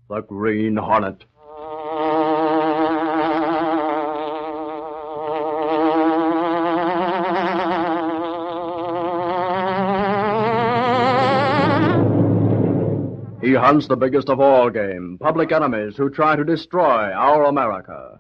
the Green Hornet. He hunts the biggest of all game, public enemies who try to destroy our America.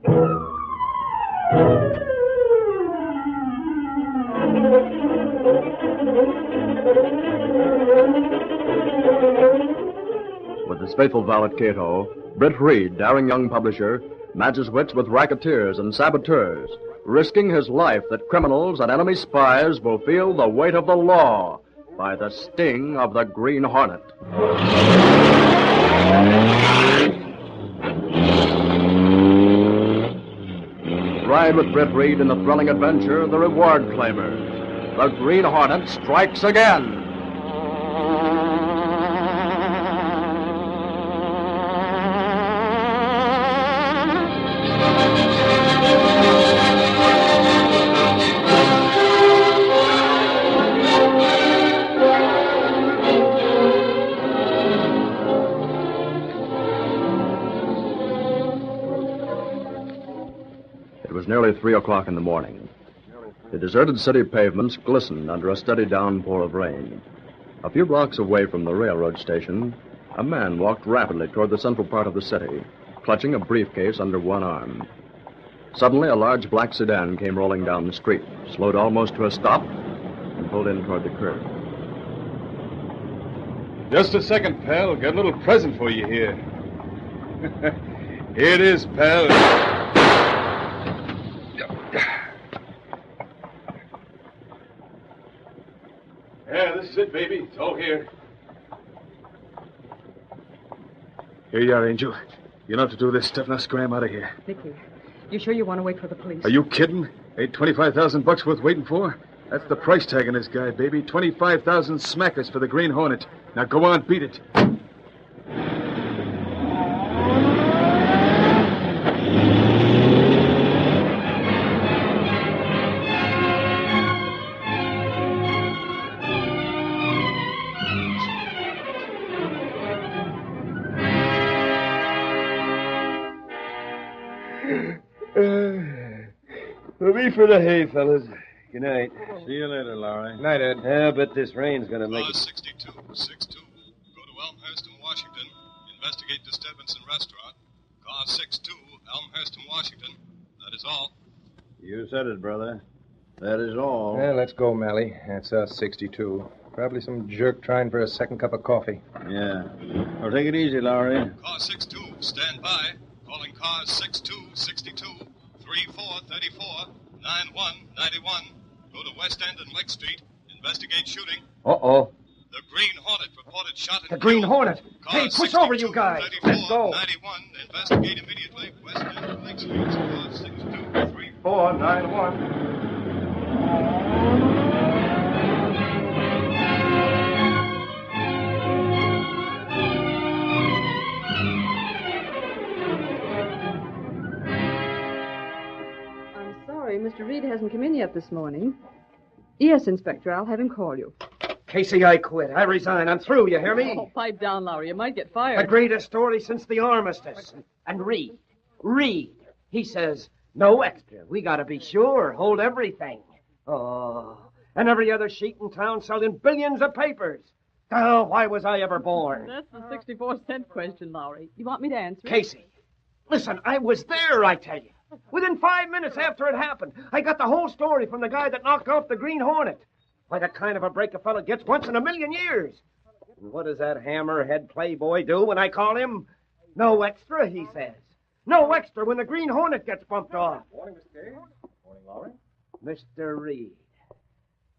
With his faithful valet Cato, Britt Reed, daring young publisher, matches wits with racketeers and saboteurs, risking his life that criminals and enemy spies will feel the weight of the law by the sting of the Green Hornet. Ride with Britt Reed in the thrilling adventure, The Reward Claimers. The Green Hornet strikes again. It was nearly 3 o'clock in the morning. The deserted city pavements glistened under a steady downpour of rain. A few blocks away from the railroad station, a man walked rapidly toward the central part of the city, clutching a briefcase under one arm. Suddenly, a large black sedan came rolling down the street, slowed almost to a stop, and pulled in toward the curb. Just a second, pal. Got a little present for you here. Here it is, pal. Yeah, this is it, baby. It's all here. Here you are, Angel. You don't have to do this stuff. Now scram out of here. Nicky, you sure you want to wait for the police? Are you kidding? Ain't $25,000 worth waiting for? That's the price tag on this guy, baby. 25,000 smackers for the Green Hornet. Now go on, beat it. We'll be for the hay, fellas. Good night. See you later, Lowry. Night, Ed. Yeah, I bet this rain's gonna make it. 62, 62. Go to Elmhurst in Washington. Investigate disturbance in restaurant. Car 62, Elmhurst in Washington. That is all. You said it, brother. That is all. Yeah, let's go, Mally. That's us, 62. Probably some jerk trying for a second cup of coffee. Yeah. Well, take it easy, Lowry. Car 62, stand by. Calling cars 62, 62, 34, 34, 91, 91. Go to West End and Lake Street. Investigate shooting. Uh-oh. The Green Hornet reported shot and The Green killed. Hornet. Car Hey, push over, you guys. 34, Let's go. 91. Investigate immediately. West End and Lake Street. Car 62, 3. 491. Sorry, Mr. Reed hasn't come in yet this morning. Yes, Inspector, I'll have him call you. Casey, I quit. I resign. I'm through, you hear me? Oh, pipe down, Lowry. You might get fired. The greatest story since the armistice. And Reed, he says, no extra. We gotta be sure. Hold everything. Oh, and every other sheet in town selling billions of papers. Oh, why was I ever born? That's the 64-cent question, Lowry. You want me to answer it? Casey, listen, I was there, I tell you. Within 5 minutes after it happened, I got the whole story from the guy that knocked off the Green Hornet. Why, that kind of a break a fella gets once in a million years. And what does that hammerhead playboy do when I call him? No extra, he says. No extra when the Green Hornet gets bumped off. Morning, Mr. Gage. Morning, Lowry. Mr. Reed,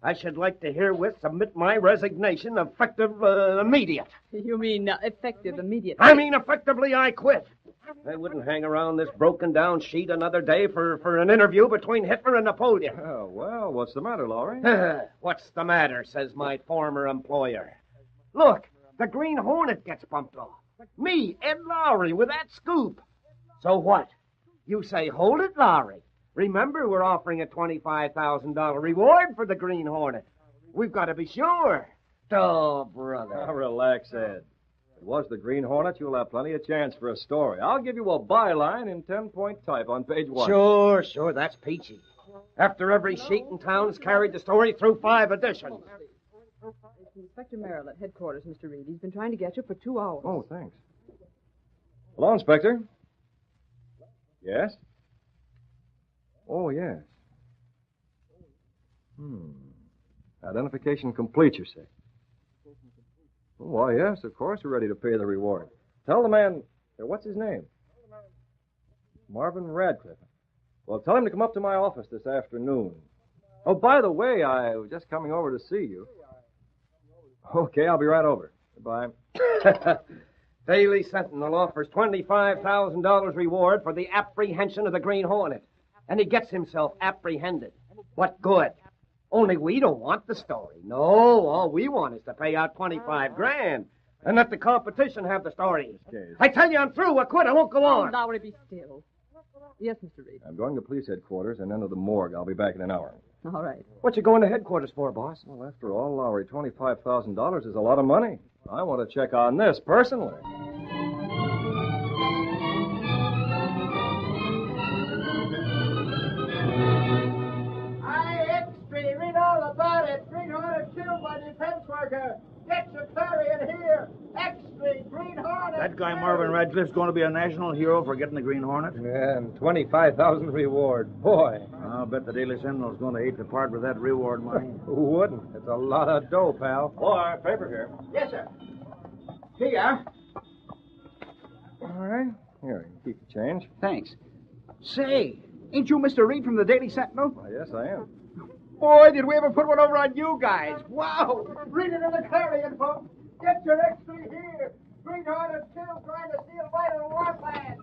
I should like to herewith submit my resignation effective immediate. You mean effective immediately? I mean effectively I quit. I wouldn't hang around this broken-down sheet another day for an interview between Hitler and Napoleon. Oh, well, what's the matter, Lowry? What's the matter, says my former employer. Look, the Green Hornet gets bumped off. Me, Ed Lowry, with that scoop. So what? You say, hold it, Lowry. Remember, we're offering a $25,000 reward for the Green Hornet. We've got to be sure. Oh, brother. Now, relax, Ed. If it was the Green Hornet, you'll have plenty of chance for a story. I'll give you a byline in 10-point type on page 1. Sure, that's peachy. After every sheet in town's carried the story through 5 editions. It's Inspector Merrill at headquarters, Mr. Reed. He's been trying to get you for 2 hours. Oh, thanks. Hello, Inspector. Yes? Oh, yes. Identification complete, you say? Oh, why, yes, of course we're ready to pay the reward. Tell the man, what's his name? Marvin Radcliffe. Well, tell him to come up to my office this afternoon. Oh, by the way, I was just coming over to see you. Okay, I'll be right over. Goodbye. Daily Sentinel offers $25,000 reward for the apprehension of the Green Hornet. And he gets himself apprehended. What good? Only we don't want the story. No, all we want is to pay out 25 grand and let the competition have the story. Okay. I tell you, I'm through. I quit. I won't go on. Oh, Lowry, be still. Yes, Mr. Reed. I'm going to police headquarters and then to the morgue. I'll be back in an hour. All right. What you going to headquarters for, boss? Well, after all, Lowry, $25,000 is a lot of money. I want to check on this personally. Read all about it. Green Hornet killed by defense worker. Get your ferry in here. Extra Green Hornet. That guy Marvin Radcliffe's going to be a national hero for getting the Green Hornet. Yeah, and 25,000 reward. Boy. I'll bet the Daily Sentinel's going to hate to part with that reward money. Who wouldn't? It's a lot of dough, pal. Boy, paper here. Yes, sir. Here. All right. Here, you can keep the change. Thanks. Say, ain't you Mr. Reed from the Daily Sentinel? Why, yes, I am. Boy, did we ever put one over on you guys. Wow. Read it in the Clarion, folks. Get your extra here. Green Hornet killed trying to steal vital warplane.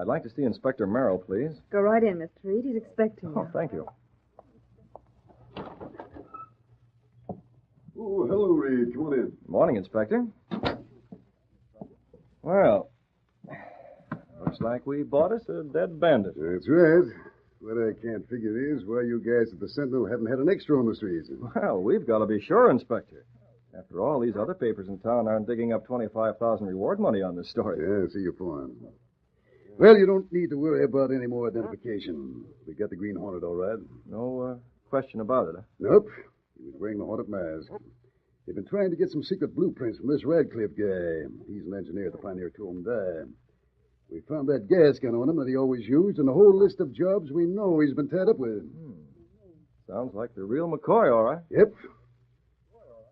I'd like to see Inspector Merrill, please. Go right in, Mr. Reed. He's expecting Oh, you. thank you. Oh, hello, Reed. Come on in. Morning, Inspector. Well, looks like we bought us a dead bandit. That's right. What I can't figure is why you guys at the Sentinel haven't had an extra on the streets. Well, we've got to be sure, Inspector. After all, these other papers in town aren't digging up 25,000 reward money on this story. Yeah, I see your point. Well, you don't need to worry about any more identification. We got the Green Hornet all right. No question about it, huh? Nope. He was wearing the Hornet mask. They've been trying to get some secret blueprints from this Radcliffe guy. He's an engineer at the Pioneer Tool and Die. We found that gas gun on him that he always used and a whole list of jobs we know he's been tied up with. Sounds like the real McCoy, all right. Yep.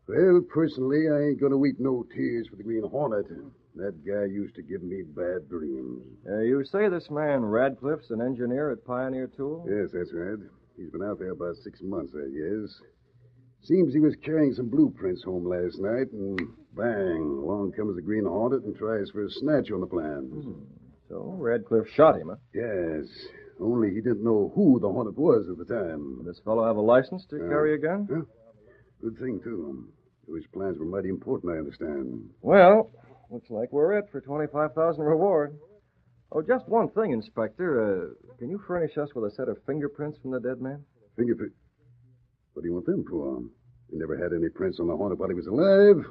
Well, personally, I ain't gonna weep no tears for the Green Hornet. That guy used to give me bad dreams. You say this man Radcliffe's an engineer at Pioneer Tool? Yes, that's right. He's been out there about 6 months, I guess. Seems he was carrying some blueprints home last night, and bang, along comes the Green Hornet and tries for a snatch on the plans. So Radcliffe shot him, huh? Yes, only he didn't know who the Hornet was at the time. Does this fellow have a license to carry a gun? Yeah. Good thing, too. Those plans were mighty important, I understand. Well, looks like we're it for 25,000 reward. Oh, just one thing, Inspector. Can you furnish us with a set of fingerprints from the dead man? Fingerprint? What do you want them for? He never had any prints on the Hornet while he was alive.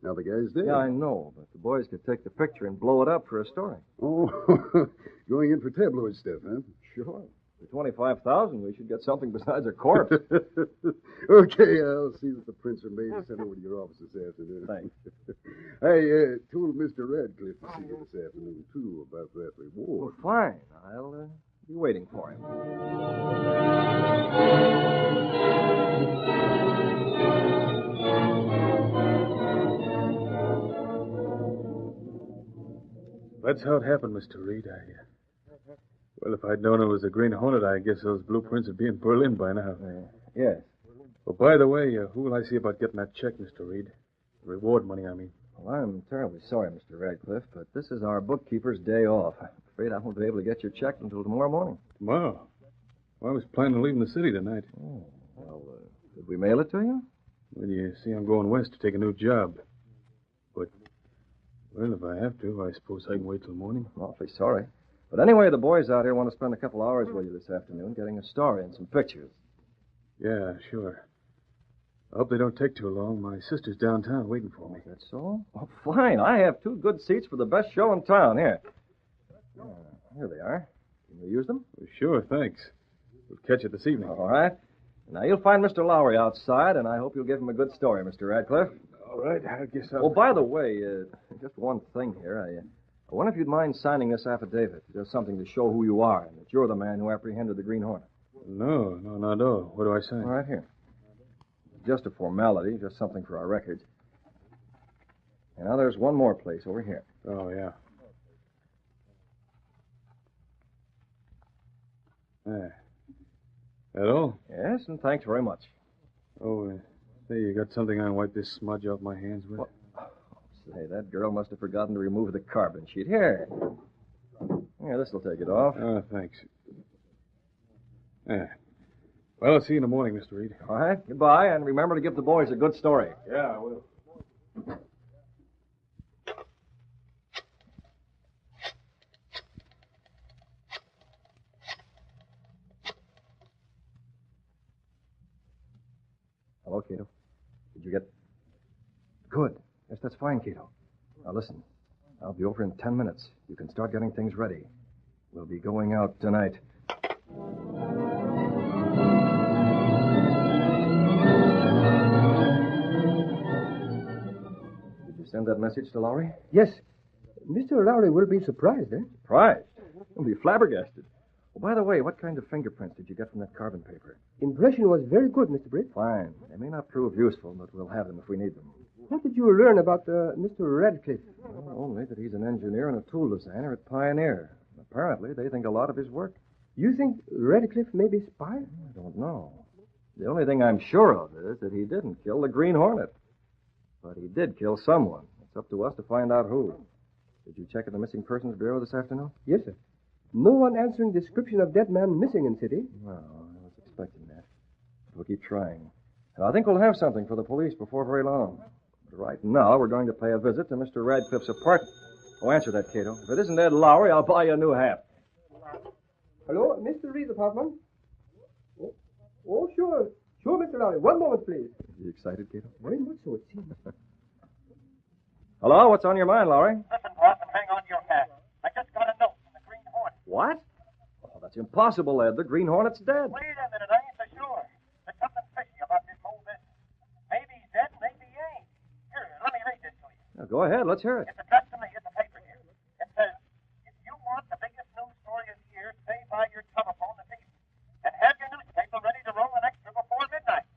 Now the guy's dead. Yeah, I know, but the boys could take the picture and blow it up for a story. Oh, going in for tabloid stuff, huh? Sure. For 25,000, we should get something besides a corpse. Okay, I'll see that the prints are made and sent over to your office this afternoon. Thanks. I told Mr. Radcliffe to see you this afternoon, too, about that reward. Well, fine. I'll be waiting for him. That's how it happened, Mr. Reed. Well, if I'd known it was a Green Hornet, I guess those blueprints would be in Berlin by now. Yes. Well, by the way, who will I see about getting that check, Mr. Reed? The reward money, I mean. Well, I'm terribly sorry, Mr. Radcliffe, but this is our bookkeeper's day off. I'm afraid I won't be able to get your check until tomorrow morning. Tomorrow? Well, I was planning on leaving the city tonight. Oh, well, did we mail it to you? Well, you see, I'm going west to take a new job. But, well, if I have to, I suppose I can wait till morning. I'm awfully sorry. But anyway, the boys out here want to spend a couple hours with you this afternoon getting a story and some pictures. Yeah, sure. I hope they don't take too long. My sister's downtown waiting for me. That's so? Oh, fine. I have 2 good seats for the best show in town. Here. Here they are. Can you use them? Well, sure, thanks. We'll catch it this evening. All right. Now, you'll find Mr. Lowry outside, and I hope you'll give him a good story, Mr. Radcliffe. All right, I guess I'll... Oh, by the way, just one thing here. I wonder if you'd mind signing this affidavit. Just something to show who you are and that you're the man who apprehended the Green Hornet. No, not at all. What do I say? All right, here. Just a formality, just something for our records. And now there's one more place over here. Oh, yeah. There. That all? Yes, and thanks very much. Oh, say, you got something I can wipe this smudge off my hands with? What? Say, that girl must have forgotten to remove the carbon sheet. Here. Here, this'll take it off. Oh, thanks. Yeah. Well, I'll see you in the morning, Mr. Reed. All right, goodbye, and remember to give the boys a good story. Yeah, I will. Hello, Cato. Did you get... Good. Yes, that's fine, Cato. Now, listen. I'll be over in 10 minutes. You can start getting things ready. We'll be going out tonight. Did you send that message to Lowry? Yes. Mr. Lowry will be surprised, eh? Surprised? He'll be flabbergasted. Oh, by the way, what kind of fingerprints did you get from that carbon paper? Impression was very good, Mr. Britt. Fine. They may not prove useful, but we'll have them if we need them. What did you learn about Mr. Radcliffe? Well, only that he's an engineer and a tool designer at Pioneer. Apparently, they think a lot of his work. You think Radcliffe may be spy? I don't know. The only thing I'm sure of is that he didn't kill the Green Hornet. But he did kill someone. It's up to us to find out who. Did you check at the Missing Persons Bureau this afternoon? Yes, sir. No one answering description of dead man missing in city. Well, I was expecting that. But we'll keep trying. And I think we'll have something for the police before very long. But right now, we're going to pay a visit to Mr. Radcliffe's apartment. Oh, answer that, Cato. If it isn't Ed Lowry, I'll buy you a new hat. Hello, Mr. Reed's apartment? Oh, sure. Sure, Mr. Lowry. One moment, please. Are you excited, Cato? Very much so, it seems. Hello, what's on your mind, Lowry? Listen, boss, and hang on to your hat. I just got a note from the Green Hornet. What? Oh, that's impossible, Ed. The Green Hornet's dead. Wait a minute, I ain't so sure. There's something fishy about this whole business. Maybe he's dead, maybe he ain't. Here, let me read this to you. Now, go ahead, let's hear it. It's addressed to me. It's a paper here. It says, if you want the biggest news story of the year, stay by your telephone this evening. And have your newspaper ready to roll an extra before midnight.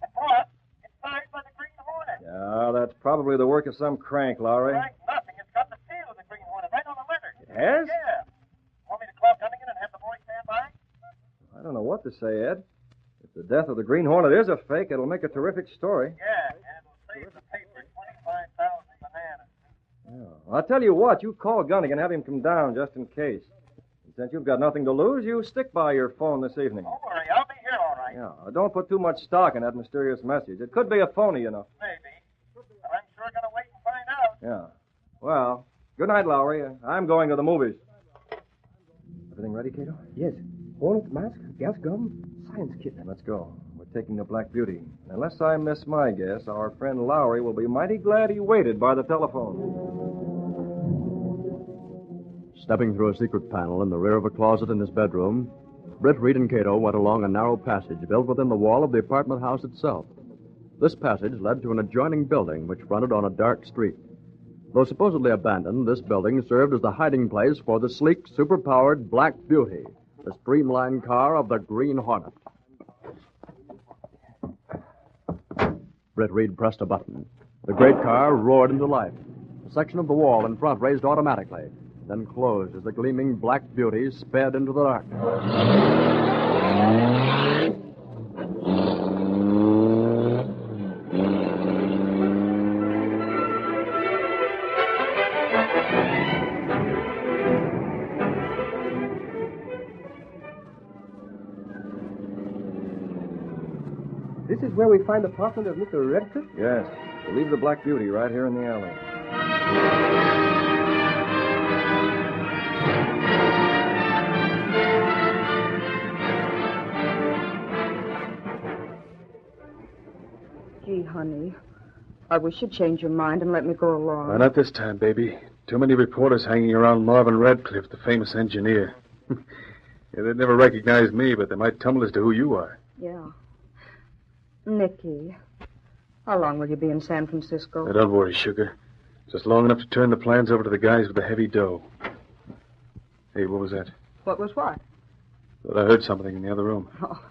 And boss, it's signed by the Green Hornet. Yeah, that's probably the work of some crank, Lowry. Right, nothing. It's got the seal of the Green Hornet right on the letter. It has? Yeah. Want me to call Gunnigan and have the boys stand by? I don't know what to say, Ed. If the death of the Green Hornet is a fake, it'll make a terrific story. Yeah, and it'll save the paper 25,000 bananas. Yeah. I'll tell you what, you call Gunnigan, have him come down just in case. And since you've got nothing to lose, you stick by your phone this evening. Don't worry, I'll be here all right. Yeah, don't put too much stock in that mysterious message. It could be a phony, you know. Maybe. But I'm sure going to wait and find out. Yeah. Well, good night, Lowry. I'm going to the movies. Everything ready, Cato? Yes. Hornet mask, gas gun, science kit. Then let's go. We're taking the Black Beauty. Unless I miss my guess, our friend Lowry will be mighty glad he waited by the telephone. Stepping through a secret panel in the rear of a closet in his bedroom, Britt, Reed, and Cato went along a narrow passage built within the wall of the apartment house itself. This passage led to an adjoining building which fronted on a dark street. Though supposedly abandoned, this building served as the hiding place for the sleek, superpowered Black Beauty, the streamlined car of the Green Hornet. Britt Reed pressed a button. The great car roared into life. A section of the wall in front raised automatically, then closed as the gleaming Black Beauty sped into the dark. This is where we find the apartment of Mr. Radcliffe? Yes. We'll leave the Black Beauty right here in the alley. Gee, honey, I wish you'd change your mind and let me go along. Why, not this time, baby. Too many reporters hanging around Marvin Radcliffe, the famous engineer. Yeah, they'd never recognize me, but they might tumble as to who you are. Yeah. Nicky, how long will you be in San Francisco? Now, don't worry, sugar. Just long enough to turn the plans over to the guys with the heavy dough. Hey, what was that? What was what? Thought I heard something in the other room. Oh,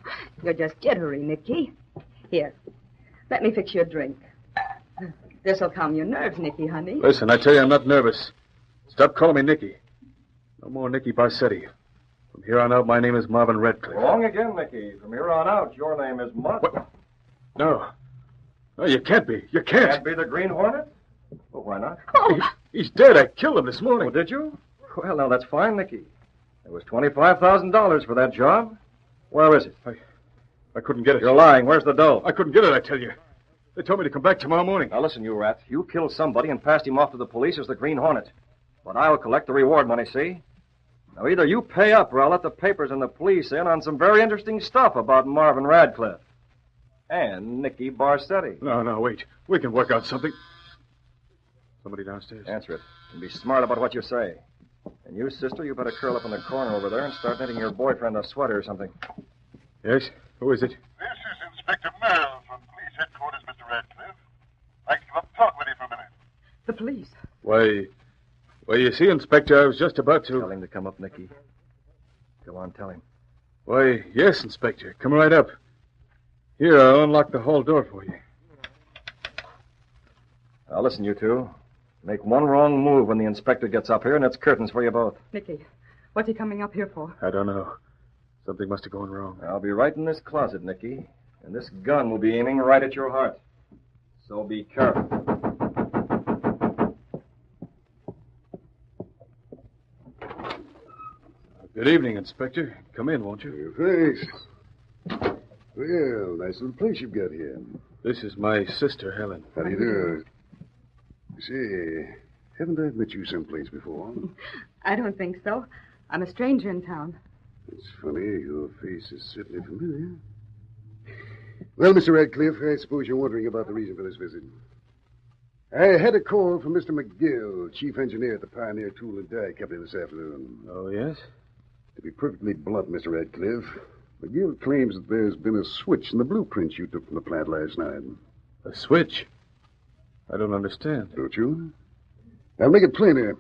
you're just jittery, Nicky. Here, let me fix you a drink. This'll calm your nerves, Nicky, honey. Listen, I tell you, I'm not nervous. Stop calling me Nicky. No more Nicky Barsetti. From here on out, my name is Marvin Radcliffe. Wrong again, Nicky. From here on out, your name is Marvin. What? No. No, you can't be. You can't. Can't be the Green Hornet? Well, why not? Oh, He's dead. I killed him this morning. Oh, did you? Well, now, that's fine, Nicky. It was $25,000 for that job. Where is it? I couldn't get it. You're lying. Where's the dough? I couldn't get it, I tell you. They told me to come back tomorrow morning. Now, listen, you rat. You killed somebody and passed him off to the police as the Green Hornet. But I'll collect the reward money, see? Now, either you pay up or I'll let the papers and the police in on some very interesting stuff about Marvin Radcliffe. And Nicky Barsetti. No, wait. We can work out something. Somebody downstairs. Answer it. And be smart about what you say. And you, sister, you better curl up in the corner over there and start knitting your boyfriend a sweater or something. Yes? Who is it? This is Inspector Merrill from Police Headquarters, Mr. Radcliffe. I'd like to come up and talk with you for a minute. the police. Well, you see, Inspector, I was just about to... Tell him to come up, Nicky. Go on, tell him. Why, yes, Inspector. Come right up. Here, I'll unlock the hall door for you. Now, listen, you two. Make one wrong move when the inspector gets up here, and it's curtains for you both. Nicky, what's he coming up here for? I don't know. Something must have gone wrong. I'll be right in this closet, Nicky. And this gun will be aiming right at your heart. So be careful. Good evening, Inspector. Come in, won't you? Thanks. Well, nice little place you've got here. This is my sister, Helen. How do you do? Say, haven't I met you someplace before? I don't think so. I'm a stranger in town. It's funny. Your face is certainly familiar. Well, Mr. Radcliffe, I suppose you're wondering about the reason for this visit. I had a call from Mr. McGill, chief engineer at the Pioneer Tool and Die Company this afternoon. Oh, yes? To be perfectly blunt, Mr. Radcliffe, McGill claims that there's been a switch in the blueprints you took from the plant last night. A switch? I don't understand. Don't you? I'll make it plainer.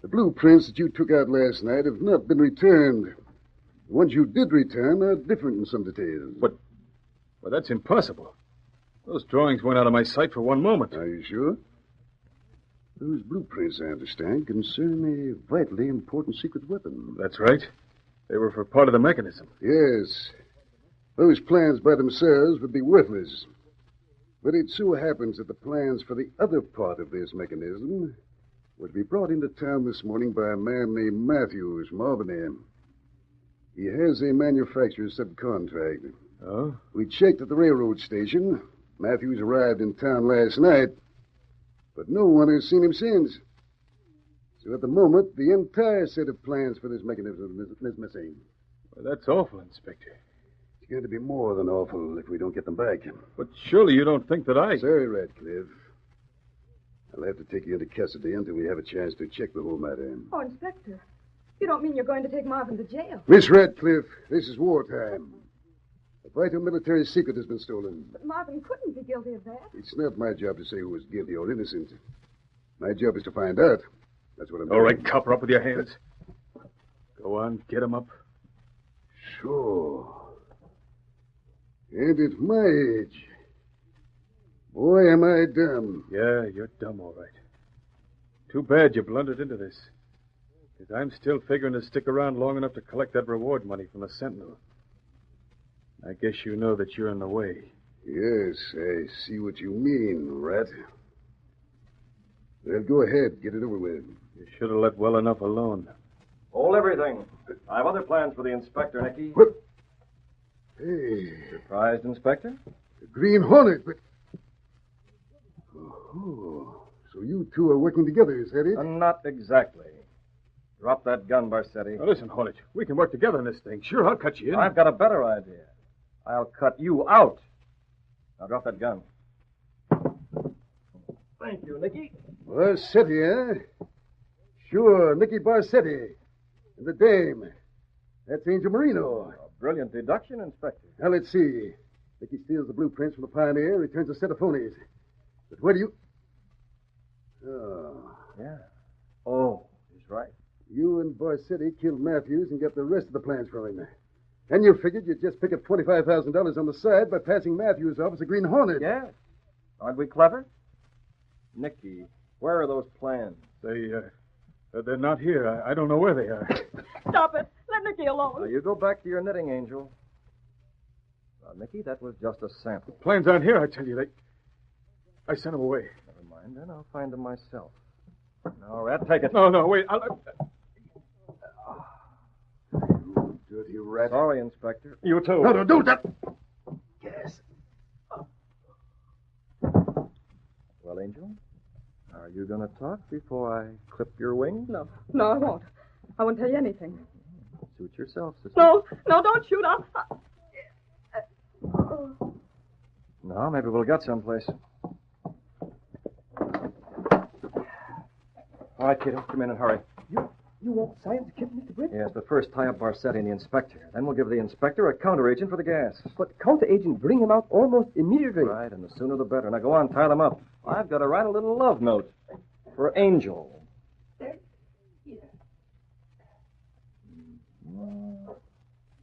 The blueprints that you took out last night have not been returned. The ones you did return are different in some details. But, well, that's impossible. Those drawings went out of my sight for one moment. Are you sure? Those blueprints, I understand, concern a vitally important secret weapon. That's right. They were for part of the mechanism. Yes. Those plans by themselves would be worthless. But it so happens that the plans for the other part of this mechanism would be brought into town this morning by a man named Matthews from Albany. He has a manufacturer's subcontract. Oh? We checked at the railroad station. Matthews arrived in town last night, but no one has seen him since. So at the moment, the entire set of plans for this mechanism is missing. Well, that's awful, Inspector. It's going to be more than awful if we don't get them back. But surely you don't think that I... Sorry, Radcliffe. I'll have to take you into custody until we have a chance to check the whole matter. Oh, Inspector, you don't mean you're going to take Marvin to jail? Miss Radcliffe, this is wartime. A vital military secret has been stolen. But Marvin couldn't be guilty of that. It's not my job to say who is guilty or innocent. My job is to find out. That's what I'm doing. All right, copper up with your hands. Go on, get him up. Sure. And at my age, boy, am I dumb. Yeah, you're dumb, all right. Too bad you blundered into this. Because I'm still figuring to stick around long enough to collect that reward money from the Sentinel. I guess you know that you're in the way. Yes, I see what you mean, Rat. Well, go ahead. Get it over with. You should have let well enough alone. Hold everything. I have other plans for the inspector, Nicky. What? Hey, Surprised, Inspector? the Green Hornet, but... Oh, so you two are working together, is that it? Not exactly. Drop that gun, Barsetti. Now, listen, Hornet. We can work together in this thing. Sure, I'll cut you in. I've got a better idea. I'll cut you out. Now drop that gun. Thank you, Nicky. Barsetti, eh? Sure, Nicky Barsetti. And the dame. That's Angel Marino. A brilliant deduction, Inspector. Now, let's see. Nicky steals the blueprints from the Pioneer and returns a set of phonies. But where do you... Oh. Yeah. Oh, he's right. You and Barsetti killed Matthews and got the rest of the plans from him. And you figured you'd just pick up $25,000 on the side by passing Matthews off as a Green Hornet. Yeah. Aren't we clever? Nicky, where are those plans? They're not here. I don't know where they are. Stop it. Let Nicky alone. Now, you go back to your knitting, Angel. Nicky, that was just a sample. Plans aren't here, I tell you. I sent them away. Never mind, then I'll find them myself. Now, Rat, take it. No, wait. You dirty rat. Sorry, Inspector. You too. No, don't that. Yes. Well, Angel, are you going to talk before I clip your wings? No, I won't. I won't tell you anything. Suit yourself, sister. No, don't shoot. No, maybe we'll get someplace. All right, kiddo, come in and hurry. You won't sign the kid, Mr. Britt? Yes, but first tie up Barsetti and the inspector. Then we'll give the inspector a counteragent for the gas. But counteragent bring him out almost immediately. Right, and the sooner the better. Now go on, tie them up. I've got to write a little love note for Angel.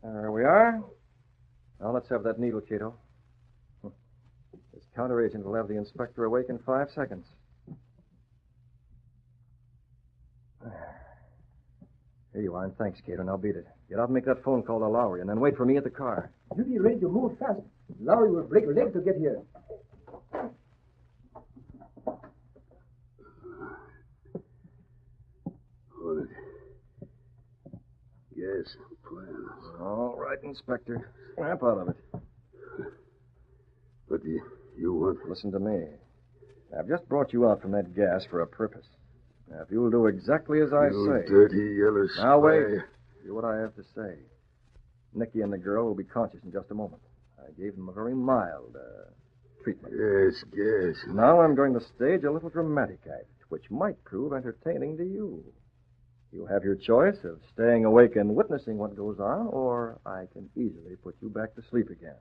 There we are. Now let's have that needle, Cato. This counteragent will have the inspector awake in 5 seconds. Here you are, and thanks, Cato. Now beat it. Get out and make that phone call to Lowry, and then wait for me at the car. You be ready to move fast. Lowry will break a leg to get here. Hornet. Yes, plans. All right, Inspector. Snap out of it. What do you want? Listen to me. I've just brought you out from that gas for a purpose. Now, if you'll do exactly as I You say... dirty yellow spy. Now, wait. Hear what I have to say. Nicky and the girl will be conscious in just a moment. I gave them a very mild treatment. Yes. Now I'm going to stage a little dramatic act, which might prove entertaining to you. You have your choice of staying awake and witnessing what goes on, or I can easily put you back to sleep again.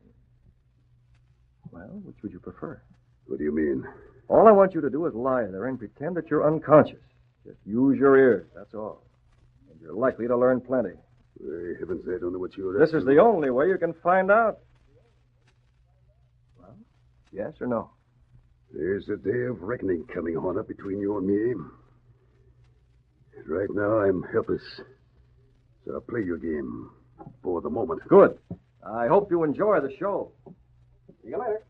Well, which would you prefer? What do you mean? All I want you to do is lie there and pretend that you're unconscious. Just use your ears, that's all. And you're likely to learn plenty. Heavens, I don't know what you're This is the only way you can find out. Well, yes or no? There's a day of reckoning coming on up between you and me. Right now, I'm helpless. So I'll play your game for the moment. Good. I hope you enjoy the show. See you later.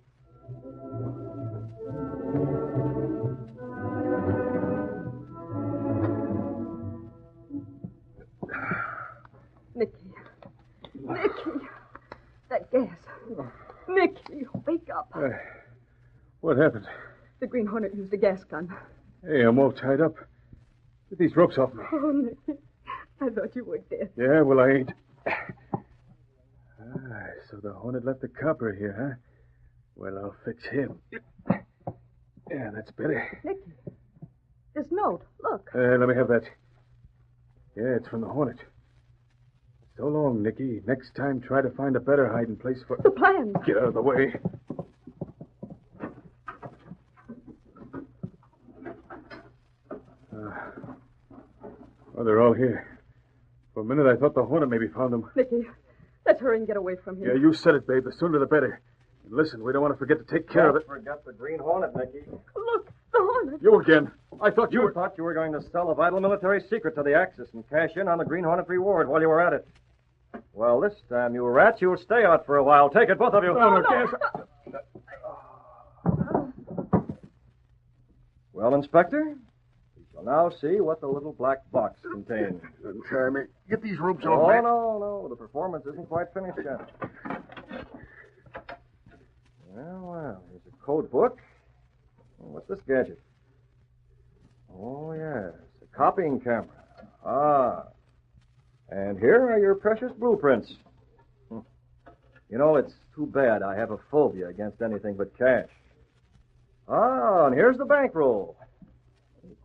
Nicky. That gas. Nicky, wake up. What happened? The Green Hornet used a gas gun. Hey, I'm all tied up. Get these ropes off me. Oh, Nicky. I thought you were dead. Yeah, well, I ain't. So the Hornet left the copper here, huh? Well, I'll fix him. Yeah, that's better. Nicky, this note, look. Let me have that. Yeah, it's from the Hornet. So long, Nicky. Next time, try to find a better hiding place for... The plan. Get out of the way. Well, they're all here. For a minute, I thought the Hornet maybe found them. Nicky, let's hurry and get away from here. Yeah, you said it, babe. The sooner the better. And listen, we don't want to forget to take care of it. Don't forget the Green Hornet, Nicky. Look, the Hornet. You again. I thought You thought you were going to sell a vital military secret to the Axis and cash in on the Green Hornet reward while you were at it. Well, this time, you rats, you'll stay out for a while. Take it, both of you. No, gas. Well, Inspector, we shall now see what the little black box contains. Untie me. Get these ropes Oh, off me. no. The performance isn't quite finished yet. Well, here's a code book. What's this gadget? Oh, yes, a copying camera. Ah. And here are your precious blueprints. You know, it's too bad I have a phobia against anything but cash. Ah, and here's the bankroll.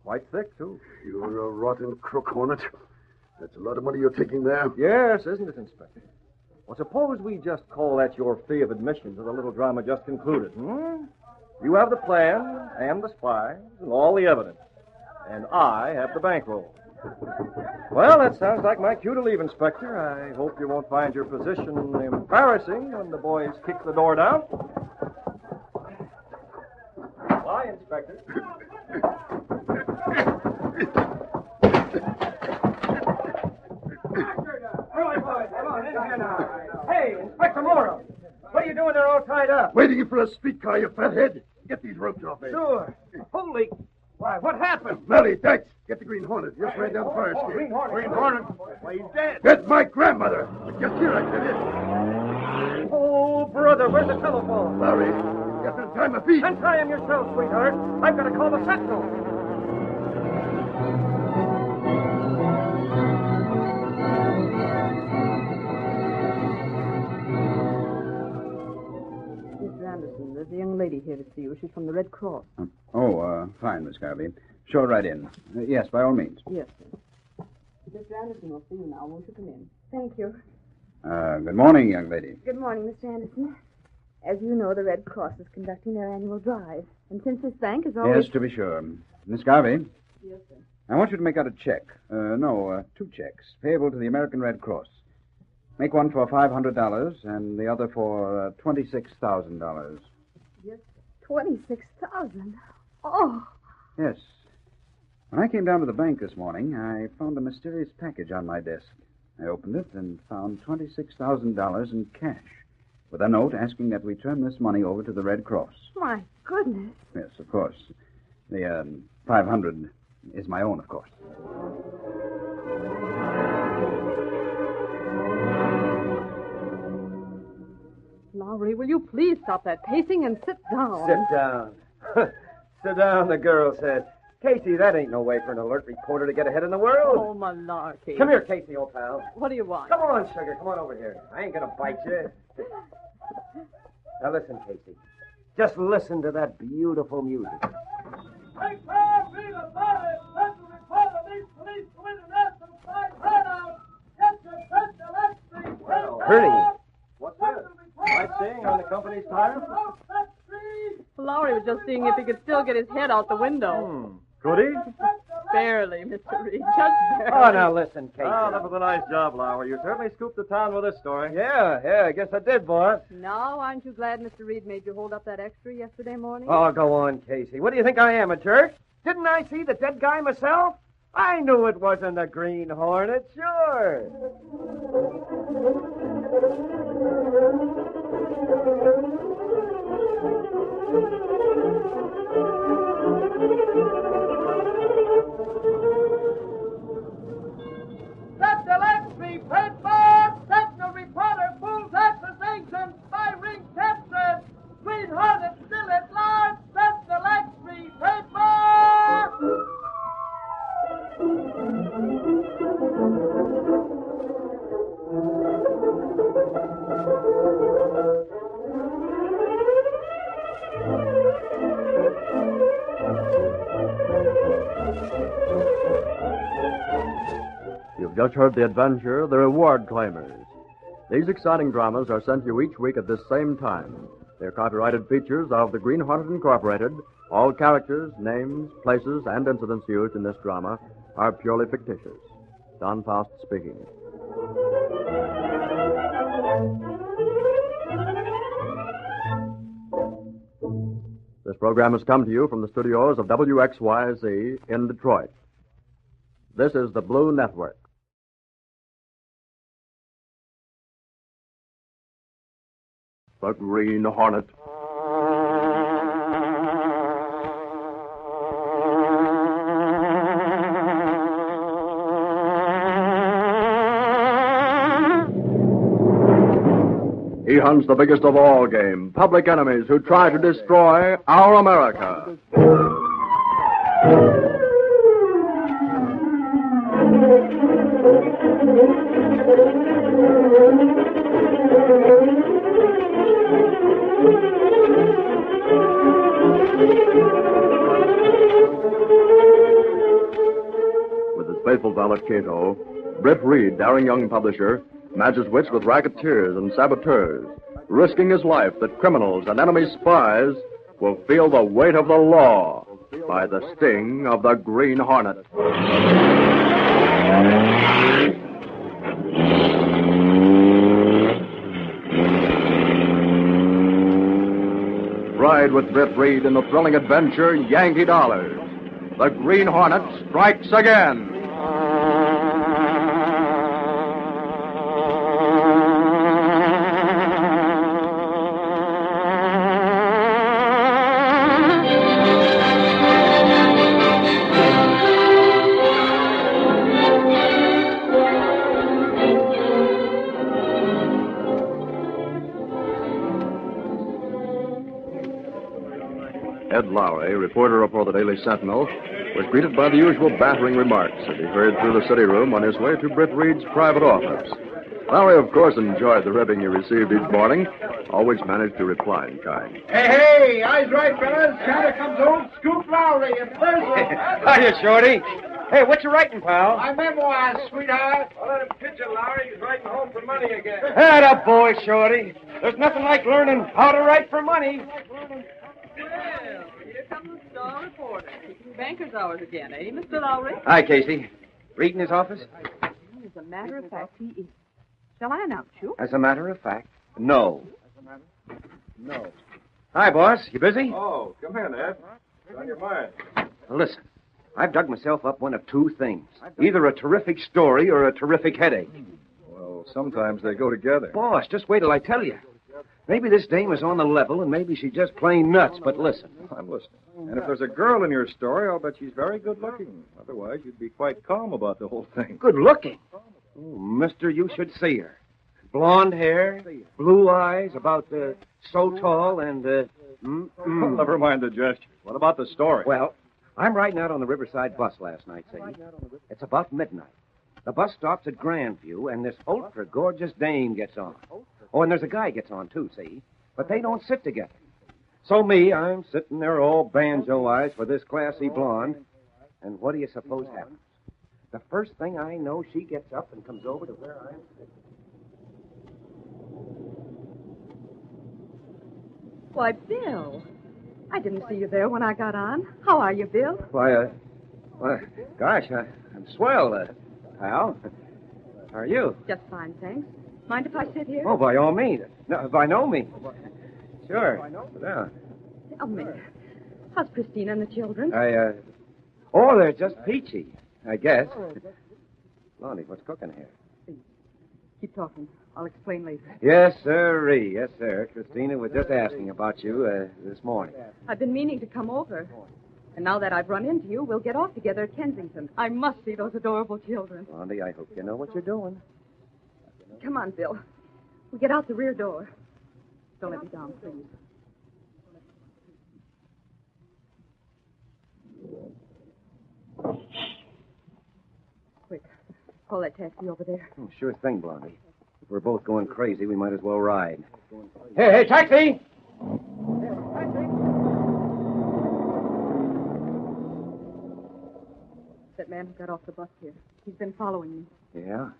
Quite thick, too. You're a rotten crook, Hornet. That's a lot of money you're taking there. Yes, isn't it, Inspector? Well, suppose we just call that your fee of admission to the little drama just concluded, hmm? You have the plan and the spies and all the evidence. And I have the bankroll. Well, that sounds like my cue to leave, Inspector. I hope you won't find your position embarrassing when the boys kick the door down. Bye, Inspector. Hey, Inspector Morrow. What are you doing there all tied up? Waiting for a streetcar, you fathead. Get these ropes off me. Sure. Holy... Why, what happened? Melly, Dex, get the Green Hornet. Just ran down the fire escape. Green Hornet. Green Hornet? Why, he's dead. That's my grandmother. Just here, I tell you. Oh, brother, where's the telephone? Larry, get to tie my feet. Untie him yourself, sweetheart. I've got to call the sentinel. There's a young lady here to see you. She's from the Red Cross. Fine, Miss Garvey. Show her right in. Yes, by all means. Yes, sir. Mr. Anderson will see you now. Won't you come in? Thank you. Good morning, young lady. Good morning, Mr. Anderson. As you know, the Red Cross is conducting their annual drive. And since this bank is always... Yes, to be sure. Miss Garvey, Yes, sir. I want you to make out a check. Two checks, payable to the American Red Cross. Make one for $500 and the other for $26,000. Yes, 26,000. Oh. Yes. When I came down to the bank this morning, I found a mysterious package on my desk. I opened it and found $26,000 in cash, with a note asking that we turn this money over to the Red Cross. My goodness. Yes, of course. The 500 is my own, of course. Lowry, will you please stop that pacing and sit down? Sit down. Sit down, the girl said. Casey, that ain't no way for an alert reporter to get ahead in the world. Oh, malarkey. Come here, Casey, old pal. What do you want? Come on, sugar. Come on over here. I ain't gonna bite you. Now listen, Casey. Just listen to that beautiful music. Well, Ernie, what's this? Sightseeing on the company's tire? Lowry was just seeing if he could still get his head out the window. Could he? Barely, Mr. Reed. Just barely. Oh, now listen, Casey. Oh, that was a nice job, Lowry. You certainly scooped the town with this story. Yeah, I guess I did, boss. Now, aren't you glad Mr. Reed made you hold up that extra yesterday morning? Oh, go on, Casey. What do you think I am, a jerk? Didn't I see the dead guy myself? I knew it wasn't the Green Hornet, sure. Set the Lexley, paper, sentinel reporter, full accusation, spy ring captured, Green Hornet still at large, set the Lexley, paper! You've just heard the adventure, The Reward Claimers. These exciting dramas are sent you each week at this same time. They're copyrighted features of the Green Hornet Incorporated. All characters, names, places, and incidents used in this drama are purely fictitious. Don Faust speaking. This program has come to you from the studios of WXYZ in Detroit. This is the Blue Network. The Green Hornet. He hunts the biggest of all game, public enemies who try to destroy our America. With his faithful valet Cato, Britt Reed, daring young publisher, matches wits with racketeers and saboteurs, risking his life that criminals and enemy spies will feel the weight of the law by the sting of the Green Hornet. Ride with Britt Reed in the thrilling adventure Yankee Dollars. The Green Hornet strikes again. Ed Lowry, reporter for the Daily Sentinel, was greeted by the usual battering remarks as he hurried through the city room on his way to Britt Reed's private office. Lowry, of course, enjoyed the ribbing he received each morning, always managed to reply in kind. Hey, eyes right, fellas. Here comes old Scoop Lowry in person. Hiya, Shorty. Hey, what you writing, pal? My memoirs, sweetheart. Well, let him pigeon, Lowry. He's writing home for money again. Atta boy, Shorty. There's nothing like learning how to write for money. Well, here comes the star reporter. Keeping banker's hours again, eh, Mr. Lowry? Hi, Casey. Reed in his office? As a matter of fact, he is. Shall I announce you? As a matter of fact, no. No. Hi, boss. You busy? Oh, come in, Ed. What's on your mind? Listen, I've dug myself up one of two things. Either a terrific story or a terrific headache. Well, sometimes they go together. Boss, just wait till I tell you. Maybe this dame is on the level, and maybe she's just plain nuts, but listen. I'm listening. And if there's a girl in your story, I'll bet she's very good looking. Otherwise, you'd be quite calm about the whole thing. Good looking? Oh, mister, you should see her. Blonde hair, blue eyes, about so tall, and, Well, never mind the gestures. What about the story? Well, I'm riding out on the Riverside bus last night, see? It's about midnight. The bus stops at Grandview, and this ultra-gorgeous dame gets on. Oh, and there's a guy gets on, too, see? But they don't sit together. So I'm sitting there all banjo-eyes for this classy blonde, and what do you suppose happens? The first thing I know, she gets up and comes over to where I'm sitting. Why, Bill. I didn't see you there when I got on. How are you, Bill? Why, gosh, I'm swell, pal. How are you? Just fine, thanks. Mind if I sit here? Oh, by all means. No, by no means. Sure. Yeah. Tell me. How's Christina and the children? Oh, they're just peachy, I guess. Blondie, what's cooking here? Keep talking. I'll explain later. Yes, sirree. Yes, sir. Christina was just asking about you this morning. I've been meaning to come over. And now that I've run into you, we'll get off together at Kensington. I must see those adorable children. Blondie, I hope you know what you're doing. Come on, Bill. We'll get out the rear door. Don't let me down, please. Quick. Call that taxi over there. Oh, sure thing, Blondie. If we're both going crazy, we might as well ride. Hey, taxi! That man who got off the bus here. He's been following me. Yeah?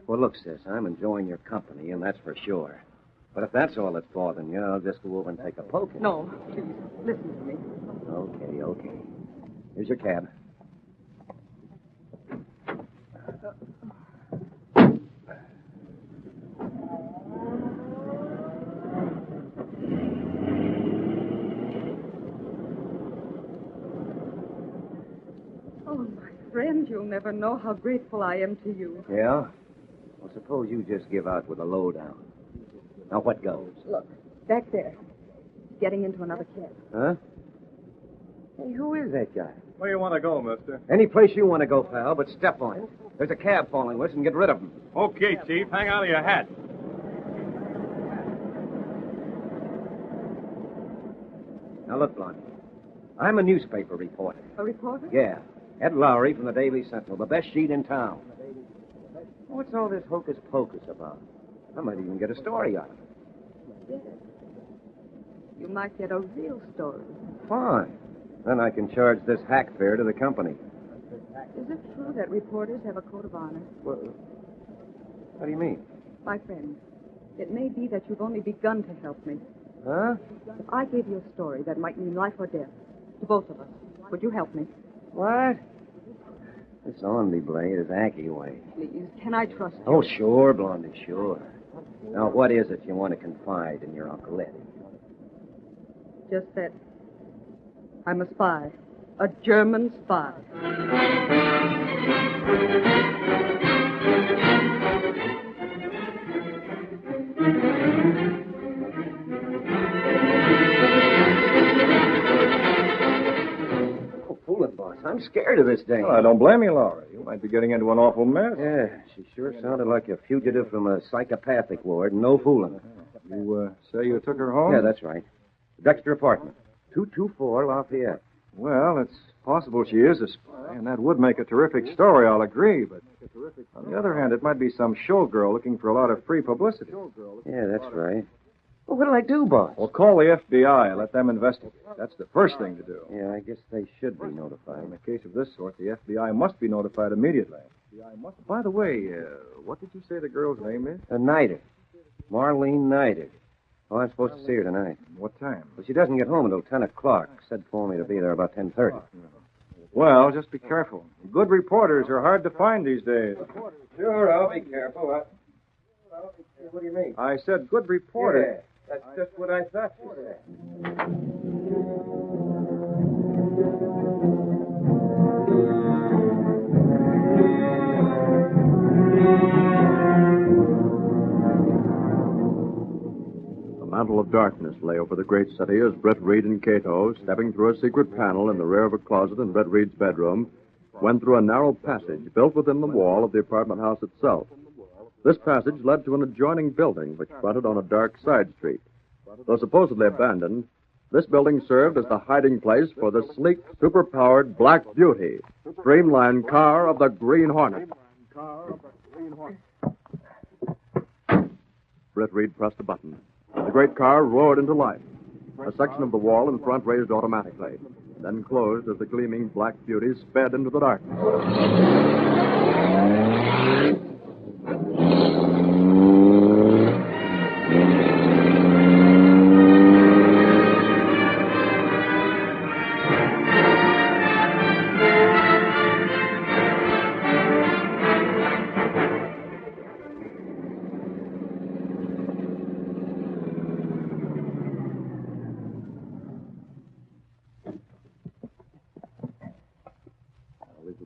Well, look, sis, I'm enjoying your company, and that's for sure. But if that's all that's bothering you, I'll just go over and take a poke. No, please, listen to me. Okay. Here's your cab. Oh, my friend, you'll never know how grateful I am to you. Yeah? Well, suppose you just give out with a lowdown. Now, what goes? Look, back there. He's getting into another cab. Huh? Hey, who is that guy? Where you want to go, mister? Any place you want to go, pal, but step on it. There's a cab following us, and get rid of him. Okay, Chief. Hang on to your hat. Now, look, Blondie. I'm a newspaper reporter. A reporter? Yeah. Ed Lowry from the Daily Sentinel, the best sheet in town. What's all this hocus-pocus about? I might even get a story out of it. Yes. You might get a real story. Fine. Then I can charge this hack fare to the company. Is it true that reporters have a code of honor? What do you mean? My friend, it may be that you've only begun to help me. Huh? I gave you a story that might mean life or death to both of us. Would you help me? What? This on me, Blade, is Ackee way. Please, can I trust you? Oh, sure, Blondie, sure. Now, what is it you want to confide in your Uncle Eddie? Just that I'm a spy. A German spy. Oh, fooling, boss. I'm scared of this dame. Well, I don't blame you, Laura. You might be getting into an awful mess. Yeah, she sure sounded like a fugitive from a psychopathic ward. No fooling. You say you took her home? Yeah, that's right. Dexter apartment. 224 Lafayette. Well, it's possible she is a spy, and that would make a terrific story, I'll agree. But on the other hand, it might be some showgirl looking for a lot of free publicity. Yeah, that's right. Well, what'll I do, boss? Well, call the FBI and let them investigate. That's the first thing to do. Yeah, I guess they should be notified. In a case of this sort, the FBI must be notified immediately. By the way, what did you say the girl's name is? Niter. Marlene Niter. Oh, I'm supposed to see her tonight. What time? Well, she doesn't get home until 10 o'clock. Said for me to be there about 10:30. Well, just be careful. Good reporters are hard to find these days. Sure, I'll be careful. What do you mean? I said good reporters. Yeah, that's just what I thought you said. A mantle of darkness lay over the great city as Brett Reed and Cato, stepping through a secret panel in the rear of a closet in Brett Reed's bedroom, went through a narrow passage built within the wall of the apartment house itself. This passage led to an adjoining building which fronted on a dark side street. Though supposedly abandoned, this building served as the hiding place for the sleek, superpowered Black Beauty, streamlined car of the Green Hornet. Brett Reed pressed a button. The great car roared into life. A section of the wall in front raised automatically, then closed as the gleaming Black Beauty sped into the darkness.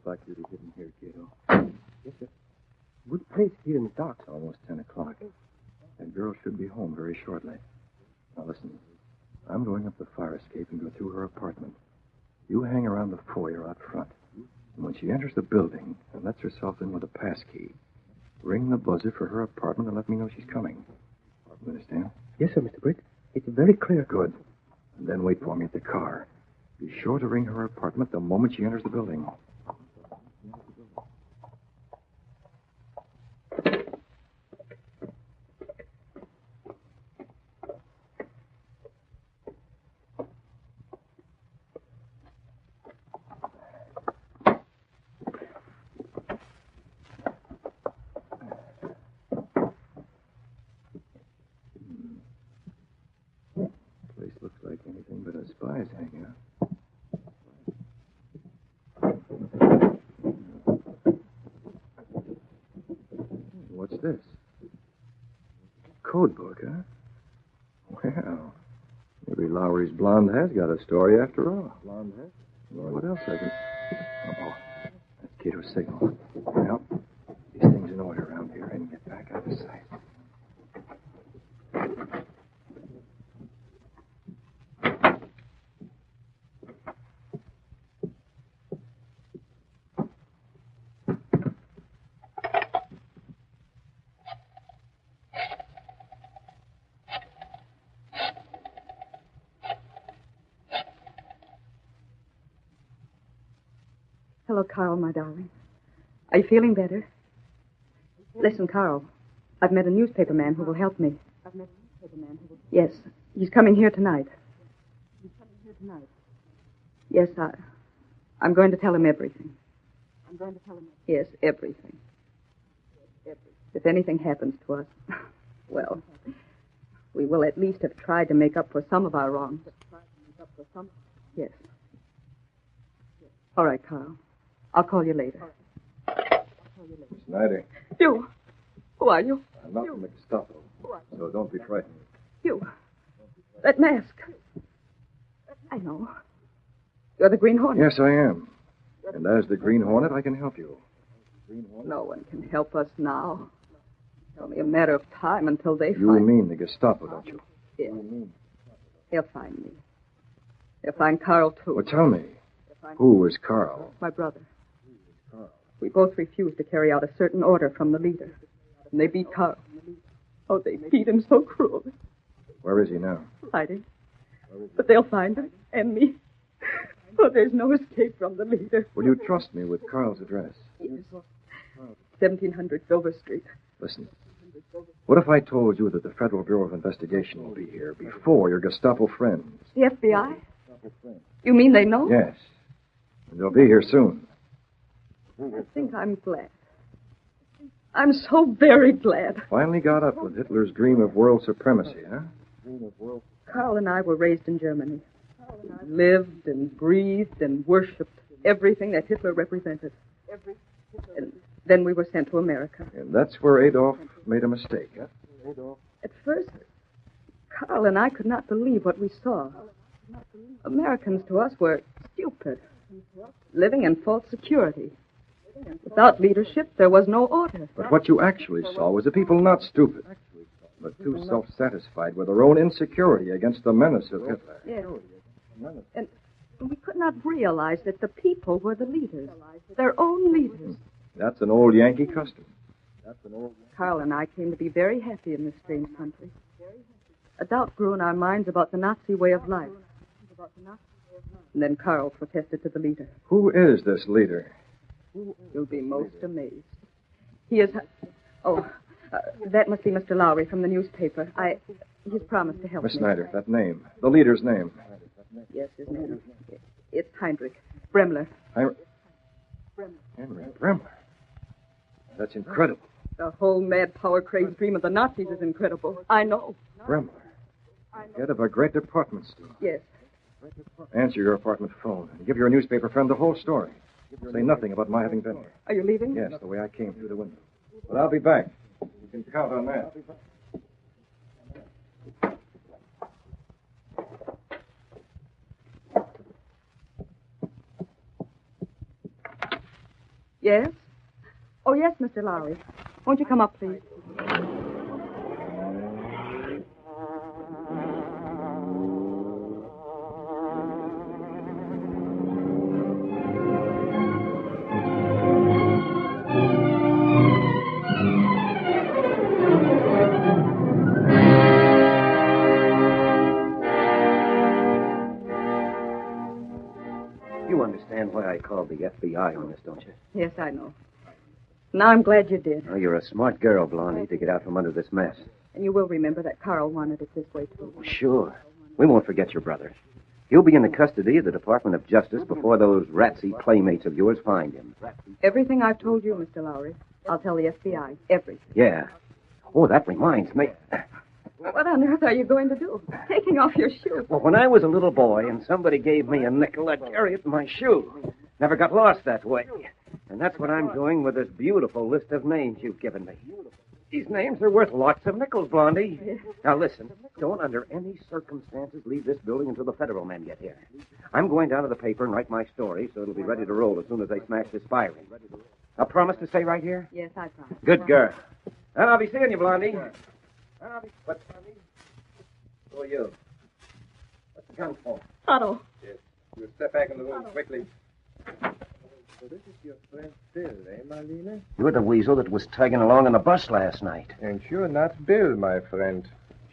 Black Beauty hidden here, Cato. Yes, sir. Good place here in the docks. Almost 10 o'clock. That girl should be home very shortly. Now, listen. I'm going up the fire escape and go through her apartment. You hang around the foyer out front. And when she enters the building and lets herself in with a pass key, ring the buzzer for her apartment and let me know she's coming. You understand? Yes, sir, Mr. Britt. It's very clear. Good. And then wait for me at the car. Be sure to ring her apartment the moment she enters the building. Looks like anything but a spy's hangout. What's this? Code book, huh? Well, maybe Lowry's blonde has got a story after all. Blonde has? Well, what else I can... Oh, that's Cato's signal. Well, these things in order around here and get back out of sight. Hello, Carl, my darling. Are you feeling better? Listen, Carl, I've met a newspaper man who will help me. Yes, he's coming here tonight. Yes, I'm going to tell him everything. Yes, everything. If anything happens to us, well, we will at least have tried to make up for some of our wrongs. Yes. All right, Carl. I'll call you later. Snyder. You. Who are you? I'm not from the Gestapo, so don't be frightened. You. That mask. I know. You're the Green Hornet. Yes, I am. And as the Green Hornet, I can help you. No one can help us now. It's only a matter of time until they You find... mean the Gestapo, don't you? Yes. They'll find me. They'll find Carl, too. Well, tell me, who is Carl? My brother. We both refused to carry out a certain order from the leader. And they beat Carl. Oh, they beat him so cruelly. Where is he now? Hiding. But they'll find him and me. Oh, there's no escape from the leader. Will you trust me with Carl's address? Yes. 1700 Silver Street. Listen, what if I told you that the Federal Bureau of Investigation will be here before your Gestapo friends? The FBI? You mean they know? Yes. And they'll be here soon. I think I'm glad. I'm so very glad. Finally got up with Hitler's dream of world supremacy, huh? Carl and I were raised in Germany. We lived and breathed and worshipped everything that Hitler represented. And then we were sent to America. And that's where Adolf made a mistake, huh? At first, Carl and I could not believe what we saw. Americans to us were stupid, living in false security. Without leadership, there was no order. But what you actually saw was a people not stupid, but too self-satisfied with their own insecurity against the menace of Hitler. Yes. And we could not realize that the people were the leaders, their own leaders. That's an old Yankee custom. Carl and I came to be very happy in this strange country. A doubt grew in our minds about the Nazi way of life. And then Carl protested to the leader. Who is this leader? You'll be most amazed. He is... that must be Mr. Lowry from the newspaper. He's promised to help Miss me. Snyder, that name. The leader's name. Yes, his name. It's Heinrich Bremler. Henry Bremler. That's incredible. The whole mad power-crazed dream of the Nazis is incredible. I know. Bremler. Head of a great department store. Yes. Answer your apartment phone and give your newspaper friend the whole story. Say nothing about my having been here. Are you leaving? Yes, the way I came through the window. But I'll be back. You can count on that. Yes? Oh, yes, Mr. Lowry. Won't you come up, please? You understand why I called the FBI on this, don't you? Yes, I know. Now I'm glad you did. Oh, you're a smart girl, Blondie, to get out from under this mess. And you will remember that Carl wanted it this way, too. Sure. We won't forget your brother. He'll be in the custody of the Department of Justice before those ratsy playmates of yours find him. Everything I've told you, Mr. Lowry, I'll tell the FBI. Everything. Yeah. Oh, that reminds me. What on earth are you going to do? Taking off your shoe. Well, when I was a little boy and somebody gave me a nickel, I'd carry it in my shoe. Never got lost that way. And that's what I'm doing with this beautiful list of names you've given me. These names are worth lots of nickels, Blondie. Now, listen. Don't under any circumstances leave this building until the federal men get here. I'm going down to the paper and write my story so it'll be ready to roll as soon as they smash this fire in. Now, promise to stay right here? Yes, I promise. Good girl. And I'll be seeing you, Blondie. What's Blondie? Who are you? What's the gun for? Otto. Yes. You step back in the room quickly. So this is your friend Bill, eh, Marlene? You're the weasel that was tagging along on the bus last night. And you're not Bill, my friend.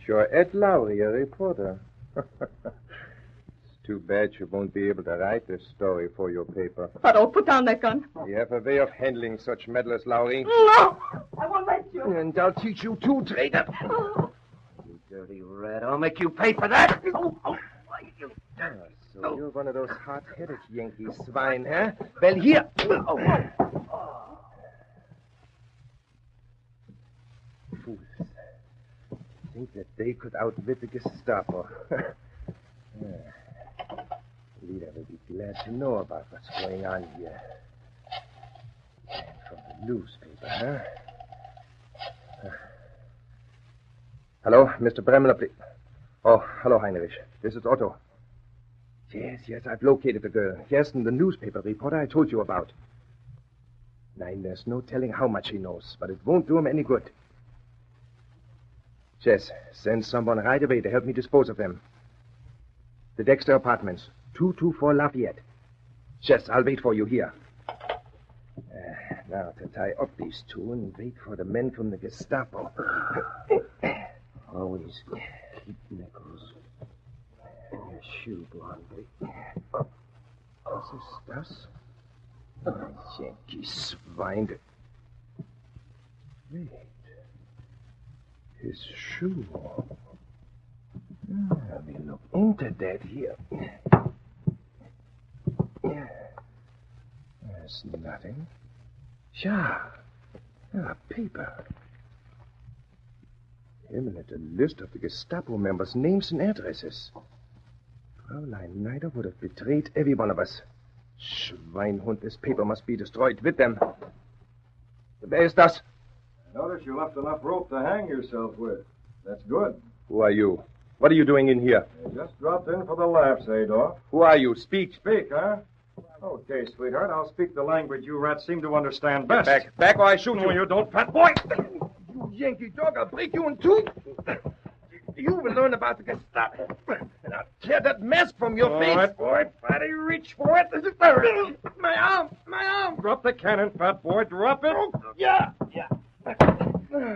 You're Ed Lowry, a reporter. It's too bad you won't be able to write this story for your paper. Otto, put down that gun. You have a way of handling such meddlers, Lowry. No! I won't let you. And I'll teach you too, traitor. You dirty rat. I'll make you pay for that. Oh, you... So You're one of those hot-headed Yankee swine, huh? Well, here. Fools. Think that they could outwit the Gestapo. Leader will be glad to know about what's going on here. And from the newspaper, huh? Hello, Mr. Bremler, please. Oh, hello, Heinrich. This is Otto. Yes, I've located the girl. Yes, and the newspaper reporter I told you about. Nein, there's no telling how much he knows, but it won't do him any good. Jess, send someone right away to help me dispose of them. The Dexter Apartments, 224 Lafayette. Jess, I'll wait for you here. Now to tie up these two and wait for the men from the Gestapo. Always keep nickels. Your shoe, Blondie. Was ist das? Yankee swine. Wait. His shoe. Let me look into that here. There's nothing. Yeah. Paper. Imminent a list of the Gestapo members' names and addresses. Fräulein Neider would have betrayed every one of us. Schweinhund, this paper must be destroyed with them. Wer ist das? I notice you left enough rope to hang yourself with. That's good. Who are you? What are you doing in here? You just dropped in for the laughs, Adolf. Who are you? Speak. Speak, huh? Okay, sweetheart, I'll speak the language you rats seem to understand best. Back or I shoot you. No, you don't, fat boy. You Yankee dog, I'll break you in two. You will learn about the Gestapo. And I'll tear that mask from your face. All right, boy, fatty, reach for it. My arm. Drop the cannon, fat boy. Drop it. Yeah.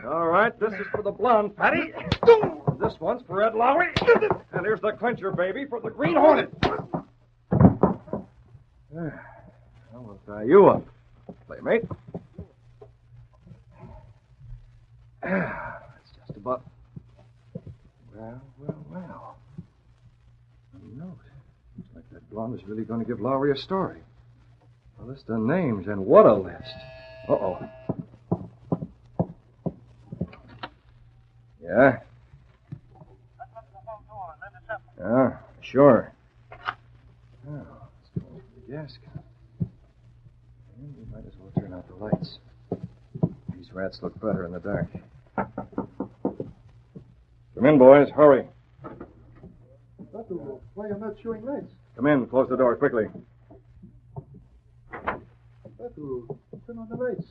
All right, this is for the blonde, Patty. This one's for Ed Lowry. And here's the clincher, baby, for the Green Hornet. We'll tie you up, playmate. That's just about... Well. A note. Looks like that blonde is really going to give Lowry a story. A list of names, and what a list. Uh-oh. Yeah? Yeah, sure. Oh, let's go over to the desk. And we might as well turn out the lights. These rats look better in the dark. Come in, boys. Hurry. Why are you not showing lights? Come in. Close the door quickly. Turn on the lights.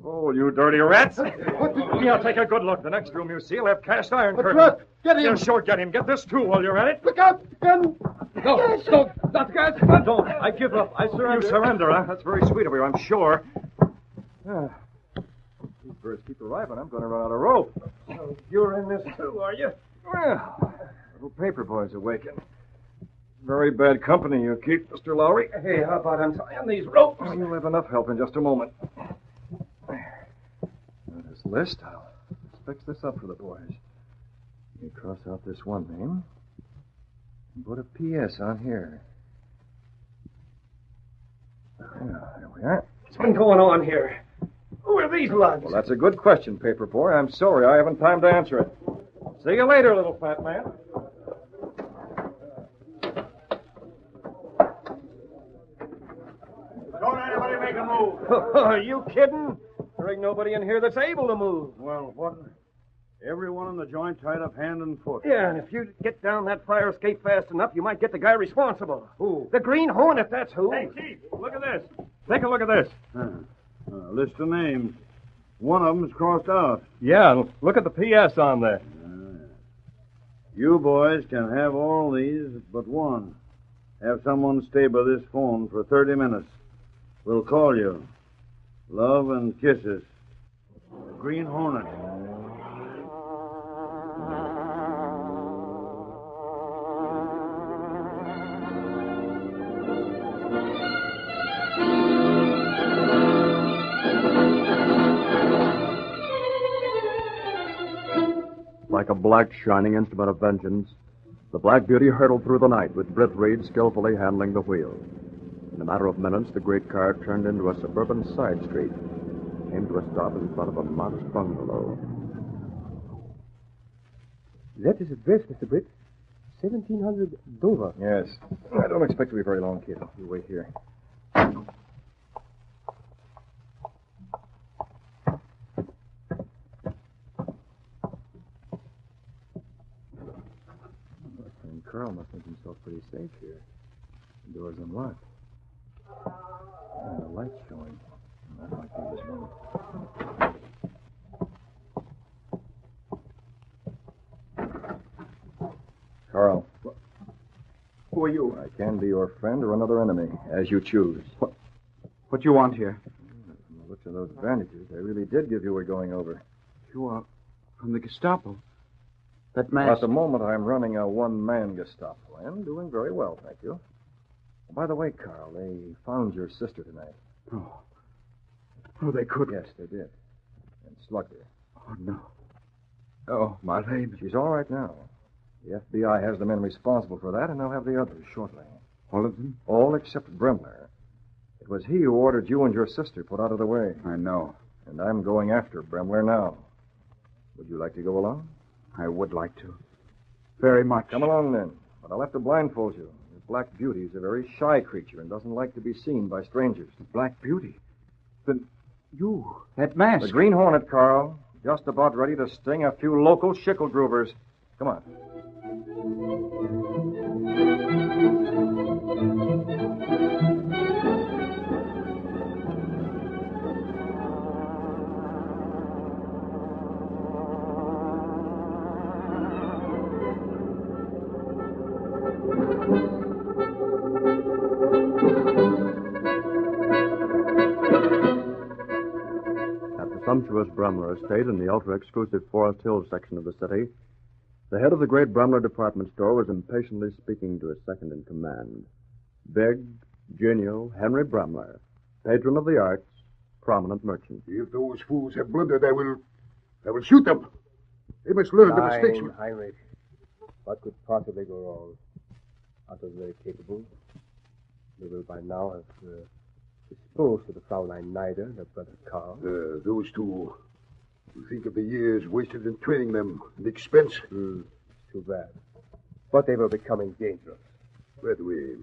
Oh, you dirty rats. Yeah, take a good look. The next room you see will have cast iron curtains. Trap! Get him! Yeah, sure, get him. Get this, too, while you're at it. Look out! Gun! No, not guys. Don't. I give up. I surrender. You surrender, huh? That's very sweet of you, I'm sure. These birds keep arriving. I'm going to run out of rope. So you're in this, too, are you? Well, little paper boy's awakened. Very bad company you keep, Mr. Lowry. Hey, how about untying these ropes? Oh, you'll have enough help in just a moment. Now, this list, I'll fix this up for the boys. You cross out this one name and put a P.S. on here. There we are. What's been going on here? Who are these lugs? Well, that's a good question, paper boy. I'm sorry I haven't time to answer it. See you later, little fat man. Don't anybody make a move. Are you kidding? There ain't nobody in here that's able to move. Well, what? Everyone in the joint tied up hand and foot. Yeah, and if you get down that fire escape fast enough, you might get the guy responsible. Who? The Green Hornet, that's who. Hey, Chief, look at this. Take a look at this. List of names. One of them's crossed out. Yeah, look at the P.S. on there. You boys can have all these but one. Have someone stay by this phone for 30 minutes. We'll call you. Love and kisses. Green Hornet. Like a black shining instrument of vengeance, The Black Beauty hurtled through the night with Britt Reed skillfully handling the wheel. In a matter of minutes, the great car turned into a suburban side street, came to a stop in front of a modest bungalow. That is address, Mr. Britt. 1700 Dover. Yes. I don't expect to be very long, kid. You wait here. And Carl must think himself pretty safe here. The door's unlocked. And the light's showing. That might be his room. Carl. Who are you? I can be your friend or another enemy, as you choose. What do you want here? From the looks of those bandages, they really did give you a going over. You are from the Gestapo. That mask. At the moment, I'm running a one-man Gestapo, and doing very well, thank you. By the way, Carl, they found your sister tonight. Oh, they could. Yes, they did. And slugged her. Oh, no. Oh, Marlene. She's all right now. The FBI has the men responsible for that, and they'll have the others shortly. All of them? All except Bremler. It was he who ordered you and your sister put out of the way. I know. And I'm going after Bremler now. Would you like to go along? I would like to. Very much. Come along, then. But I'll have to blindfold you. The Black Beauty is a very shy creature and doesn't like to be seen by strangers. The Black Beauty? Then you, that mask. The Green Hornet, Carl. Just about ready to sting a few local shickle-groovers. Come on. At the sumptuous Brumler estate in the ultra-exclusive Forest Hills section of the city, the head of the great Brumler department store was impatiently speaking to his second-in-command. Big, genial Henry Brumler, patron of the arts, prominent merchant. If those fools have blundered, I will shoot them. They must learn the mistakes. Heinrich. What could possibly go wrong? Others very capable. They will by now have disposed of the Fraulein Neider, their brother Carl. Those two. You think of the years wasted in training them and the expense. It's too bad. But they were becoming dangerous. By the way,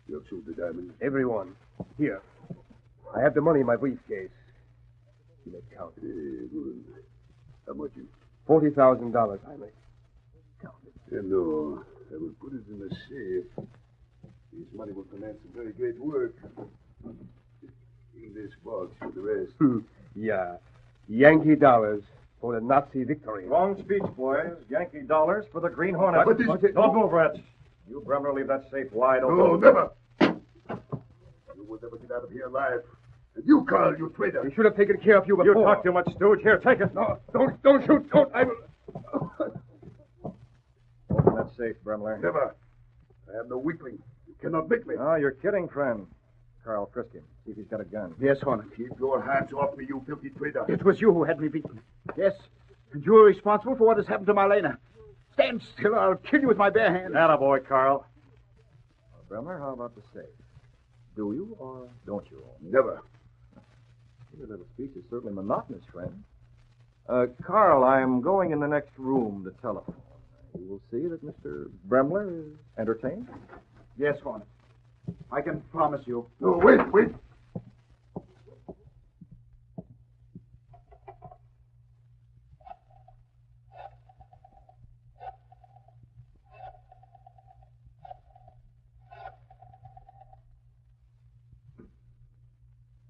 you have sold the diamonds? Everyone. Here. I have the money in my briefcase. You may count it. Good. How much? $40,000, Heinrich. Count it. No, I will put it in the safe. This money will finance some very great work. In this box for the rest. Yeah. Yankee dollars for the Nazi victory. Wrong speech, boys. Yankee dollars for the Green Hornet. Don't move, Reds. You, Bremner, leave that safe wide open. No, never. You will never get out of here alive. And you, Carl, you traitor. We should have taken care of you before. You talk too much, Stooge. Here, take it. No, don't shoot. Don't. I will. Open that safe, Bremler. Never. I am no weakling. You cannot make me. Oh, you're kidding, friend. Carl, frisk him. See if he's got a gun. Yes, Hornet. Keep your hands off me, you filthy traitor. It was you who had me beaten. Yes. And you are responsible for what has happened to Marlena. Stand still, or I'll kill you with my bare hands. Attaboy, Carl. Well, Bremner, how about the safe? Do you or don't you? Never. Your little speech is certainly monotonous, friend. Carl, I'm going in the next room to telephone. You will see that Mr. Bremler is entertained. Yes, Hornet. I can promise you. No, wait.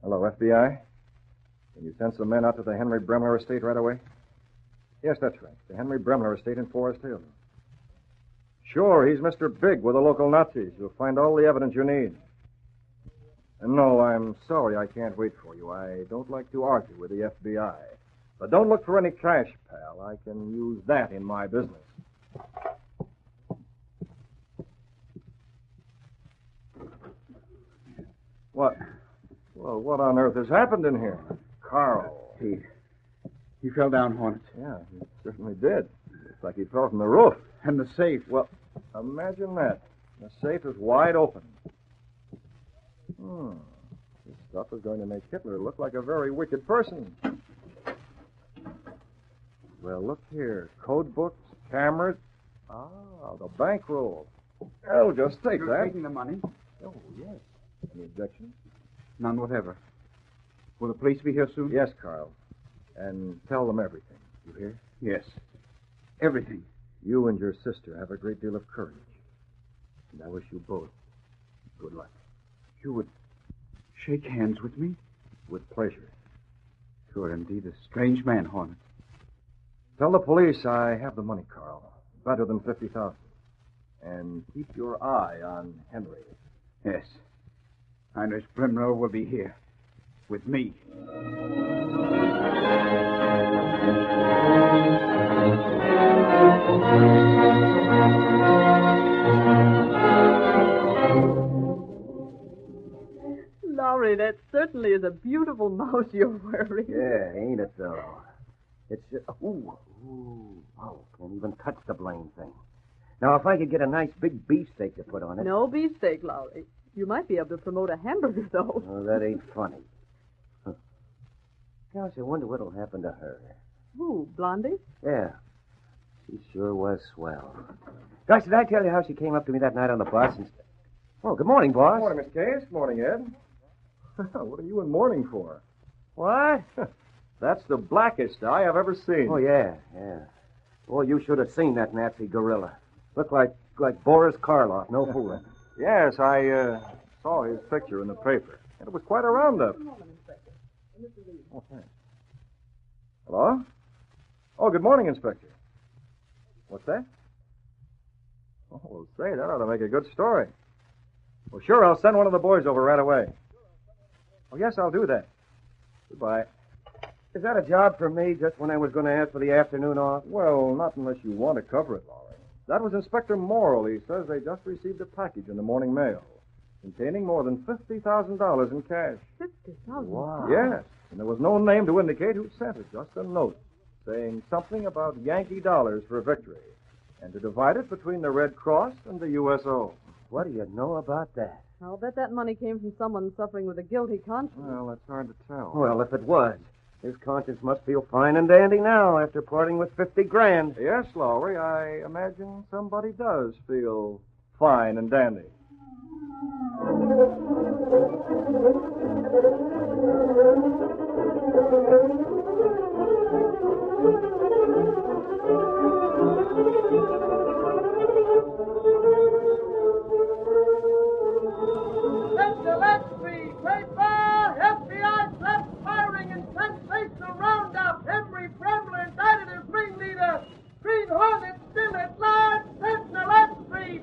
Hello, FBI. Can you send some men out to the Henry Bremler estate right away? Yes, that's right. The Henry Bremler estate in Forest Hills. Sure, he's Mr. Big with the local Nazis. You'll find all the evidence you need. And no, I'm sorry I can't wait for you. I don't like to argue with the FBI. But don't look for any cash, pal. I can use that in my business. What? Well, what on earth has happened in here? Carl. He fell down, Hornet. Yeah, he certainly did. Looks like he fell from the roof. And the safe. Well, imagine that. The safe is wide open. This stuff is going to make Hitler look like a very wicked person. Well, look here. Code books, cameras. The bankroll. I'll just take You're that. taking the money? Oh, yes. Any objections? None whatever. Will the police be here soon? Yes, Carl. And tell them everything. You hear? Yes. Everything. You and your sister have a great deal of courage. And I wish you both good luck. You would shake hands with me? With pleasure. You're indeed a strange man, Hornet. Tell the police I have the money, Carl. Better than 50,000. And keep your eye on Henry. Yes. Heinrich Brimlow will be here. With me. Lowry, that certainly is a beautiful mouse you're wearing. Yeah, ain't it, though? It's just... Oh, can't even touch the blame thing. Now, if I could get a nice big beefsteak to put on it... No beefsteak, Lowry. You might be able to promote a hamburger, though. Oh, that ain't funny. Gosh, I wonder what'll happen to her. Who, Blondie? Yeah. She sure was swell. Gosh, did I tell you how she came up to me that night on the bus and... Oh, good morning, boss. Good morning, Miss Case. Good morning, Ed. What are you in mourning for? What? That's the blackest eye I've ever seen. Oh, yeah. Boy, you should have seen that Nazi gorilla. Looked like Boris Karloff, no fooling. Yes, I saw his picture in the paper. And it was quite a roundup. Oh, thanks. Hello? Oh, good morning, Inspector. What's that? Oh, well, say, that ought to make a good story. Well, sure, I'll send one of the boys over right away. Oh, yes, I'll do that. Goodbye. Is that a job for me just when I was going to ask for the afternoon off? Well, not unless you want to cover it, Lowry. That was Inspector Morrill. He says they just received a package in the morning mail containing more than $50,000 in cash. 50,000? Wow. Yes, and there was no name to indicate who sent it, just a note saying something about Yankee dollars for victory and to divide it between the Red Cross and the USO. What do you know about that? I'll bet that money came from someone suffering with a guilty conscience. Well, that's hard to tell. Well, if it was, his conscience must feel fine and dandy now after parting with 50 grand. Yes, Lowry, I imagine somebody does feel fine and dandy. FBI slaps firing in sensational roundup. Henry Bremler indicted as ringleader. Green Hornet still at large. Sentinel at Street.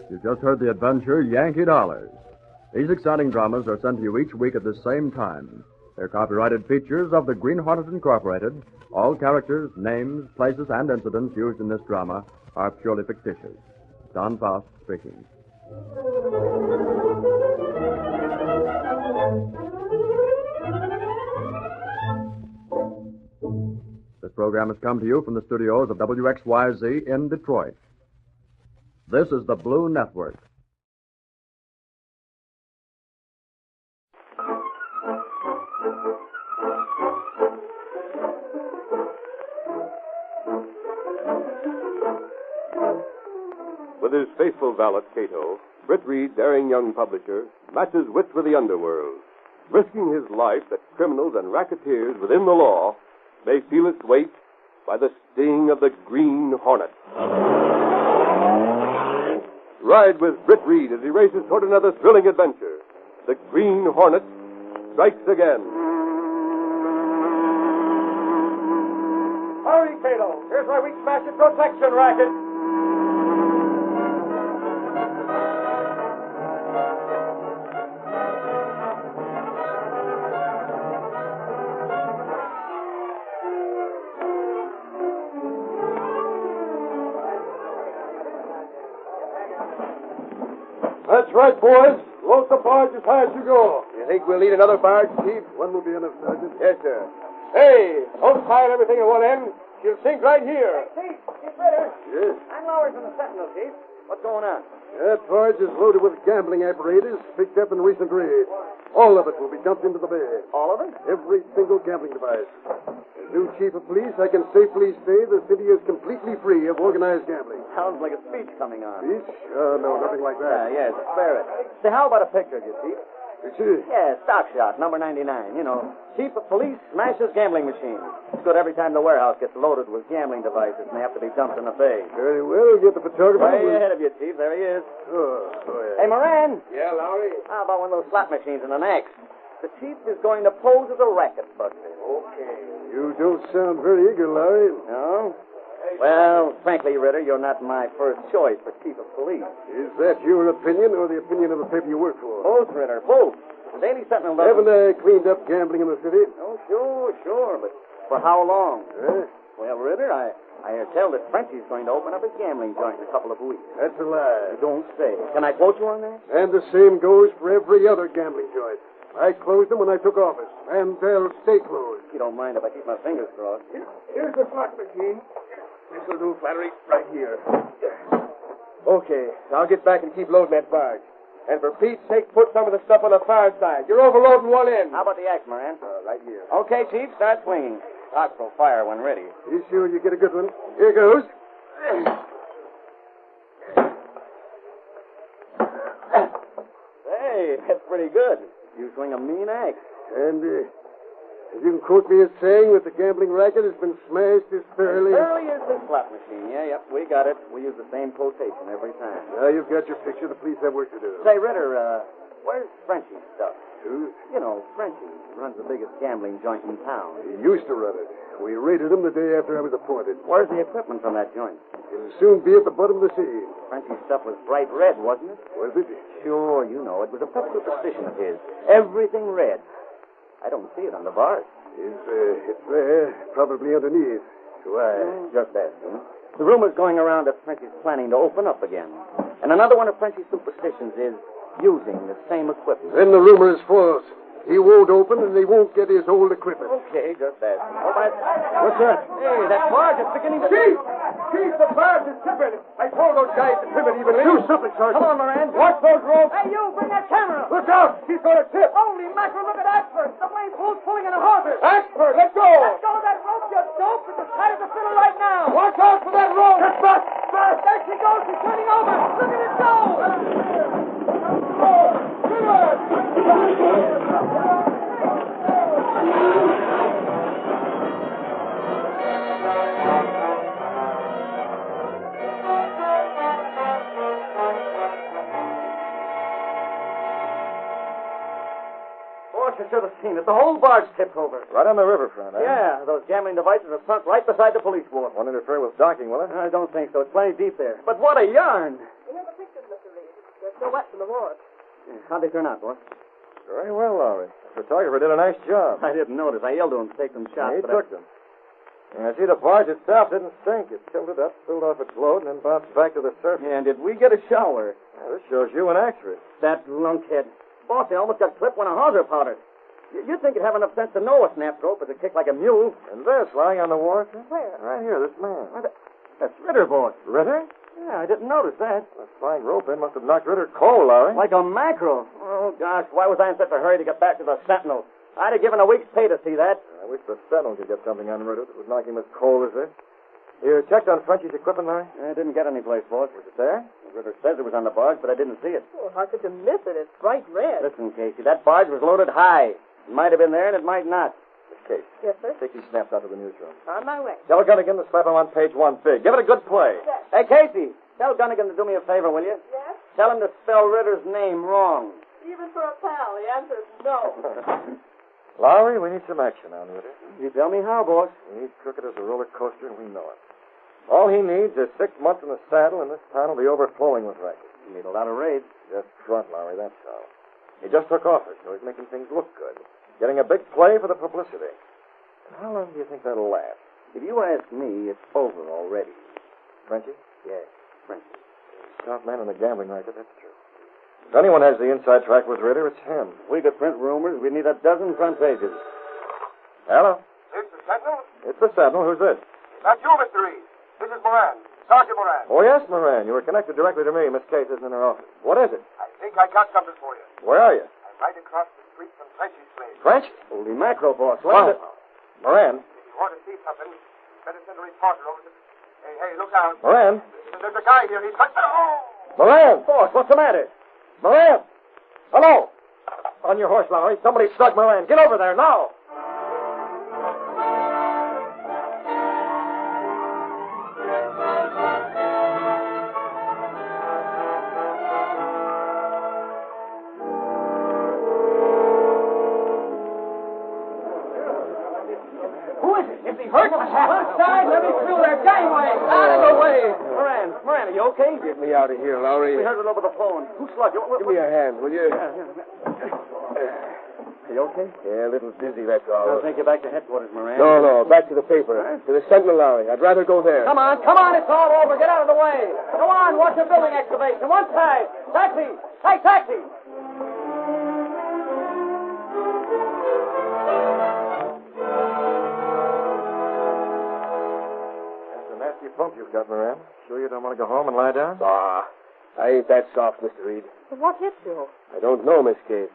You've just heard the adventure Yankee Dollars. These exciting dramas are sent to you each week at the same time. They're copyrighted features of the Green Hornet Incorporated. All characters, names, places, and incidents used in this drama are purely fictitious. Don Faust speaking. This program has come to you from the studios of WXYZ in Detroit. This is the Blue Network. With his faithful valet, Cato, Britt Reed, daring young publisher, matches wits with the underworld, risking his life that criminals and racketeers within the law may feel its weight by the sting of the Green Hornet. Ride with Britt Reed as he races toward another thrilling adventure. The Green Hornet strikes again. Hurry, Cato. Here's where we smash a protection racket. That's right, boys. Load the barge as high as you go. You think we'll need another barge, Chief? One will be enough, Sergeant. Yes, sir. Hey, don't tie everything at one end. She'll sink right here. Chief Ritter. Yes? I'm lower than the Sentinel, Chief. What's going on? That barge is loaded with gambling apparatus picked up in recent raids. All of it will be dumped into the bay. All of it? Every single gambling device. As new chief of police, I can safely say the city is completely free of organized gambling. Sounds like a speech coming on. Speech? No, nothing like that. Yes, spare it. Say, how about a picture of you, Chief? Picture? Yeah, stock shot, number 99. You know, chief of police smashes gambling machine. It's good every time the warehouse gets loaded with gambling devices and they have to be dumped in the bay. Very well, get the photographer. Way ahead of you, Chief. There he is. Oh, yeah. Hey, Moran. Yeah, Lowry? How about one of those slot machines and an axe? The chief is going to pose as a racket buster. Okay. You don't sound very eager, Larry. No? Well, frankly, Ritter, you're not my first choice for chief of police. Is that your opinion or the opinion of the paper you work for? Both, Ritter, both. The Daily Sentinel doesn't... Haven't I cleaned up gambling in the city? Oh, sure, but for how long? Well, Ritter, I hear tell that Frenchie's going to open up his gambling joint in a couple of weeks. That's a lie. You don't say. Can I quote you on that? And the same goes for every other gambling joint. I closed them when I took office, and they'll stay closed. You don't mind if I keep my fingers crossed? Here's the slot machine. This'll do, Flannery, right here. Okay, I'll get back and keep loading that barge. And for Pete's sake, put some of the stuff on the far side. You're overloading one end. How about the axe, Moran? Right here. Okay, Chief, start swinging. Cox will fire when ready. You sure you get a good one? Here goes. Hey, that's pretty good. You swing a mean axe. And you can quote me as saying that the gambling racket has been smashed as thoroughly... As thoroughly as the slot machine. Yeah, yep, we got it. We use the same quotation every time. Now you've got your picture. The police have work to do. Say, Ritter, where's Frenchie's stuff? Who? You know, Frenchie runs the biggest gambling joint in town. He used to run it. We raided him the day after I was appointed. Where's the equipment from that joint? It'll soon be at the bottom of the sea. Frenchie's stuff was bright red, wasn't it? Was it? Sure, you know. It was a pet superstition of his. Everything red. I don't see it on the bars. It's there, probably underneath. Why? Just asking. The rumor's going around that Frenchie's planning to open up again. And another one of Frenchie's superstitions is using the same equipment. Then the rumor is false. He won't open, and he won't get his old equipment. Okay, just asking. Oh, what's that? Hey, that barge is beginning to... Chief! Chief, the barge is tipping. I told those guys to tip it evenly. Do something, Sergeant. Come on, Moran. Watch those ropes. Hey, you, bring that camera. Look out. He's going to tip. Holy mackerel, look at that first. The blame pool's pulling in a harbor. Ashford, let go. Let go of that rope, you dope. It's as tight as a fiddle right now. Watch out for that rope. It's back. There she goes. She's turning over. Look at it go. You should have seen it. The whole barge tipped over. Right on the riverfront, eh? Yeah, those gambling devices are sunk right beside the police wharf. Won't interfere with docking, will it? I don't think so. It's plenty deep there. But what a yarn. We have the pictures, Mr. Reed. They're still wet from the wharf. How'd they turn out, boy? Very well, Lowry. The photographer did a nice job. I didn't notice. I yelled to him to take some shots. He took them. And I see the barge itself didn't sink. It tilted up, spilled off its load, and then bounced back to the surface. Yeah, and did we get a shower? This shows you an actress. That lunkhead. Boss, I almost got clipped when a hawser powdered. You'd think he'd have enough sense to know a snap rope is a kick like a mule. And this, lying on the wharf? Where? Right here, this man. That's Ritter, boss. Ritter? Yeah, I didn't notice that. The flying rope end must have knocked Ritter cold, Lowry. Like a mackerel. Oh, gosh, why was I in such a hurry to get back to the Sentinel? I'd have given a week's pay to see that. I wish the Sentinel could get something on Ritter that would knock him as cold as this. You checked on Frenchie's equipment, Larry? I didn't get any place, boss. Was it there? Ritter says it was on the barge, but I didn't see it. Oh, how could you miss it? It's bright red. Listen, Casey, that barge was loaded high. It might have been there, and it might not. Miss Case. Yes, sir? Take these snaps out to the newsroom. On my way. Tell Gunnigan to slap him on page 1 big. Give it a good play. Yes. Hey, Casey, tell Gunnigan to do me a favor, will you? Yes? Tell him to spell Ritter's name wrong. Even for a pal, the answer is no. Lowry, we need some action on Ritter. You tell me how, boss. He's crooked as a roller coaster, and we know it. All he needs is 6 months in the saddle, and this town will be overflowing with rackets. You need a lot of raids. Just front, Lowry, that's all. He just took office, so he's making things look good. Getting a big play for the publicity. And how long do you think that'll last? If you ask me, it's over already. Frenchie? Yes, Frenchie. Top man in the gambling racket, that's true. If anyone has the inside track with Ritter, it's him. We could print rumors. We'd need a dozen front pages. Hello? It's the Sentinel? It's the Sentinel. Who's this? Not you, Mr. Reed. This is Moran. Sergeant Moran. Oh, yes, Moran. You were connected directly to me. Miss Case isn't in her office. What is it? I think I got something for you. Where are you? I'm right across the street from Frenchie's place. French? Holy mackerel, boss. What? Moran? If you want to see something, better send a reporter over to... Hey, look out. Moran? There's a guy here. He's... Oh! Moran! Boss, what's the matter? Moran! Hello! On your horse, Lowry. Somebody struck Moran. Get over there now! Hurt? One side, let me through there. Gangway! Out of the way! Moran, are you okay? Get me out of here, Lowry. We heard it over the phone. Who slugged you? Give me a hand, will you? Are you okay? Yeah, a little dizzy, that's all. I'll take you back to headquarters, Moran. No, back to the paper. To the Sentinel, Lowry. I'd rather go there. Come on, it's all over. Get out of the way. Go on, watch your building excavation. One side. Taxi! Hey, taxi! Bump you've got, Moran. Sure you don't want to go home and lie down? Ah, I ain't that soft, Mr. Reed. But what hit you? I don't know, Miss Case.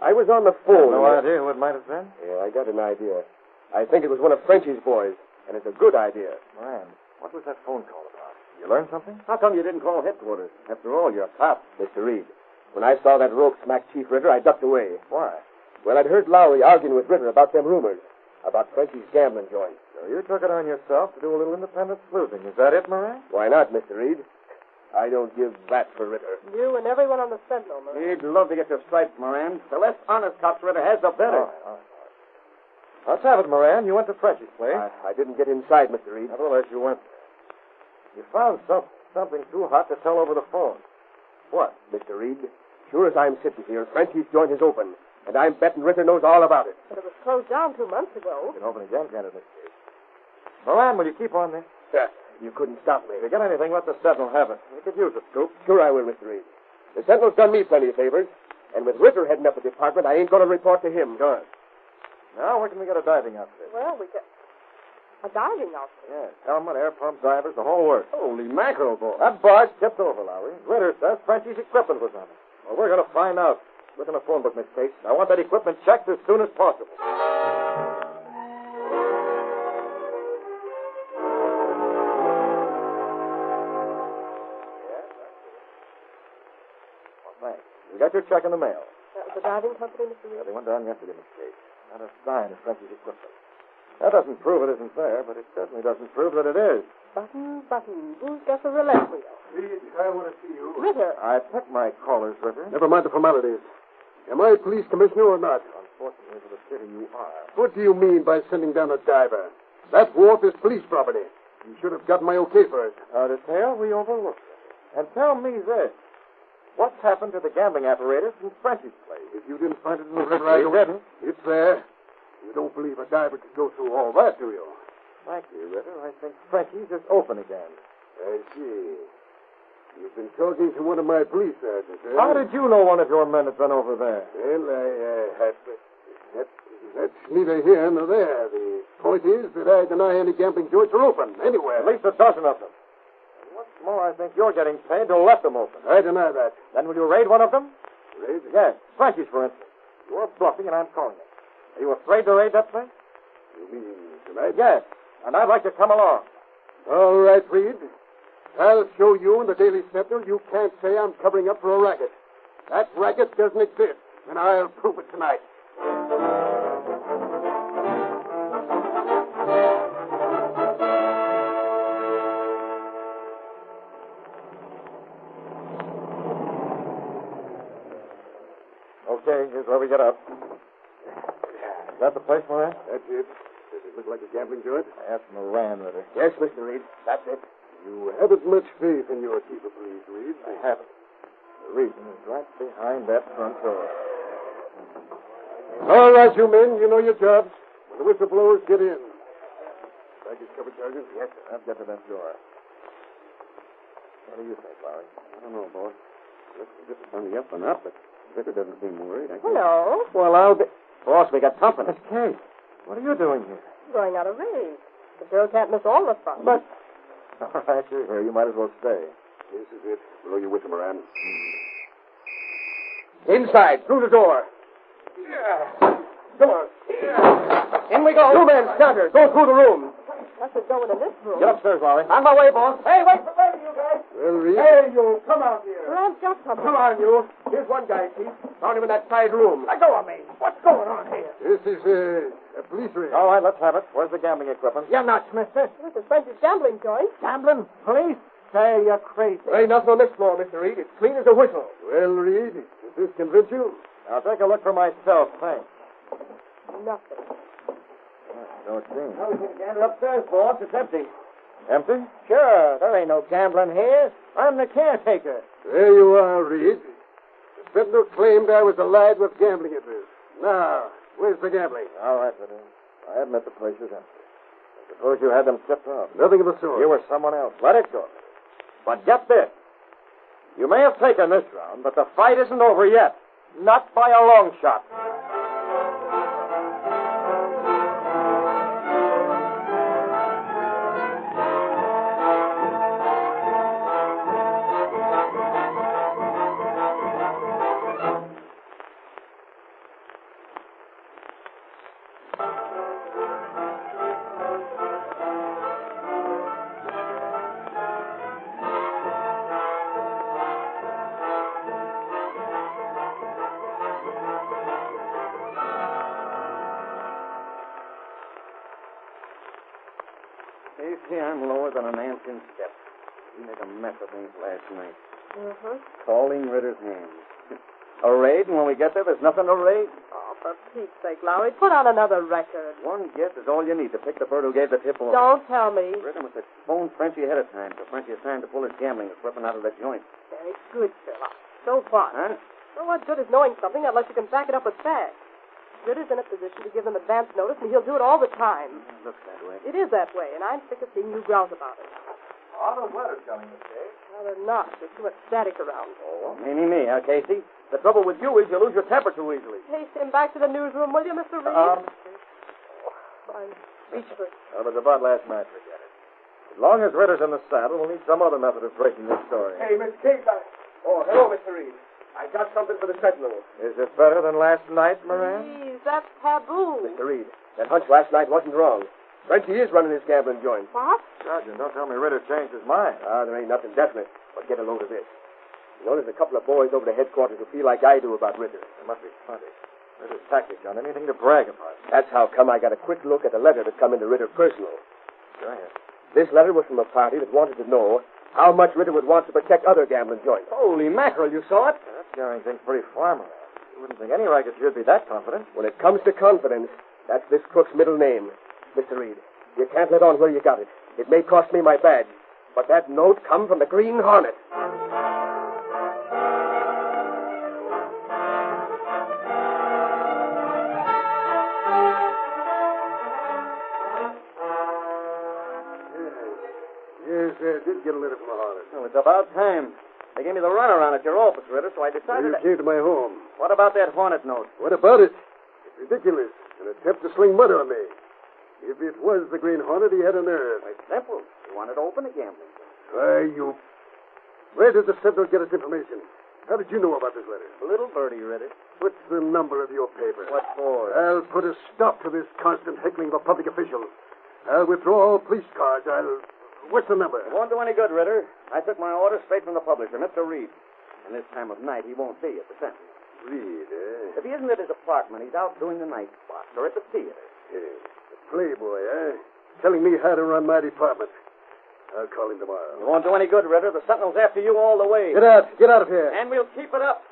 I was on the phone. No idea who it might have been? Yeah, I got an idea. I think it was one of Frenchie's boys, and it's a good idea. Moran, what was that phone call about? You learned something? How come you didn't call headquarters? After all, you're a cop. Mr. Reed, when I saw that rope smack Chief Ritter, I ducked away. Why? Well, I'd heard Lowry arguing with Ritter about them rumors. About Frenchie's gambling joint. So you took it on yourself to do a little independent sleuthing. Is that it, Moran? Why not, Mr. Reed? I don't give that for Ritter. You and everyone on the Sentinel, Moran. He'd love to get your stripes, Moran. The less honest cops Ritter has, the better. All right. Let's have it, Moran. You went to Frenchie's place. I didn't get inside, Mr. Reed. Nevertheless, you went there. You found something too hot to tell over the phone. What? Mr. Reed, sure as I'm sitting here, Frenchie's joint is open. And I'm betting Ritter knows all about it. But it was closed down 2 months ago. You can open again, can't it, Miss Case? Moran, will you keep on this? Yeah, you couldn't stop me. If you get anything, let the Sentinel have it. We could use it, Scoop. Sure I will, Mr. Reed. The Sentinel's done me plenty of favors. And with Ritter heading up the department, I ain't going to report to him. Good. Now, where can we get a diving outfit? Well, we get a diving outfit. Yes, helmet, air pump, divers, the whole works. Holy mackerel, boy. That barge tipped over, Lowry. Ritter says Frenchie's equipment was on it. Well, we're going to find out. Look in the phone book, Miss Case. I want that equipment checked as soon as possible. Well, thanks. We got your check in the mail. That was the diving company, Mr. Reed? They went down yesterday, Miss Case. Not a sign of Frenchie's equipment. That doesn't prove it isn't there, but it certainly doesn't prove that it is. Button. Who's got the roulette wheel? Reed, I want to see you. Ritter. I picked my callers, Ritter. Never mind the formalities. Am I police commissioner or not? Unfortunately for the city, you are. What do you mean by sending down a diver? That wharf is police property. You should have gotten my okay first. A detail we overlooked. And tell me this. What's happened to the gambling apparatus in Frenchie's place? If you didn't find it in the river, I didn't. It's there. You don't believe a diver could go through all that, do you? Frankly, Ritter, I think Frenchie's is open again. I see. You've been talking to one of my police sergeants, eh? How did you know one of your men had been over there? Well, that's neither here nor there. The point is that I deny any gambling joints are open anywhere. At least a dozen of them. And what's more, I think you're getting paid to let them open. I deny that. Then will you raid one of them? Raid? Yes, Frenchie's, for instance. You're bluffing, and I'm calling it. Are you afraid to raid that place? You mean tonight? Yes, and I'd like to come along. All right, Reed. I'll show you in the Daily Sentinel you can't say I'm covering up for a racket. That racket doesn't exist, and I'll prove it tonight. Okay, here's where we get up. Is that the place, Moran? That's it. Does it look like a gambling joint? That's Moran, Ritter. Yes, Mr. Reed. That's it. You haven't much faith in your chief of police, Reed. I haven't. The reason is right behind that front door. All right, you men, you know your jobs. When the whistle blows, get in. Baggage covered, Sergeant? Yes, sir. Let's get to that door. What do you think, Larry? I don't know, boss. Looks This is on the up and up, but Ritter doesn't seem worried. Hello. Well, I'll be... Boss, we got company. Miss Kate, what are you doing here? Going out a race. The girl can't miss all the fun. But... All right, you're here. You might as well stay. This is it. Blow your whistle, Moran. Inside, through the door. Come on. In we go. Two men, starter. Go through the room. What's it going in this room? Get upstairs, Lolly. On my way, boss. Hey, wait for me, you guys. Well, Reed. Hey, you. Come out here. I've got something. Come on, you. Here's one guy, Chief. Found him in that side room. Let go of me. What's going on here? This is a police raid. All right, let's have it. Where's the gambling equipment? You're nuts, mister. This is French's gambling joint. Gambling? Police? Say, you're crazy. There ain't nothing on this floor, Mr. Reed. It's clean as a whistle. Well, Reed, does this convince you? I'll take a look for myself, thanks. Nothing. Don't seem. Now we can gander upstairs, boss. It's empty. Empty? Sure. There ain't no gambling here. I'm the caretaker. There you are, Reed. The sentinel claimed I was allied with gambling interests. Now, where's the gambling? All right, Ritter. I admit the place is empty. I suppose you had them stripped off. Nothing of the sort. You were someone else. Let it go. But get this. You may have taken this round, but the fight isn't over yet. Not by a long shot. Casey, I'm lower than an ant in step. We made a mess of things last night. Mm-hmm. Calling Ritter's hands. A raid, and when we get there, there's nothing to raid. Oh, for Pete's sake, Lowry, put on another record. One guess is all you need to pick the bird who gave the tip off. Don't tell me. Ritter must have phoned Frenchie ahead of time, so Frenchie has time to pull his gambling equipment out of the joint. Very good, Sherlock. So far. Huh? Well, what good is knowing something unless you can back it up with facts? Ritter's in a position to give them advance notice, and he'll do it all the time. Looks that way. It is that way, and I'm sick of seeing you grouse about it. All those letters coming this day. No, they're not. There's too much static around. Oh, me, huh, Casey? The trouble with you is you lose your temper too easily. Haste him back to the newsroom, will you, Mr. Reed? I'm speechless. Well, it was about last night, forget it. As long as Ritter's in the saddle, we'll need some other method of breaking this story. Hey, Miss Kate. Oh, hello, Mr. Reed. I got something for the Sentinel. Is it better than last night, Moran? Please, that's taboo. Mr. Reed, that hunch last night wasn't wrong. Frenchie is running his gambling joint. What? Sergeant, don't tell me Ritter changed his mind. There ain't nothing definite, but get a load of this. You know, there's a couple of boys over to headquarters who feel like I do about Ritter. There must be plenty. Ritter's tactics on anything to brag about. That's how come I got a quick look at the letter that come into Ritter personal. Go ahead. This letter was from a party that wanted to know how much Ritter would want to protect other gambling joints. Holy mackerel, you saw it? That's carrying things pretty far, Moran. You wouldn't think any racket should be that confident. When it comes to confidence, that's this crook's middle name. Mr. Reed, you can't let on where you got it. It may cost me my badge, but that note come from the Green Hornet. Yes, I did get a letter from the Hornet. Well, it's about time. They gave me the runaround at your office, Ritter, so I decided You came to my home. What about that Hornet note? What about it? It's ridiculous. An attempt to sling mud on me. If it was the Green Hornet, he had a nerve. It's simple. He wanted to open a gambling. Why, you... Where did the Sentinel get its information? How did you know about this letter? Little birdie, Ritter. What's the number of your paper? What for? I'll put a stop to this constant heckling of public officials. I'll withdraw all police cards. What's the number? It won't do any good, Ritter. I took my orders straight from the publisher, Mr. Reed. And this time of night, he won't be at the Sentinel. Reed, eh? If he isn't at his apartment, he's out doing the night spot or at the theater. Yeah. The playboy, eh? Telling me how to run my department. I'll call him tomorrow. It won't do any good, Ritter. The Sentinel's after you all the way. Get out. Get out of here. And we'll keep it up.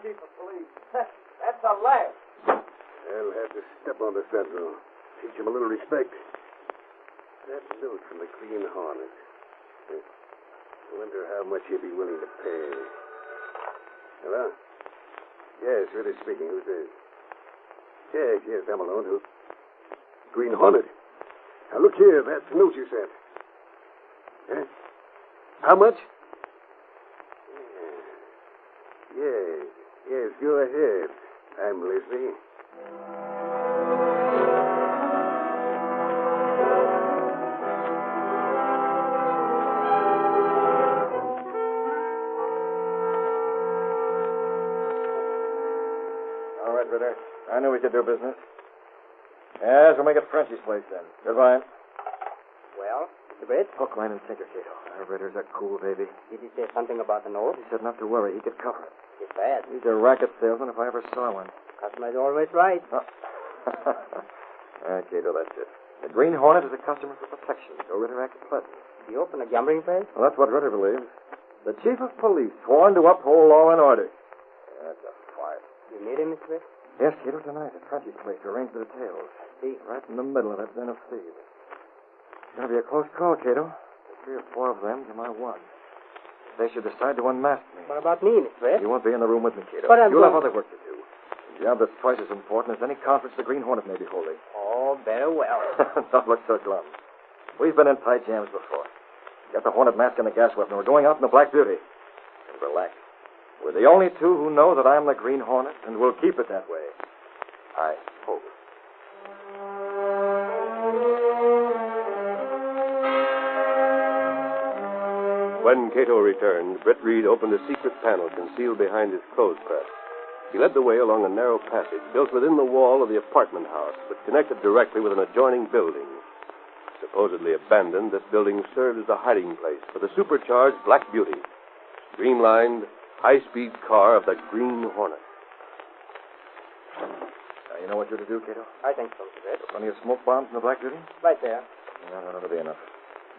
Chief of police. That's a laugh. I'll have to step on the Sentinel. Teach him a little respect. That note from the Green Hornet. I wonder how much he'd be willing to pay. Hello? Yes, Ritter speaking. Who's this? Yes, I'm alone. Who? Green Hornet. Now, look here. That's the note you sent. Huh? How much? Yes, go ahead. I'm listening. All right, Ritter. I knew we could do business. Yes, we'll make it Frenchie's place then. Goodbye. Well, Mr. Britt? Hook, line, and sinker, Cato. Ritter's a cool baby. Did he say something about the note? He said not to worry. He could cover it. It's bad. He's a racket salesman if I ever saw one. Customer's always right. All right, Cato, that's it. The Green Hornet is a customer for protection, so Ritter acted pleasant. He opened a gambling place? Well, that's what Ritter believes. The chief of police, sworn to uphold law and order. That's a fight. You meet him, Mr. Britt? Yes, Cato, tonight at Frenchie's place to arrange the details. See. Right in the middle of that den of thieves. It's going to be a close call, Cato. 3 or 4 of them to my one. They should decide to unmask me. What about me, Mr. Britt? You won't be in the room with me, Cato. But You'll have other work to do. A job that's twice as important as any conference the Green Hornet may be holding. Oh, very well. Don't look so glum. We've been in tight jams before. Got the Hornet mask and the gas weapon. We're going out in the Black Beauty. And relax. We're the only two who know that I'm the Green Hornet, and we'll keep it that way. I hope. When Cato returned, Britt Reed opened a secret panel concealed behind his clothes press. He led the way along a narrow passage built within the wall of the apartment house, but connected directly with an adjoining building. Supposedly abandoned, this building served as a hiding place for the supercharged Black Beauty, streamlined, high-speed car of the Green Hornet. Now, you know what you're to do, Cato? I think so, Mr. Britt. Plenty of smoke bombs in the Black Beauty? Right there. No, that'll be enough.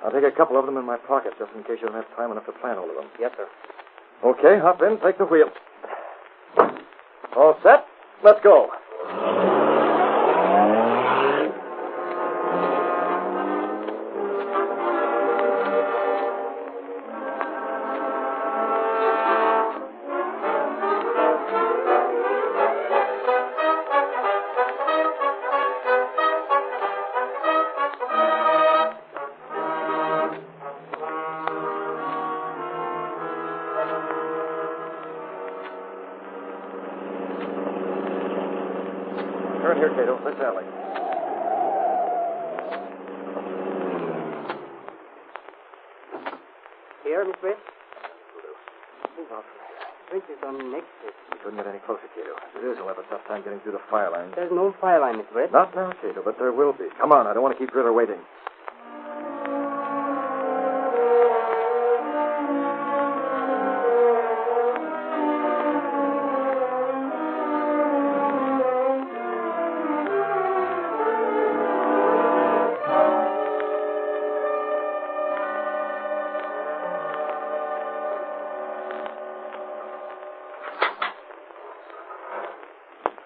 I'll take a couple of them in my pocket just in case you don't have time enough to plant all of them. Yes, sir. Okay, hop in, take the wheel. All set? Let's go. Turn here, Cato. This alley. Here, Mr. Britt? Move out. Drink is on next to it. We couldn't get any closer, Cato. If it is, we'll have a tough time getting through the fire line. There's no fire line, Mr. Britt. Not now, Cato, but there will be. Come on, I don't want to keep Ritter waiting.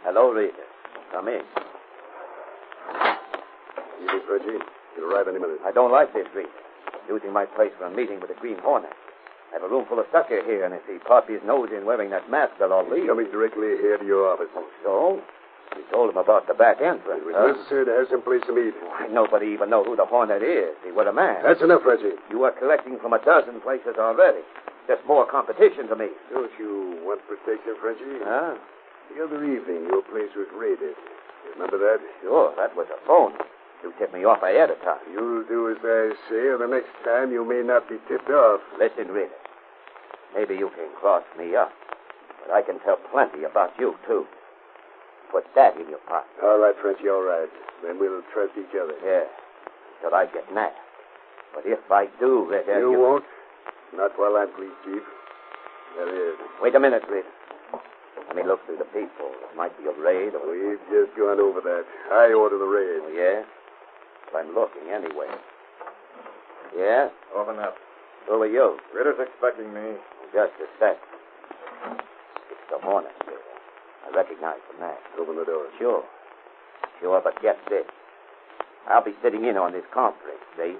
Hello, Reader. Come in. Evening, Frenchie. You'll arrive any minute. I don't like this, Reader. Using my place for a meeting with the Green Hornet. I have a room full of sucker here, and if he pops his nose in wearing that mask, they'll all leave. Coming directly here to your office. So? We told him about the back entrance. It was necessary to have some place to meet. Why, nobody even know who the Hornet is. He wore a mask. That's enough, Frenchie. You are collecting from a dozen places already. There's more competition to me. Don't you want protection, Frenchie? Huh? The other evening, your place was raided. Remember that? Sure, that was a phone. You tipped me off ahead of time. You'll do as I say, or the next time you may not be tipped off. Listen, Ritter. Maybe you can cross me up, but I can tell plenty about you, too. Put that in your pocket. All right, Frenchie, all right. Then we'll trust each other. Yeah, till I get nabbed. But if I do, Ritter... You won't. Not while I'm police chief. That is. Wait a minute, Ritter. Let me look through the people. It might be a raid or... We've just gone over that. I order the raid. Oh, yeah? Well, I'm looking anyway. Yeah? Open up. Who are you? Ritter's expecting me. Just a sec. It's the Hornet, Ritter. I recognize the man. Open the door. Sure. Sure, but get this. I'll be sitting in on this conference, see?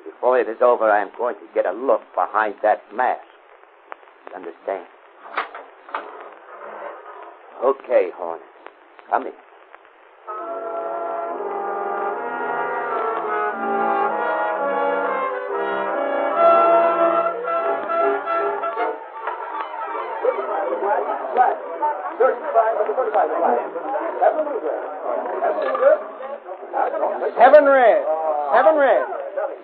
Before it is over, I'm going to get a look behind that mask. You understand? Okay, Hornet. Come in. Seven red. Seven red.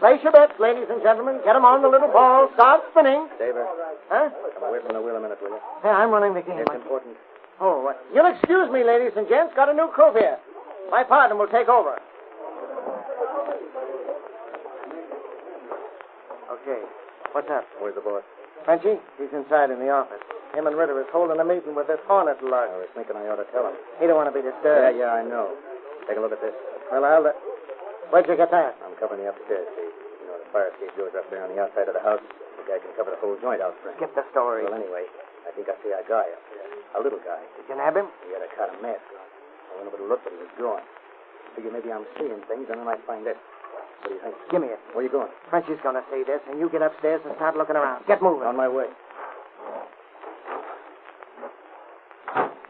Place your bets, ladies and gentlemen. Get 'em on the little ball. Start spinning. David. Huh? Come away from the wheel a minute, will you? Yeah, I'm running the game. It's important. Oh, you'll excuse me, ladies and gents. Got a new cook here. My partner will take over. Okay. What's up? Where's the boss? Frenchie? He's inside in the office. Him and Ritter is holding a meeting with this Hornet lug. I was thinking I ought to tell him. He don't want to be disturbed. Yeah, I know. Take a look at this. Well, where'd you get that? I'm covering the upstairs, see. You know, the fire escape doors up there on the outside of the house. The guy can cover the whole joint out front. Skip the story. Well, anyway, I think I see a guy up there. A little guy. Did you nab him? He had a kind of mask on. I went over to look, but he was gone. Figure maybe I'm seeing things, and then I find it. What do you think? Give me it. Where you going? Frenchie's going to see this, and you get upstairs and start looking around. Get moving. On my way.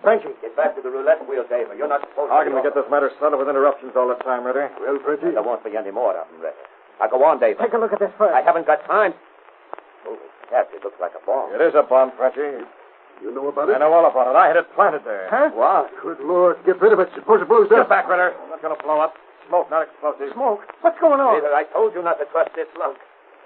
Frenchie. Get back to the roulette wheel, David. You're not supposed How to... can we get this matter settled with interruptions all the time, Ritter? Well, Frenchie? There won't be any more of them, Ritter. Now, go on, David. Take a look at this first. I haven't got time. Oh, that it looks like a bomb. It is a bomb, Frenchie. You know about it? I know all about it. I had it planted there. Huh? What? Good Lord, get rid of it. Suppose it blows Get up. back, Ritter. It's not going to blow up. Smoke, not explosive. Smoke? What's going on? David, I told you not to trust this lug.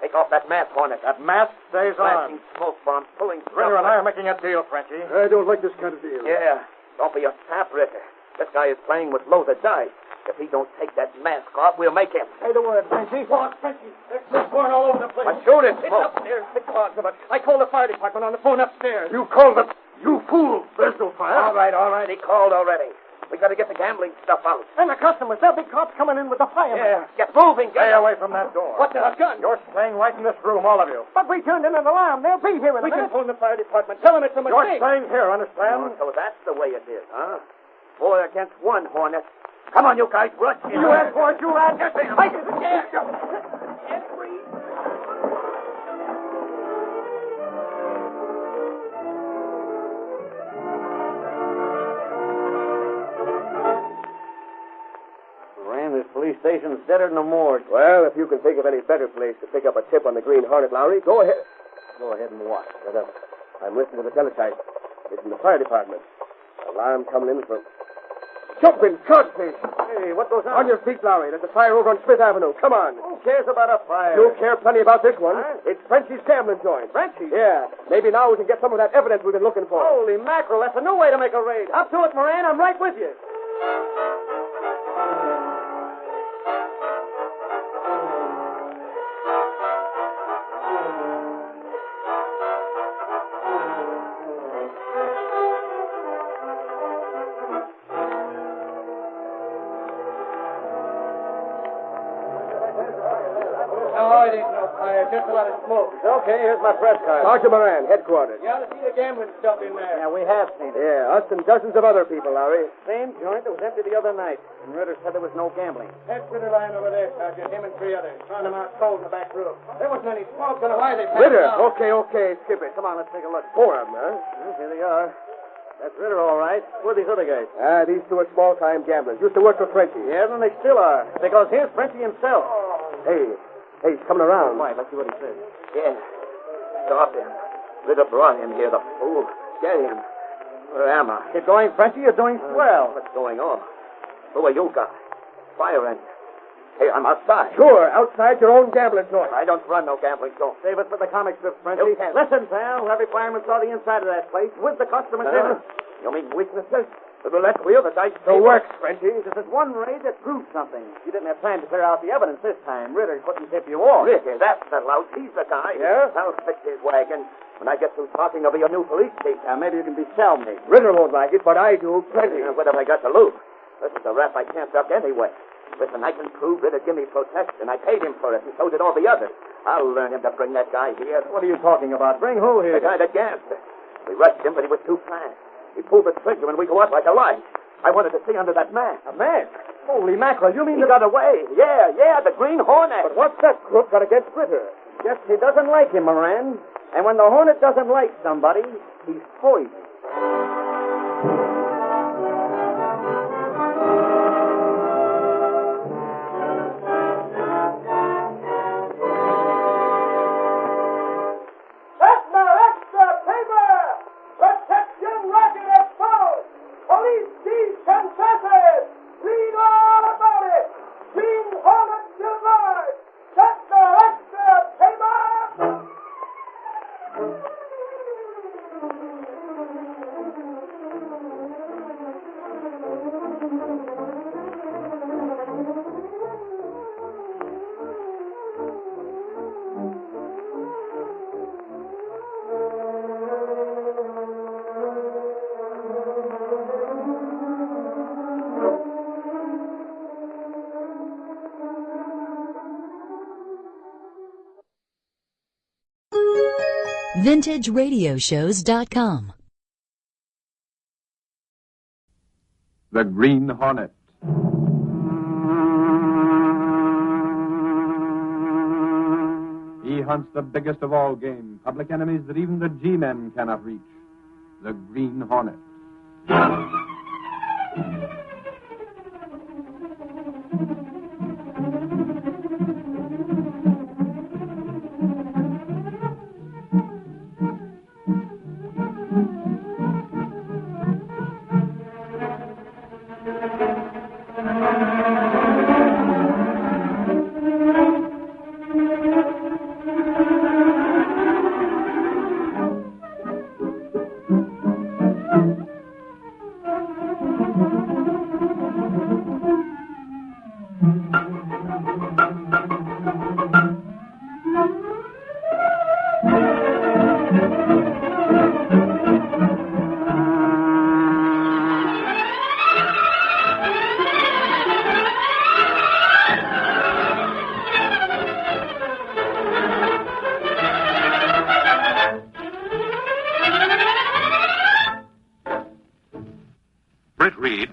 Take off that mask, Hornet. That mask stays on. Flashing smoke bombs, pulling Ritter and I are making a deal, Frenchie. I don't like this kind of deal. Yeah. Don't be a sap, Ritter. This guy is playing with loaded dice. If he don't take that mask off, we'll make him. Say the word, Frenchie. What, Frenchie? There's smoke going all over the place. But shoot it, It's smoke. upstairs, because of it. I called the fire department on the phone upstairs. You called them. You fool. There's no fire. All right. He called already. We got to get the gambling stuff out. And the customers, there'll be cops coming in with the firemen. Yeah. Get moving. Stay away from that door. What the gun? You're staying right in this room, all of you. But we turned in an alarm. They'll be here in a We can minute. phone the fire department. Tell them it's a You're mistake. staying here, understand? Oh, so that's the way it is, huh? 4 against 1, Hornet. Come on, you guys. Rush. You asked for it, you lad. Fight it. This police station's deader than a morgue. Well, if you can think of any better place to pick up a tip on the Green Hornet, Lowry, go ahead. Go ahead and watch. Shut up. I'm listening to the teletype. It's from the fire department. Alarm coming in from... Jumping codfish! Hey, what goes on? On your feet, Lowry. There's a fire over on Smith Avenue. Come on. Who cares about a fire? You care plenty about this one. Huh? It's Frenchie's gambling joint. Frenchie? Yeah. Maybe now we can get some of that evidence we've been looking for. Holy mackerel, that's a new way to make a raid. Up to it, Moran. I'm right with you. Oh, it ain't no fire. Just a lot of smoke. Okay, here's my press card. Sergeant Moran, headquarters. You ought to see the gambling stuff in there. Yeah, we have seen it. Yeah, us and dozens of other people, Lowry. Same joint that was empty the other night. And Ritter said there was no gambling. That critter lying over there, Sergeant. Him and 3 others. Found him out cold in the back room. There wasn't any smoke. Don't know why they passed Ritter. out. Okay. Skip it. Come on, let's take a look. 4 of them, huh? Well, here they are. That's Ritter, all right. Who are these other guys? These 2 are small-time gamblers. Used to work for Frenchie. Yeah, and they still are. Because here's Frenchie himself. Hey, he's coming around. Why, let's see what he says. Yeah. Stop him. Ritter brought him here, the fool. Get him. Where am I? You're going, Frenchie? You're doing swell. What's going on? Who are you guys? Fire engine. Hey, I'm outside. Sure, outside your own gambling joint. I don't run no gambling joint. Save it for the comic strips, Frenchie. You can't. Listen, pal. Every fireman saw the inside of that place with the customers in it. You mean weaknesses? The roulette wheel, the dice The table? works, Frenchie. This is one raid that proves something. You didn't have time to clear out the evidence this time. Ritter couldn't tip you off. Ritter, that's the lout. He's the guy. Yeah? I'll fix his wagon. When I get through talking over your new police chief. Now, maybe you can be salvaged. Ritter won't like it, but I do plenty. What have I got to lose? This is a rap I can't duck anyway. Listen, I can prove Ritter give me protection. I paid him for it, and so did all the others. I'll learn him to bring that guy here. What are you talking about? Bring who here? The guy that gassed. We rushed him, but he was too fast. He pulled the trigger, and we go out like a light. I wanted to see under that mask. A mask? Holy mackerel, you mean He got away. Yeah, the Green Hornet. But what's that crook got against Ritter? Just he doesn't like him, Moran. And when the Hornet doesn't like somebody, he's poison. Extra paper! Put VintageRadioshows.com. The Green Hornet. He hunts the biggest of all game, public enemies that even the G-men cannot reach. The Green Hornet.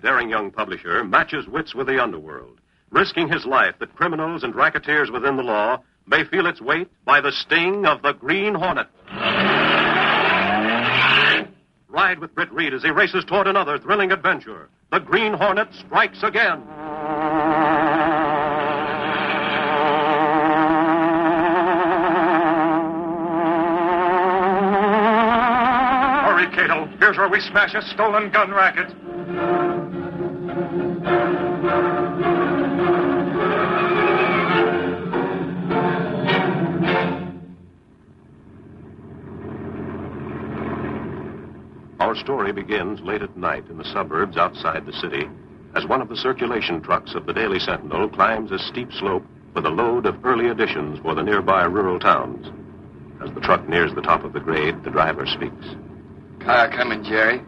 Daring young publisher matches wits with the underworld, risking his life that criminals and racketeers within the law may feel its weight by the sting of the Green Hornet. Ride with Britt Reed as he races toward another thrilling adventure. The Green Hornet strikes again. Hurry, Cato. Here's where we smash a stolen gun racket. Our story begins late at night in the suburbs outside the city as one of the circulation trucks of the Daily Sentinel climbs a steep slope with a load of early editions for the nearby rural towns. As the truck nears the top of the grade, the driver speaks. Car coming, Jerry.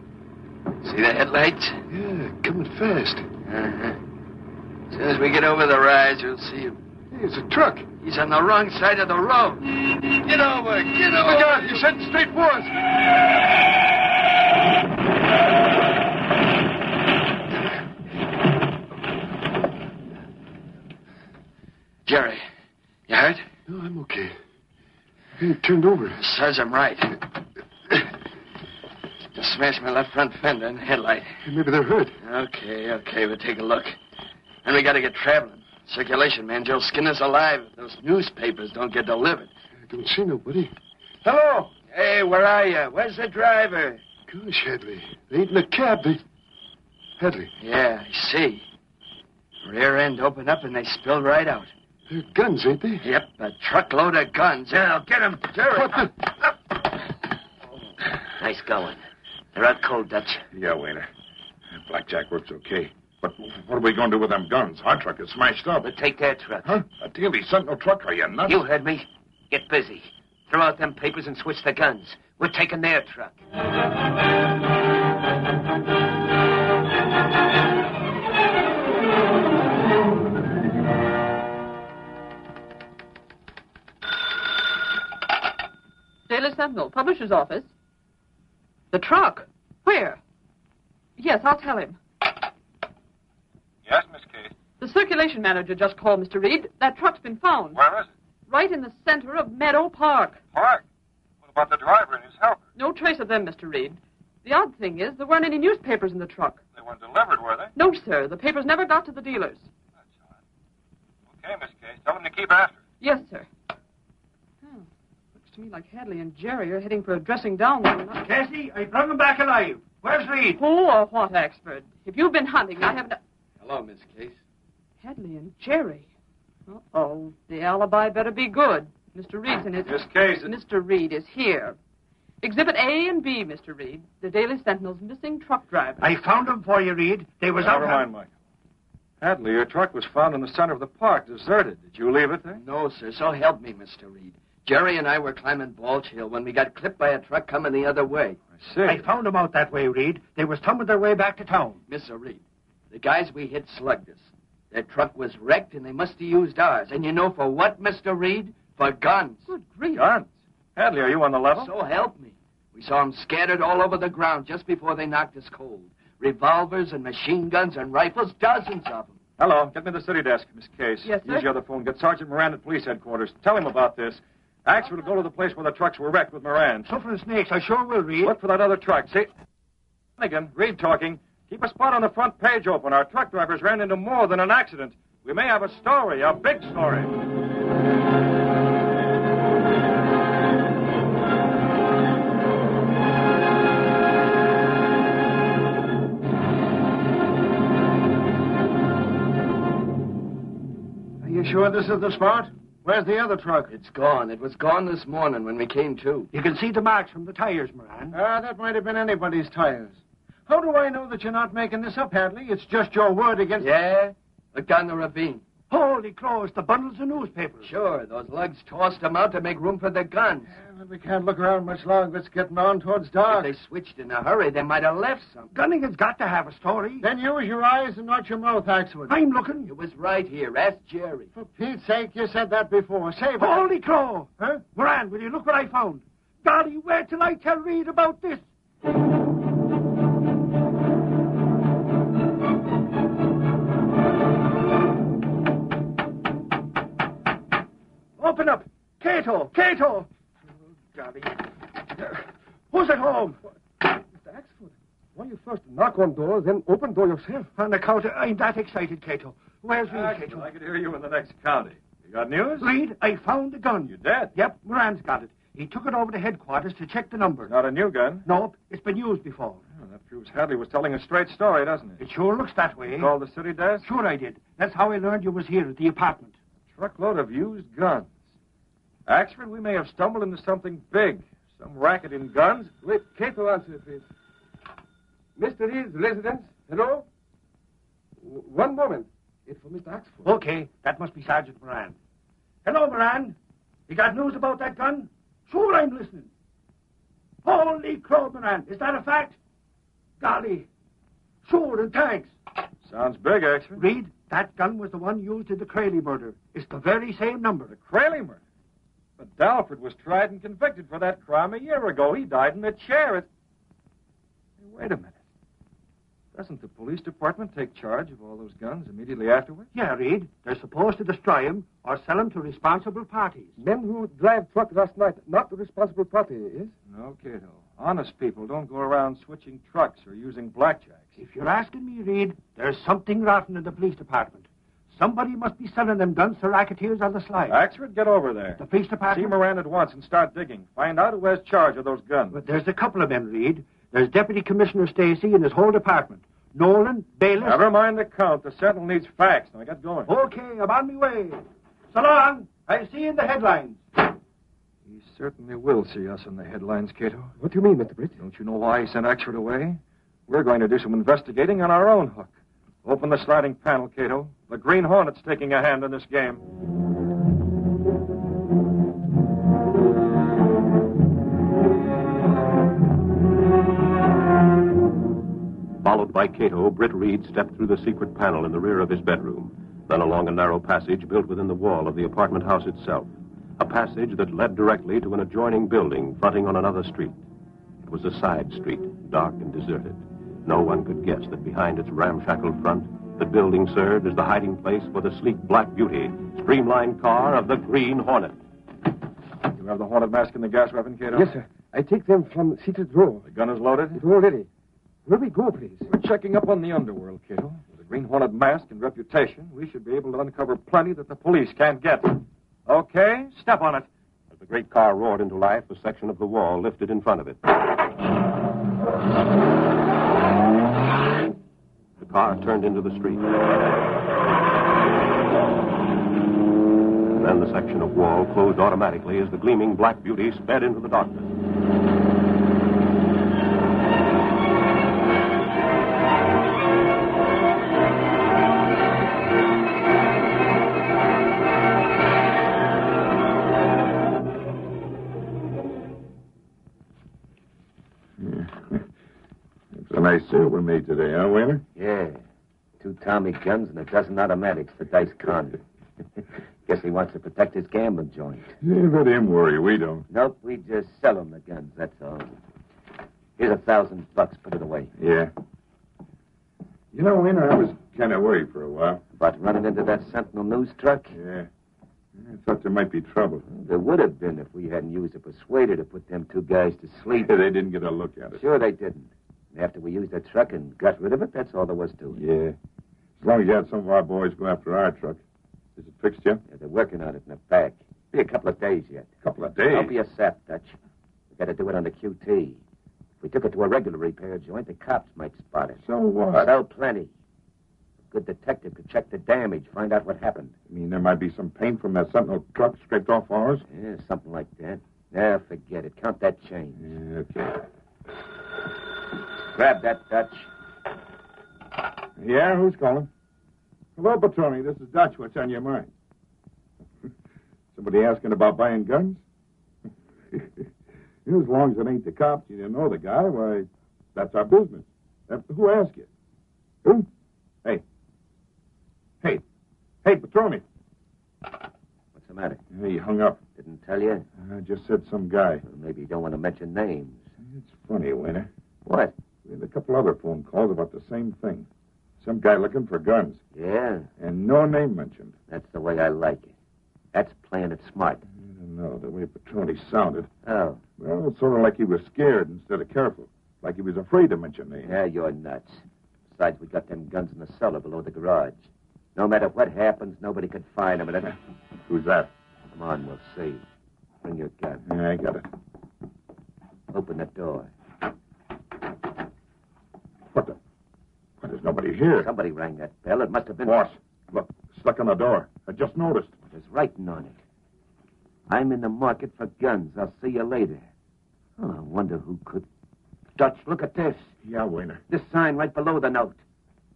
See the headlights? Yeah, coming fast. Uh-huh. As soon as we get over the rise, you'll see him. Hey, it's a truck. He's on the wrong side of the road. Get over, get over. Oh, my God, he's heading straight for us. Jerry, you hurt? No, I'm okay. Hey, it turned over. Serves him right. Just smashed my left front fender and headlight. Hey, maybe they're hurt. Okay, we'll take a look. Then we gotta get traveling. Circulation man Joe Skinner's alive if those newspapers don't get delivered. I don't see nobody. Hello? Hey, where are you? Where's the driver? Gosh, Hadley. They ain't in a cab. Hadley. Yeah, I see. Rear end opened up and they spilled right out. They're guns, ain't they? Yep, a truckload of guns. Yeah, get him, Jerry. Nice going. They're out cold, Dutch. Yeah, Wainer. Blackjack works okay. But what are we going to do with them guns? Our truck is smashed up. We'll take their truck. Huh? A Daily Sentinel truck? Are you nuts? You heard me. Get busy. Throw out them papers and switch the guns. We're taking their truck. Daily Sentinel, publisher's office. The truck? Where? Yes, I'll tell him. Yes, Miss Case. The circulation manager just called, Mr. Reed. That truck's been found. Where is it? Right in the center of Meadow Park. Park? What about the driver and his helper? No trace of them, Mr. Reed. The odd thing is, there weren't any newspapers in the truck. They weren't delivered, were they? No, sir. The papers never got to the dealers. Okay, Miss Case. Tell them to keep after. Yes, sir. Oh, looks to me like Hadley and Jerry are heading for a dressing down. Cassie, I brought him back alive. Where's Reed? Who or what, Axford? If you've been hunting, I haven't... Hello, Miss Case. Hadley and Jerry. Uh-oh. The alibi better be good. Mr. Reed's in his... Miss Case. Mr. Reed is here. Exhibit A and B, Mr. Reed. The Daily Sentinel's missing truck driver. I found them for you, Reed. They was out... Never mind, Michael. Hadley, your truck was found in the center of the park, deserted. Did you leave it there? No, sir. So help me, Mr. Reed. Jerry and I were climbing Balch Hill when we got clipped by a truck coming the other way. I see. I found them out that way, Reed. They was tumbling their way back to town. Mr. Reed, the guys we hit slugged us. Their truck was wrecked, and they must have used ours. And you know for what, Mr. Reed? For guns. Good grief. Guns? Hadley, are you on the level? So help me. We saw them scattered all over the ground just before they knocked us cold. Revolvers and machine guns and rifles, dozens of them. Hello, get me the city desk, Miss Case. Yes, sir. Use your other phone. Get Sergeant Moran at police headquarters. Tell him about this. Axford will go to the place where the trucks were wrecked with Moran. So for the snakes, I sure will, Reed. Look for that other truck. See? Again, Reed talking. Keep a spot on the front page open. Our truck drivers ran into more than an accident. We may have a story, a big story. Are you sure this is the spot? Where's the other truck? It's gone. It was gone this morning when we came to. You can see the marks from the tires, Moran. That might have been anybody's tires. How do I know that you're not making this up, Hadley? It's just your word against... Yeah? Look down the ravine. Holy crows, the bundles of newspapers. Sure, those lugs tossed them out to make room for their guns. But we can't look around much longer. It's getting on towards dark. If they switched in a hurry, they might have left some. Gunningan's got to have a story. Then use your eyes and not your mouth, Axford. I'm looking. It was right here. Ask Jerry. For Pete's sake, you said that before. Save it. Holy crow! Huh? Moran, will you look what I found? Golly, wait till I tell Reed about this. Open up. Cato! Cato! Oh, golly. Who's at home? Mr. Axford, why you first knock on door, then open door yourself? On account of... I'm that excited, Cato. Where's Reed, Cato? I could hear you in the next county. You got news? Reed, I found the gun. You did? Yep, Moran's got it. He took it over to headquarters to check the number. Not a new gun? Nope, it's been used before. Oh, that proves Hadley was telling a straight story, doesn't it? It sure looks that way. You called the city desk? Sure I did. That's how I learned you was here at the apartment. Truckload of used guns. Axford, we may have stumbled into something big. Some racket in guns. Wait, Cato, answer, please. Mr. Reed's residence. Hello? One moment. It's for Mr. Axford. Okay, that must be Sergeant Moran. Hello, Moran. You got news about that gun? Sure, I'm listening. Holy crow, Moran. Is that a fact? Golly. Sure, and thanks. Sounds big, Axford. Reed, that gun was the one used in the Crayley murder. It's the very same number. The Crayley murder? But Dalford was tried and convicted for that crime a year ago. He died in the chair. Hey, wait a minute. Doesn't the police department take charge of all those guns immediately afterwards? Yeah, Reed. They're supposed to destroy them or sell them to responsible parties. Men who drive truck last night, not the responsible party, is? No, Cato. Honest people don't go around switching trucks or using blackjacks. If you're asking me, Reed, there's something rotten in the police department. Somebody must be selling them guns to racketeers on the sly. Axford, get over there. The police department? See Moran at once and start digging. Find out who has charge of those guns. But there's a couple of men, Reed. There's Deputy Commissioner Stacy and his whole department. Nolan, Bayless... Never mind the count. The Sentinel needs facts. Now, get going. Okay, I'm on my way. So long. I'll see you in the headlines. He certainly will see us in the headlines, Cato. What do you mean, Mr. Britt? Don't you know why he sent Axford away? We're going to do some investigating on our own hook. Open the sliding panel, Cato. The Green Hornet's taking a hand in this game. Followed by Cato, Britt Reed stepped through the secret panel in the rear of his bedroom, then along a narrow passage built within the wall of the apartment house itself, a passage that led directly to an adjoining building fronting on another street. It was a side street, dark and deserted. No one could guess that behind its ramshackle front, the building served as the hiding place for the sleek black beauty, streamlined car of the Green Hornet. You have the Hornet mask and the gas weapon, Cato? Yes, sir. I take them from secret drawer. The gun is loaded? It's all ready. Where we go, please? We're checking up on the underworld, Cato. With the Green Hornet mask and reputation, we should be able to uncover plenty that the police can't get. Okay, step on it. As the great car roared into life, a section of the wall lifted in front of it. The car turned into the street. And then the section of wall closed automatically as the gleaming black beauty sped into the darkness. It's a nice sale we made today, huh, Whaler? Yeah. 2 Tommy guns and a dozen automatics for Dice Conde. Guess he wants to protect his gambling joint. Yeah, let him worry. We don't. Nope, we just sell him the guns, that's all. Here's $1,000. Put it away. Yeah. You know, Wayner, I was kind of worried for a while. About running into that Sentinel news truck? Yeah. I thought there might be trouble. There would have been if we hadn't used a persuader to put them two guys to sleep. Yeah, they didn't get a look at it. Sure they didn't. After we used the truck and got rid of it, that's all there was to it. Yeah. As long as you had some of our boys go after our truck. Is it fixed yet? Yeah, they're working on it in the back. Be a couple of days yet. Couple of days? Don't be a sap, Dutch. We got to do it on the QT. If we took it to a regular repair joint, the cops might spot it. So what? So plenty. A good detective could check the damage, find out what happened. You mean there might be some paint from that Sentinel truck scraped off ours? Yeah, something like that. Yeah, forget it. Count that change. Yeah, okay. Grab that, Dutch. Yeah, who's calling? Hello, Petroni. This is Dutch. What's on your mind? Somebody asking about buying guns? As long as it ain't the cops, you didn't know the guy, why, that's our business. Who asked you? Who? Hey, Petroni. What's the matter? He hung up. Didn't tell you? I just said some guy. Well, maybe you don't want to mention names. It's funny, Wayner. What? We had a couple other phone calls about the same thing. Some guy looking for guns. Yeah? And no name mentioned. That's the way I like it. That's playing it smart. I don't know, the way Petroni sounded. Oh. Well, it's sort of like he was scared instead of careful. Like he was afraid to mention names. Yeah, you're nuts. Besides, we got them guns in the cellar below the garage. No matter what happens, nobody could find them. And Who's that? Come on, we'll see. Bring your gun. Yeah, I got it. Open the door. What, there's nobody here. Somebody rang that bell. It must have been... Boss, look, stuck on the door. I just noticed. There's writing on it. I'm in the market for guns. I'll see you later. Oh, I wonder who could... Dutch, look at this. Yeah, Wayner. This sign right below the note.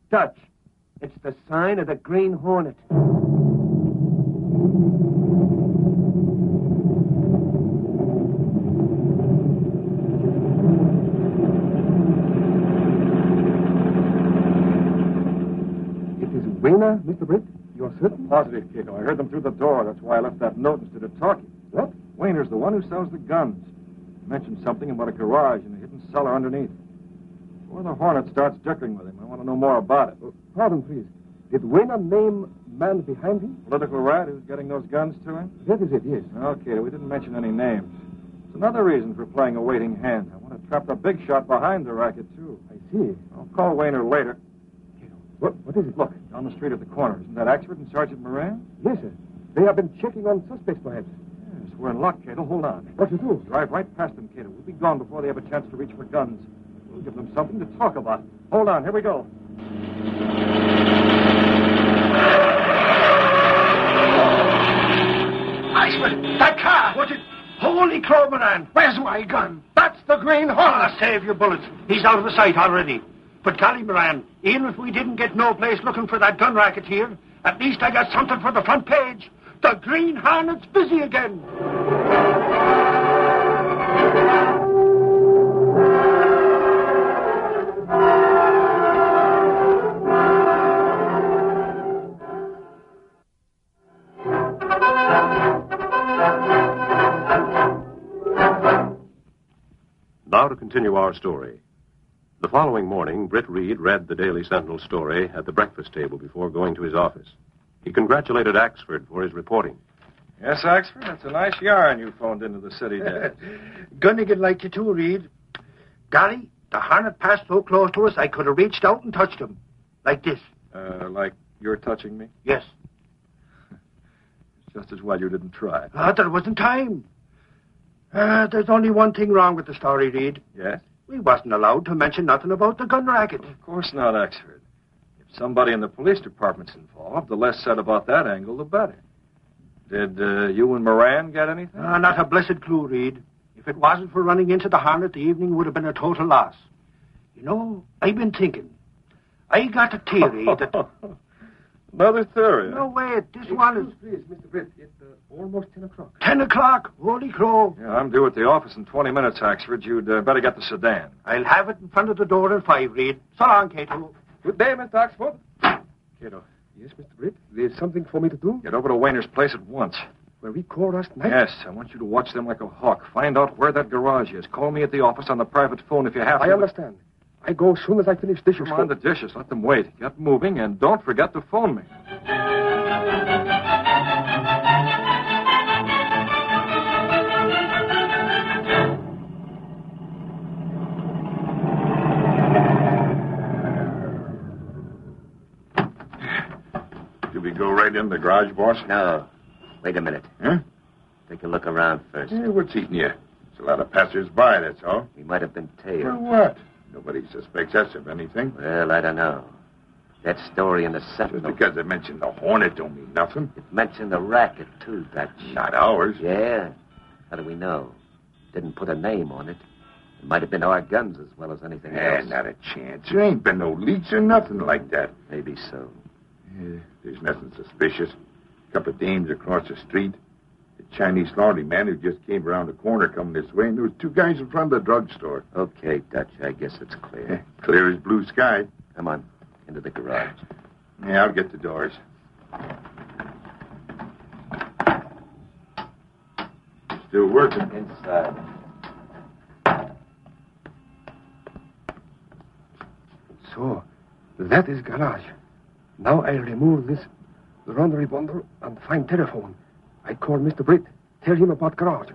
Dutch, it's the sign of the Green Hornet. It is Wayner, Mr. Britt? You're certain? Positive, Cato. I heard them through the door. That's why I left that note instead of talking. What? Wayner's the one who sells the guns. He mentioned something about a garage and a hidden cellar underneath. Before the Hornet starts dickering with him, I want to know more about it. Pardon, please. Did Wayner name man behind him? Political rat who's getting those guns to him? That is it, yes. Okay, we didn't mention any names. It's another reason for playing a waiting hand. I want to trap the big shot behind the racket, too. I see. I'll call Wayner later. What is it? Look, down the street at the corner. Isn't that Axford and Sergeant Moran? Yes, sir. They have been checking on suspects, perhaps. Yes, we're in luck, Cato. Hold on. What to do? Drive right past them, Cato. We'll be gone before they have a chance to reach for guns. We'll give them something to talk about. Hold on. Here we go. Axford, that car! What's it? Holy crow, Moran! Where's my gun? That's the Green Hornet! Save your bullets. He's out of sight already. But, golly, Moran, even if we didn't get no place looking for that gun racket here, at least I got something for the front page. The Green Hornet's busy again. Now to continue our story. The following morning, Britt Reed read the Daily Sentinel story at the breakfast table before going to his office. He congratulated Axford for his reporting. Yes, Axford, that's a nice yarn you phoned into the city, Dad. Gunnigan liked you too, Reed. Golly, the Hornet passed so close to us I could have reached out and touched him. Like this. Like you're touching me? Yes. Just as well you didn't try. There wasn't time. There's only one thing wrong with the story, Reed. Yes? We wasn't allowed to mention nothing about the gun racket. Of course not, Axford. If somebody in the police department's involved, the less said about that angle, the better. Did you and Moran get anything? Not a blessed clue, Reed. If it wasn't for running into the Hornet, the evening would have been a total loss. You know, I've been thinking. I got a theory that... Another theory? No, wait. This one is... Please, Mr. Britt, it's almost 10 o'clock. 10 o'clock? Holy crow. Yeah, I'm due at the office in 20 minutes, Axford. You'd better get the sedan. I'll have it in front of the door at 5, Reed. So long, Cato. Good day, Mr. Axford. Cato, Yes, Mr. Britt? There's something for me to do? Get over to Wayner's place at once. Where we called last night? Yes, I want you to watch them like a hawk. Find out where that garage is. Call me at the office on the private phone if you have to. I understand. I go as soon as I finish dishes. Come on, the dishes. Let them wait. Get moving, and don't forget to phone me. Did we go right in the garage, boss? No. Wait a minute. Huh? Take a look around first. Hey, what's eating you? There's a lot of passers-by, that's all. We might have been tailed. For what? Nobody suspects us of anything. Well, I don't know. That story in the Sentinel. Just because it mentioned the Hornet don't mean nothing. It mentioned the racket, too, Dutch. Not ours. Yeah. How do we know? Didn't put a name on it. It might have been our guns as well as anything else. Not a chance. There ain't been no leaks or nothing like that. Maybe so. Yeah, there's nothing suspicious. A couple of dames across the street. The Chinese laundry man who just came around the corner coming this way, and there was two guys in front of the drugstore. Okay, Dutch, I guess it's clear. Clear as blue sky. Come on, into the garage. Yeah, I'll get the doors. Still working. Inside. So, that is garage. Now I'll remove this laundry bundle and find telephone. I call Mr. Britt. Tell him about garage.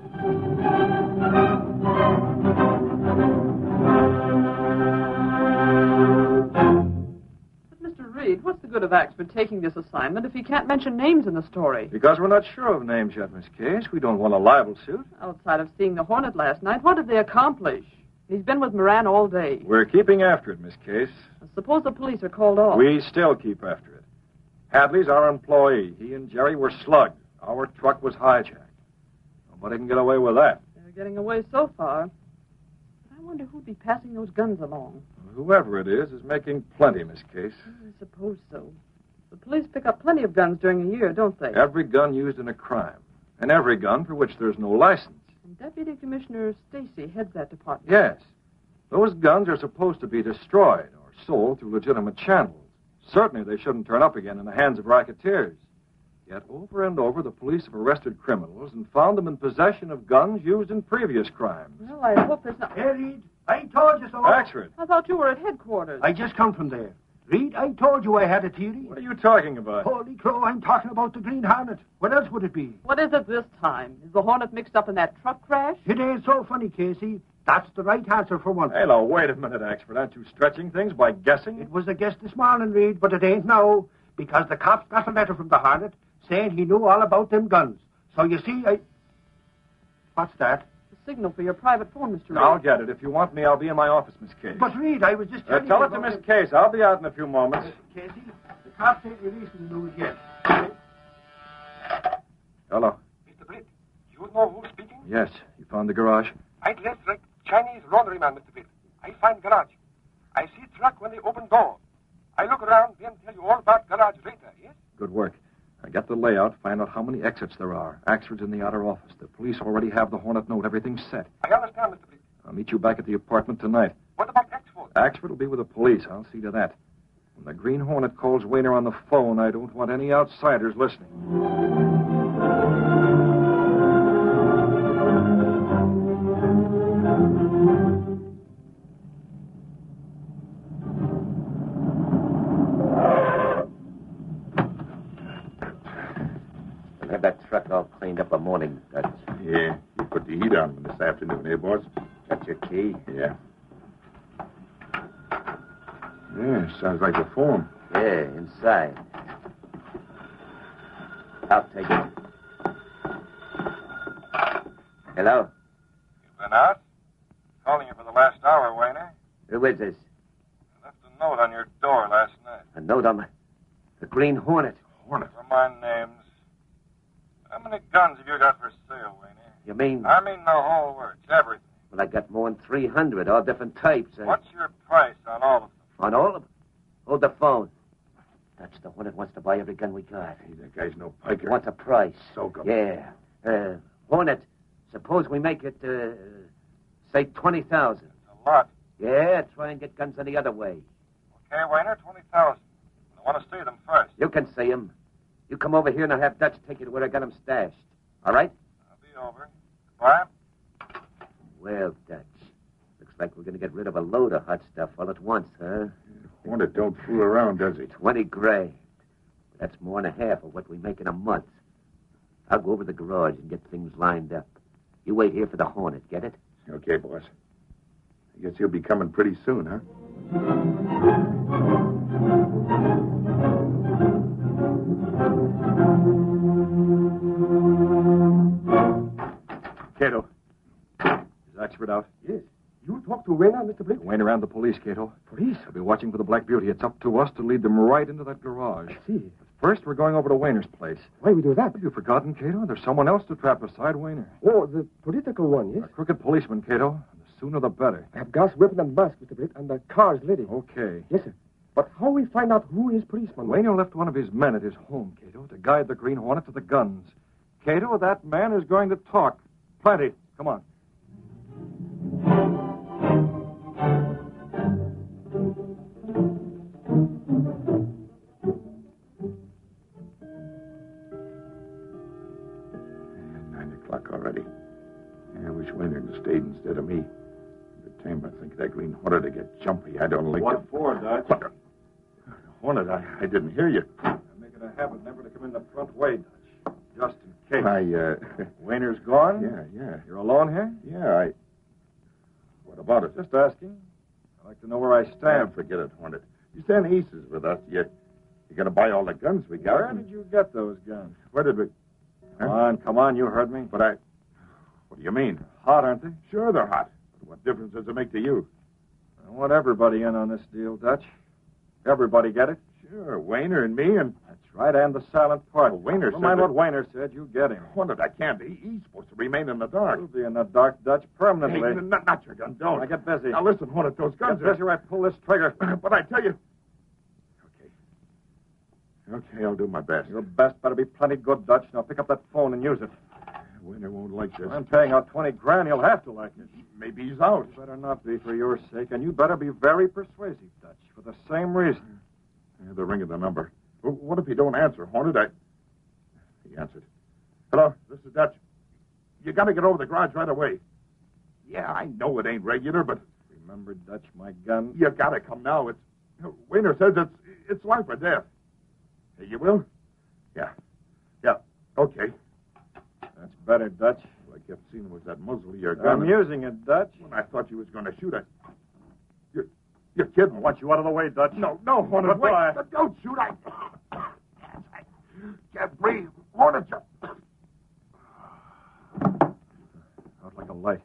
But, Mr. Reed, what's the good of Axford taking this assignment if he can't mention names in the story? Because we're not sure of names yet, Miss Case. We don't want a libel suit. Outside of seeing the Hornet last night, what did they accomplish? He's been with Moran all day. We're keeping after it, Miss Case. Suppose the police are called off. We still keep after it. Hadley's our employee. He and Jerry were slugged. Our truck was hijacked. Nobody can get away with that. They're getting away so far. I wonder who'd be passing those guns along. Whoever it is making plenty, Miss Case. I suppose so. The police pick up plenty of guns during a year, don't they? Every gun used in a crime. And every gun for which there's no license. And Deputy Commissioner Stacy heads that department. Yes. Those guns are supposed to be destroyed or sold through legitimate channels. Certainly they shouldn't turn up again in the hands of racketeers. Yet over and over, the police have arrested criminals and found them in possession of guns used in previous crimes. Well, I hope there's not... Hey, Reed, I told you so. Axford. I thought you were at headquarters. I just come from there. Reed, I told you I had a theory. What are you talking about? Holy crow, I'm talking about the Green Hornet. What else would it be? What is it this time? Is the Hornet mixed up in that truck crash? It ain't so funny, Casey. That's the right answer for once. Hey, now, wait a minute, Axford. Aren't you stretching things by guessing? It was a guess this morning, Reed, but it ain't now. Because the cops got a letter from the Hornet saying he knew all about them guns. So you see, What's that? The signal for your private phone, Mr. Reed. I'll get it. If you want me, I'll be in my office, Miss Case. But, Reed, I was just telling you... Tell it to Miss Case. I'll be out in a few moments. Casey, the cops ain't releasing the news yet. Hello. Mr. Britt, you know who's speaking? Yes. You found the garage? I dressed like Chinese laundryman, Mr. Britt. I find garage. I see truck when they open door. I look around, then tell you all about garage later, yes? Good work. I got the layout, find out how many exits there are. Axford's in the outer office. The police already have the Hornet note. Everything's set. I understand, Mr. Britt. I'll meet you back at the apartment tonight. What about Axford? Axford will be with the police. I'll see to that. When the Green Hornet calls Wayner on the phone, I don't want any outsiders listening. We'll have that truck all cleaned up a morning, Dutch. Yeah, you put the heat on this afternoon, eh, boss? Got your key? Yeah. Yeah, sounds like a form. Yeah, inside. I'll take it. Hello? You been out? Calling you for the last hour, Wayner. Who is this? I left a note on your door last night. A note on the Green Hornet. Hornet? For my names. How many guns have you got for sale, Wayner? You mean? I mean the whole works, everything. Well, I got more than 300, all different types. What's your price on all of them? On all of them? Hold the phone. That's the Hornet wants to buy every gun we got. Hey, that guy's no piker. Wants a price. Soak him. Yeah. Hornet, suppose we make it, say 20,000. A lot. Yeah, try and get guns any other way. Okay, Wayner, 20,000. want to see them first. You can see him. You come over here and I'll have Dutch take you to where I got him stashed. All right? I'll be over. Goodbye. Well, Dutch, looks like we're going to get rid of a load of hot stuff all at once, huh? Hornet don't fool around, does he? 20 grand. That's more than half of what we make in a month. I'll go over to the garage and get things lined up. You wait here for the Hornet, get it? Okay, boss. I guess he'll be coming pretty soon, huh? Cato. Is Oxford out? Yes. You talk to Wayne, Mr. Blake? Wayne around the police, Cato. Police? I'll be watching for the Black Beauty. It's up to us to lead them right into that garage. I see. First, we're going over to Wayner's place. Why we do that? Have you forgotten, Cato? There's someone else to trap beside Wayner. Oh, the political one, yes? A crooked policeman, Cato. The sooner the better. I have gas, weapon, and mask, Mr. Blake, and the car's ready. Okay. Yes, sir. But how we find out who is policeman? Wayner left one of his men at his home, Cato, to guide the Green Hornet to the guns. Cato, that man is going to talk. Plenty. Come on. Already. I wish Wayne had stayed instead of me. Every time I think of that Green Hornet, I get jumpy. I don't like What it. for, Dutch? Hornet, I didn't hear you. I'm making a habit never to come in the front way, Dutch. Just in case. Wayner's gone? Yeah. You're alone here? Yeah, What about it? Just asking. I'd like to know where I stand. Forget it, Hornet. You stand aces with us. You're going to buy all the guns we got. Where did you get those guns? Where did we... Come on, you heard me. But What do you mean? Hot, aren't they? Sure they're hot. But what difference does it make to you? I want everybody in on this deal, Dutch. Everybody get it? Sure, Wayner and me and... That's right, and the silent part. Well, Wayner Never said mind that- what Wayner said. You get him. Hornet, I can't. He's supposed to remain in the dark. You'll be in the dark, Dutch, permanently. Hey, not your gun. Don't. Now get busy. Now listen, Hornet, those guns Get busy or I pull this trigger. But I tell you... Okay, I'll do my best. Your best better be plenty good, Dutch. Now pick up that phone and use it. Wayner won't like this. I'm paying out 20 grand. He'll have to like it. Maybe he's out. Better not be for your sake, and you better be very persuasive, Dutch, for the same reason. Yeah, they're ringing the number. Well, what if he don't answer, Hornet? He answered. Hello, this is Dutch. You got to get over to the garage right away. Yeah, I know it ain't regular, but... Remember, Dutch, my gun? You got to come now. Wayner says it's life or death. Hey, you will? Yeah. Okay. That's better, Dutch. All I kept seeing was that muzzle of your gun. I'm using it, Dutch. When I thought you was going to shoot it. You're kidding. I want you out of the way, Dutch. No, Hornet, Goodbye. wait. Don't shoot. I can't breathe. Hornet, Out like a light.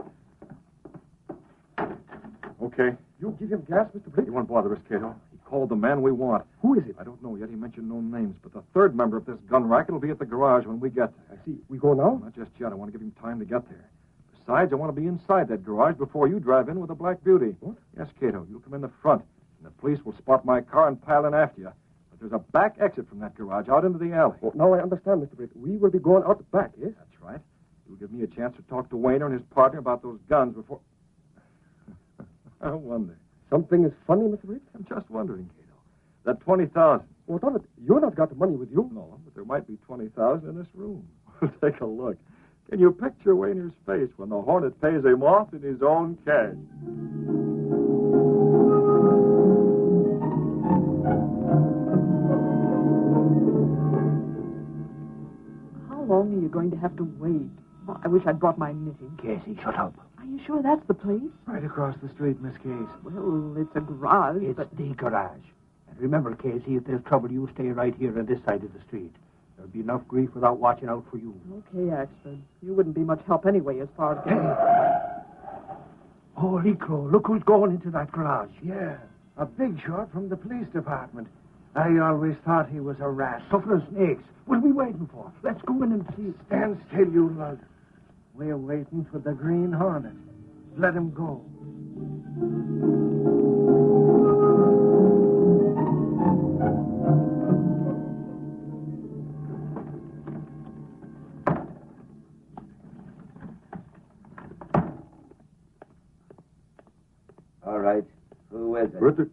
Okay. You give him gas, Mr. Blake? He won't bother us, Cato. He called the man we want. Who is it? I don't know yet. He mentioned no names, but the third member of this gun racket will be at the garage when we get there. I see. We go now? Not just yet. I want to give him time to get there. Besides, I want to be inside that garage before you drive in with the Black Beauty. What? Yes, Cato. You'll come in the front, and the police will spot my car and pile in after you. But there's a back exit from that garage out into the alley. Oh, now I understand, Mr. Blake. We will be going out the back, yes? That's right. You'll give me a chance to talk to Wayner and his partner about those guns before... I wonder. Something is funny, Mr. Blake? I'm just wondering, Cato. That 20,000. Oh, darn it. You're not got the money with you. No, but there might be 20,000 in this room. Take a look. Can you picture Wayner's face when the Hornet pays him off in his own cash? How long are you going to have to wait? Oh, I wish I'd brought my knitting. Casey, shut up. Are you sure that's the place? Right across the street, Miss Case. Well, it's a garage, It's but... the garage. And remember, Casey, if there's trouble, you stay right here on this side of the street. There'll be enough grief without watching out for you. Okay, Axford. You wouldn't be much help anyway as far as getting... Holy crow, look who's going into that garage. Yeah, a big shot from the police department. I always thought he was a rat, suffering snakes. What are we waiting for? Let's go in and see. Stand still, you lug. We're waiting for the Green Hornet. Let him go. All right. Who is it?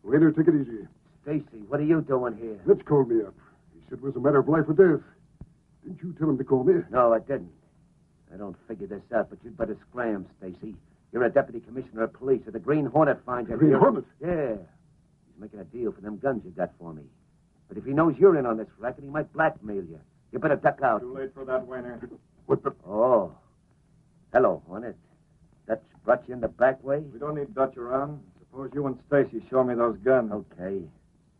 Waiter, take it easy. Stacy, what are you doing here? Mitch called me up. He said it was a matter of life or death. Didn't you tell him to call me? No, I didn't. I don't figure this out, but you'd better scram, Stacy. You're a deputy commissioner of police. If the Green Hornet finds you... Green Hornet? Yeah. He's making a deal for them guns you got for me. But if he knows you're in on this racket, he might blackmail you. You better duck out. Too late for that, Wayner. What the... Oh. Hello, Hornet. Dutch brought you in the back way? We don't need Dutch around. Suppose you and Stacy show me those guns. Okay.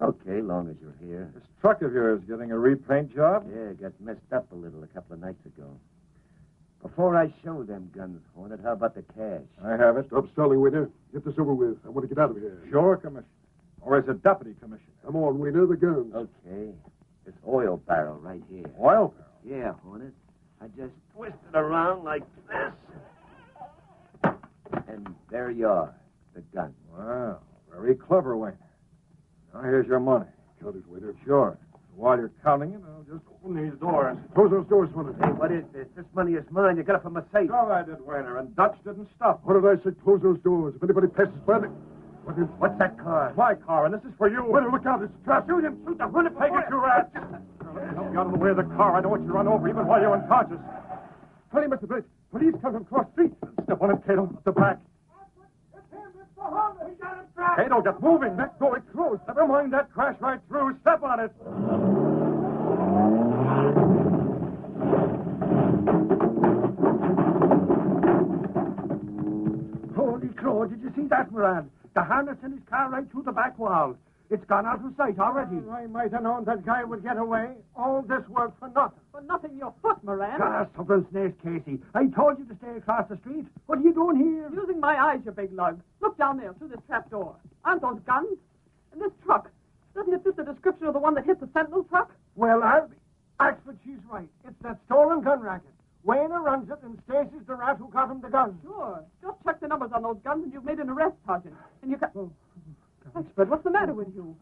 Okay, long as you're here. This truck of yours getting a repaint job? Yeah, it got messed up a little a couple of nights ago. Before I show them guns, Hornet, how about the cash? I have it. Stop stalling, Waiter. Get this over with. I want to get out of here. Sure, Commissioner. Or as a deputy commissioner. Come on, Waiter, the guns. Okay. This oil barrel right here. Oil barrel? Yeah, Hornet. I just twist it around like this. And there you are, the gun. Wow, very clever, Wayne. Now here's your money. Count it, Waiter. Sure. While you're counting it, I'll just open these doors. Close those doors, Waiter. Hey, what is this? This money is mine. You got it from a safe. Sure I did, Wayner, and Dutch didn't stop. What did I say? Close those doors. If anybody passes by the... What's that car? It's my car, and this is for you. Waiter, look out. It's a trap. Shoot him. Shoot the Hornet. Take it, you rat. Help me out of the way of the car. I don't want you to run over even while you're unconscious. Hurry, Mr. Blake. Police come from cross street. Step on it, Cato. At the back. Cato, get moving. That door is closed. Never mind that. Crash right through. Step on it. Holy crow, did you see that, Moran? The harness in his car right through the back wall. It's gone out of sight already. I might have known that guy would get away. All this work for nothing. For nothing your foot, Moran. Ah, something snares, Casey. I told you to stay across the street. What are you doing here? Using my eyes, you big lug. Look down there through this trap door. Aren't those guns? And this truck. Doesn't it fit the description of the one that hit the Sentinel truck? Well, Axford, she's right. It's that stolen gun racket. Wayner runs it, and Stacy's the rat who got him the gun. Sure. Just check the numbers on those guns, and you've made an arrest, Sergeant. And you can... Axford, what's the matter with you?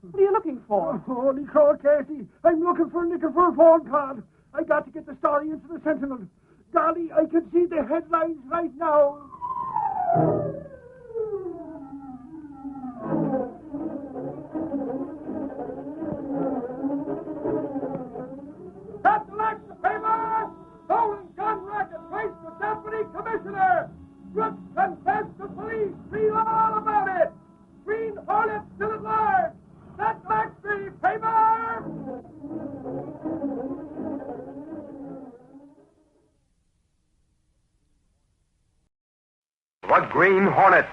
What are you looking for? Oh, holy crow, Casey. I'm looking for a nickel for a phone card. I got to get the story into the Sentinel. Golly, I can see the headlines right now. Captain Action, paper! Stolen gun racket, race to deputy commissioner! Brooks confessed to police. Read all about it! Green Hornet still at large! That's Maxie, paper! The Green Hornet.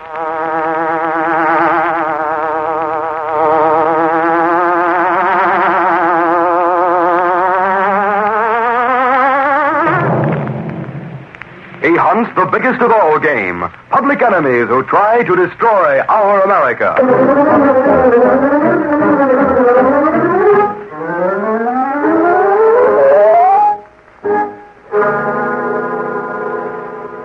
He hunts the biggest of all game, public enemies who try to destroy our America.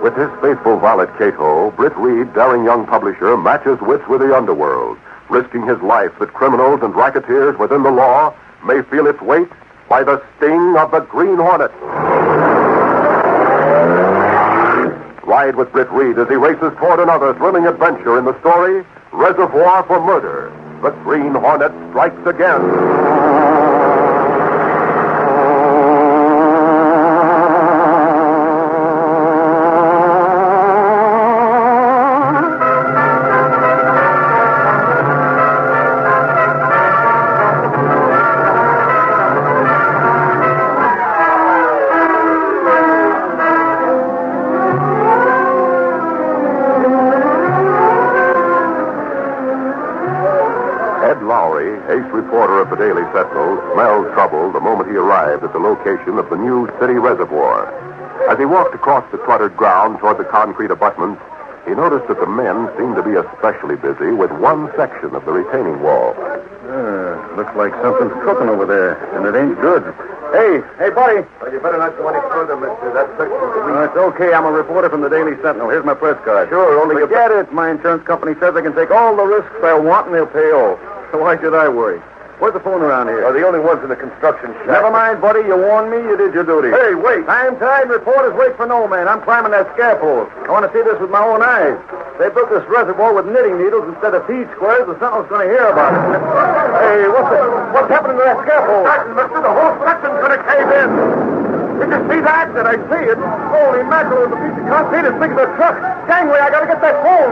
With his faithful valet, Cato, Britt Reed, daring young publisher, matches wits with the underworld, risking his life that criminals and racketeers within the law may feel its weight by the sting of the Green Hornet. Ride with Britt Reed as he races toward another thrilling adventure in the story, Reservoir for Murder. The Green Hornet strikes again. Ace reporter of the Daily Sentinel, smelled trouble the moment he arrived at the location of the new city reservoir. As he walked across the cluttered ground toward the concrete abutments, he noticed that the men seemed to be especially busy with one section of the retaining wall. Looks like something's cooking over there, and it ain't good. Hey, buddy. Well, you better not go any further, mister. That section's It's okay. I'm a reporter from the Daily Sentinel. Here's my press card. Sure, only Forget it. My insurance company says I can take all the risks I want, and they'll pay all. So why should I worry? Where's the phone around here? The only ones in the construction shack. Never mind, buddy. You warned me. You did your duty. Hey, wait. Time tide reporters wait for no man. I'm climbing that scaffold. I want to see this with my own eyes. They built this reservoir with knitting needles instead of T squares. The Sentinel's going to hear about it. Hey, what's happening to that scaffold? Mister, the whole section's going to cave in. Did you see that? Did I see it? Holy mackerel, the piece of concrete as big as a truck. Gangway, I got to get that phone.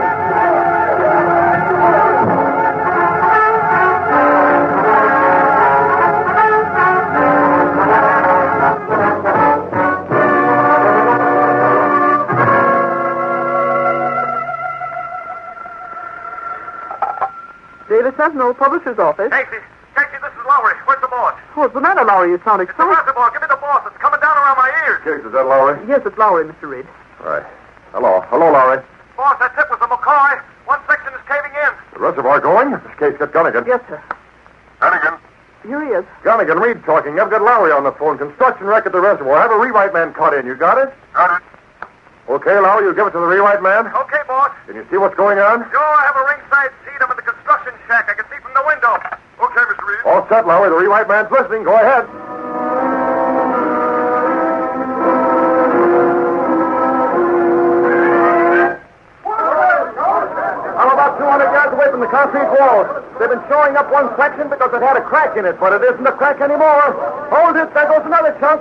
David Sentinel, publisher's office. Casey, this is Lowry. Where's the boss? What's the matter, Lowry? You sound The excited. reservoir. Give me the boss. It's coming down around my ears. Case, is that Lowry? Yes, it's Lowry, Mr. Reed. All right. Hello, Lowry. Boss, that tip was the McCoy. One section is caving in. The reservoir going? This case, get Gunnigan. Yes, sir. Gunnigan. Here he is. Gunnigan, Reed talking. I've got Lowry on the phone. Construction wreck at the reservoir. Have a rewrite man cut in. You got it? Got it. Okay, Lowry, you give it to the rewrite man? Okay, boss. Can you see what's going on? Sure, I have a ringside seat. I'm in the construction shack. I can see from the window. Okay, Mr. Reed. All set, Lowry. The rewrite man's listening. Go ahead. I'm about 200 yards away from the concrete walls. They've been showing up one section because it had a crack in it, but it isn't a crack anymore. Hold it. There goes another chunk.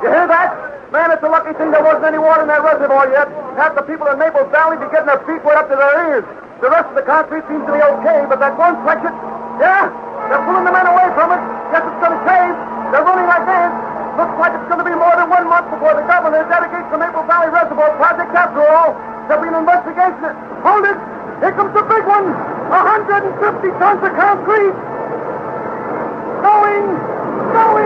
You hear that? Man, it's a lucky thing there wasn't any water in that reservoir yet. Half the people in Maple Valley be getting their feet wet up to their ears. The rest of the concrete seems to be okay, but that one section, yeah, they're pulling the men away from it. Guess it's going to cave. They're running like ants. Looks like it's going to be more than 1 month before the governor dedicates the Maple Valley Reservoir project after all. There'll be an investigation. Hold it. Here comes the big one. 150 tons of concrete. Going. Now!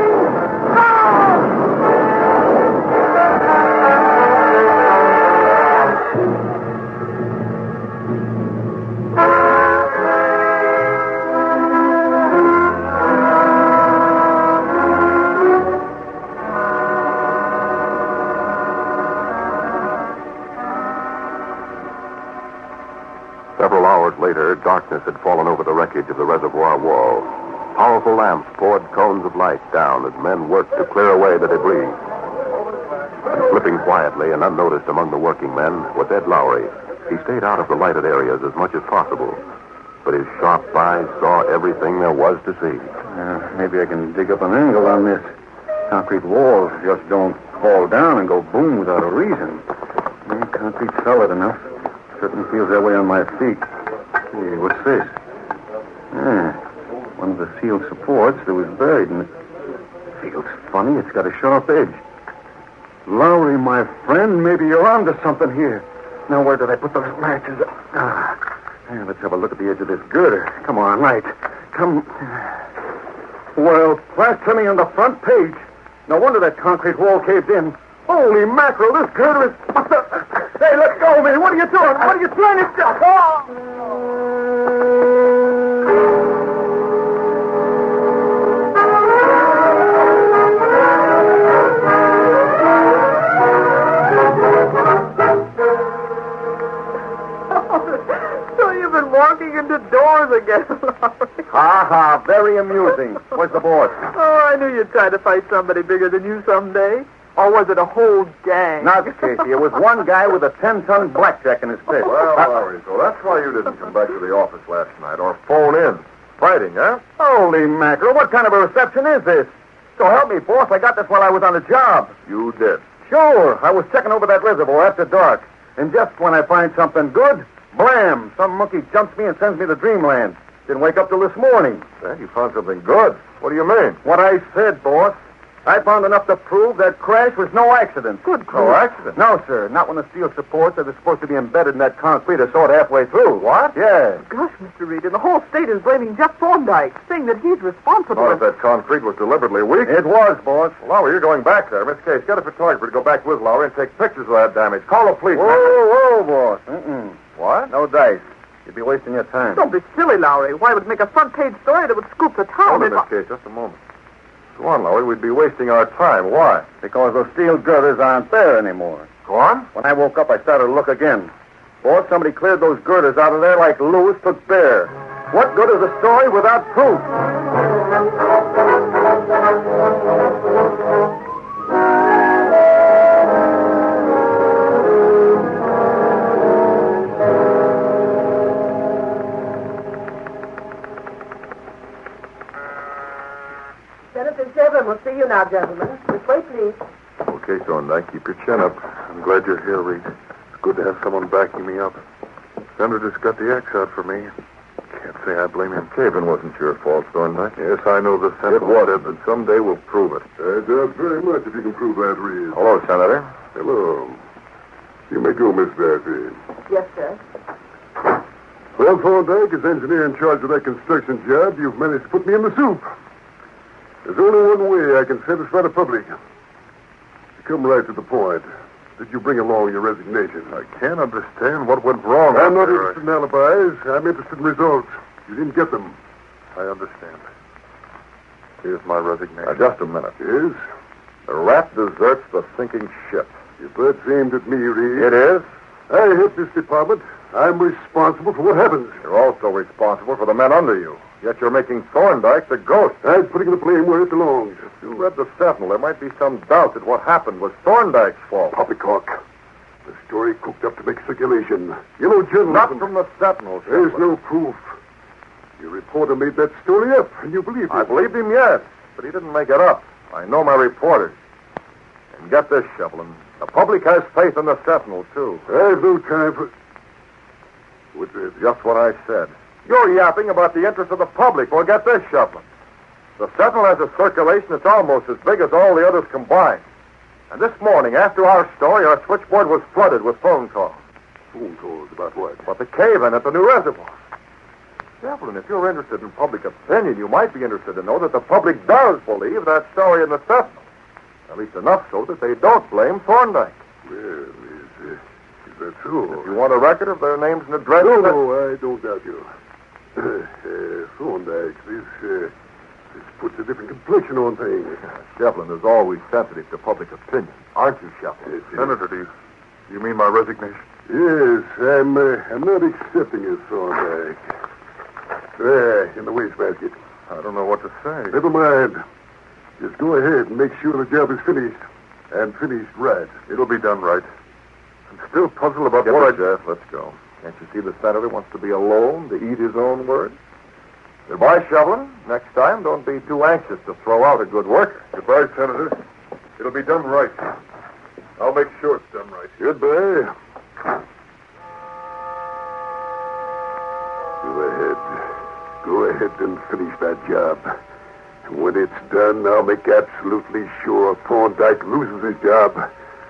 Several hours later, darkness had fallen over the wreckage of the reservoir wall. Powerful lamps poured cones of light down as men worked to clear away the debris. And slipping quietly and unnoticed among the working men was Ed Lowry. He stayed out of the lighted areas as much as possible, but his sharp eyes saw everything there was to see. Maybe I can dig up an angle on this. Concrete walls just don't fall down and go boom without a reason. Concrete's solid enough. Certainly feels that way on my feet. Hey, what's this? One of the steel supports that was buried in it. Feels funny. It's got a sharp edge. Lowry, my friend, maybe you're onto something here. Now, where did I put those matches? Let's have a look at the edge of this girder. Come on, light. Come. Well, plasterly on the front page. No wonder that concrete wall caved in. Holy mackerel, this girder is... Hey, let go of me. What are you doing? What are you trying to do? So you've been walking into doors again, Lowry. Ha. Very amusing. Where's the boss? Oh, I knew you'd try to fight somebody bigger than you someday. Or was it a whole gang? Not Casey. It was one guy with a 10-ton blackjack in his fist. Well, Lowry, so that's why you didn't come back to the office last night or phone in. Fighting, huh? Holy mackerel, what kind of a reception is this? So help me, boss, I got this while I was on the job. You did. Sure, I was checking over that reservoir after dark. And just when I find something good, blam, some monkey jumps me and sends me to dreamland. Didn't wake up till this morning. You found something good. What do you mean? What I said, boss. I found enough to prove that crash was no accident. Good grief. No accident? No, sir. Not when the steel supports that are supposed to be embedded in that concrete are sawed halfway through. What? Yeah. Gosh, Mr. Reed, and the whole state is blaming Jeff Thorndyke, saying that he's responsible. Not if that concrete was deliberately weak. It was, boss. Lowry, you're going back there. Miss Case, get a photographer to go back with Lowry and take pictures of that damage. Call the police. Whoa, boss. What? No dice. You'd be wasting your time. Don't be silly, Lowry. Why would it make a front-page story that would scoop the town? Hold it, Miss Case, just a moment. Go on, Lowry. We'd be wasting our time. Why? Because those steel girders aren't there anymore. Go on. When I woke up, I started to look again. Boss, somebody cleared those girders out of there like Lewis took Bear. What good is a story without proof? Senator Severn will see you now, gentlemen. This way, please. Okay, Thorndyke, keep your chin up. I'm glad you're here, Reed. It's good to have someone backing me up. Senator just got the axe out for me. Can't say I blame him. Cave-in wasn't your fault, Thorndyke. Yes, I know the Senator. It was, but someday we'll prove it. I doubt very much if you can prove that, Reed. Hello, Senator. Hello. You may go, Miss Darcy. Yes, sir. Well, Thorndyke, as engineer in charge of that construction job, you've managed to put me in the soup. There's only one way I can satisfy the public. To come right to the point. Did you bring along your resignation? I can't understand what went wrong. I'm not interested in alibis. I'm interested in results. You didn't get them. I understand. Here's my resignation. Now, just a minute. Yes? The rat deserts the sinking ship. Your bird's aimed at me, Reed. It is? I head this department. I'm responsible for what happens. You're also responsible for the men under you. Yet you're making Thorndyke the ghost. I'm putting the blame where it belongs. If you read the Sentinel, there might be some doubt that what happened was Thorndyke's fault. Poppycock. The story cooked up to make circulation. You know, journalism... Not from the Sentinel, There's no proof. Your reporter made that story up, and you believed it. I believed him, yes. But he didn't make it up. I know my reporters. And get this, Shevlin. The public has faith in the Sentinel, too. I've no time for... What's this? Just what I said. You're yapping about the interest of the public. Well, get this, Shevlin. The Sentinel has a circulation that's almost as big as all the others combined. And this morning, after our story, our switchboard was flooded with phone calls. Phone calls about what? About the cave-in at the new reservoir. Shevlin, if you're interested in public opinion, you might be interested to know that the public does believe that story in the Sentinel. At least enough so that they don't blame Thorndyke. Well, is that so? If you want a record of their names and addresses... No, I don't doubt you. Thorndyke, this puts a different complexion on things. Shevlin is always sensitive to public opinion. Aren't you, Shevlin? Senator, do you mean my resignation? Yes, I'm not accepting it, Thorndyke. There, in the wastebasket. I don't know what to say. Never mind. Just go ahead and make sure the job is finished. And finished right. It'll be done right. I'm still puzzled about what Jeff, let's go. Can't you see the senator wants to be alone, to eat his own words? Goodbye, Shevlin. Next time, don't be too anxious to throw out a good worker. Goodbye, Senator. It'll be done right. I'll make sure it's done right. Goodbye. Go ahead and finish that job. And when it's done, I'll make absolutely sure Thorndyke loses his job.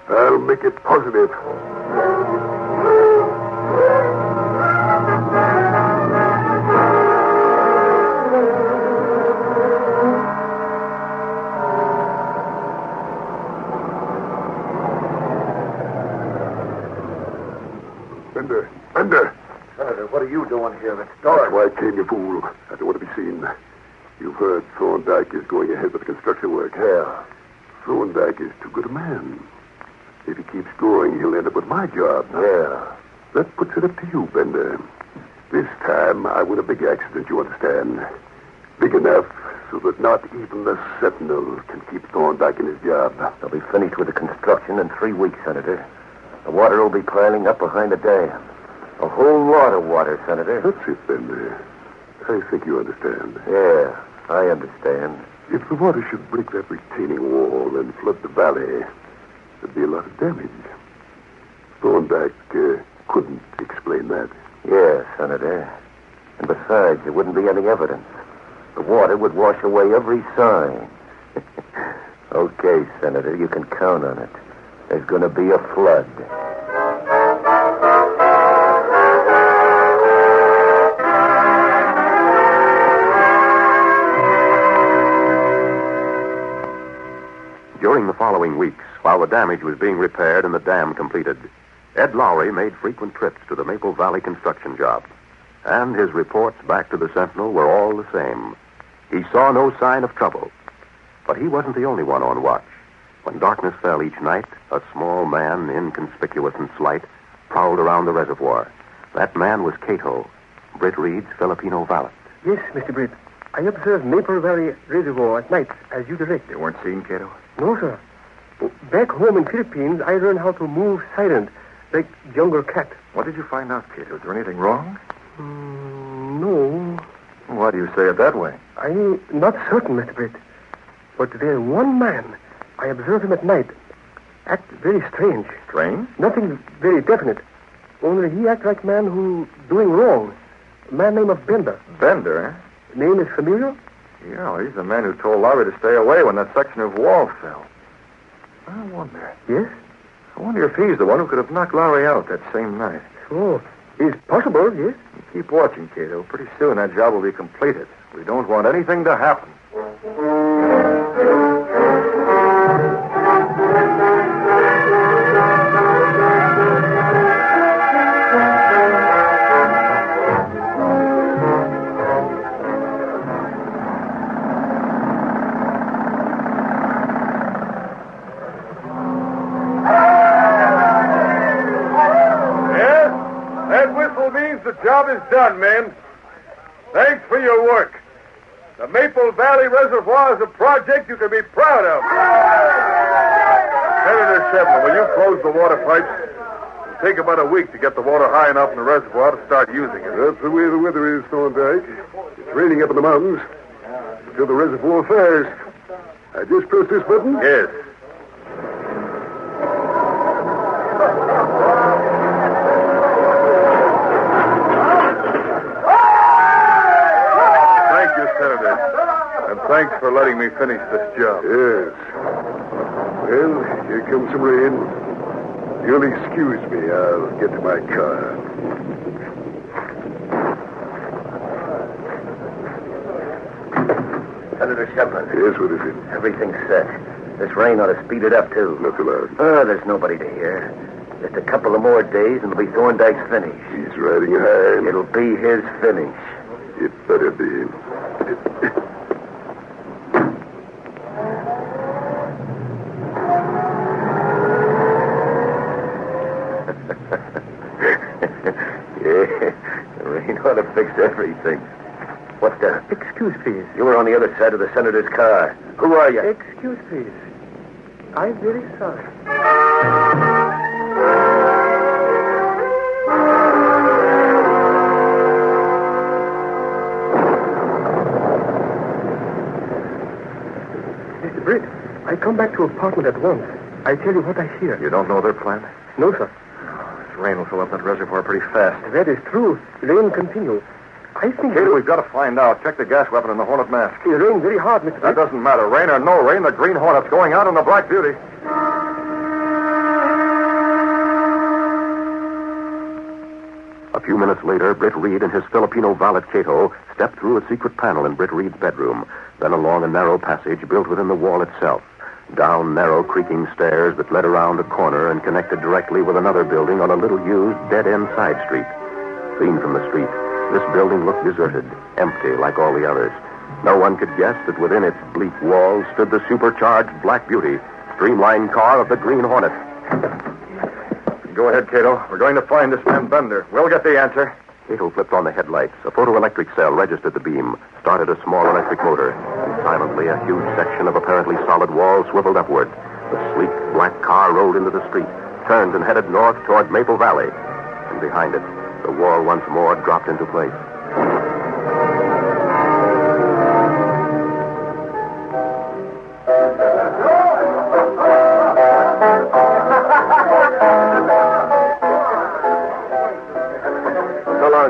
I'll make it positive. Bender. Senator, what are you doing here? That's That's why I came, you fool. I don't want to be seen. You've heard Thorndyke is going ahead with the construction work. Yeah. Thorndyke is too good a man. If he keeps going, he'll end up with my job. Yeah. That puts it up to you, Bender. This time, I want a big accident, you understand. Big enough so that not even the Sentinel can keep Thorndyke in his job. They'll be finished with the construction in 3 weeks, Senator. The water will be piling up behind the dam. A whole lot of water, Senator. That's it, Bender. I think you understand. Yeah, I understand. If the water should break that retaining wall and flood the valley, there'd be a lot of damage. Thorndyke couldn't explain that. Yeah, Senator. And besides, there wouldn't be any evidence. The water would wash away every sign. Okay, Senator, you can count on it. There's going to be a flood. During the following weeks, while the damage was being repaired and the dam completed, Ed Lowry made frequent trips to the Maple Valley construction job. And his reports back to the Sentinel were all the same. He saw no sign of trouble. But he wasn't the only one on watch. When darkness fell each night, a small man, inconspicuous and slight, prowled around the reservoir. That man was Cato, Britt Reed's Filipino valet. Yes, Mr. Britt. I observed Maple Valley Reservoir at night, as you direct. You weren't seen, Cato? No, sir. Back home in Philippines, I learned how to move silent, like jungle cat. What did you find out, Cato? Is there anything wrong? No. Why do you say it that way? I'm not certain, Mr. Britt. But there's one man. I observed him at night. Act very strange. Strange? Nothing very definite. Only he act like man who doing wrong. A man named of Bender. Bender, eh? Name is familiar? Yeah, well, he's the man who told Lowry to stay away when that section of wall fell. I wonder. Yes? I wonder if he's the one who could have knocked Lowry out that same night. So, it's possible, yes? Keep watching, Cato. Pretty soon that job will be completed. We don't want anything to happen. The job is done, men. Thanks for your work. The Maple Valley Reservoir is a project you can be proud of. Senator Shevlin, will you close the water pipes? It'll take about a week to get the water high enough in the reservoir to start using it. That's the way the weather is, Thorndyke. It's raining up in the mountains until the reservoir fires. I just press this button? Yes. Senator, and thanks for letting me finish this job. Yes. Well, here comes some rain. You'll excuse me. I'll get to my car. Senator Shevlin. Yes, what is it? Everything's set. This rain ought to speed it up, too. Not allowed. Oh, there's nobody to hear. Just a couple of more days and it'll be Thorndyke's finish. He's riding high. It'll be his finish. It better be. Yeah, the rain ought to fix everything. What's that? Excuse, please. You were on the other side of the senator's car. Who are you? Excuse, please. I'm very sorry. Mr. Britt, I come back to apartment at once. I tell you what I hear. You don't know their plan? No, sir. This rain will fill up that reservoir pretty fast. That is true. Rain continue. I think... Cato, we've got to find out. Check the gas weapon and the Hornet mask. It rained very hard, Mr. That doesn't matter. Rain or no rain, the Green Hornet's going out on the Black Beauty. A few minutes later, Britt Reed and his Filipino valet Cato stepped through a secret panel in Britt Reed's bedroom, then along a narrow passage built within the wall itself, down narrow creaking stairs that led around a corner and connected directly with another building on a little-used, dead-end side street. Seen from the street, this building looked deserted, empty like all the others. No one could guess that within its bleak walls stood the supercharged Black Beauty, streamlined car of the Green Hornet. Go ahead, Cato. We're going to find this man Bender. We'll get the answer. Cato flipped on the headlights. A photoelectric cell registered the beam, started a small electric motor, and silently a huge section of apparently solid wall swiveled upward. The sleek black car rolled into the street, turned and headed north toward Maple Valley. And behind it, the wall once more dropped into place.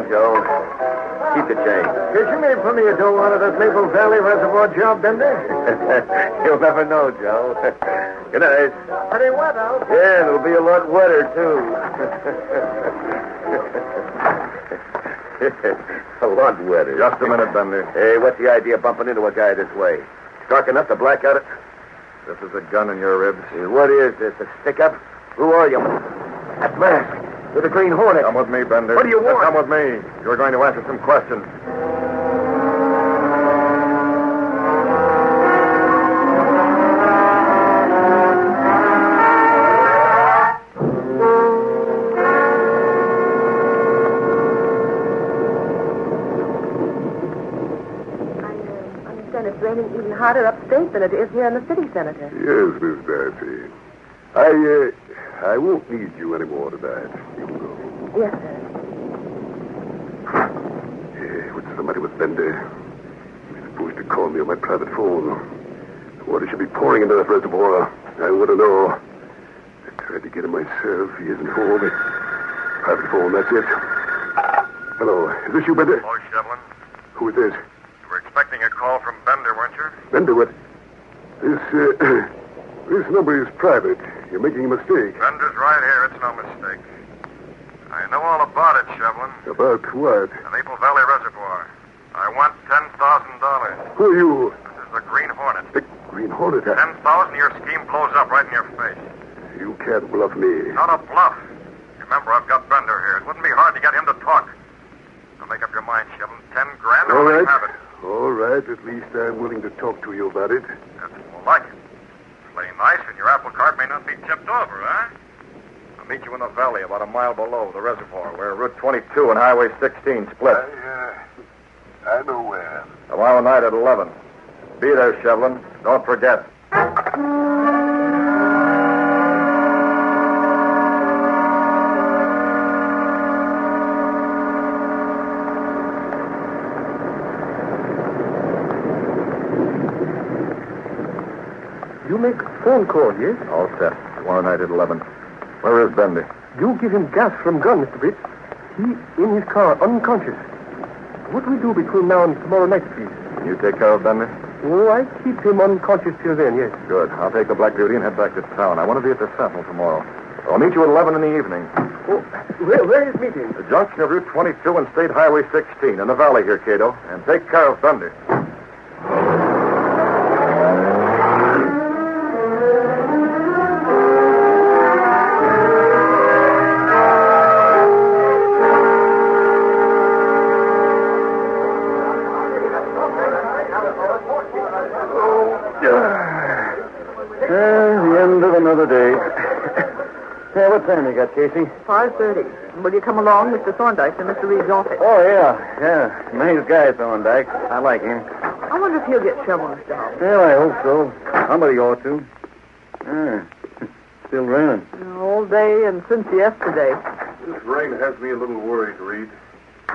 Joe. Keep the change. Did you mean for me you don't want this Maple Valley Reservoir job, Bender? You'll never know, Joe. Good night. Pretty wet out. Yeah, and it'll be a lot wetter, too. A lot wetter. Just a minute, Bender. Hey, what's the idea of bumping into a guy this way? Dark enough to black out it? This is a gun in your ribs. Hey, what is this, a stick-up? Who are you? That mask. With the Green Hornet. Come with me, Bender. What do you want? Come with me. You're going to answer some questions. it's raining even harder upstate than it is here in the city, Senator. Yes, Miss Darcy. I won't need you anymore tonight. You go. Yes, sir. Would somebody with Bender? He's supposed to call me on my private phone. The water should be pouring into that reservoir. I want to know. I tried to get him myself. He isn't home. Private phone, that's it. Hello. Is this you, Bender? Hello, Shevlin. Who is this? You were expecting a call from Bender, weren't you? Bender, what? This number is private. You're making a mistake. Bender's right here. It's no mistake. I know all about it, Shevlin. About what? The Maple Valley Reservoir. I want $10,000. Who are you? This is the Green Hornet. The Green Hornet? 10,000, your scheme blows up right in your face. You can't bluff me. Not a bluff. Remember, I've got Bender here. It wouldn't be hard to get him to talk. Now make up your mind, Shevlin. 10 grand, All or right. let him have it. All right. At least I'm willing to talk to you about it. That's more like it. Play nice, and your apple cart may not be tipped over, huh? I'll meet you in the valley about a mile below the reservoir, where Route 22 and Highway 16 split. I know where. Tomorrow night at 11. Be there, Shevlin. Don't forget. You make phone call, yes? All set. Tomorrow night at 11. Where is Bendy? You give him gas from gun, Mr. Britt. He in his car, unconscious. What do we do between now and tomorrow night, please? You take care of Bendy? Oh, I keep him unconscious till then, yes. Good. I'll take the black beauty and head back to town. I want to be at the Sentinel tomorrow. I'll meet you at 11 in the evening. Oh, where is meeting? The junction of Route 22 and State Highway 16 in the valley here, Cato. And take care of Bendy. The end of another day. Hey, what time you got, Casey? 5:30. Will you come along, Mr. Thorndyke, to Mr. Reed's office? Oh, yeah. Nice guy, Thorndyke. I like him. I wonder if he'll get shoveling down. Well, I hope so. Somebody ought to. Still raining. All day and since yesterday. This rain has me a little worried, Reed.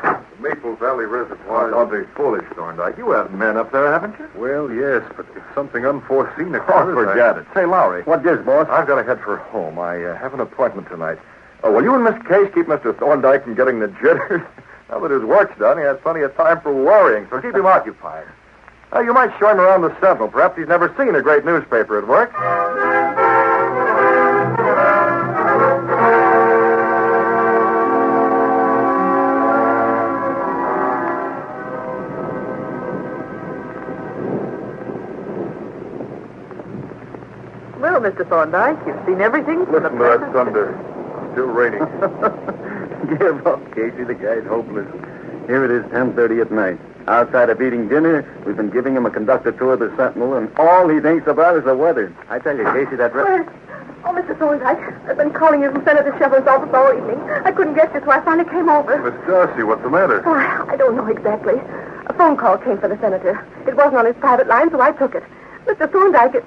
The Maple Valley Reservoir. Don't be foolish, Thorndyke. You have men up there, haven't you? Well, yes, but if something unforeseen occurs... Oh, forget it. Say, Lowry. What gives, boss? I've got to head for home. I have an appointment tonight. Oh, will you and Miss Case keep Mr. Thorndyke from getting the jitters? Now that his work's done, he has plenty of time for worrying, so keep him occupied. You might show him around the Sentinel. Perhaps he's never seen a great newspaper at work. Well, Mr. Thorndyke, you've seen everything from the Listen to that present. thunder. Still raining. Give up, Casey. The guy's hopeless. Here it is, 10:30 at night. Outside of eating dinner, we've been giving him a conductor tour of the Sentinel, and all he thinks about is the weather. I tell you, Casey, that... Where? Oh, Mr. Thorndyke, I've been calling you from Senator Shevlin's office all evening. I couldn't get you, so I finally came over. Miss Darcy, what's the matter? Oh, I don't know exactly. A phone call came for the senator. It wasn't on his private line, so I took it. Mr. Thorndyke,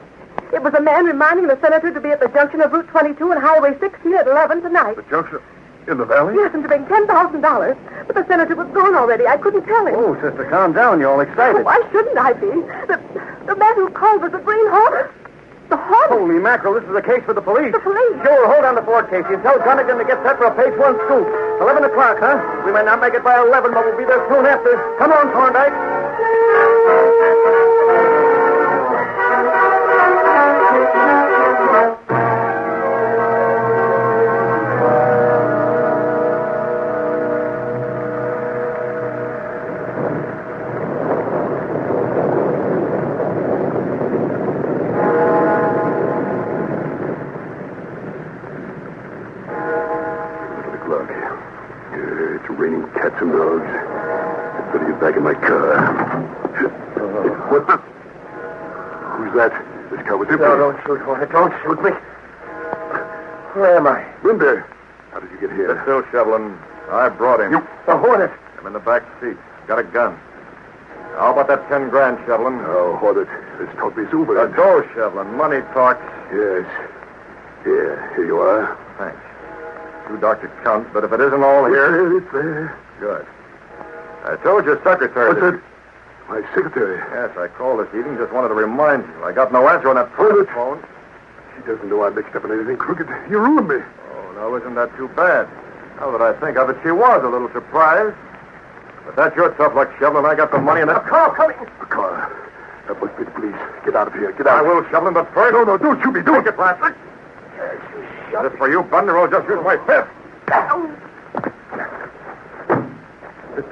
it was a man reminding the senator to be at the junction of Route 22 and Highway 16 at 11 tonight. The junction in the valley? Yes, and to bring $10,000. But the senator was gone already. I couldn't tell him. Oh, sister, calm down. You're all excited. Why shouldn't I be? The man who called was the Green Hornet. The Hornet? Holy mackerel, this is a case for the police. The police? Sure, hold on the fort, Casey, and tell Gunnigan to get set for a page one scoop. 11 o'clock, huh? We may not make it by 11, but we'll be there soon after. Come on, Thorndyke. It's raining cats and dogs. I'd better get back in my car. What the? Who's that? This car was empty. No, don't shoot, Hornet. Don't shoot me. Where am I? Linda, how did you get here? That's Bill Shevlin. I brought him. The Hornet. I'm in the back seat. Got a gun. How about that 10 grand, Shevlin? Oh, Hornet, let's talk this over. Go, Shevlin. Money talks. Yes. Here you are. Thanks. Too dark to count, but if it isn't all here... It's there. Good. I told your secretary... What's that? My secretary? Yes, I called this evening. Just wanted to remind you. I got no answer on that phone. She doesn't know I'm mixed up in anything crooked. You ruined me. Oh, now, isn't that too bad? Now that I think of it, she was a little surprised. But that's your tough luck, Shevlin. I got the money and that... car coming. A car. Bushwick, please. Get out of here. Get out. I will, Shevlin, but first... No, don't shoot me. Do it, Plastic. This for you, Butler. I'll just use my fist.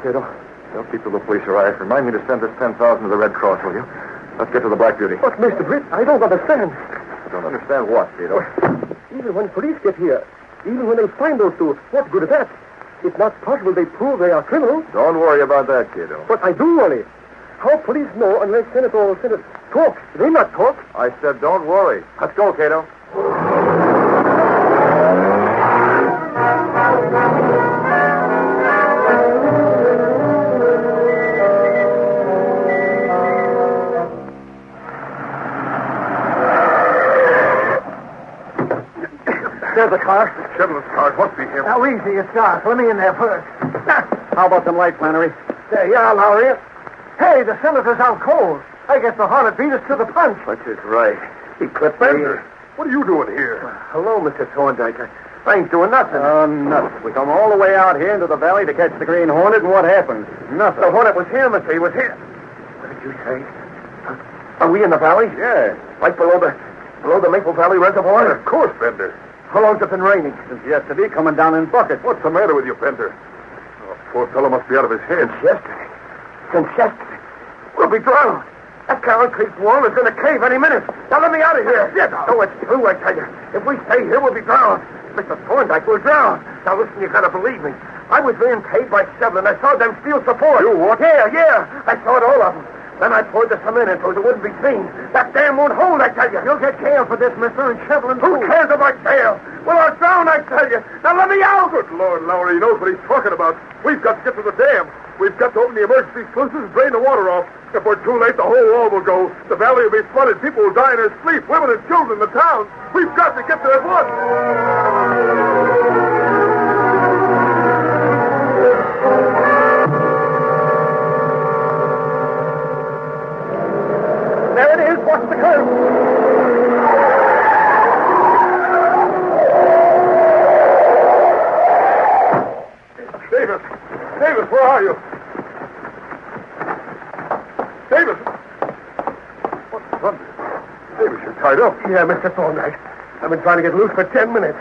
Cato, don't keep the police arrive. Remind me to send this 10,000 to the Red Cross, will you? Let's get to the Black Beauty. But, Mr. Britt, I don't understand. Don't understand what, Cato? Even when police get here, even when they find those two, what good is that? It's not possible they prove they are criminals. Don't worry about that, Cato. But I do worry. How police know unless Senator or Senate talk? They not talk. I said don't worry. Let's go, Cato. There's a car. Shevlin's car. It must be him. Now, easy, it's dark. Let me in there first. How about some light, Flannery? There you are, Lowry. Hey, the senator's out cold. I guess the Hornet beat us to the punch. Which is right. He clipped Bender, what are you doing here? Hello, Mr. Thorndyke. I ain't doing nothing. Oh, nothing. We come all the way out here into the valley to catch the Green Hornet, and what happened? Nothing. The Hornet was here, mister. He was here. What did you say? Are we in the valley? Yeah. Right below the Maple Valley Reservoir? Of course, Bender. How long's it been raining? Since yesterday, coming down in buckets. What's the matter with you, Bender? Oh, poor fellow must be out of his head. Since yesterday. We'll be drowned. That concrete wall is going to cave any minute. Now let me out of here. Get out. No, it's true, I tell you. If we stay here, we'll be drowned. Mr. Thorndyke will drown. Now listen, you gotta believe me. I was being paid by Shevlin. I saw them steal support. You what? Yeah. I saw it, all of them. Then I poured the cement in so it wouldn't be seen. That dam won't hold, I tell you. You'll get jail for this, mister, and Shevlin too. Who cares about jail? Well, I'll drown, I tell you. Now let me out. Good Lord, Lowry, he knows what he's talking about. We've got to get to the dam. We've got to open the emergency sluices and drain the water off. If we're too late, the whole wall will go. The valley will be flooded. People will die in their sleep. Women and children in the town. We've got to get there at once. There it is. Watch the curve. Davis, where are you? Davis! What thunder? Davis, you're tied up. Yeah, Mr. Thorndyke. I've been trying to get loose for 10 minutes.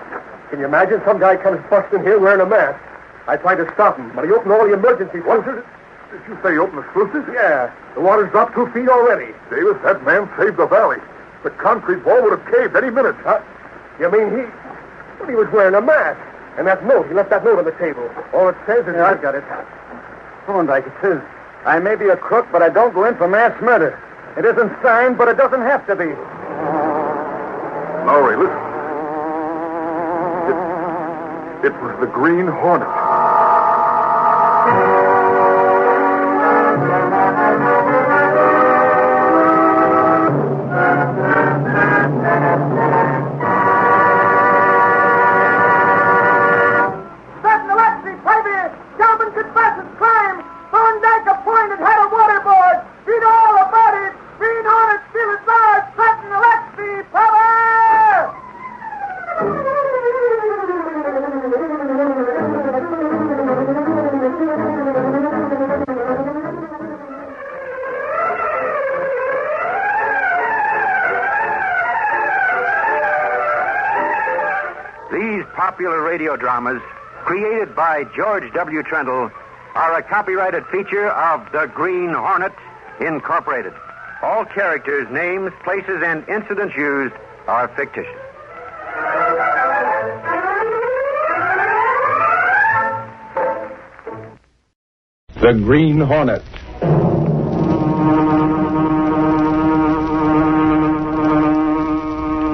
Can you imagine? Some guy comes busting here wearing a mask. I tried to stop him, but he opened all the emergency sluices. Did you say you opened the sluices? Yeah. The water's dropped 2 feet already. Davis, that man saved the valley. The concrete wall would have caved any minute. You mean he... Well, he was wearing a mask. And that note, he left that note on the table. All it says is... Yeah, I've got it. Thorndyke, it says, I may be a crook, but I don't go in for mass murder. It isn't signed, but it doesn't have to be. Lowry, listen. It was the Green Hornet. Popular radio dramas created by George W. Trendle are a copyrighted feature of the Green Hornet, Incorporated. All characters, names, places, and incidents used are fictitious. The Green Hornet.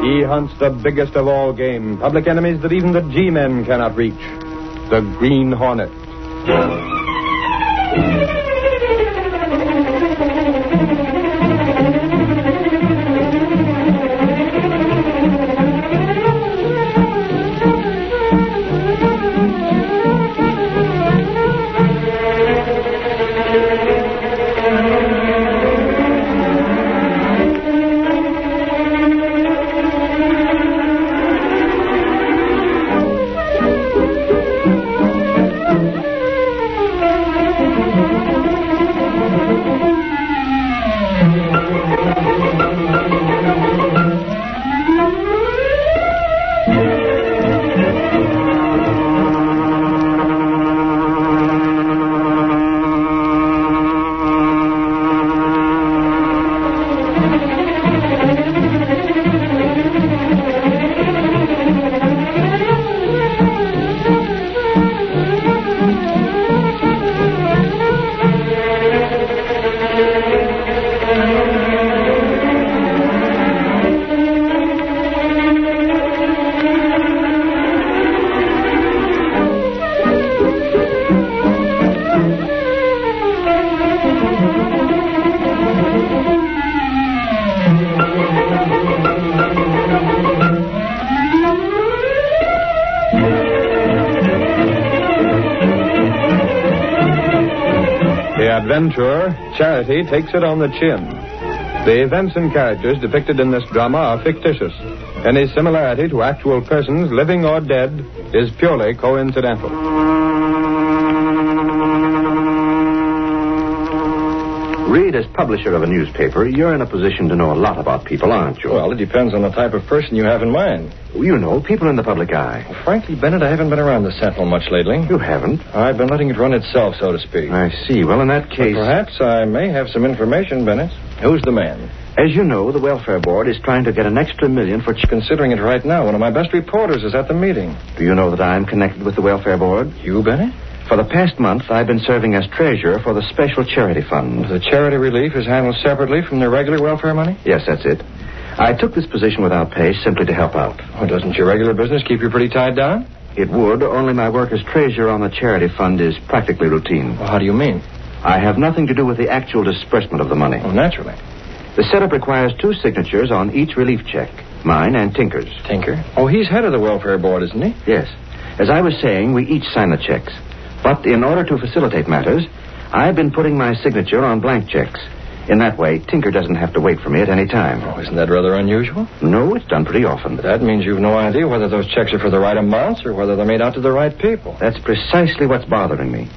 He hunts the biggest of all game, public enemies that even the G-men cannot reach. The Green Hornet. adventurer, Charity takes it on the chin. The events and characters depicted in this drama are fictitious. Any similarity to actual persons, living or dead, is purely coincidental. Reed, as publisher of a newspaper, you're in a position to know a lot about people, aren't you? Well, it depends on the type of person you have in mind. You know, people in the public eye. Well, frankly, Bennett, I haven't been around the Sentinel much lately. You haven't? I've been letting it run itself, so to speak. I see. Well, in that case... But perhaps I may have some information, Bennett. Who's the man? As you know, the Welfare Board is trying to get an extra $1 million for... Considering it right now, one of my best reporters is at the meeting. Do you know that I'm connected with the Welfare Board? You, Bennett? For the past month, I've been serving as treasurer for the Special Charity Fund. The charity relief is handled separately from the regular welfare money? Yes, that's it. I took this position without pay simply to help out. Oh, doesn't your regular business keep you pretty tied down? It would, only my work as treasurer on the charity fund is practically routine. Well, how do you mean? I have nothing to do with the actual disbursement of the money. Oh, naturally. The setup requires 2 signatures on each relief check, mine and Tinker's. Tinker? Oh, he's head of the welfare board, isn't he? Yes. As I was saying, we each sign the checks. But in order to facilitate matters, I've been putting my signature on blank checks. In that way, Tinker doesn't have to wait for me at any time. Oh, isn't that rather unusual? No, it's done pretty often. But that means you've no idea whether those checks are for the right amounts or whether they're made out to the right people. That's precisely what's bothering me.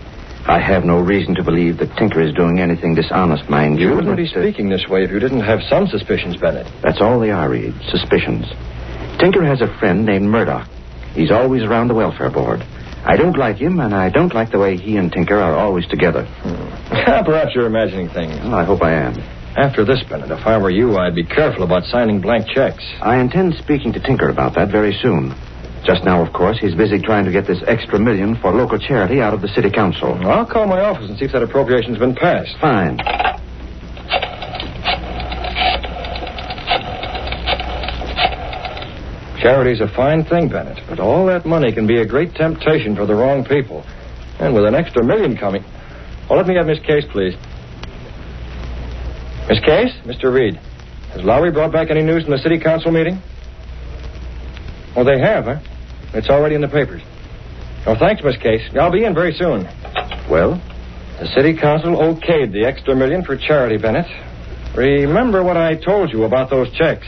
I have no reason to believe that Tinker is doing anything dishonest, mind you. You wouldn't be speaking this way if you didn't have some suspicions, Bennett. That's all they are, Reed. Suspicions. Tinker has a friend named Murdoch. He's always around the welfare board. I don't like him, and I don't like the way he and Tinker are always together. Perhaps you're imagining things. Well, I hope I am. After this, Bennett, if I were you, I'd be careful about signing blank checks. I intend speaking to Tinker about that very soon. Just now, of course, he's busy trying to get this extra $1 million for local charity out of the city council. Well, I'll call my office and see if that appropriation's been passed. Fine. Charity's a fine thing, Bennett, but all that money can be a great temptation for the wrong people. And with an extra $1 million coming... Oh, let me have Miss Case, please. Miss Case? Mr. Reed. Has Lowry brought back any news from the city council meeting? Oh, they have, huh? It's already in the papers. Oh, thanks, Miss Case. I'll be in very soon. Well? The city council okayed the extra $1 million for charity, Bennett. Remember what I told you about those checks.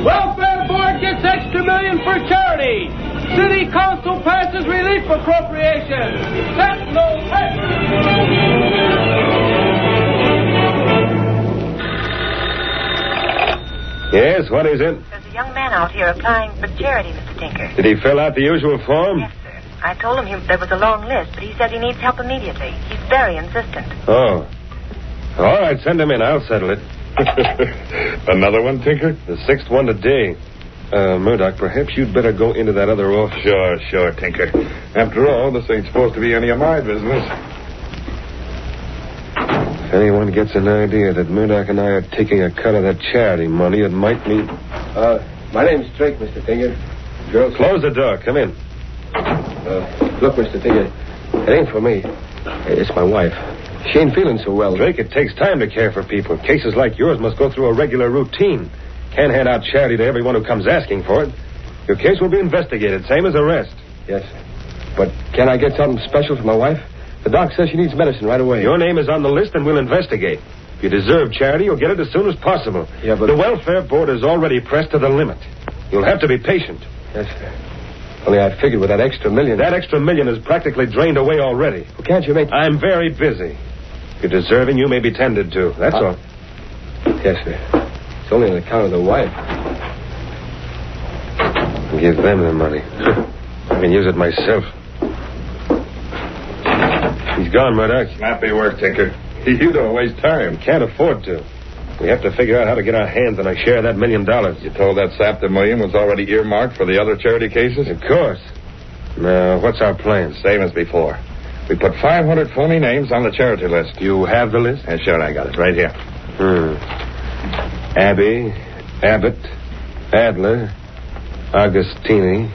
Welfare Board gets extra $1 million for charity. City Council passes relief appropriation. Sentinel paper. Yes, what is it? There's a young man out here applying for charity, Mr. Tinker. Did he fill out the usual form? Yes, sir. I told him there was a long list, but he says he needs help immediately. He's very insistent. Oh. All right, send him in. I'll settle it. Another one, Tinker? The 6th one today. Murdoch, perhaps you'd better go into that other office. Sure, Tinker. After all, this ain't supposed to be any of my business. If anyone gets an idea that Murdoch and I are taking a cut of that charity money, it might mean... My name's Drake, Mr. Tinker. Girls, close the door. Come in. Look, Mr. Tinker, it ain't for me. It's my wife. She ain't feeling so well. Drake, it takes time to care for people. Cases like yours must go through a regular routine. Can't hand out charity to everyone who comes asking for it. Your case will be investigated, same as the rest. Yes. But can I get something special for my wife? The doc says she needs medicine right away. Your name is on the list, and we'll investigate. If you deserve charity, you'll get it as soon as possible. Yeah, but... The welfare board is already pressed to the limit. You'll have to be patient. Yes, sir. Only I figured with that extra $1 million... That extra $1 million is practically drained away already. Well, can't you make... I'm very busy. If you're deserving, you may be tended to. That's all. Yes, sir. It's only on account of the wife. Give them the money. I can use it myself. He's gone, Murdoch. Snappy work, Tinker. You don't waste time. Can't afford to. We have to figure out how to get our hands on a share of that $1 million. You told that sap the $1 million was already earmarked for the other charity cases? Of course. Now, what's our plan? Same as before. We put 500 phony names on the charity list. You have the list? Yeah, sure, I got it right here. Abbey, Abbott, Adler, Augustini.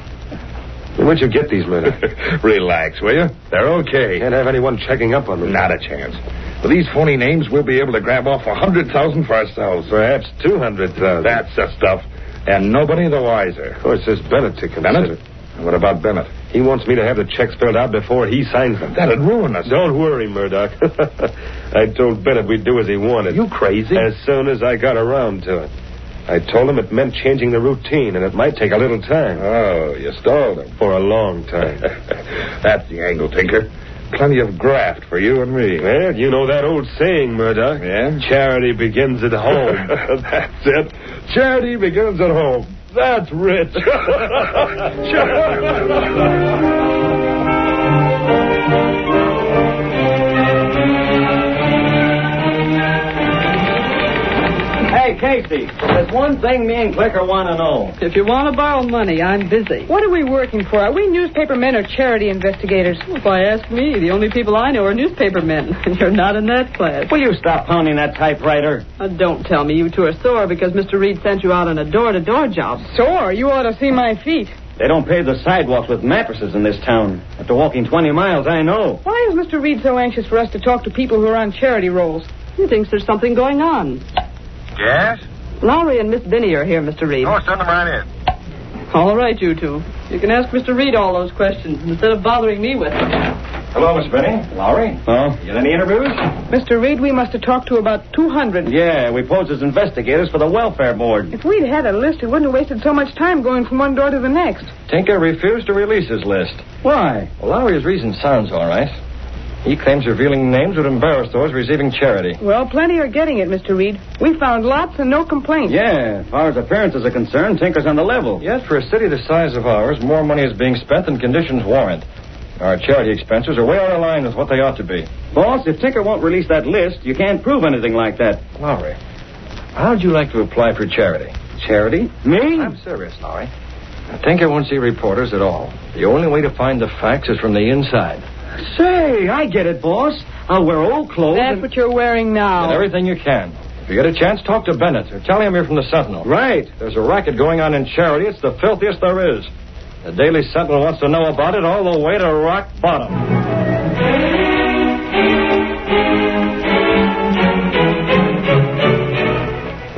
Where'd you get these, Murdoch? Relax, will you? They're okay. Can't have anyone checking up on them. Not a chance. With these phony names, we'll be able to grab off 100,000 for ourselves. Perhaps 200,000. That's the stuff. And nobody the wiser. Of course, there's Bennett to consider. Bennett? What about Bennett? He wants me to have the checks filled out before he signs them. That'd ruin us. Don't worry, Murdoch. I told Bennett we'd do as he wanted. You crazy? As soon as I got around to it. I told him it meant changing the routine, and it might take a little time. Oh, you stalled him. For a long time. That's the angle, Tinker. Plenty of graft for you and me. Well, you know that old saying, Murdoch. Yeah? Charity begins at home. That's it. Charity begins at home. That's rich. Hey, Casey, there's one thing me and Clicker want to know. If you want to borrow money, I'm busy. What are we working for? Are we newspaper men or charity investigators? If I ask me, the only people I know are newspaper men, and you're not in that class. Will you stop pounding that typewriter? Don't tell me you two are sore because Mr. Reed sent you out on a door-to-door job. Sore? You ought to see my feet. They don't pave the sidewalks with mattresses in this town. After walking 20 miles, I know. Why is Mr. Reed so anxious for us to talk to people who are on charity rolls? He thinks there's something going on. Yes? Lowry and Miss Binney are here, Mr. Reed. Oh, send them right in. All right, you two. You can ask Mr. Reed all those questions instead of bothering me with them. Hello, Miss Binney. Lowry? Oh, you got any interviews? Mr. Reed, we must have talked to about 200. Yeah, we posed as investigators for the welfare board. If we'd had a list, we wouldn't have wasted so much time going from one door to the next. Tinker refused to release his list. Why? Well, Lowry's reason sounds all right. He claims revealing names would embarrass those receiving charity. Well, plenty are getting it, Mr. Reed. We found lots and no complaints. Yeah, as far as appearances are concerned, Tinker's on the level. Yet, for a city the size of ours, more money is being spent than conditions warrant. Our charity expenses are way out of line with what they ought to be. Boss, if Tinker won't release that list, you can't prove anything like that. Lowry, how'd you like to apply for charity? Charity? Me? I'm serious, Lowry. Tinker won't see reporters at all. The only way to find the facts is from the inside. Say, I get it, boss. I'll wear old clothes. That's what you're wearing now. Get everything you can. If you get a chance, talk to Bennett or tell him you're from the Sentinel. Right. There's a racket going on in charity. It's the filthiest there is. The Daily Sentinel wants to know about it all the way to rock bottom.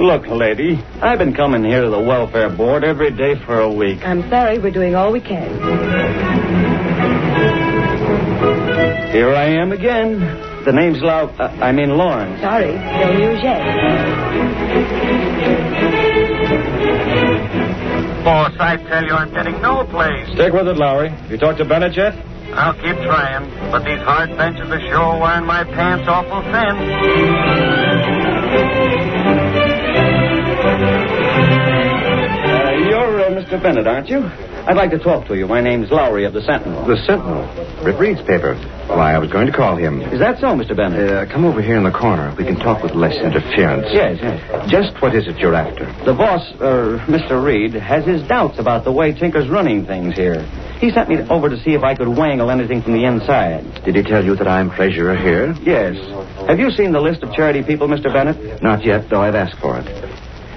Look, lady, I've been coming here to the welfare board every day for a week. I'm sorry, we're doing all we can. Here I am again. The name's Lauren. Sorry, no news yet. Boss, I tell you, I'm getting no place. Stick with it, Lowry. You talked to Bennett yet? I'll keep trying, but these hard benches are sure wearing my pants awful thin. You're Mr. Bennett, aren't you? I'd like to talk to you. My name's Lowry of the Sentinel. The Sentinel? Britt Reed's paper. Why, I was going to call him. Is that so, Mr. Bennett? Come over here in the corner. We can talk with less interference. Yes. Just what is it you're after? The boss, Mr. Reed, has his doubts about the way Tinker's running things here. He sent me over to see if I could wangle anything from the inside. Did he tell you that I'm treasurer here? Yes. Have you seen the list of charity people, Mr. Bennett? Not yet, though I've asked for it.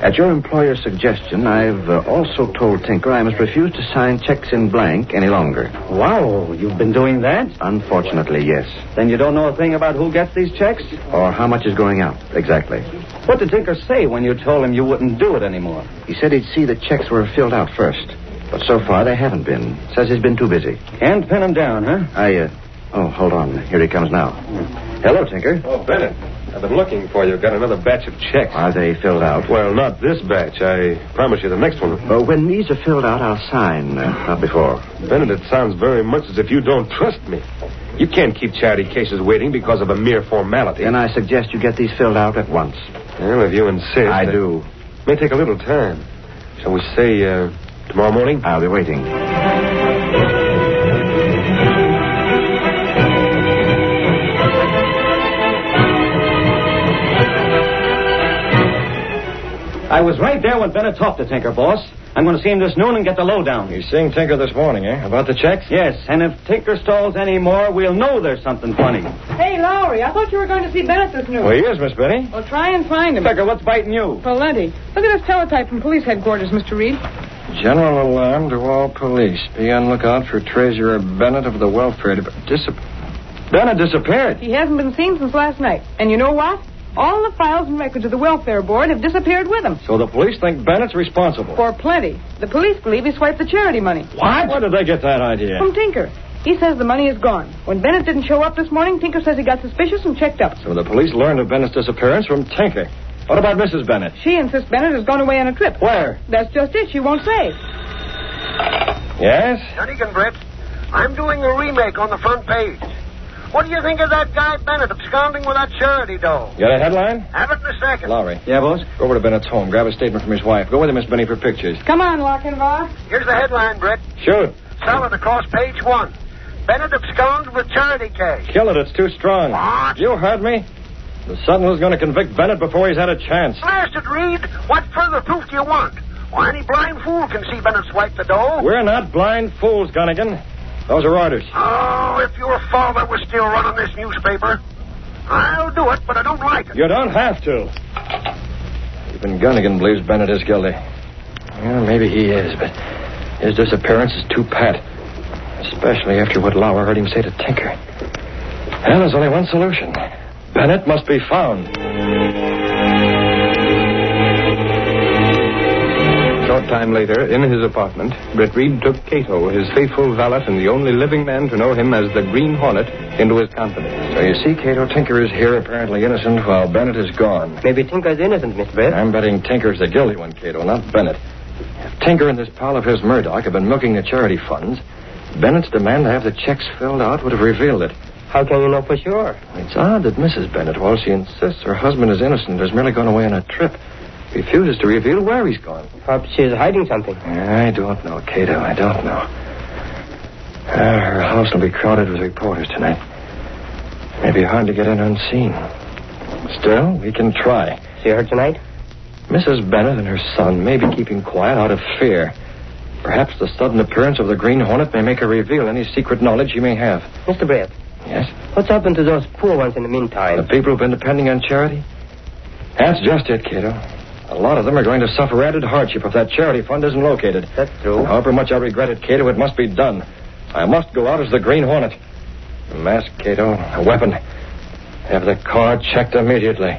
At your employer's suggestion, I've also told Tinker I must refuse to sign checks in blank any longer. Wow, you've been doing that? Unfortunately, yes. Then you don't know a thing about who gets these checks? Or how much is going out, exactly. What did Tinker say when you told him you wouldn't do it anymore? He said he'd see the checks were filled out first. But so far, they haven't been. Says he's been too busy. Can't pin him down, huh? Oh, hold on. Here he comes now. Hello, Tinker. Oh, Bennett. I've been looking for you. Got another batch of checks. Are they filled out? Well, not this batch. I promise you the next one. When these are filled out, I'll sign. Not before. Bennett, it sounds very much as if you don't trust me. You can't keep charity cases waiting because of a mere formality. Then I suggest you get these filled out at once. Well, if you insist. I do. It may take a little time. Shall we say tomorrow morning? I'll be waiting. I was right there when Bennett talked to Tinker, boss. I'm going to see him this noon and get the lowdown. You're seeing Tinker this morning, eh? About the checks? Yes, and if Tinker stalls any more, we'll know there's something funny. Hey, Lowry, I thought you were going to see Bennett this noon. Well, he is, Miss Benny. Well, try and find him. Tinker, what's biting you? Plenty. Look at this teletype from police headquarters, Mr. Reed. General alarm to all police. Be on lookout for Treasurer Bennett of the Welfare Department. Bennett disappeared. He hasn't been seen since last night. And you know what? All the files and records of the welfare board have disappeared with him. So the police think Bennett's responsible. For plenty. The police believe he swiped the charity money. What? Where did they get that idea? From Tinker. He says the money is gone. When Bennett didn't show up this morning, Tinker says he got suspicious and checked up. So the police learned of Bennett's disappearance from Tinker. What about Mrs. Bennett? She insists Bennett has gone away on a trip. Where? That's just it. She won't say. Yes? Dunnigan, Britt. I'm doing a remake on the front page. What do you think of that guy Bennett absconding with that charity dough? Got a headline? Have it in a second. Lowry. Yeah, boss? Go over to Bennett's home. Grab a statement from his wife. Go with him, Miss Benny, for pictures. Come on, Lochinvar. Here's the headline, Britt. Shoot. Solid across page 1. Bennett absconds with charity cash. Kill it. It's too strong. What? You heard me. The Sentinel's going to convict Bennett before he's had a chance. Blasted, Reed. What further proof do you want? Why, any blind fool can see Bennett swipe the dough. We're not blind fools, Gunnigan. Those are orders. Oh, if your father was still running this newspaper, I'll do it, but I don't like it. You don't have to. Even Gunnigan believes Bennett is guilty. Well, maybe he is, but his disappearance is too pat. Especially after what Lauer heard him say to Tinker. Well, there's only one solution. Bennett must be found. A short time later, in his apartment, Britt Reed took Cato, his faithful valet and the only living man to know him as the Green Hornet, into his confidence. So you see, Cato, Tinker is here apparently innocent while Bennett is gone. Maybe Tinker's innocent, Mr. Britt. I'm betting Tinker's the guilty one, Cato, not Bennett. If Tinker and this pal of his, Murdoch, have been milking the charity funds, Bennett's demand to have the checks filled out would have revealed it. How can you know for sure? It's odd that Mrs. Bennett, while she insists her husband is innocent, has merely gone away on a trip, refuses to reveal where he's gone. Perhaps she's hiding something. I don't know, Cato. I don't know. Her house will be crowded with reporters tonight. Maybe hard to get in unseen. Still, we can try. See her tonight? Mrs. Bennett and her son may be keeping quiet out of fear. Perhaps the sudden appearance of the Green Hornet may make her reveal any secret knowledge she may have. Mr. Britt. Yes? What's happened to those poor ones in the meantime? The people who've been depending on charity? That's just it, Cato. A lot of them are going to suffer added hardship if that charity fund isn't located. That's true. However much I regret it, Cato, it must be done. I must go out as the Green Hornet. A mask, Cato, a weapon. Have the car checked immediately.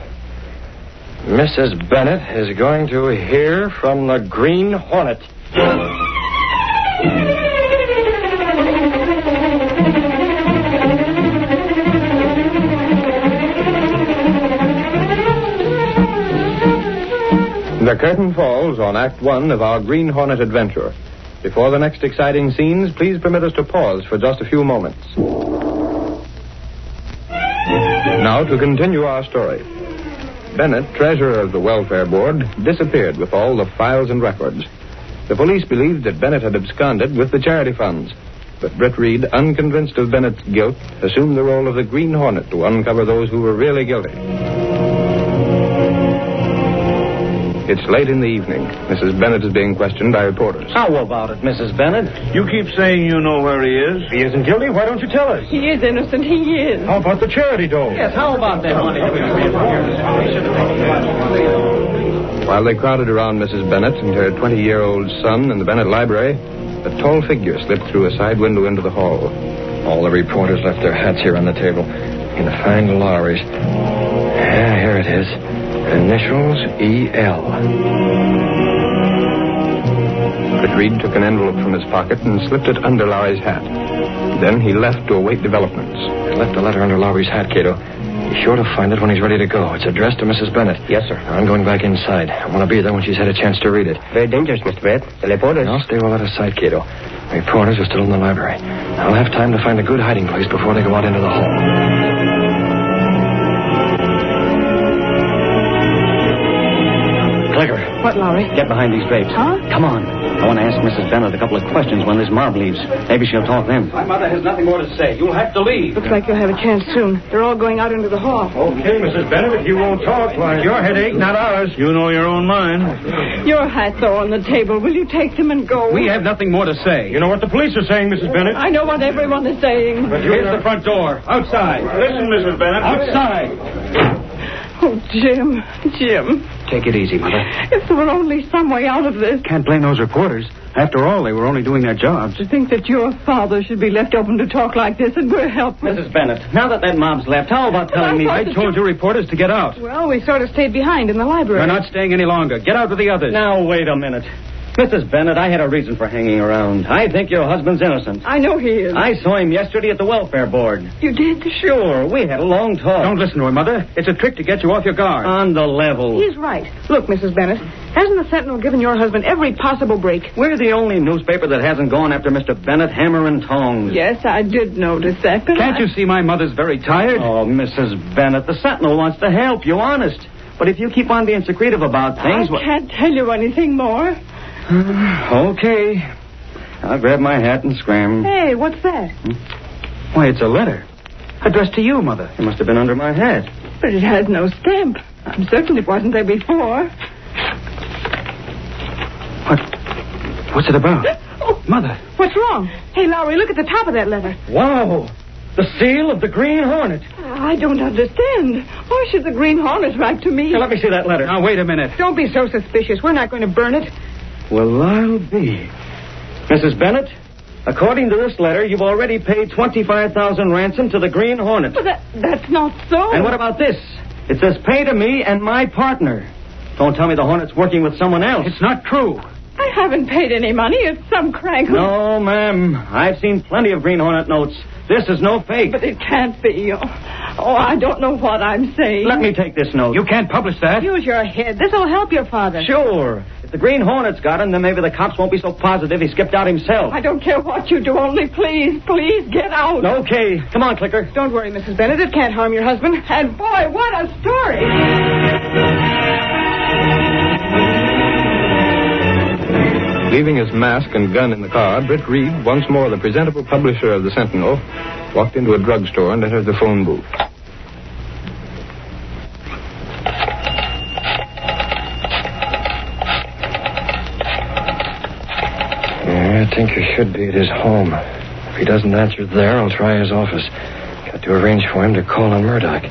Mrs. Bennett is going to hear from the Green Hornet. The curtain falls on Act 1 of our Green Hornet adventure. Before the next exciting scenes, please permit us to pause for just a few moments. Now to continue our story. Bennett, treasurer of the welfare board, disappeared with all the files and records. The police believed that Bennett had absconded with the charity funds. But Britt Reed, unconvinced of Bennett's guilt, assumed the role of the Green Hornet to uncover those who were really guilty. It's late in the evening. Mrs. Bennett is being questioned by reporters. How about it, Mrs. Bennett? You keep saying you know where he is. He isn't guilty. Why don't you tell us? He is innocent. He is. How about the charity dough? Yes, how about that money? While they crowded around Mrs. Bennett and her 20-year-old son in the Bennett library, a tall figure slipped through a side window into the hall. All the reporters left their hats here on the table. In fine Lowry's. Yeah, here it is. Initials E.L. Britt Reed took an envelope from his pocket and slipped it under Lowry's hat. Then he left to await developments. I left a letter under Lowry's hat, Cato. He's sure to find it when he's ready to go. It's addressed to Mrs. Bennett. Yes, sir. I'm going back inside. I want to be there when she's had a chance to read it. Very dangerous, Mr. Britt. The reporters... I'll stay well out of sight, Cato. Reporters are still in the library. I'll have time to find a good hiding place before they go out into the hall. Clicker. What, Lowry? Get behind these drapes. Huh? Come on. I want to ask Mrs. Bennett a couple of questions when this mob leaves. Maybe she'll talk then. My mother has nothing more to say. You'll have to leave. Looks like you'll have a chance soon. They're all going out into the hall. Okay, Mrs. Bennett, if you won't talk, why, your headache, not ours. You know your own mind. Your hats are on the table. Will you take them and go? We have nothing more to say. You know what the police are saying, Mrs. Bennett? I know what everyone is saying. But here's the front door. Outside. Listen, Mrs. Bennett. Outside. Oh, Jim. Take it easy, Mother. If there were only some way out of this. Can't blame those reporters. After all, they were only doing their jobs. To think that your father should be left open to talk like this and we're helpless. Mrs. Bennett, now that mob's left, how about telling me? I told you reporters to get out. Well, we sort of stayed behind in the library. We're not staying any longer. Get out with the others. Now, wait a minute. Mrs. Bennett, I had a reason for hanging around. I think your husband's innocent. I know he is. I saw him yesterday at the welfare board. You did? Sure. We had a long talk. Don't listen to him, Mother. It's a trick to get you off your guard. On the level. He's right. Look, Mrs. Bennett, hasn't the Sentinel given your husband every possible break? We're the only newspaper that hasn't gone after Mr. Bennett hammer and tongs. Yes, I did notice that, but Can't you see my mother's very tired? Oh, Mrs. Bennett, the Sentinel wants to help you, honest. But if you keep on being secretive about things... I can't tell you anything more. Okay. I'll grab my hat and scram. Hey, what's that? Why, it's a letter. Addressed to you, Mother. It must have been under my hat. But it has no stamp. I'm certain it wasn't there before. What's it about? Oh, Mother. What's wrong? Hey, Lowry, look at the top of that letter. Wow. The seal of the Green Hornet. I don't understand. Why should the Green Hornet write to me? Here, let me see that letter. Now, wait a minute. Don't be so suspicious. We're not going to burn it. Well, I'll be. Mrs. Bennett, according to this letter, you've already paid $25,000 ransom to the Green Hornet. But that's not so. And what about this? It says pay to me and my partner. Don't tell me the Hornet's working with someone else. It's not true. I haven't paid any money. It's some crank. No, ma'am. I've seen plenty of Green Hornet notes. This is no fake. But it can't be. Oh, I don't know what I'm saying. Let me take this note. You can't publish that. Use your head. This'll help your father. Sure. If the Green Hornet's got him, then maybe the cops won't be so positive he skipped out himself. I don't care what you do. Only please get out. Okay. Come on, Clicker. Don't worry, Mrs. Bennett. It can't harm your husband. And boy, what a story. Leaving his mask and gun in the car, Britt Reed, once more the presentable publisher of the Sentinel, walked into a drugstore and entered the phone booth. I think he should be at his home. If he doesn't answer there, I'll try his office. Got to arrange for him to call on Murdoch.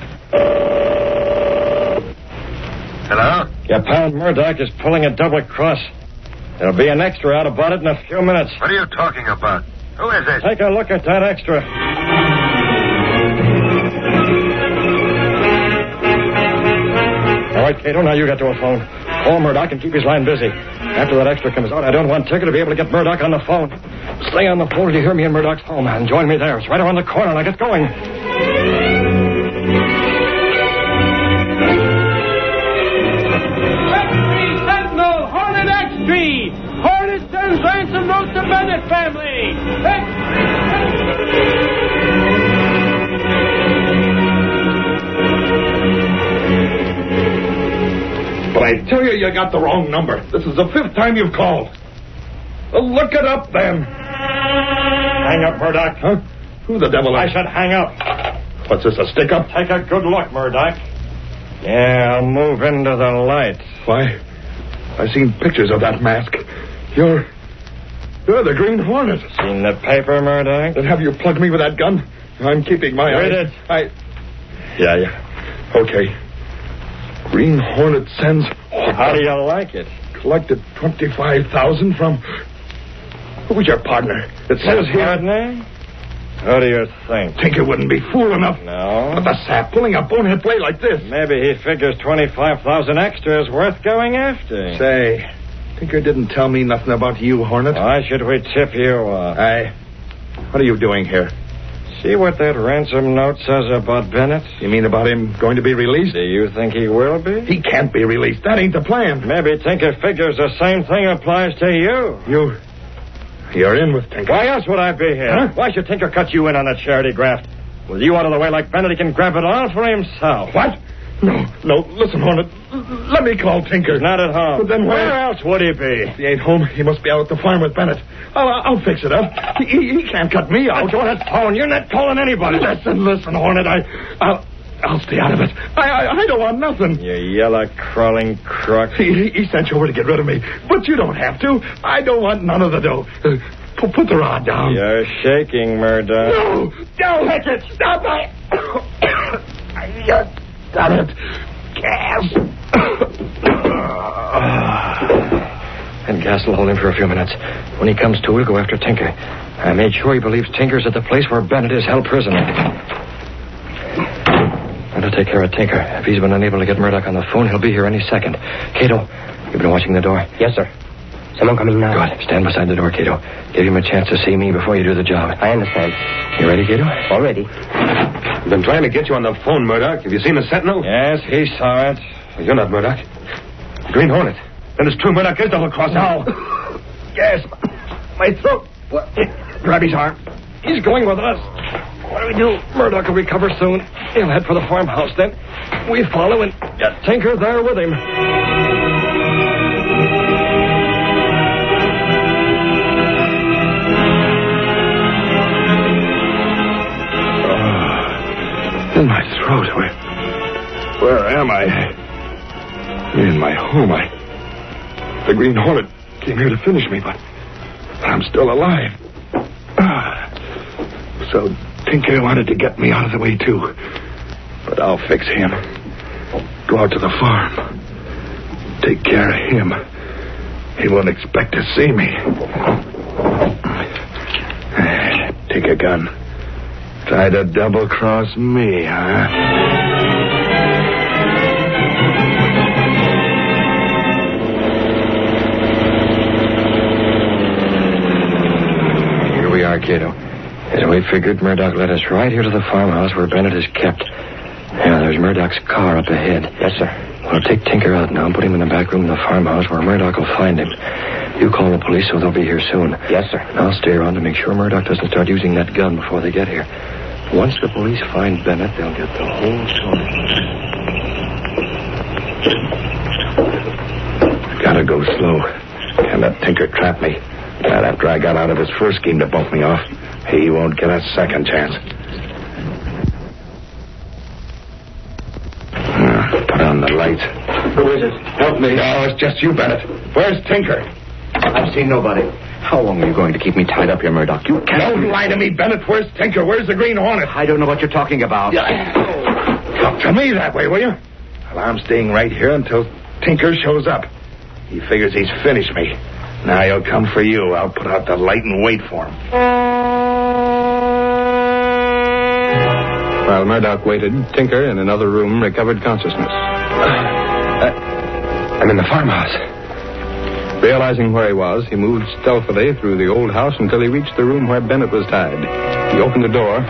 Hello? Your pal Murdoch is pulling a double cross. There'll be an extra out about it in a few minutes. What are you talking about? Who is this? Take a look at that extra. All right, Cato, now you get to a phone. Call Murdoch and keep his line busy. After that extra comes out, I don't want Ticker to be able to get Murdoch on the phone. Stay on the phone till you hear me in Murdoch's home and join me there. It's right around the corner. Now get going. Sentinel, Hornet X3. Hornet sends ransom note to Bennett family. But I tell you got the wrong number. This is the 5th time you've called. Well, look it up, then. Hang up, Murdoch. Huh? Who the devil I is... said hang up. What's this, a stick-up? Take a good look, Murdoch. Yeah, I'll move into the light. Why, I've seen pictures of that mask. You're the Green Hornet. Seen the paper, Murdoch? Then have you plugged me with that gun? I'm keeping my Read eye. it. Yeah. Okay. Green Hornet sends... How do you like it? Collected $25,000 from... Who's your partner? It says here... Partner? Who do you think? Tinker wouldn't be fool enough. No. But the sap pulling a bonehead play like this. Maybe he figures 25,000 extra is worth going after. Say, Tinker didn't tell me nothing about you, Hornet. Why should we tip you off? What are you doing here? See what that ransom note says about Bennett? You mean about him going to be released? Do you think he will be? He can't be released. That ain't the plan. Maybe Tinker figures the same thing applies to you. You're in with Tinker. Why else would I be here? Huh? Why should Tinker cut you in on that charity graft? With you out of the way like Bennett, he can grab it all for himself. What? No. Listen, Hornet. Let me call Tinker. He's not at home. But then where else would he be? If he ain't home, he must be out at the farm with Bennett. I'll fix it up. He can't cut me out. Go on that phone. You're not calling anybody. Listen, Hornet. I'll stay out of it. I don't want nothing. You yellow, crawling crook. He sent you over to get rid of me. But you don't have to. I don't want none of the dough. Put the rod down. You're shaking, Murdoch. No! Don't hit it! Stop it! Got it. Gas. and gas will hold him for a few minutes. When he comes to, we'll go after Tinker. I made sure he believes Tinker's at the place where Bennett is held prisoner. And I'll take care of Tinker. If he's been unable to get Murdoch on the phone, he'll be here any second. Cato, you've been watching the door? Yes, sir. Someone coming now. Good. Stand beside the door, Cato. Give him a chance to see me before you do the job. I understand. You ready, Cato? All ready. I've been trying to get you on the phone, Murdoch. Have you seen the Sentinel? Yes, he saw it. Well, you're not Murdoch. Green Hornet. Then it's true Murdoch is double-crossing. No. Yes. My throat. What? Grab his arm. He's going with us. What do we do? Murdoch will recover soon. He'll head for the farmhouse then. We follow and get Tinker there with him. In my throat. Where am I? In my home. The Green Hornet came here to finish me, but I'm still alive. So Tinker wanted to get me out of the way, too. But I'll fix him. Go out to the farm. Take care of him. He won't expect to see me. Take a gun. Try to double-cross me, huh? Here we are, Cato. As we figured, Murdoch led us right here to the farmhouse where Bennett is kept. Yeah, there's Murdoch's car up ahead. Yes, sir. We'll take Tinker out now and put him in the back room of the farmhouse where Murdoch will find him. You call the police so they'll be here soon. Yes, sir. And I'll stay around to make sure Murdoch doesn't start using that gun before they get here. Once the police find Bennett, they'll get the whole story. I gotta go slow. Can't let Tinker trap me. Not after I got out of his first scheme to bump me off. He won't get a second chance. Put on the lights. Who is it? Help me. No, it's just you, Bennett. Where's Tinker? I've seen nobody. How long are you going to keep me tied up here, Murdoch? You can't... Don't lie to me, Bennett. Where's Tinker? Where's the Green Hornet? I don't know what you're talking about. Talk to me that way, will you? Well, I'm staying right here until Tinker shows up. He figures he's finished me. Now he'll come for you. I'll put out the light and wait for him. While Murdoch waited, Tinker, in another room, recovered consciousness. I'm in the farmhouse. Realizing where he was, he moved stealthily through the old house until he reached the room where Bennett was tied. He opened the door.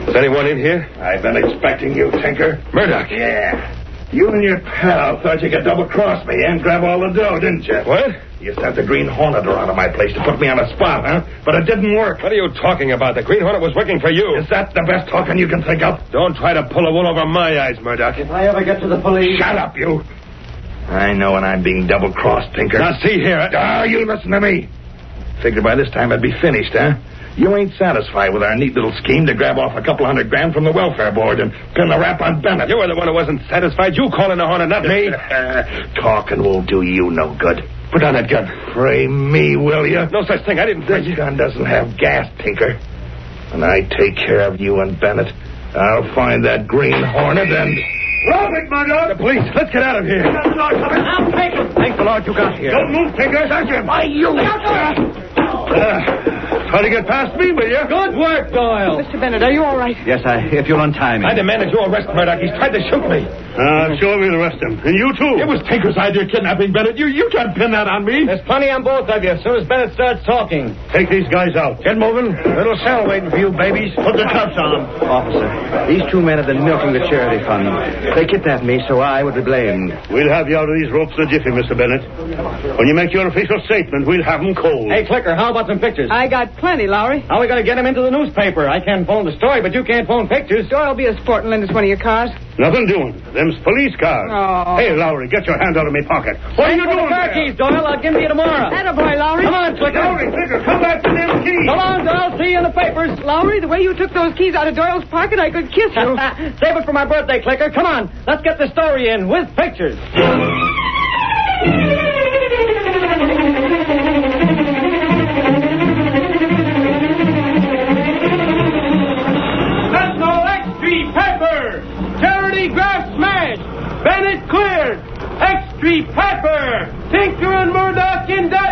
Is anyone in here? I've been expecting you, Tinker. Murdoch. Yeah. You and your pal thought you could double-cross me and grab all the dough, didn't you? What? You sent the Green Hornet around to my place to put me on a spot, huh? But it didn't work. What are you talking about? The Green Hornet was working for you. Is that the best talking you can think of? Don't try to pull a wool over my eyes, Murdoch. If I ever get to the police... Shut up, you. I know when I'm being double-crossed, Tinker. Now, see here. You listen to me. Figured by this time I'd be finished, huh? You ain't satisfied with our neat little scheme to grab off a couple $100,000 from the welfare board and pin the rap on Bennett. You were the one who wasn't satisfied. You calling the Hornet, not me. Talking won't do you no good. Put down that gun. Fray me, will you? No such thing. I didn't fray you. This gun doesn't have gas, Tinker. When I take care of you and Bennett, I'll find that Green Hornet and... Drop it, Murdoch! The police. Let's get out of here. I'll take him. Thank the Lord you got here. Don't move, Tinker. Search him. Why, you... Try to get past me, will you? Good work, Doyle. Mr. Bennett, are you all right? Yes, if you'll untie me. I demand that you arrest Murdoch. He's tried to shoot me. Sure we'll arrest him. And you, too. It was Tinker's idea kidnapping Bennett. You tried to pin that on me. There's plenty on both of you as soon as Bennett starts talking. Take these guys out. Get moving. Little cell waiting for you, babies. Put the cuffs on them. Officer, these two men have been milking the charity fund. They kidnapped me, so I would be blamed. We'll have you out of these ropes in a jiffy, Mr. Bennett. When you make your official statement, we'll have them cold. Hey, Clicker, how about some pictures? I got plenty, Lowry. How we got to get them into the newspaper? I can't phone the story, but you can't phone pictures. Doyle, be a sport and lend us one of your cars. Nothing doing. Them's police cars. Oh. Hey, Lowry, get your hand out of my pocket. What are you doing? The car keys, Doyle. I'll give them to you tomorrow. Attaboy, Lowry. Come on, Clicker. Lowry, Clicker, come back to them keys. Come on, Doyle. See you in the papers. Lowry, the way you took those keys out of Doyle's pocket, I could kiss you. Save it for my birthday, Clicker. Come on. Let's get the story in with pictures. Graph smashed. Bennett cleared. X Street Pepper. Tinker and Murdoch indicted.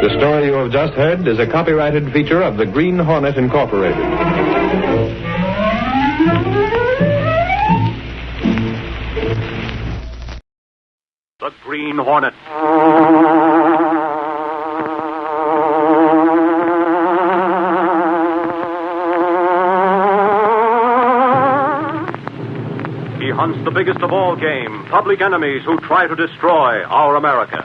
The story you have just heard is a copyrighted feature of the Green Hornet, Incorporated. The Green Hornet. He hunts the biggest of all game, public enemies who try to destroy our America.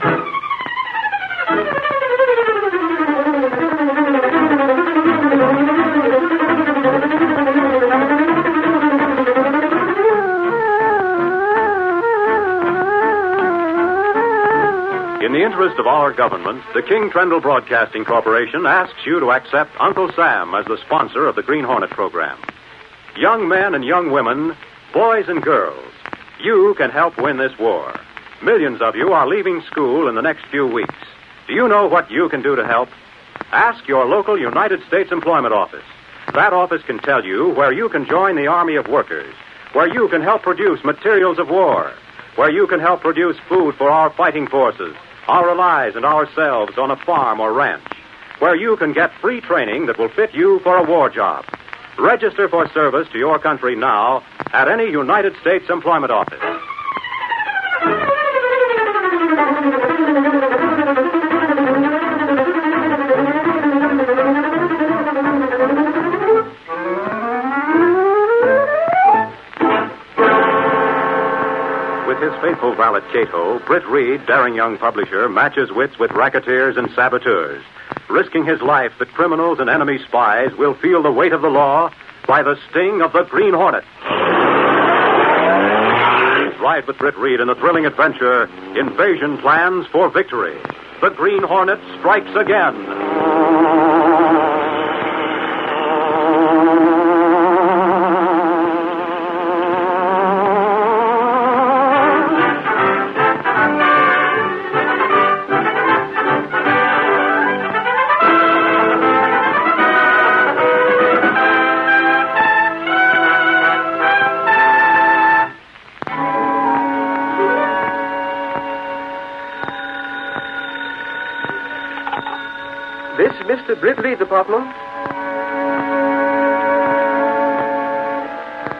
In the interest of our government, the King Trendle Broadcasting Corporation asks you to accept Uncle Sam as the sponsor of the Green Hornet program. Young men and young women, boys and girls, you can help win this war. Millions of you are leaving school in the next few weeks. Do you know what you can do to help? Ask your local United States Employment Office. That office can tell you where you can join the Army of Workers, where you can help produce materials of war, where you can help produce food for our fighting forces, our allies and ourselves on a farm or ranch, where you can get free training that will fit you for a war job. Register for service to your country now at any United States Employment Office. With his faithful valet Cato, Britt Reed, daring young publisher, matches wits with racketeers and saboteurs, risking his life that criminals and enemy spies will feel the weight of the law by the sting of the Green Hornet. Ride with Britt Reed in the thrilling adventure, Invasion Plans for Victory. The Green Hornet strikes again. This Mr. Britt Reed's apartment?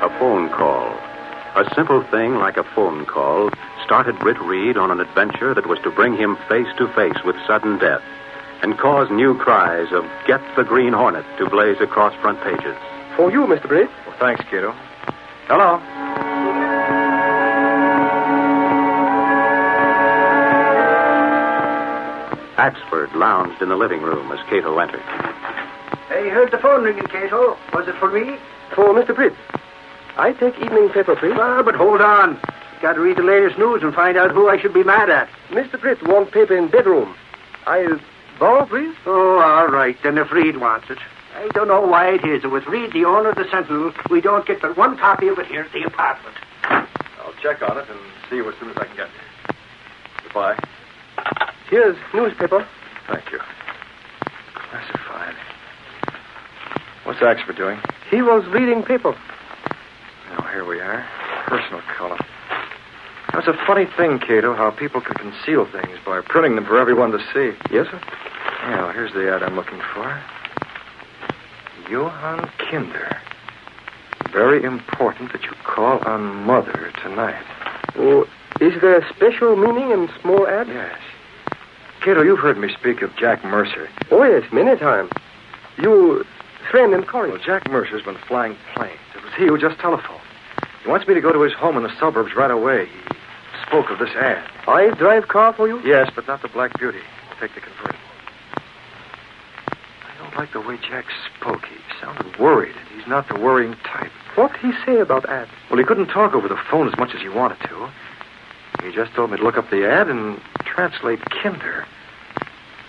A phone call. A simple thing like a phone call started Britt Reed on an adventure that was to bring him face to face with sudden death and cause new cries of "Get the Green Hornet" to blaze across front pages. For you, Mr. Britt. Well, thanks, Cato. Hello. Axford lounged in the living room as Cato entered. Hey, heard the phone ringing, Cato. Was it for me? For Mr. Britt. I take evening paper, please. Ah, but hold on. Got to read the latest news and find out who I should be mad at. Mr. Britt wants paper in bedroom. I'll borrow, please? Oh, all right. Then if Reed wants it. I don't know why it is. With Reed, the owner of the Sentinel, we don't get but one copy of it here at the apartment. I'll check on it and see you as soon as I can get there. Goodbye. Here's newspaper. Thank you. Classified. What's Axford doing? He was reading paper. Now, here we are. Personal column. That's a funny thing, Cato, how people can conceal things by printing them for everyone to see. Yes, sir? Yeah, well, here's the ad I'm looking for. Johann Kinder. Very important that you call on Mother tonight. Oh, is there a special meaning in small ad? Yes. Cato, you've heard me speak of Jack Mercer. Oh, yes, many times. You friend and colleague. Well, Jack Mercer's been flying planes. It was he who just telephoned. He wants me to go to his home in the suburbs right away. He spoke of this ad. I drive car for you? Yes, but not the Black Beauty. Take the convertible. I don't like the way Jack spoke. He sounded worried, and he's not the worrying type. What'd he say about ad? Well, he couldn't talk over the phone as much as he wanted to. He just told me to look up the ad and translate Kinder.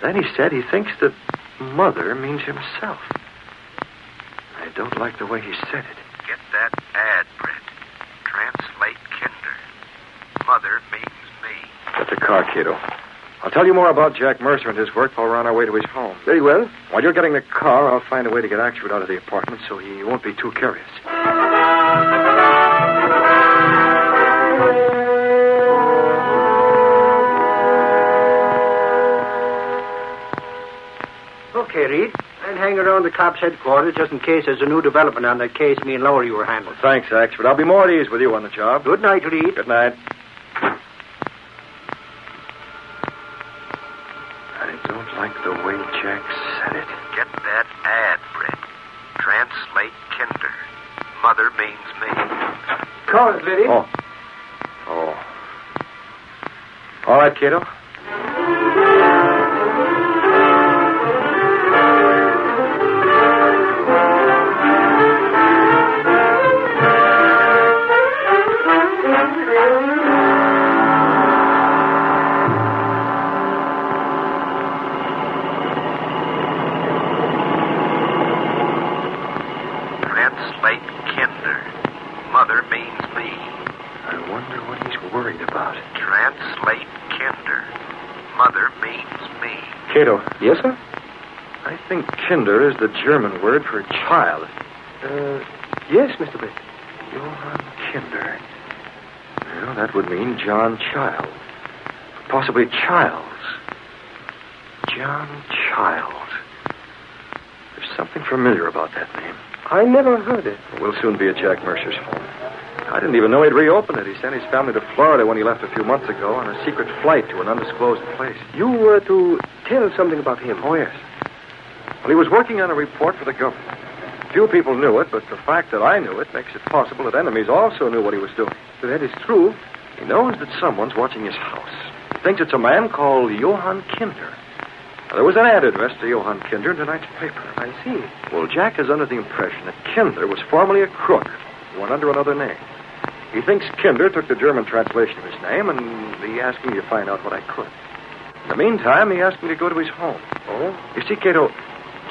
Then he said he thinks that Mother means himself. I don't like the way he said it. Get that ad, Brett. Translate Kinder. Mother means me. Get the car, Cato. I'll tell you more about Jack Mercer and his work while we're on our way to his home. Very well. While you're getting the car, I'll find a way to get Axford out of the apartment so he won't be too curious. Okay, Reed. I'll hang around the cops' headquarters just in case there's a new development on that case me and Lowery were handling. Well, thanks, Axford. I'll be more at ease with you on the job. Good night, Reed. Good night. I don't like the way Jack said it. Get that ad, Brett. Translate Kinder. Mother means me. Car is ready. Oh. All right, Cato. Translate Kinder. Mother means me. I wonder what he's worried about. Translate Kinder. Mother means me. Cato. Yes, sir? I think Kinder is the German word for child. Yes, Mr. Brett. Johann Kinder. Well, that would mean John Child. Possibly Childs. John Child. There's something familiar about that name. I never heard it. We'll soon be at Jack Mercer's home. I didn't even know he'd reopened it. He sent his family to Florida when he left a few months ago on a secret flight to an undisclosed place. You were to tell something about him. Oh, yes. Well, he was working on a report for the government. Few people knew it, but the fact that I knew it makes it possible that enemies also knew what he was doing. So that is true. He knows that someone's watching his house. He thinks it's a man called Johann Kinder. Now, there was an ad addressed to Johann Kinder in tonight's paper. I see. Well, Jack is under the impression that Kinder was formerly a crook who went under another name. He thinks Kinder took the German translation of his name, and he asked me to find out what I could. In the meantime, he asked me to go to his home. Oh? You see, Cato,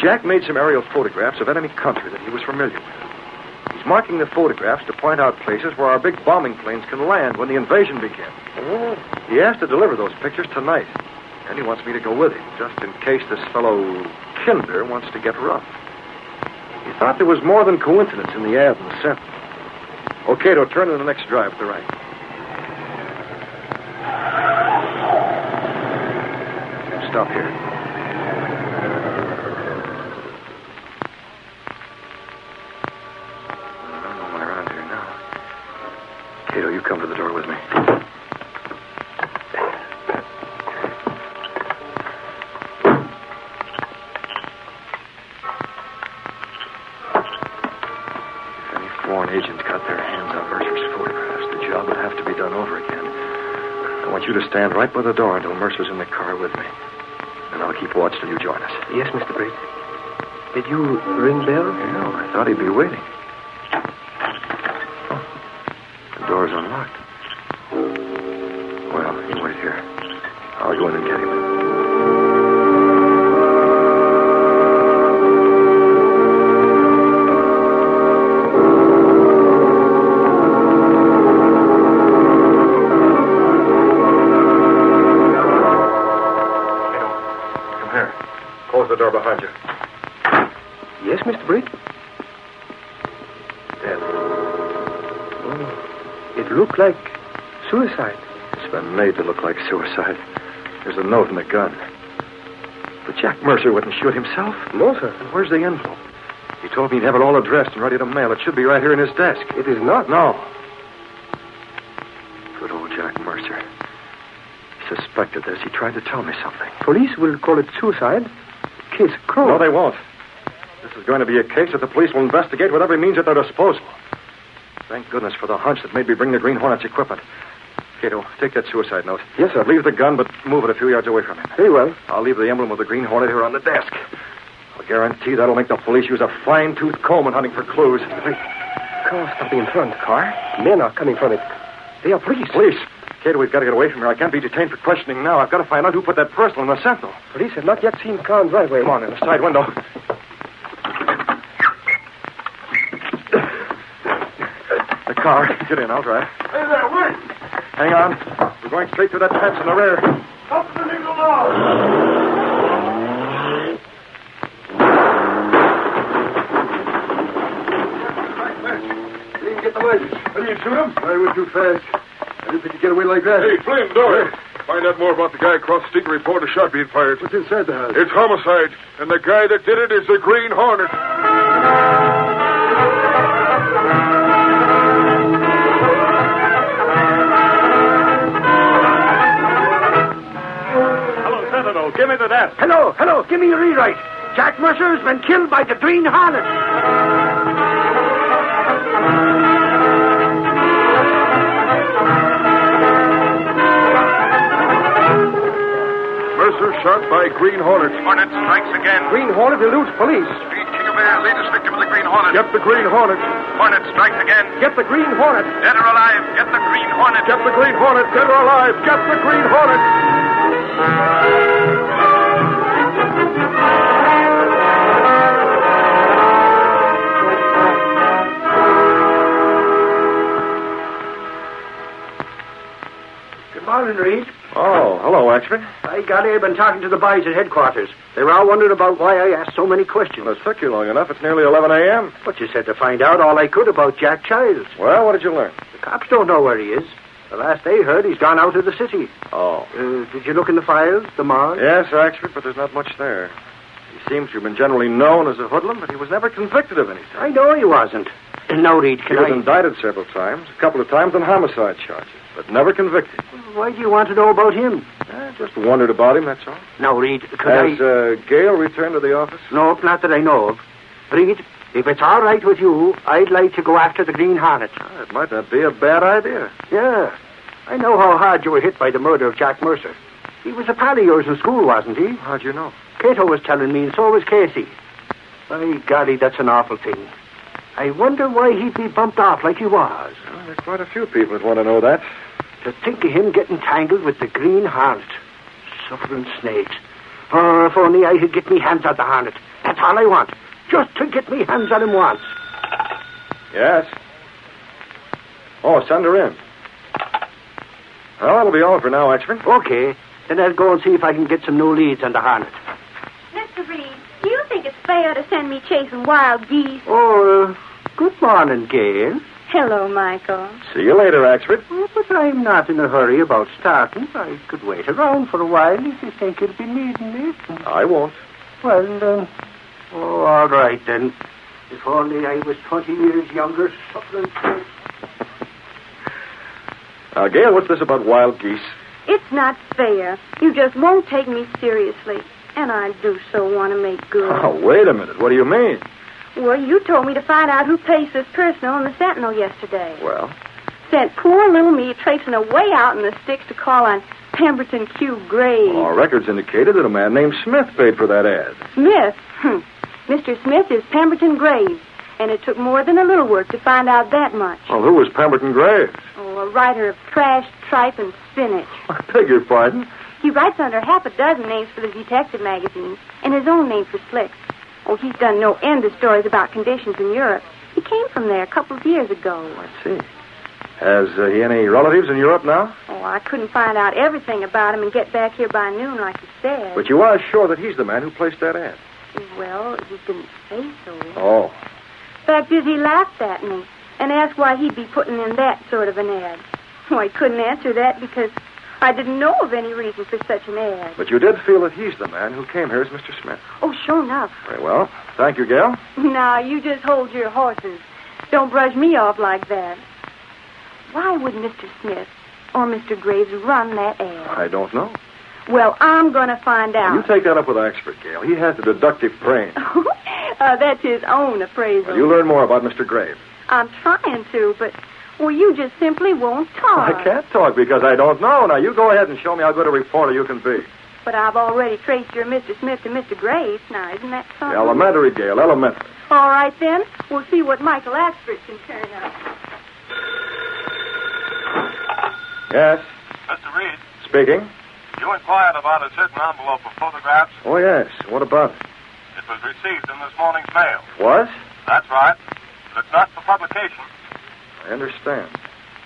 Jack made some aerial photographs of enemy country that he was familiar with. He's marking the photographs to point out places where our big bombing planes can land when the invasion begins. Oh. He asked to deliver those pictures tonight. And he wants me to go with him, just in case this fellow Kinder wants to get rough. He thought there was more than coincidence in the ad and the Sentinel. Okay, Cato, turn to the next drive to the right. Stop here. No one around here now. Cato, you come to the door with me. Agents got their hands on Mercer's photographs. The job would have to be done over again. I want you to stand right by the door until Mercer's in the car with me. And I'll keep watch till you join us. Yes, Mr. Brett. Did you ring bell? No, I thought he'd be waiting. Oh, the door's unlocked. Well, you wait here. I'll go in and get him. look like suicide. It's been made to look like suicide. There's a note in the gun. But Jack Mercer wouldn't shoot himself. No, sir. And where's the envelope? He told me he'd have it all addressed and ready to mail. It should be right here in his desk. It is not. No. Good old Jack Mercer. He suspected this. He tried to tell me something. Police will call it suicide. Case closed. No, they won't. This is going to be a case that the police will investigate with every means at their disposal. Thank goodness for the hunch that made me bring the Green Hornet's equipment. Cato, take that suicide note. Yes, sir. Leave the gun, but move it a few yards away from him. Very well. I'll leave the emblem of the Green Hornet here on the desk. I'll guarantee that'll make the police use a fine-tooth comb in hunting for clues. Car stopping in front. Car? Men are coming from it. They are police. Police? Cato, we've got to get away from here. I can't be detained for questioning now. I've got to find out who put that parcel in the sentinel. Police have not yet seen the car on driveway. Come on, in the side window. The car. Get in, I'll drive. Hey there, wait! Hang on. We're going straight to that fence in the rear. Up the needle now! Didn't get the lights. How do you shoot him? I went too fast. I didn't think you'd get away like that. Hey, Flynn, door. Find out more about the guy across the street and report a shot being fired. What's inside the house? It's homicide, and the guy that did it is the Green Hornet. Hello, Sentinel. Give me the desk. Hello. Give me a rewrite. Jack Mercer's been killed by the Green Hornet. Mercer shot by Green Hornet. Hornet strikes again. Green Hornet eludes police. Speed King of Air, latest victim of the Green Hornet. Get the Green Hornet. Hornet strikes again. Get the Green Hornet. Dead or alive, get the Green Hornet. Get the Green Hornet. Dead or alive. Get the Green Hornet. Good morning, Reed. Oh, hello, Axford. By golly, I've been talking to the boys at headquarters. They were all wondering about why I asked so many questions. Well, it took you long enough. It's nearly 11 a.m. But you said to find out all I could about Jack Childs. Well, what did you learn? The cops don't know where he is. The last they heard, he's gone out of the city. Oh. Did you look in the files, the morgue? Yes, Axford, but there's not much there. He seems to have been generally known as a hoodlum, but he was never convicted of anything. I know he wasn't. Now, Reed, He was indicted several times, a couple of times on homicide charges, but never convicted. Why do you want to know about him? Just wondered about him, that's all. Now, Reed, Has Gail returned to the office? No, not that I know of. Reed, if it's all right with you, I'd like to go after the Green Hornet. It might not be a bad idea. Yeah. I know how hard you were hit by the murder of Jack Mercer. He was a pal of yours in school, wasn't he? How'd you know? Cato was telling me, and so was Casey. By golly, that's an awful thing. I wonder why he'd be bumped off like he was. Well, there are quite a few people that want to know that. To think of him getting tangled with the Green Hornet. Suffering snakes. Oh, if only I could get me hands on the Hornet. That's all I want. Just to get me hands on him once. Yes? Oh, send her in. Well, that'll be all for now, Axford. Okay. Then I'll go and see if I can get some new leads on the Hornet. Mr. Reed, do you think it's fair to send me chasing wild geese? Oh, good morning, Gail. Hello, Michael. See you later, Axford. Oh, but I'm not in a hurry about starting. I could wait around for a while if you think you'll be needing me. I won't. Well, all right, then. If only I was 20 years younger, suffering. Now, Gail, what's this about wild geese? It's not fair. You just won't take me seriously. And I do so want to make good. Oh, wait a minute. What do you mean? Well, you told me to find out who placed this personal in the Sentinel yesterday. Well? Sent poor little me traipsing away out in the sticks to call on Pemberton Q. Graves. Our records indicated that a man named Smith paid for that ad. Smith? Mr. Smith is Pemberton Graves. And it took more than a little work to find out that much. Well, who was Pemberton Graves? Oh, a writer of trash, tripe, and spinach. I beg your pardon? He writes under half a dozen names for the detective magazines, and his own name for Slicks. Oh, he's done no end of stories about conditions in Europe. He came from there a couple of years ago. I see. Has he any relatives in Europe now? Oh, I couldn't find out everything about him and get back here by noon like he said. But you are sure that he's the man who placed that ad? Well, he didn't say so. Oh. Fact is, he laughed at me. and asked why he'd be putting in that sort of an ad. Well, I couldn't answer that because I didn't know of any reason for such an ad. But you did feel that he's the man who came here as Mr. Smith. Oh, sure enough. Very well. Thank you, Gail. Now, you just hold your horses. Don't brush me off like that. Why would Mr. Smith or Mr. Graves run that ad? I don't know. Well, I'm going to find out. You take that up with our expert, Gail. He has the deductive brain. That's his own appraisal. Well, you learn more about Mr. Graves. I'm trying to, but, well, you just simply won't talk. I can't talk because I don't know. Now, you go ahead and show me how good a reporter you can be. But I've already traced your Mr. Smith to Mr. Graves. Now, isn't that something? Elementary, Gail, elementary. All right, then. We'll see what Michael Ashford can turn up. Yes? Mr. Reed, Speaking. you inquired about a certain envelope of photographs. Oh, yes. What about it? It was received in this morning's mail. Was? That's right. But it's not for publication. I understand.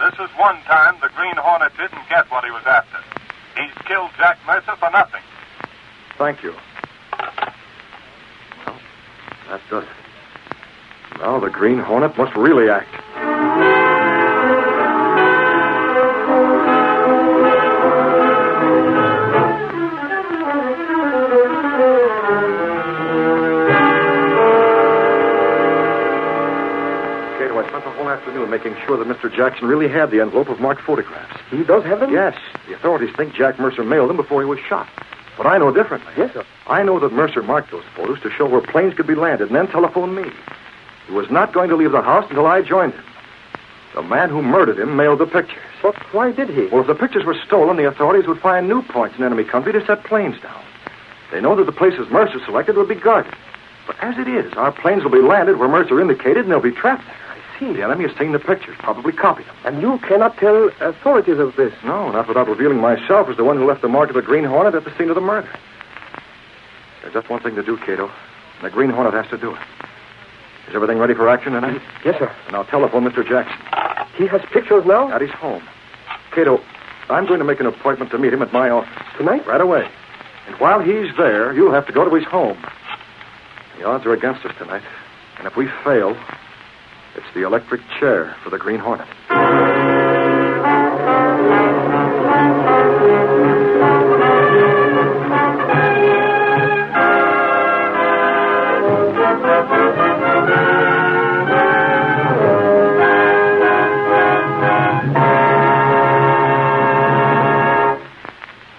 This is one time the Green Hornet didn't get what he was after. He's killed Jack Mercer for nothing. Thank you. Well, that does it. Now the Green Hornet must really act. I spent the whole afternoon making sure that Mr. Jackson really had the envelope of marked photographs. He does have them? Yes. The authorities think Jack Mercer mailed them before he was shot. But I know differently. Yes, sir. I know that Mercer marked those photos to show where planes could be landed and then telephoned me. He was not going to leave the house until I joined him. The man who murdered him mailed the pictures. But why did he? Well, if the pictures were stolen, the authorities would find new points in enemy country to set planes down. They know that the places Mercer selected would be guarded. But as it is, our planes will be landed where Mercer indicated, and they'll be trapped there. The enemy has seen the pictures, probably copied them. And you cannot tell authorities of this? No, not without revealing myself as the one who left the mark of the Green Hornet at the scene of the murder. There's just one thing to do, Cato, and the Green Hornet has to do it. Is everything ready for action tonight? Yes, sir. And I'll telephone Mr. Jackson. He has pictures now? At his home. Cato, I'm going to make an appointment to meet him at my office. Tonight? Right away. And while he's there, you'll have to go to his home. The odds are against us tonight. And if we fail, it's the electric chair for the Green Hornet.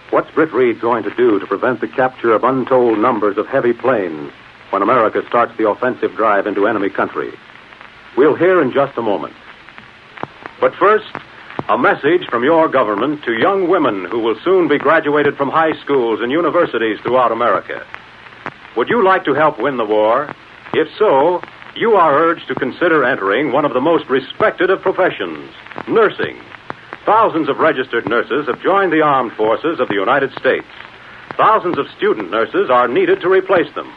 What's Britt Reed going to do to prevent the capture of untold numbers of heavy planes when America starts the offensive drive into enemy country? We'll hear in just a moment. But first, a message from your government to young women who will soon be graduated from high schools and universities throughout America. Would you like to help win the war? If so, you are urged to consider entering one of the most respected of professions, nursing. Thousands of registered nurses have joined the armed forces of the United States. Thousands of student nurses are needed to replace them.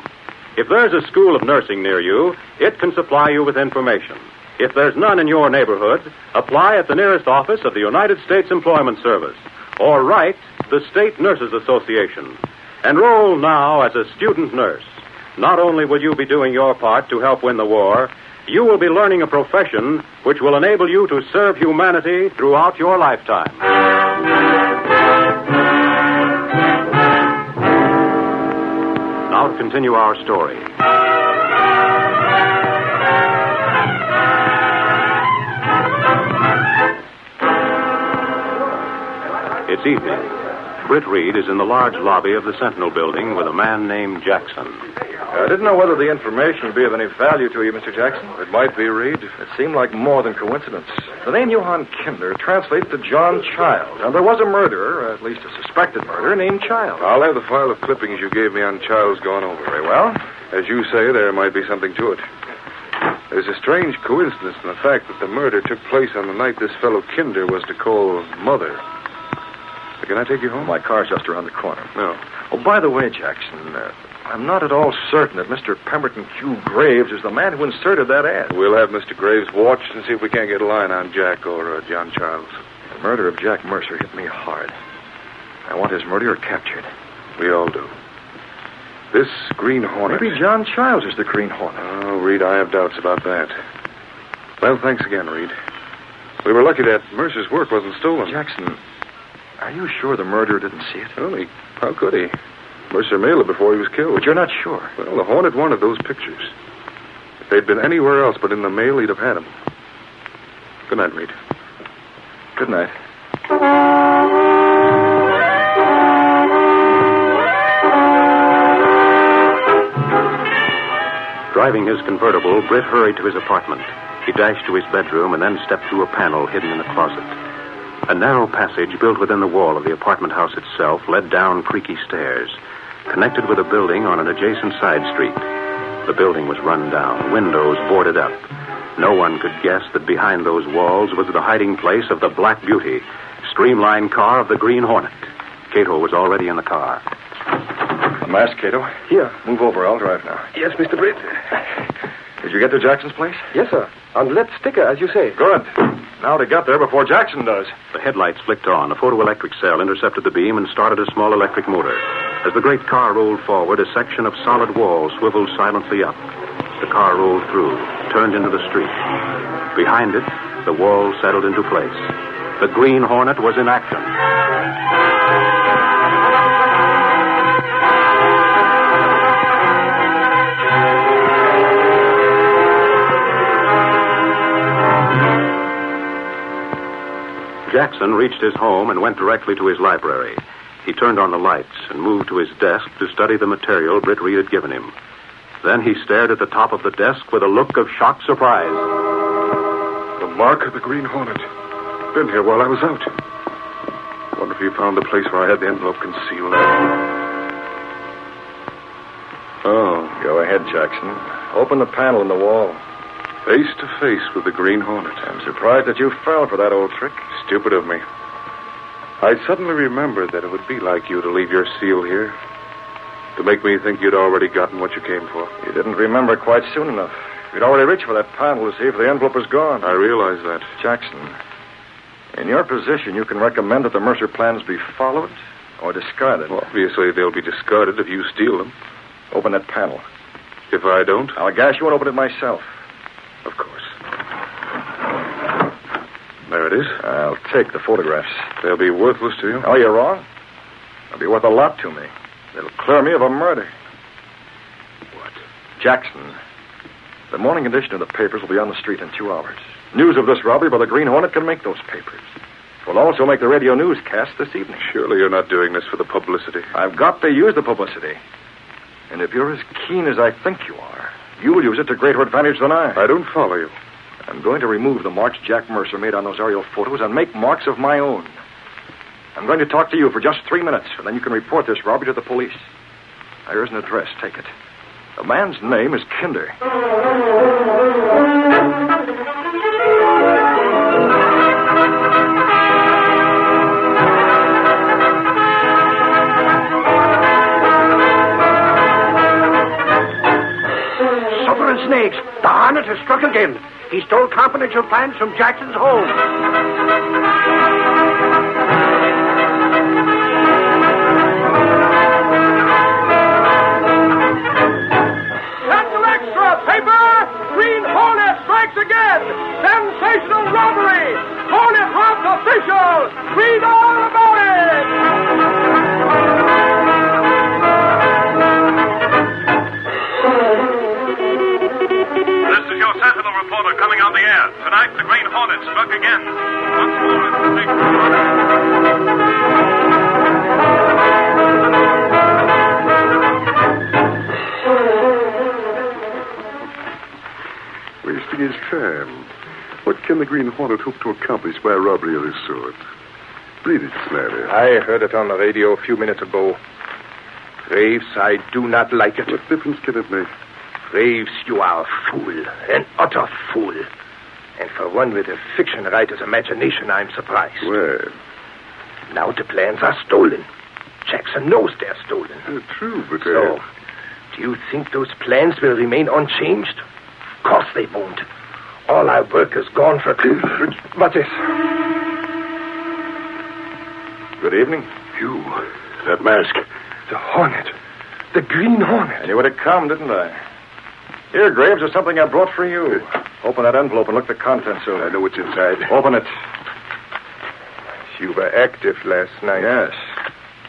If there's a school of nursing near you, it can supply you with information. If there's none in your neighborhood, apply at the nearest office of the United States Employment Service or write the State Nurses Association. Enroll now as a student nurse. Not only will you be doing your part to help win the war, you will be learning a profession which will enable you to serve humanity throughout your lifetime. Now to continue our story. It's evening. Britt Reed is in the large lobby of the Sentinel building with a man named Jackson. I didn't know whether the information would be of any value to you, Mr. Jackson. It might be, Reed. It seemed like more than coincidence. The name Johann Kinder translates to John Child, and there was a murderer, at least a suspected murderer, named Child. I'll have the file of clippings you gave me on Child's gone over. Very well. As you say, there might be something to it. There's a strange coincidence in the fact that the murder took place on the night this fellow Kinder was to call Mother. Can I take you home? My car's just around the corner. No. Oh, by the way, Jackson, I'm not at all certain that Mr. Pemberton Q. Graves is the man who inserted that ad. We'll have Mr. Graves watched and see if we can't get a line on Jack or John Childs. The murder of Jack Mercer hit me hard. I want his murderer captured. We all do. This Green Hornet... Maybe John Childs is the Green Hornet. Oh, Reed, I have doubts about that. Well, thanks again, Reed. We were lucky that Mercer's work wasn't stolen. Jackson, are you sure the murderer didn't see it? Well, how could he? Mercer mailed it before he was killed. But you're not sure. Well, the Hornet wanted those pictures. If they'd been anywhere else but in the mail, he'd have had them. Good night, Reed. Good night. Driving his convertible, Britt hurried to his apartment. He dashed to his bedroom and then stepped through a panel hidden in a closet. A narrow passage built within the wall of the apartment house itself led down creaky stairs, connected with a building on an adjacent side street. The building was run down, windows boarded up. No one could guess that behind those walls was the hiding place of the Black Beauty, streamlined car of the Green Hornet. Cato was already in the car. A mask, Cato. Here. Move over. I'll drive now. Yes, Mr. Britt. Did you get to Jackson's place? Yes, sir. On that sticker, as you say. Good. Now to get there before Jackson does. The headlights flicked on. A photoelectric cell intercepted the beam and started a small electric motor. As the great car rolled forward, a section of solid wall swiveled silently up. The car rolled through, turned into the street. Behind it, the wall settled into place. The Green Hornet was in action. Jackson reached his home and went directly to his library. He turned on the lights and moved to his desk to study the material Britt Reed had given him. Then he stared at the top of the desk with a look of shocked surprise. The mark of the Green Hornet. Been here while I was out. Wonder if you found the place where I had the envelope concealed. Oh, go ahead, Jackson. Open the panel in the wall. Face to face with the Green Hornet. I'm surprised that you fell for that old trick. Stupid of me. I suddenly remembered that it would be like you to leave your seal here. To make me think you'd already gotten what you came for. You didn't remember quite soon enough. You'd already reached for that panel to see if the envelope was gone. I realize that. Jackson, in your position, you can recommend that the Mercer plans be followed or discarded. Well, obviously, they'll be discarded if you steal them. Open that panel. If I don't? I'll gas you and open it myself. Of course. There it is. I'll take the photographs. They'll be worthless to you? Oh, you're wrong. They'll be worth a lot to me. They'll clear me of a murder. What? Jackson, the morning edition of the papers will be on the street in 2 hours. News of this robbery by the Green Hornet can make those papers. We'll also make the radio newscast this evening. Surely you're not doing this for the publicity. I've got to use the publicity. And if you're as keen as I think you are, you'll use it to greater advantage than I. I don't follow you. I'm going to remove the marks Jack Mercer made on those aerial photos and make marks of my own. I'm going to talk to you for just 3 minutes, and then you can report this robbery to the police. Now, here's an address. Take it. The man's name is Kinder. Suffering snakes. The Hornet has struck again. He stole confidential plans from Jackson's home. Green Hornet strikes again! Sensational robbery! Hornet robs officials! Read all about it! This is your Sentinel reporter coming on the air. Tonight, the Green Hornet struck again. Once more, Wasting his time. What can the Green Hornet hope to accomplish by a robbery of this sort? Read it, Slattery. I heard it on the radio a few minutes ago. Graves, I do not like it. What difference can it make? Graves, you are a fool. An utter fool. And for one with a fiction writer's imagination, I'm surprised. Well? Now the plans are stolen. Jackson knows they're stolen. True, but... So, do you think those plans will remain unchanged? Of course they won't. All our work is gone for... What is? Good evening. You, that mask. The Hornet. The Green Hornet. I knew it had come, didn't I? Here, Graves, there's something I brought for you. Open that envelope and look at the contents of it. I know what's inside. Open it. You were active last night. Yes.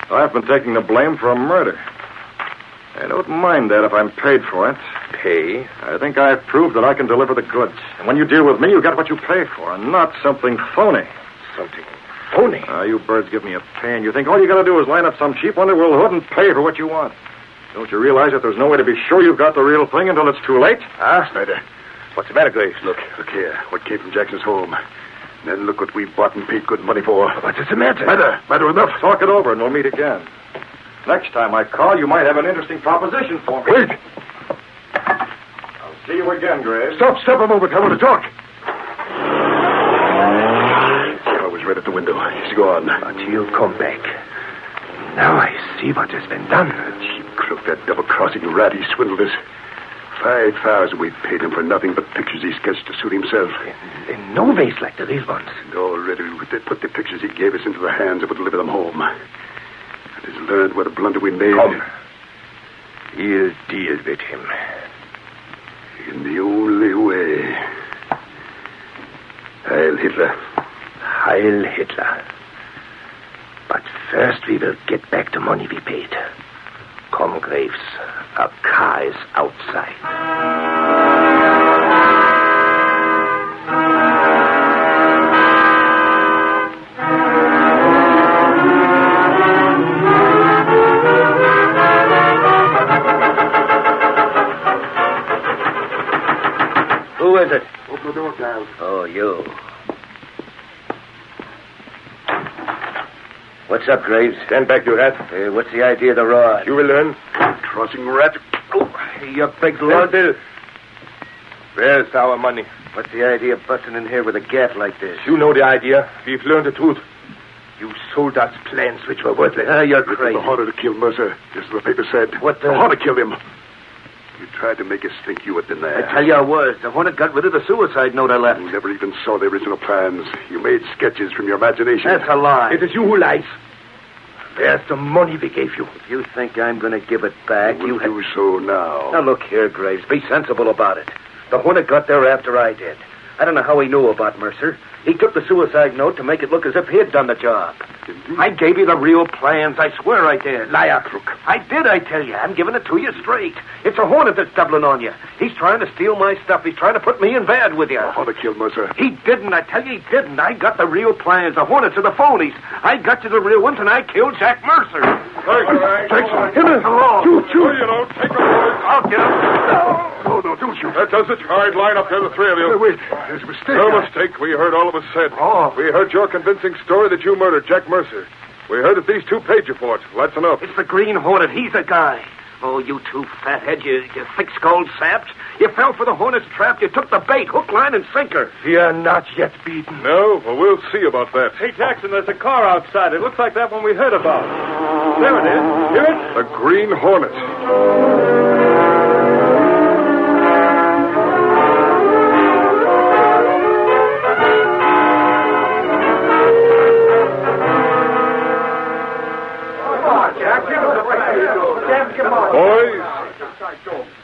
I've been taking the blame for a murder. I don't mind that if I'm paid for it. Pay? I think I've proved that I can deliver the goods. And when you deal with me, you get what you pay for, and not something phony. Something phony? You birds give me a pain. You think all you got to do is line up some cheap underworld hood and pay for what you want. Don't you realize that there's no way to be sure you've got the real thing until it's too late? Snyder. What's the matter, Graves? Look here. What came from Jackson's home. And then look what we bought and paid good money for. What's the matter? Matter enough. Talk it over and we'll meet again. Next time I call, you might have an interesting proposition for me. Wait. I'll see you again, Graves. Stop a moment. I want to talk. I was right at the window. He's gone. But he'll come back. Now I see what has been done. That cheap crook, that double-crossing rat, he swindled us. 5,000 we paid him for nothing but pictures he sketched to suit himself. In no ways like the real ones. And already we put the pictures he gave us into the hands of who deliver them home. And has learned what a blunder we made. Come. He'll deal with him. In the only way. Heil Hitler. Heil Hitler. But first we will get back the money we paid. Come, Graves. A car is outside. Who is it? Open the door, Giles. Oh, you. What's up, Graves? Stand back, you hat. What's the idea of the rod? You will learn. Crossing rat. Oh, you big lord. Where's our money? What's the idea of busting in here with a gat like this? You know the idea. We've learned the truth. You sold us plans which were worthless. You're crazy. The Hornet to kill Mercer. Just as the paper said. What the... The Hornet killed him. You tried to make us think you had been there. I tell you I was. The Hornet got rid of the suicide note I left. You never even saw the original plans. You made sketches from your imagination. That's a lie. It is you who lies. There's the money we gave you. If you think I'm going to give it back, you do so now. Now, look here, Graves. Be sensible about it. The Hornet got there after I did. I don't know how he knew about Mercer. He took the suicide note to make it look as if he had done the job. Indeed. I gave you the real plans. I swear I did. Liar, crook. I did, I tell you. I'm giving it to you straight. It's a Hornet that's doubling on you. He's trying to steal my stuff. He's trying to put me in bad with you. The Hornet killed Mercer. He didn't. I tell you, he didn't. I got the real plans. The Hornets are the phonies. I got you the real ones, and I killed Jack Mercer. Jackson, hit him. Shoot. You know, take a bullet. I'll get him. No, don't shoot. That does it. All right, line up there, the three of you. Wait, there's a mistake. No mistake. We heard all of us said. Oh. We heard your convincing story that you murdered Jack Mercer. We heard that these two paid you for it. Well, that's enough. It's the Green Hornet. He's the guy. Oh, you two fatheads, you thick-skulled saps. You fell for the Hornet's trap. You took the bait, hook, line, and sinker. You're not yet beaten. No? Well, we'll see about that. Hey, Jackson, there's a car outside. It looks like that one we heard about. There it is. Hear it? The Green Hornet.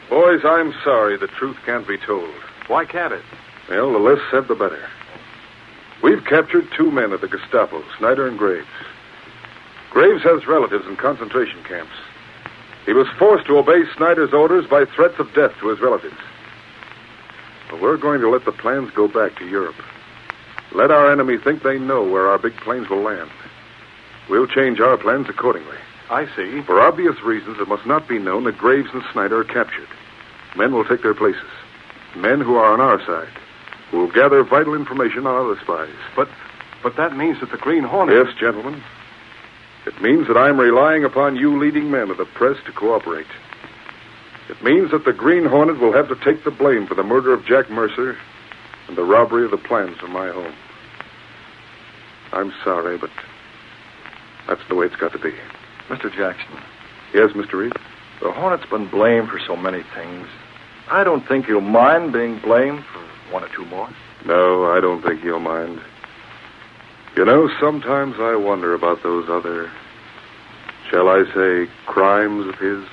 Boys, I'm sorry the truth can't be told. Why can't it? Well, the less said, the better. We've captured two men at the Gestapo, Snyder and Graves. Graves has relatives in concentration camps. He was forced to obey Snyder's orders by threats of death to his relatives. But we're going to let the plans go back to Europe. Let our enemy think they know where our big planes will land. We'll change our plans accordingly. I see. For obvious reasons, it must not be known that Graves and Snyder are captured. Men will take their places. Men who are on our side, who will gather vital information on other spies. But that means that the Green Hornet... Yes, gentlemen. It means that I'm relying upon you leading men of the press to cooperate. It means that the Green Hornet will have to take the blame for the murder of Jack Mercer and the robbery of the plans from my home. I'm sorry, but that's the way it's got to be. Mr. Jackson. Yes, Mr. Reed? The Hornet's been blamed for so many things. I don't think he'll mind being blamed for one or two more. No, I don't think he'll mind. You know, sometimes I wonder about those other, shall I say, crimes of his.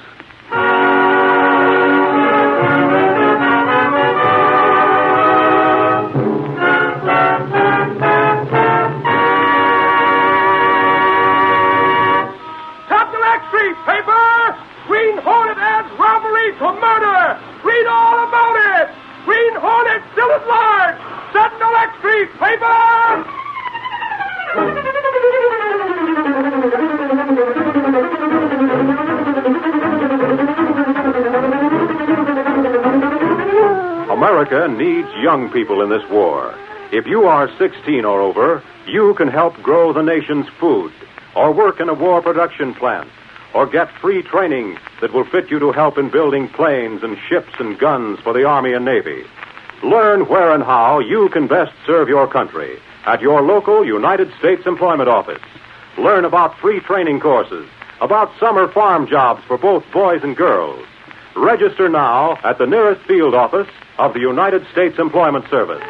America needs young people in this war. If you are 16 or over, you can help grow the nation's food, or work in a war production plant, or get free training that will fit you to help in building planes and ships and guns for the Army and Navy. Learn where and how you can best serve your country at your local United States Employment Office. Learn about free training courses, about summer farm jobs for both boys and girls. Register now at the nearest field office of the United States Employment Service.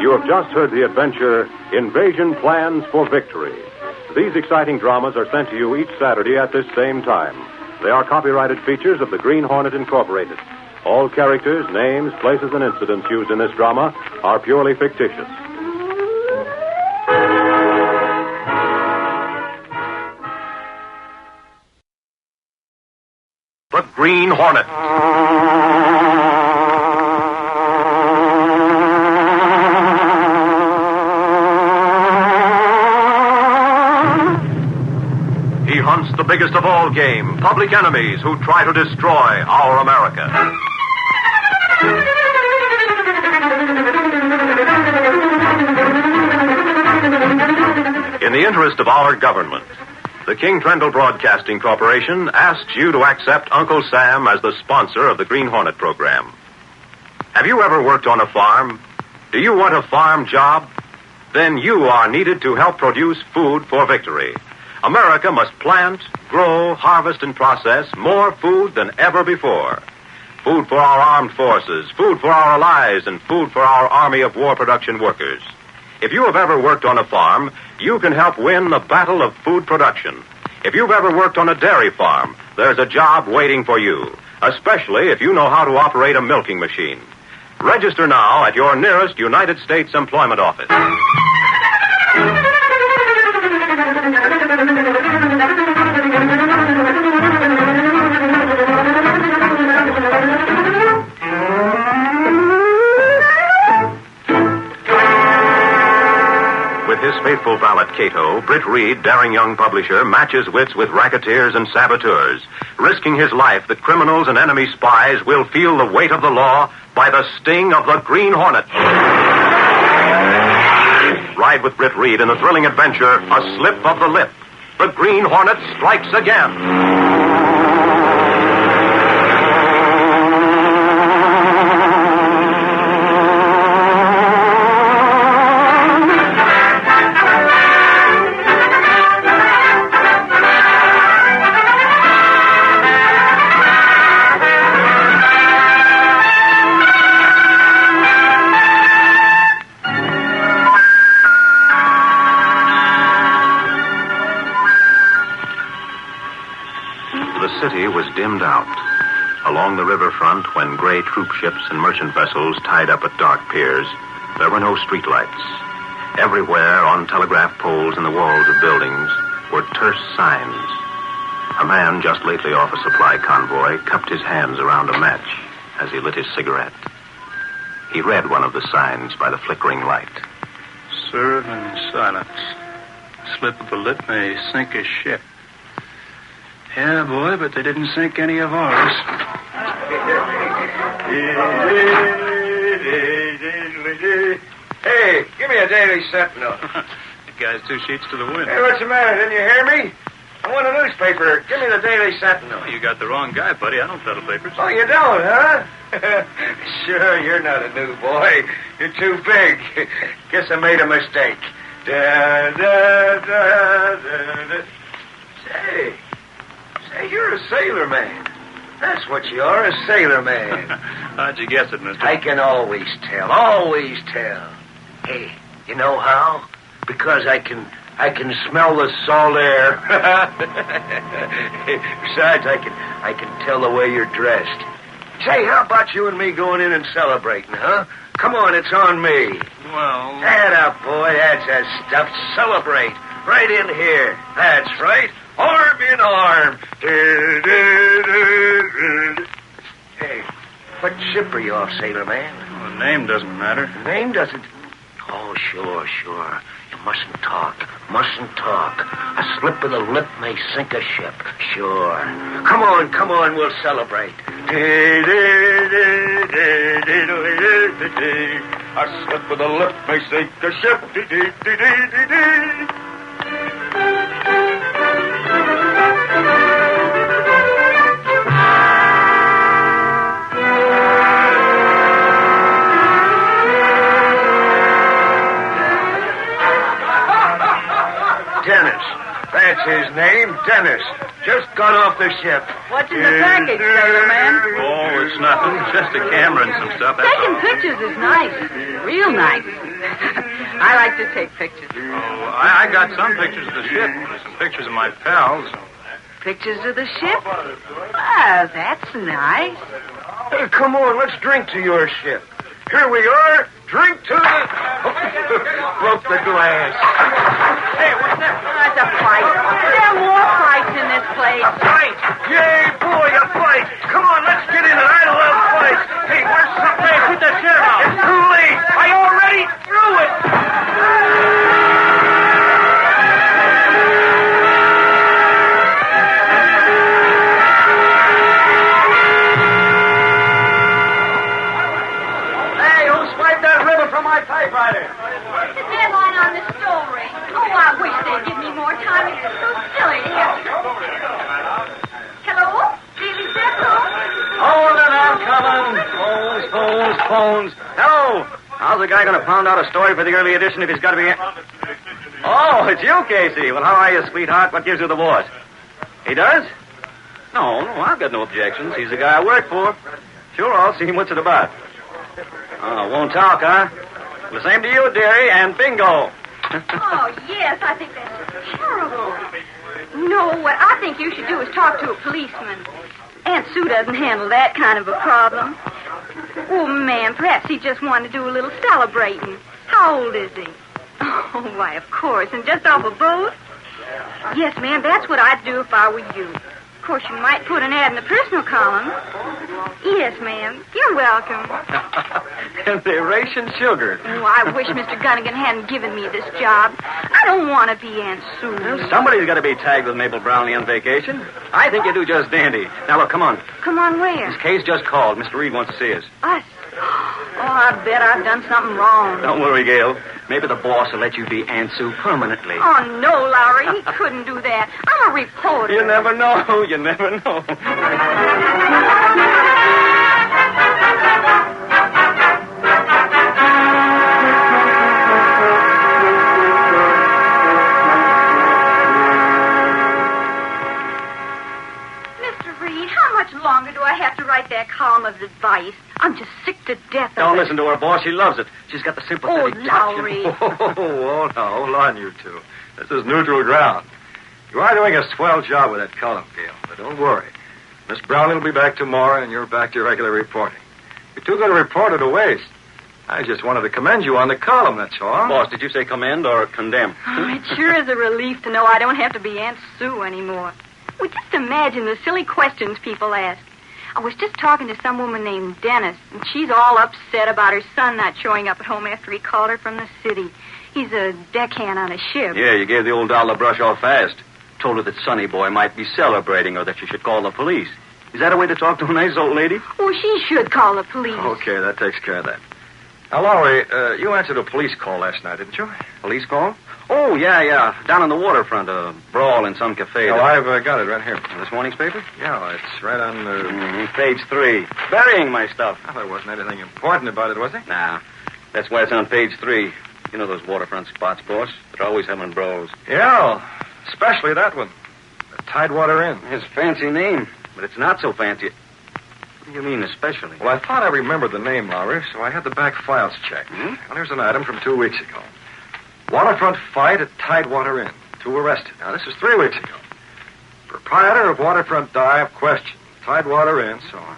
You have just heard the adventure, Invasion Plans for Victory. These exciting dramas are sent to you each Saturday at this same time. They are copyrighted features of the Green Hornet Incorporated. All characters, names, places, and incidents used in this drama are purely fictitious. The Green Hornet. Hunts the biggest of all game, public enemies who try to destroy our America. In the interest of our government, the King Trendle Broadcasting Corporation asks you to accept Uncle Sam as the sponsor of the Green Hornet program. Have you ever worked on a farm? Do you want a farm job? Then you are needed to help produce food for victory. America must plant, grow, harvest, and process more food than ever before. Food for our armed forces, food for our allies, and food for our army of war production workers. If you have ever worked on a farm, you can help win the battle of food production. If you've ever worked on a dairy farm, there's a job waiting for you, especially if you know how to operate a milking machine. Register now at your nearest United States Employment Office. With his faithful valet, Cato, Britt Reed, daring young publisher, matches wits with racketeers and saboteurs. Risking his life, the criminals and enemy spies will feel the weight of the law by the sting of the Green Hornet. Ride with Britt Reed in the thrilling adventure, A Slip of the Lip. The Green Hornet strikes again. The city was dimmed out. Along the riverfront, when gray troop ships and merchant vessels tied up at dark piers, there were no streetlights. Everywhere, on telegraph poles and the walls of buildings, were terse signs. A man just lately off a supply convoy cupped his hands around a match as he lit his cigarette. He read one of the signs by the flickering light. Serve in silence. Slip of the lip may sink a ship. Yeah, boy, but they didn't sink any of ours. Hey, give me a Daily Sentinel. The guy's 2 sheets to the wind. Hey, what's the matter? Didn't you hear me? I want a newspaper. Give me the Daily Sentinel. Oh, you got the wrong guy, buddy. I don't peddle papers. Oh, you don't, huh? Sure, you're not a new boy. You're too big. Guess I made a mistake. Da, da, da, da, da. Say, you're a sailor man. That's what you are, a sailor man. How'd you guess it, mister? I can always tell. Always tell. Hey, you know how? Because I can smell the salt air. Besides, I can tell the way you're dressed. Say, how about you and me going in and celebrating, huh? Come on, it's on me. Well... That up, boy. That's the stuff. Celebrate. Right in here. That's right. Arm in arm. Hey, what ship are you off, sailor man? Oh, name doesn't matter. Name doesn't? Oh, sure. You mustn't talk. A slip of the lip may sink a ship. Sure. Come on, we'll celebrate. A slip of the lip may sink a ship. Dennis. That's his name, Dennis. Just got off the ship. What's in the package, sailorman? Oh, it's nothing. Just a camera and some stuff. That's Taking all. pictures is nice. Real nice. I like to take pictures. Oh, I got some pictures of the ship. Some pictures of my pals. Pictures of the ship? Ah, that's nice. Hey, come on, let's drink to your ship. Here we are. Drink to the... Broke the glass. Hey, what's that? That's a fight. There are more fights in this place. A fight? Yay, boy, a fight. Come on, let's get in it. I love fights. Hey, where's something? Hey, put that chair down. It's too late. I already threw it. My typewriter. The deadline on the story. Oh, I wish they'd give me more time. It's so silly to have to... Hello? Daily Central? Hold it, I'm coming. Phones. Hello. How's the guy going to pound out a story for the early edition if he's got to be... Oh, it's you, Casey. Well, how are you, sweetheart? What gives you the voice? He does? No, I've got no objections. He's the guy I work for. Sure, I'll see him. What's it about? Oh, won't talk, huh? The same to you, dearie, and bingo. Oh, yes, I think that's terrible. No, what I think you should do is talk to a policeman. Aunt Sue doesn't handle that kind of a problem. Oh, man, perhaps he just wanted to do a little celebrating. How old is he? Oh, why, of course, and just off a boat? Yes, ma'am, that's what I'd do if I were you. Of course, you might put an ad in the personal column. Yes, ma'am. You're welcome. And they're ration sugar. Oh, I wish Mr. Gunnigan hadn't given me this job. I don't want to be Aunt Sue. Well, somebody's got to be tagged with Mabel Brownlee on vacation. I think you do just dandy. Now, look, come on. Come on where? This case just called. Mr. Reed wants to see us. Us? Oh, I bet I've done something wrong. Don't worry, Gail. Maybe the boss will let you be Aunt Sue permanently. Oh, no, Lowry. He couldn't do that. I'm a reporter. You never know. You never know. Mr. Reed, how much longer do I have to write that column of advice? I'm just sick to death of Don't it. listen to her, boss. She loves it. She's got the sympathetic touch. Lowry. Oh, now, hold on, you two. This is neutral ground. You are doing a swell job with that column, Gail. But don't worry. Miss Brownlee will be back tomorrow, and you're back to your regular reporting. You're too good a reporter to waste. I just wanted to commend you on the column, that's all. Boss, did you say commend or condemn? Oh, it sure is a relief to know I don't have to be Aunt Sue anymore. Well, just imagine the silly questions people ask. I was just talking to some woman named Dennis, and she's all upset about her son not showing up at home after he called her from the city. He's a deckhand on a ship. Yeah, you gave the old doll a brush off fast. Told her that Sonny Boy might be celebrating or that she should call the police. Is that a way to talk to a nice old lady? Well, she should call the police. Okay, that takes care of that. Now, Lowry, you answered a police call last night, didn't you? Police call? Oh, yeah. Down on the waterfront, a brawl in some cafe. Oh, I've got it right here. This morning's paper? Yeah, it's right on page 3. Burying my stuff. Well, there wasn't anything important about it, was there? Nah. That's why it's on page 3. You know those waterfront spots, boss? They're always having brawls. Yeah, especially that one. The Tidewater Inn. It's a fancy name, but it's not so fancy. What do you mean, especially? Well, I thought I remembered the name, Lowry, so I had the back files checked. Well, here's an item from 2 weeks ago. Waterfront fight at Tidewater Inn. 2 arrested. Now, this is 3 weeks ago. Proprietor of Waterfront Dive, question. Tidewater Inn, so on.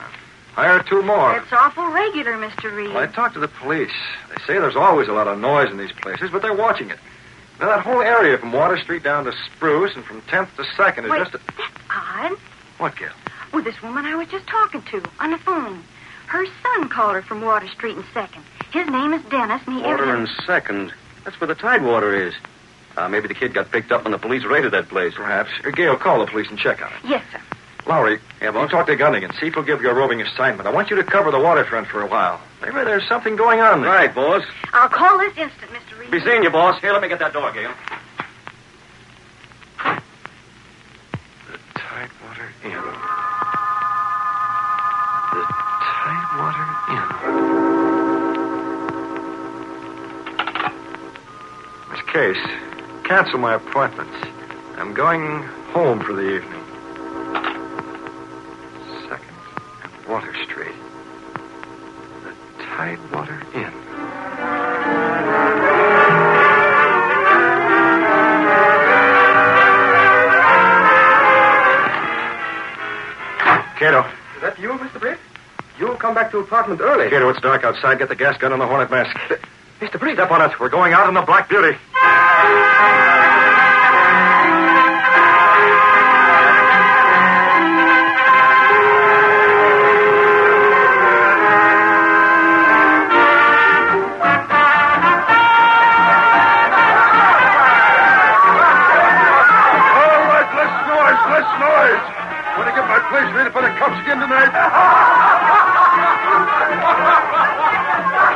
Hire 2 more. That's awful regular, Mr. Reed. Well, I talked to the police. They say there's always a lot of noise in these places, but they're watching it. Now, that whole area from Water Street down to Spruce and from 10th to 2nd is Wait, just a... that's odd. What, Gail? Well, this woman I was just talking to on the phone. Her son called her from Water Street in Second. His name is Dennis, and he... Water and Second. That's where the Tidewater is. Maybe the kid got picked up when the police raided that place. Perhaps. Gail, call the police and check on it. Yes, sir. Lowry, you talk to Gunnigan. See if he'll give you a roving assignment. I want you to cover the waterfront for a while. Maybe there's something going on there. Right, boss. I'll call this instant, Mr. Reed. Be seeing you, boss. Here, let me get that door, Gail. The Tidewater Inn. The Tidewater Inn. Miss Case, cancel my appointments. I'm going home for the evening. Second and Water Street. The Tidewater Inn. Cato. Is that you, Mr. Britt? You'll come back to apartment early. Cato, it's dark outside. Get the gas gun and the Hornet mask. Mr. Britt. Step on it. We're going out in the Black Beauty.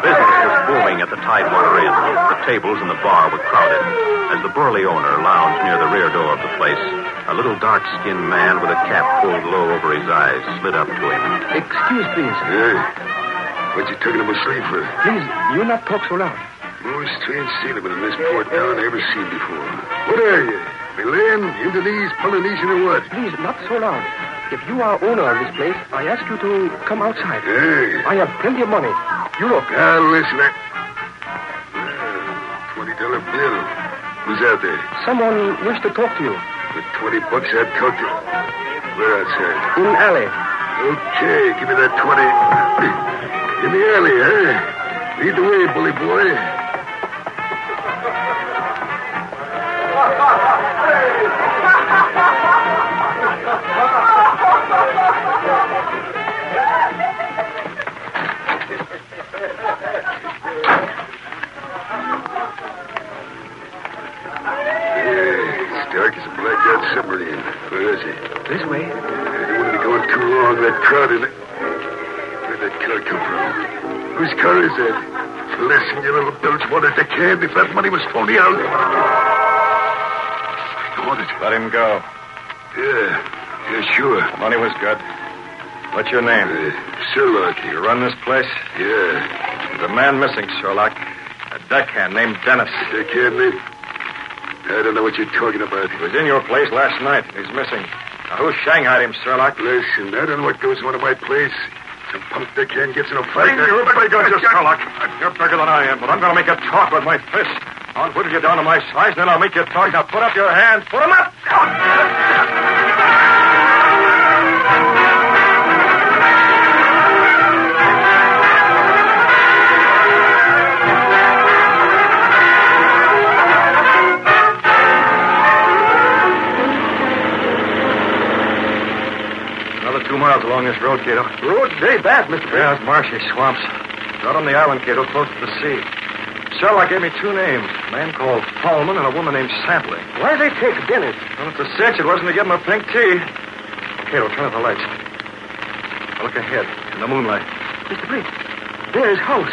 Business was booming at the Tidewater Inn. The tables in the bar were crowded. As the burly owner lounged near the rear door of the place, a little dark-skinned man with a cap pulled low over his eyes slid up to him. Excuse, please. Hey, what you taking him asleep for? Please, you not talk so loud. Most strange settlement in this port town I ever seen before. What are you? Malayan, Indonesian, Polynesian, or what? Please, not so loud. If you are owner of this place, I ask you to come outside. Hey. I have plenty of money. You look. Listen. $20 bill. Who's out there? Someone wished to talk to you. For $20, I'd talk to you. Where outside? In an alley. Okay, give me that 20. In the alley, huh? Lead the way, bully boy. Dark as a blacked-out submarine. Where is he? This way. I don't want to be going too long. That crowd in it. Where'd that car come from? Whose car is that? Listen, you little bilge wanted to can if that money was phony out. I want it. Let him go. Yeah, sure. The money was good. What's your name? Sherlock. You run this place? Yeah. There's a man missing, Sherlock. A deckhand named Dennis. Deckhand named? I don't know what you're talking about. He was in your place last night. He's missing. Now, who shanghaied him, Sherlock? Listen, I don't know what goes on in my place. Some punk deckhand gets in a fight. You better go, Sherlock. You're bigger than I am, but I'm going to make you talk with my fist. I'll whittle you down to my size, then I'll make you talk. Now, put up your hands. Put them up! Another 2 miles along this road, Cato. Road's very bad, Mr. Britt. Yeah, it's marshy swamps. Out on the island, Cato, close to the sea. Sherlock gave me 2 names. A man called Tallman and a woman named Sampling. Why they take Dennis? Well, it's a cinch. It wasn't to give him a pink tea. Cato, turn off the lights. Now look ahead, in the moonlight. Mr. Britt, there's house.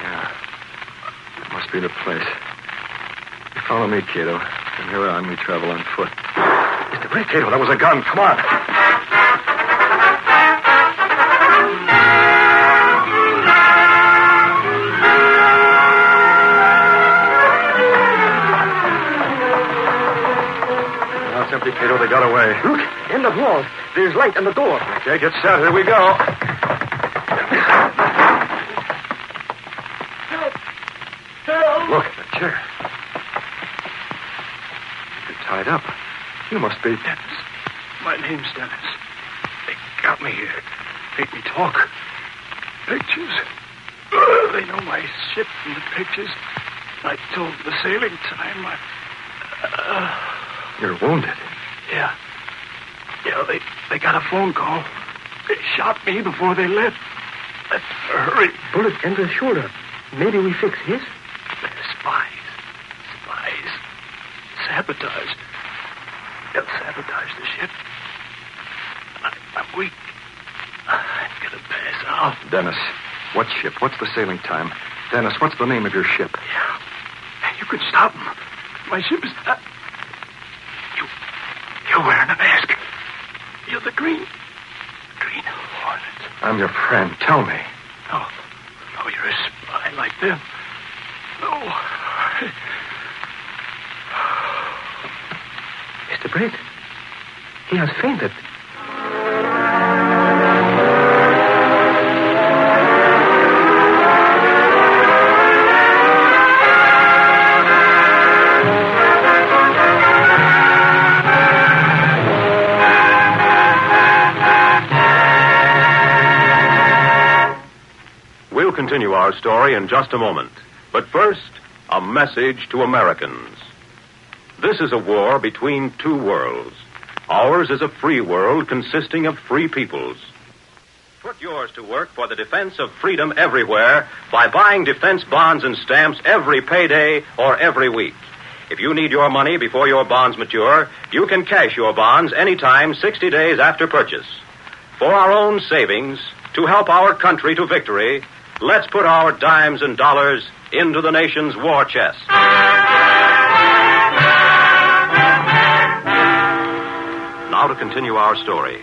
That must be the place. You follow me, Cato. From here on, we travel on foot. Mr. Britt. Cato, that was a gun. Come on. Now it's empty, Cato. They got away. Look, end of wall. There's light on the door. Okay, get set. Here we go. Look, the chair. You're tied up. You must be Dennis. My name's Dennis. They got me here. Make me talk. Pictures. They know my ship and the pictures. I told the sailing time. You're wounded. Yeah. Yeah, they got a phone call. They shot me before they left. Let's hurry. Bullet in the shoulder. Maybe we fix his? Spies. Sabotage. They'll sabotage the ship. I'm weak. I'm gonna pass out. Dennis, what ship? What's the sailing time? Dennis, what's the name of your ship? Yeah. You could stop them. My ship is not... You're wearing a mask. You're the Green Hornet. I'm your friend. Tell me. No, you're a spy like them. No. Mr. Brett, he has fainted. We'll continue our story in just a moment. But first, a message to Americans. This is a war between two worlds. Ours is a free world consisting of free peoples. Put yours to work for the defense of freedom everywhere by buying defense bonds and stamps every payday or every week. If you need your money before your bonds mature, you can cash your bonds anytime 60 days after purchase. For our own savings, to help our country to victory, let's put our dimes and dollars into the nation's war chest. Now to continue our story.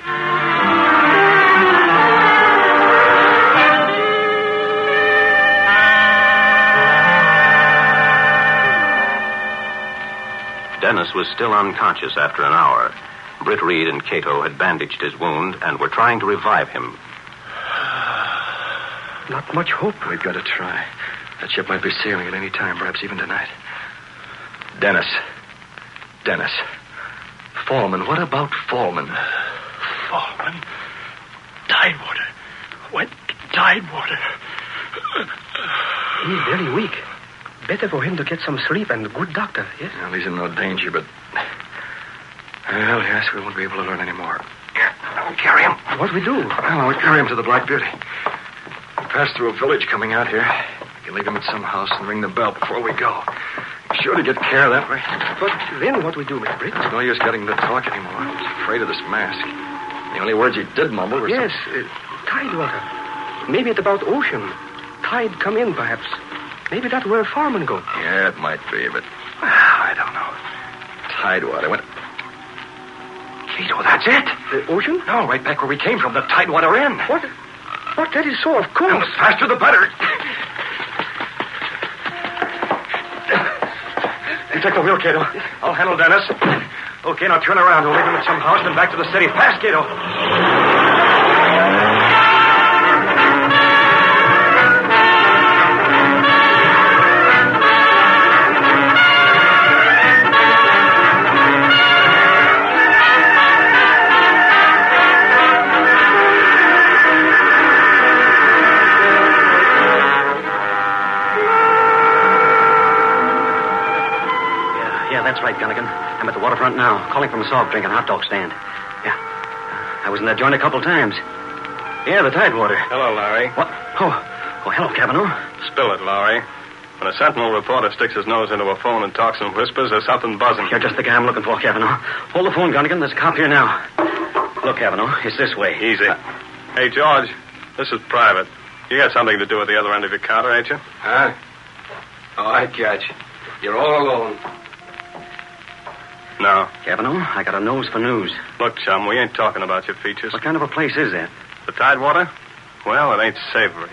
Dennis was still unconscious after an hour. Britt Reed and Cato had bandaged his wound and were trying to revive him. Not much hope. We've got to try. That ship might be sailing at any time, perhaps even tonight. Dennis. Fallman. What about Fallman? Fallman? Tidewater. Went to Tidewater. He's very weak. Better for him to get some sleep and a good doctor, yes? Well, he's in no danger, but... Well, yes, we won't be able to learn any more. Here, I'll carry him. What we do? Well, I'll carry him to the Black Beauty. We pass through a village coming out here. You can leave him at some house and ring the bell before we go. Be sure to get care that way. But then what we do, Mr. Britt? There's no use getting him to talk anymore. He's afraid of this mask. The only words he did mumble were... Yes, Tidewater. Maybe it's about ocean. Tide come in, perhaps. Maybe that's where Farman go. Yeah, it might be, but... I don't know. Tidewater. Cato, that's it. The ocean? No, right back where we came from, the Tidewater Inn. What? That is so, of course. Well, the faster the better. You take the wheel, Cato. I'll handle Dennis. Okay, now turn around. We'll leave him at some house, then back to the city. Fast, Cato. That's right, Gunnigan. I'm at the waterfront now, calling from a soft drink and hot dog stand. Yeah. I was in that joint a couple times. Yeah, the Tidewater. Hello, Larry. What? Oh, hello, Cavanaugh. Spill it, Larry. When a Sentinel reporter sticks his nose into a phone and talks in whispers, there's something buzzing. You're just the guy I'm looking for, Cavanaugh. Hold the phone, Gunnigan. There's a cop here now. Look, Cavanaugh, it's this way. Easy. Hey, George, this is private. You got something to do at the other end of your counter, ain't you? Huh? Oh, I catch. You're all alone. No. Cavanaugh, I got a nose for news. Look, chum, we ain't talking about your features. What kind of a place is that? The Tidewater? Well, it ain't savory.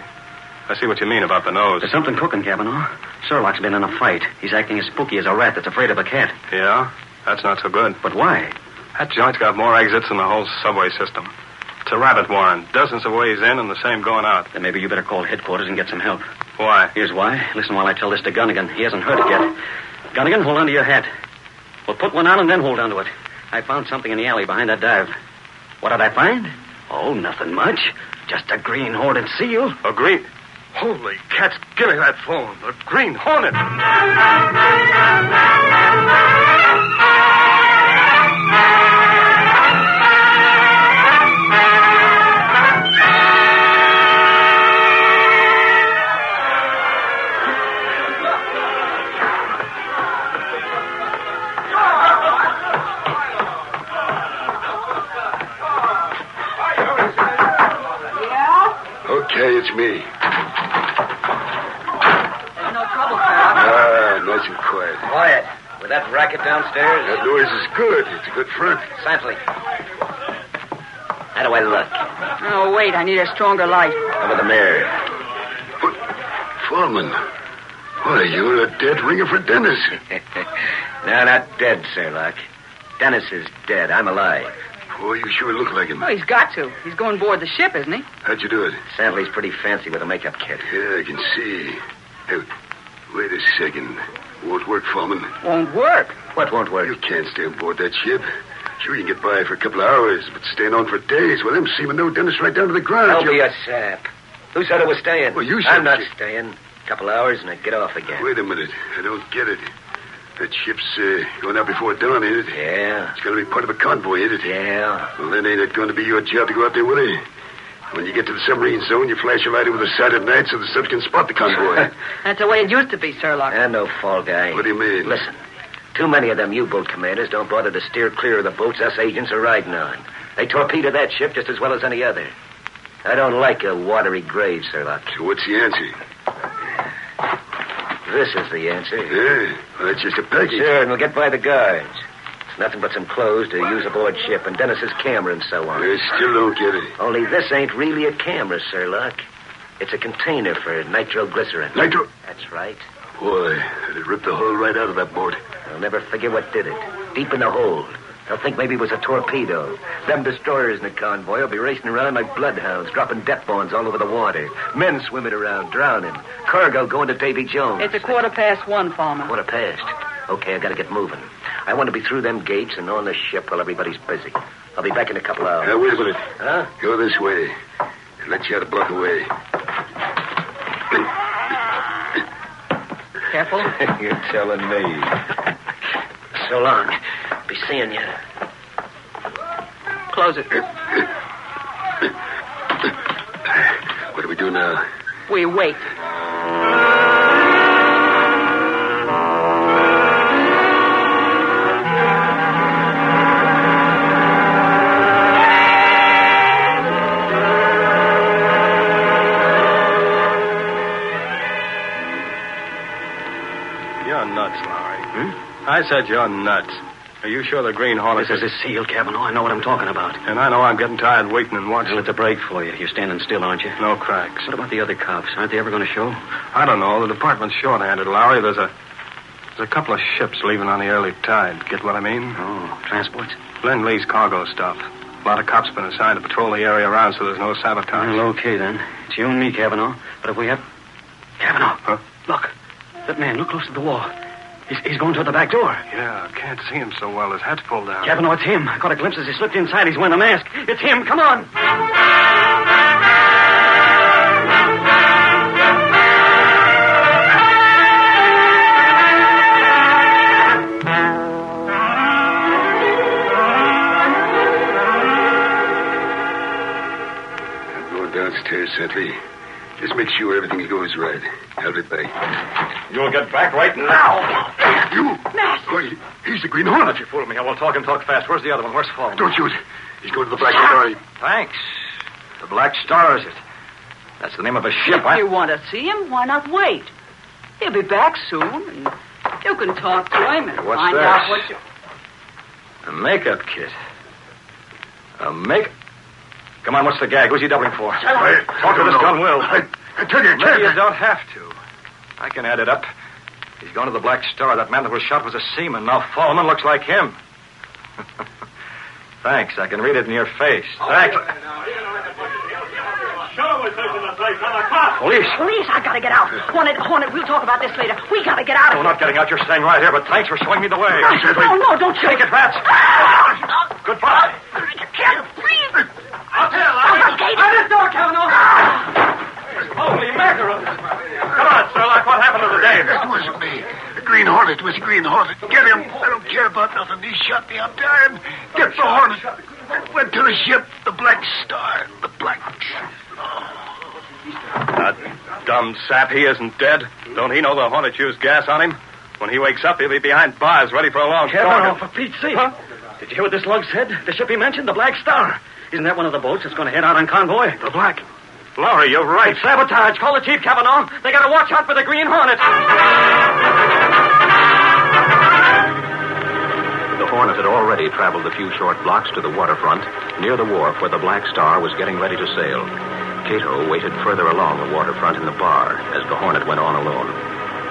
I see what you mean about the nose. There's something cooking, Cavanaugh. Sherlock's been in a fight. He's acting as spooky as a rat that's afraid of a cat. Yeah? That's not so good. But why? That joint's got more exits than the whole subway system. It's a rabbit warren. Dozens of ways in and the same going out. Then maybe you better call headquarters and get some help. Why? Here's why. Listen while I tell this to Gunnigan. He hasn't heard it yet. Gunnigan, hold on to your hat. Well, put one on and then hold on to it. I found something in the alley behind that dive. What did I find? Oh, nothing much. Just a Green Hornet seal. A green... Holy cats, give me that phone. The Green Hornet. Okay, it's me. No trouble, sir. Nice and quiet. Quiet. With that racket downstairs? That noise is good. It's a good front. Santley. How do I look? Oh, wait, I need a stronger light. Over the mirror. Foreman. Why, you're a dead ringer for Dennis. No, not dead, Sherlock. Dennis is dead. I'm alive. Boy, you sure look like him. Oh, he's got to. He's going aboard the ship, isn't he? How'd you do it? Santley's pretty fancy with a makeup kit. Yeah, I can see. Hey, wait a second. Won't work, Foreman. Won't work? What won't work? You can't stay aboard that ship. Sure, you can get by for a couple of hours, but staying on for days, well, them seamen know Dennis right down to the ground. Don't be a sap. Who said I was staying? Well, you said... I'm not staying. A couple hours and I get off again. Wait a minute. I don't get it. That ship's going out before dawn, ain't it? Yeah. It's going to be part of a convoy, ain't it? Yeah. Well, then ain't it going to be your job to go out there with it? When you get to the submarine zone, you flash your light over the side at night so the subs can spot the convoy. That's the way it used to be, Sherlock. And no fall guy. What do you mean? Listen, too many of them U-boat commanders don't bother to steer clear of the boats us agents are riding on. They torpedo that ship just as well as any other. I don't like a watery grave, Sherlock. So what's the answer? This is the answer. Yeah, well, that's just a package. Sure, and we'll get by the guards. It's nothing but some clothes to use aboard ship and Dennis's camera and so on. I still don't get it. Only this ain't really a camera, Sherlock. It's a container for nitroglycerin. Nitro? That's right. Boy, it ripped the hull right out of that boat. They'll never figure what did it. Deep in the hold. They'll think maybe it was a torpedo. Them destroyers in the convoy will be racing around like bloodhounds, dropping death bombs all over the water. Men swimming around, drowning. Cargo going to Davy Jones. It's 1:15, Farmer. 1:15. Okay, I gotta get moving. I want to be through them gates and on the ship while everybody's busy. I'll be back in a couple hours. Now, wait a minute. Huh? Go this way. Let you out a block away. Careful. You're telling me. So long. Be seeing you. Close it. What do we do now? We wait. You're nuts, Lowry. I said you're nuts. Are you sure the Green Hornet... This is a seal, Cavanaugh. I know what I'm talking about. And I know I'm getting tired waiting and watching. Well, it's a break for you. You're standing still, aren't you? No cracks. What about the other cops? Aren't they ever going to show? I don't know. The department's short-handed, Lowry. There's a couple of ships leaving on the early tide. Get what I mean? Oh, transports? Lend-Lease cargo stuff. A lot of cops been assigned to patrol the area around so there's no sabotage. Well, okay, then. It's you and me, Cavanaugh. But if we have... Cavanaugh! Huh? Look. That man, look close to the wall. He's going toward the back door. Yeah, I can't see him so well. His hat's pulled down. Cavanaugh, it's him. I caught a glimpse as he slipped inside. He's wearing a mask. It's him. Come on. I'm going downstairs, Santley. Just make sure everything goes right. I'll be back. You'll get back right now. You? Why, he's the Green Hornet. You fooled me. I will talk and talk fast. Where's the other one? Where's Fallen? Don't shoot. He's going to the Black Star. Thanks. The Black Star, is it? That's the name of a ship. If you want to see him, why not wait? He'll be back soon, and you can talk to him and What's find this? out what you... A makeup kit. A make... Come on, what's the gag? Who's he doubling for? Talk to this gun, Will. I tell you, Maybe you don't have to. I can add it up. He's going to the Black Star. That man that was shot was a seaman. Now Fallman looks like him. Thanks. I can read it in your face. Thanks. Police. Police, I gotta get out. Hornet, we'll talk about this later. We gotta get out of We're not getting out. You're staying right here, but thanks for showing me the way. No, don't shoot. Take it, Rats. Goodbye. I can't breathe. I'll tell. Out this door, Cavanaugh. Holy mackerel. Come on, Sherlock. What happened to the Dave? It wasn't me. The Green Hornet. It was the Green Hornet. Get him. I don't care about nothing. He shot me. I'm dying. Get the Hornet. Went to the ship. The Black Star. The Black... That dumb sap, he isn't dead. Don't he know the Hornet used gas on him? When he wakes up, he'll be behind bars, ready for a long Cavanaugh, storm. for Pete's sake. Huh? Did you hear what this lug said? The ship he mentioned, the Black Star. Isn't that one of the boats that's going to head out on convoy? The Black? Laura, you're right. It's sabotage. Call the chief, Cavanaugh. They gotta watch out for the Green Hornet. The Hornet had already traveled a few short blocks to the waterfront, near the wharf where the Black Star was getting ready to sail. Cato waited further along the waterfront in the bar as the Hornet went on alone.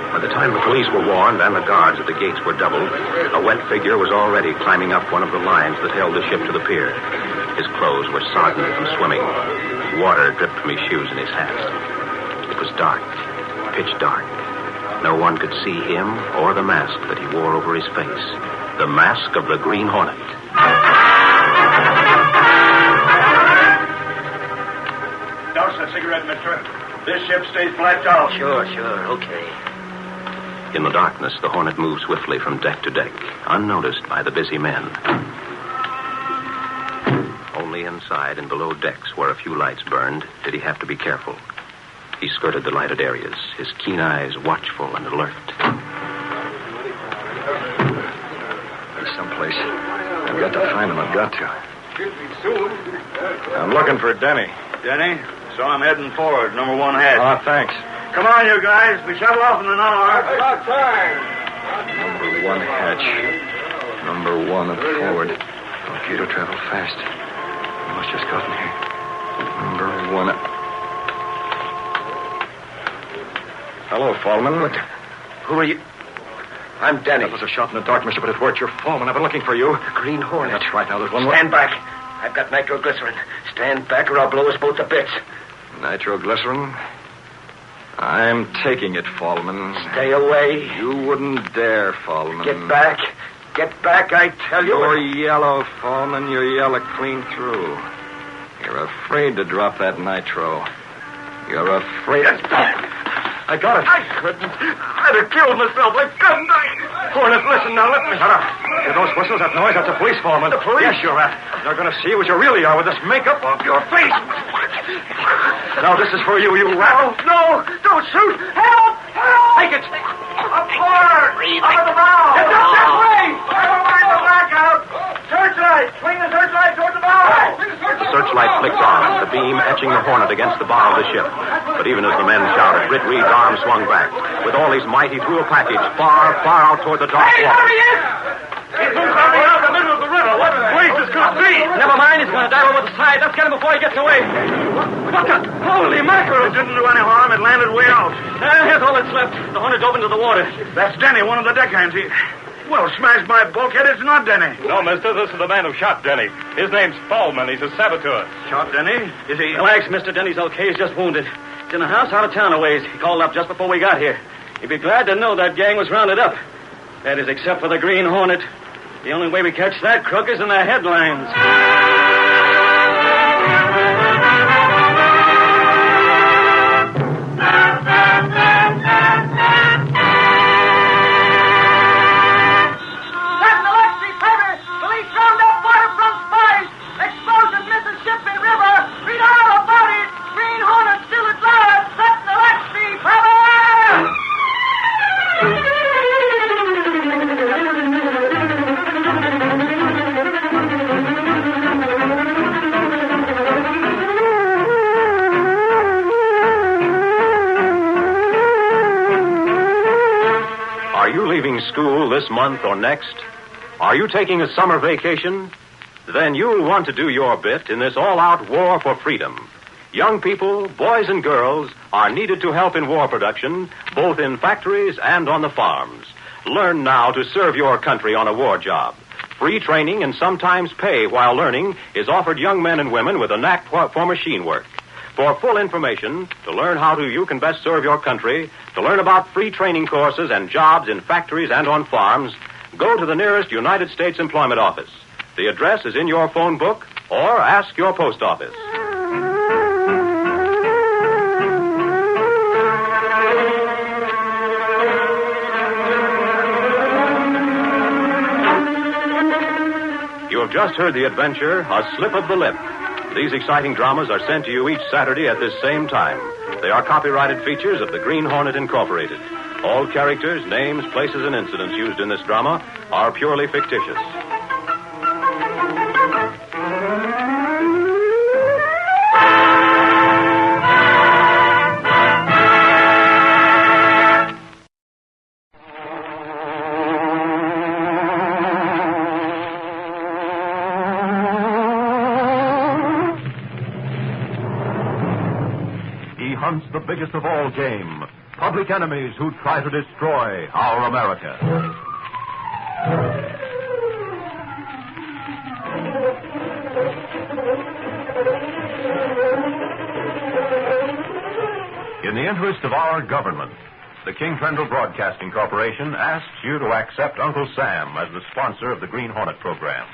By the time the police were warned and the guards at the gates were doubled, a wet figure was already climbing up one of the lines that held the ship to the pier. His clothes were sodden from swimming. Water dripped from his shoes and his hat. It was dark, pitch dark. No one could see him or the mask that he wore over his face. The mask of the Green Hornet. Douse a cigarette, mister. This ship stays blacked out. Sure, okay. In the darkness, the Hornet moved swiftly from deck to deck, unnoticed by the busy men. Only inside and below decks, where a few lights burned, did he have to be careful. He skirted the lighted areas, his keen eyes watchful and alert. He's someplace. I've got to find him. I've got to. I'm looking for Denny. Denny? So I'm heading forward, number 1 hatch. Oh, thanks. Come on, you guys. We shuttle off in an hour. About time. Number 1 hatch. Number 1 and forward. Cato traveled fast. He must just gotten here. Number 1. Hello, Fallman. Who are you? I'm Denny. That was a shot in the dark, mister, but it worked. You're Fallman. I've been looking for you. The Green Hornet. That's right. Now, there's one more. Stand back. I've got nitroglycerin. Stand back or I'll blow us both to bits. Nitroglycerin? I'm taking it, Fallman. Stay away. You wouldn't dare, Fallman. Get back. Get back, I tell you. You're yellow, Fallman. You're yellow clean through. You're afraid to drop that nitro. You're afraid... I got it. I couldn't. I'd have killed myself. I couldn't. Hornet, listen now. Let me... Shut up. Hear those whistles, that noise? That's a police foreman. The police? Yes, you're at. They're going to see what you really are with this makeup off your face. Now, this is for you, you rat. No. Don't shoot. Help. Help. Take it. Up forward. Up at the bow. Get up that way. Never mind the blackout. Searchlight. Swing the searchlight toward the bow. The searchlight flicked on, the beam etching the Hornet against the bow of the ship. But even as the men shouted, Britt Reed's arm swung back. With all his might, he threw a package far, far out toward the dark water. There he is! He's moved something out in the middle of the river. What places could it be? Never mind, he's gonna dive over the side. Let's get him before he gets away. What the... Holy mackerel! It didn't do any harm. It landed way out. Here's all that's left. The Hornet dove into the water. That's Denny, one of the deckhands. Well, smashed my bulkhead. It's not Denny. No, mister, this is the man who shot Denny. His name's Fallman. He's a saboteur. Shot Denny? Is he... Relax, Mr. Denny's okay. He's just wounded. He's in a house out of town a ways. He called up just before we got here. He'd be glad to know that gang was rounded up. That is, except for the Green Hornet. The only way we catch that crook is in the headlines. School this month or next? Are you taking a summer vacation? Then you'll want to do your bit in this all-out war for freedom. Young people, boys and girls, are needed to help in war production, both in factories and on the farms. Learn now to serve your country on a war job. Free training and sometimes pay while learning is offered young men and women with a knack for machine work. For full information, to learn how you can best serve your country, to learn about free training courses and jobs in factories and on farms, go to the nearest United States Employment Office. The address is in your phone book, or ask your post office. You have just heard the adventure, A Slip of the Lip. These exciting dramas are sent to you each Saturday at this same time. They are copyrighted features of the Green Hornet Incorporated. All characters, names, places, and incidents used in this drama are purely fictitious. hunts the biggest of all game, public enemies who try to destroy our America. In the interest of our government, the King Trendle Broadcasting Corporation asks you to accept Uncle Sam as the sponsor of the Green Hornet program.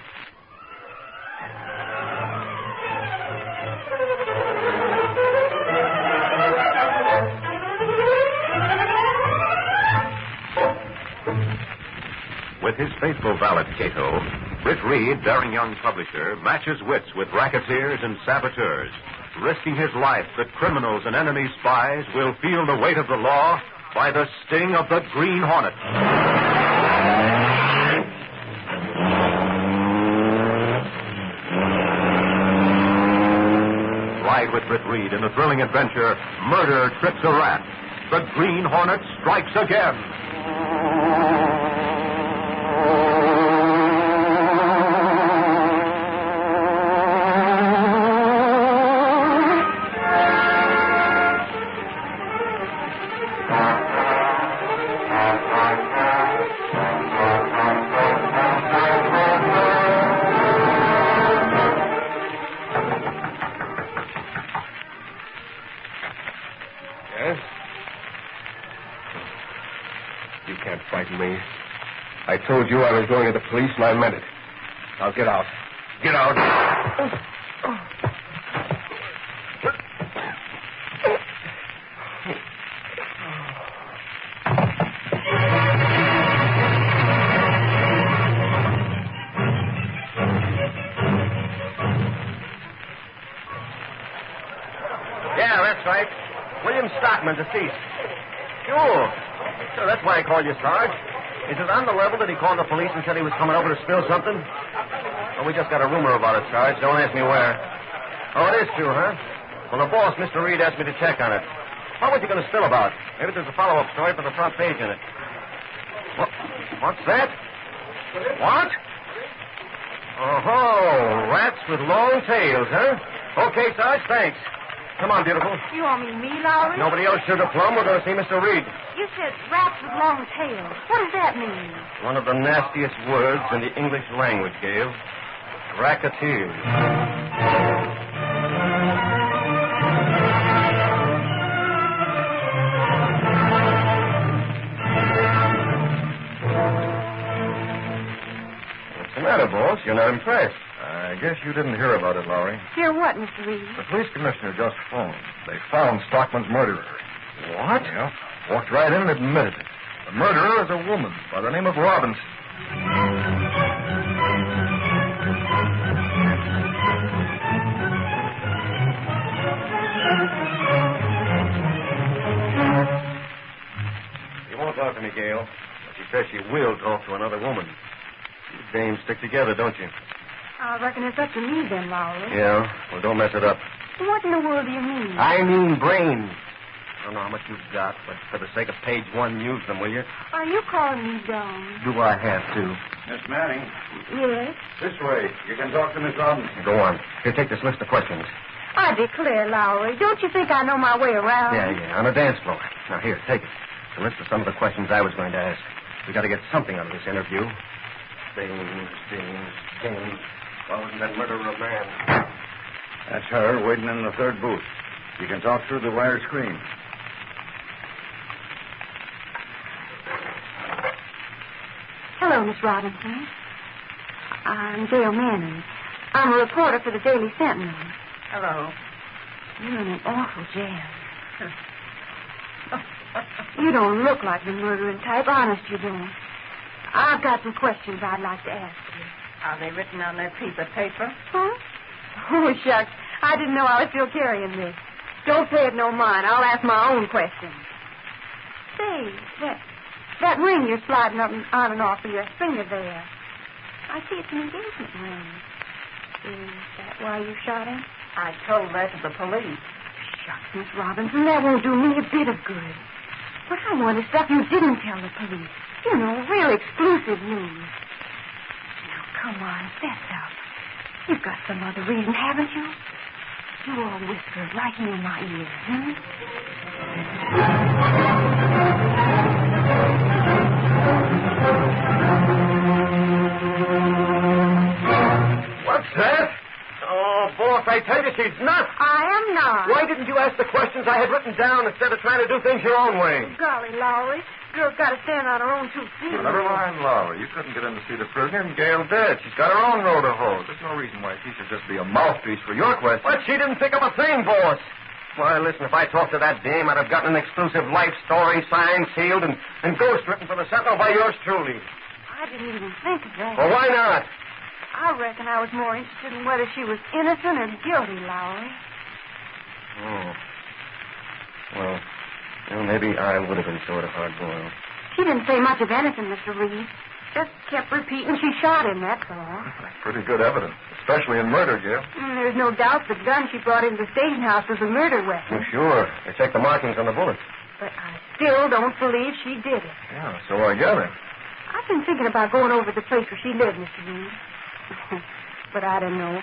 With his faithful valet, Cato, Britt Reed, daring young publisher, matches wits with racketeers and saboteurs, risking his life that criminals and enemy spies will feel the weight of the law by the sting of the Green Hornet. Ride with Britt Reed in the thrilling adventure, Murder Trips a Rat. The Green Hornet strikes again. Me. I told you I was going to the police, and I meant it. Now get out. Get out. Yeah, that's right. William Stockman, deceased. Sure, that's why I called you, Sarge. Is it on the level that he called the police and said he was coming over to spill something? Well, we just got a rumor about it, Sarge. Don't ask me where. Oh, it is true, huh? Well, the boss, Mr. Reed, asked me to check on it. What was he going to spill about? Maybe there's a follow-up story for the front page in it. What's that? What? Oh, rats with long tails, huh? Okay, Sarge, thanks. Come on, beautiful. You want me, Lowry? Nobody else should have plumb. We're going to see Mr. Reed. You said rats with long tails. What does that mean? One of the nastiest words in the English language, Gail. Racketeers. What's the matter, boss? You're not impressed. I guess you didn't hear about it, Lowry. Hear what, Mr. Reed? The police commissioner just phoned. They found Stockman's murderer. What? Yeah. Walked right in and admitted it. The murderer is a woman by the name of Robinson. She won't talk to me, Gail. But she says she will talk to another woman. You dames stick together, don't you? I reckon it's up to me then, Lowry. Yeah? Well, don't mess it up. What in the world do you mean? I mean brains. I don't know how much you've got, but for the sake of page one, use them, will you? Are you calling me dumb? Do I have to? Miss Manning. Yes? This way. You can talk to Miss Robinson. Go on. Here, take this list of questions. I declare, Lowry, don't you think I know my way around? Yeah, on a dance floor. Now, here, take it. It's a list of some of the questions I was going to ask. We got to get something out of this interview. Things. Why wasn't that murderer a man? That's her waiting in the third booth. You can talk through the wire screen. Hello, Miss Robinson. I'm Gail Manning. I'm a reporter for the Daily Sentinel. Hello. You're in an awful jam. You don't look like the murdering type. Honest, you don't. I've got some questions I'd like to ask you. Are they written on that piece of paper? Huh? Oh, shucks. I didn't know I was still carrying this. Don't pay it no mind. I'll ask my own questions. Say, that ring you're sliding up on and off of your finger there. I see it's an engagement ring. Is that why you shot him? I told that to the police. Shucks, Miss Robinson, that won't do me a bit of good. What I want is stuff you didn't tell the police. You know, real exclusive news. Now, come on, fess up. You've got some other reason, haven't you? you all whispered right here in my ear, hmm? What's that? Oh, boss, I tell you, she's nuts. I am not. Why didn't you ask the questions I had written down instead of trying to do things your own way? Golly, Lowry. Girl's got to stand on her own 2 feet. Well, never mind, Laura. You couldn't get in to see the prisoner, and Gail did. She's got her own road to hoe. There's no reason why she should just be a mouthpiece for your questions. But she didn't think of a thing, boss. Why, listen, if I talked to that dame, I'd have gotten an exclusive life story signed, sealed, and ghost written for the Sentinel by yours truly. I didn't even think of that. Well, why not? I reckon I was more interested in whether she was innocent or guilty, Lowry. Oh. Well, maybe I would have been sort of hard-boiled. She didn't say much of anything, Mr. Reed. Just kept repeating she shot him, that's all. That's pretty good evidence, especially in murder, Gail. There's no doubt the gun she brought into the station house was a murder weapon. Oh, sure. They checked the markings on the bullets. But I still don't believe she did it. Yeah, so I gather. I've been thinking about going over to the place where she lived, Mr. Reed. But I don't know.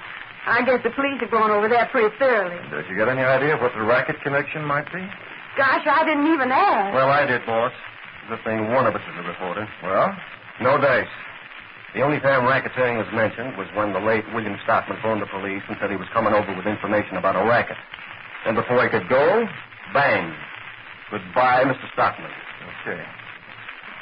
I guess the police have gone over there pretty thoroughly. Did you get any idea of what the racket connection might be? Gosh, I didn't even ask. Well, I did, boss. Good thing one of us is a reporter. Well? No dice. The only time racketeering was mentioned was when the late William Stockman phoned the police and said he was coming over with information about a racket. And before he could go, bang. Goodbye, Mr. Stockman. Okay.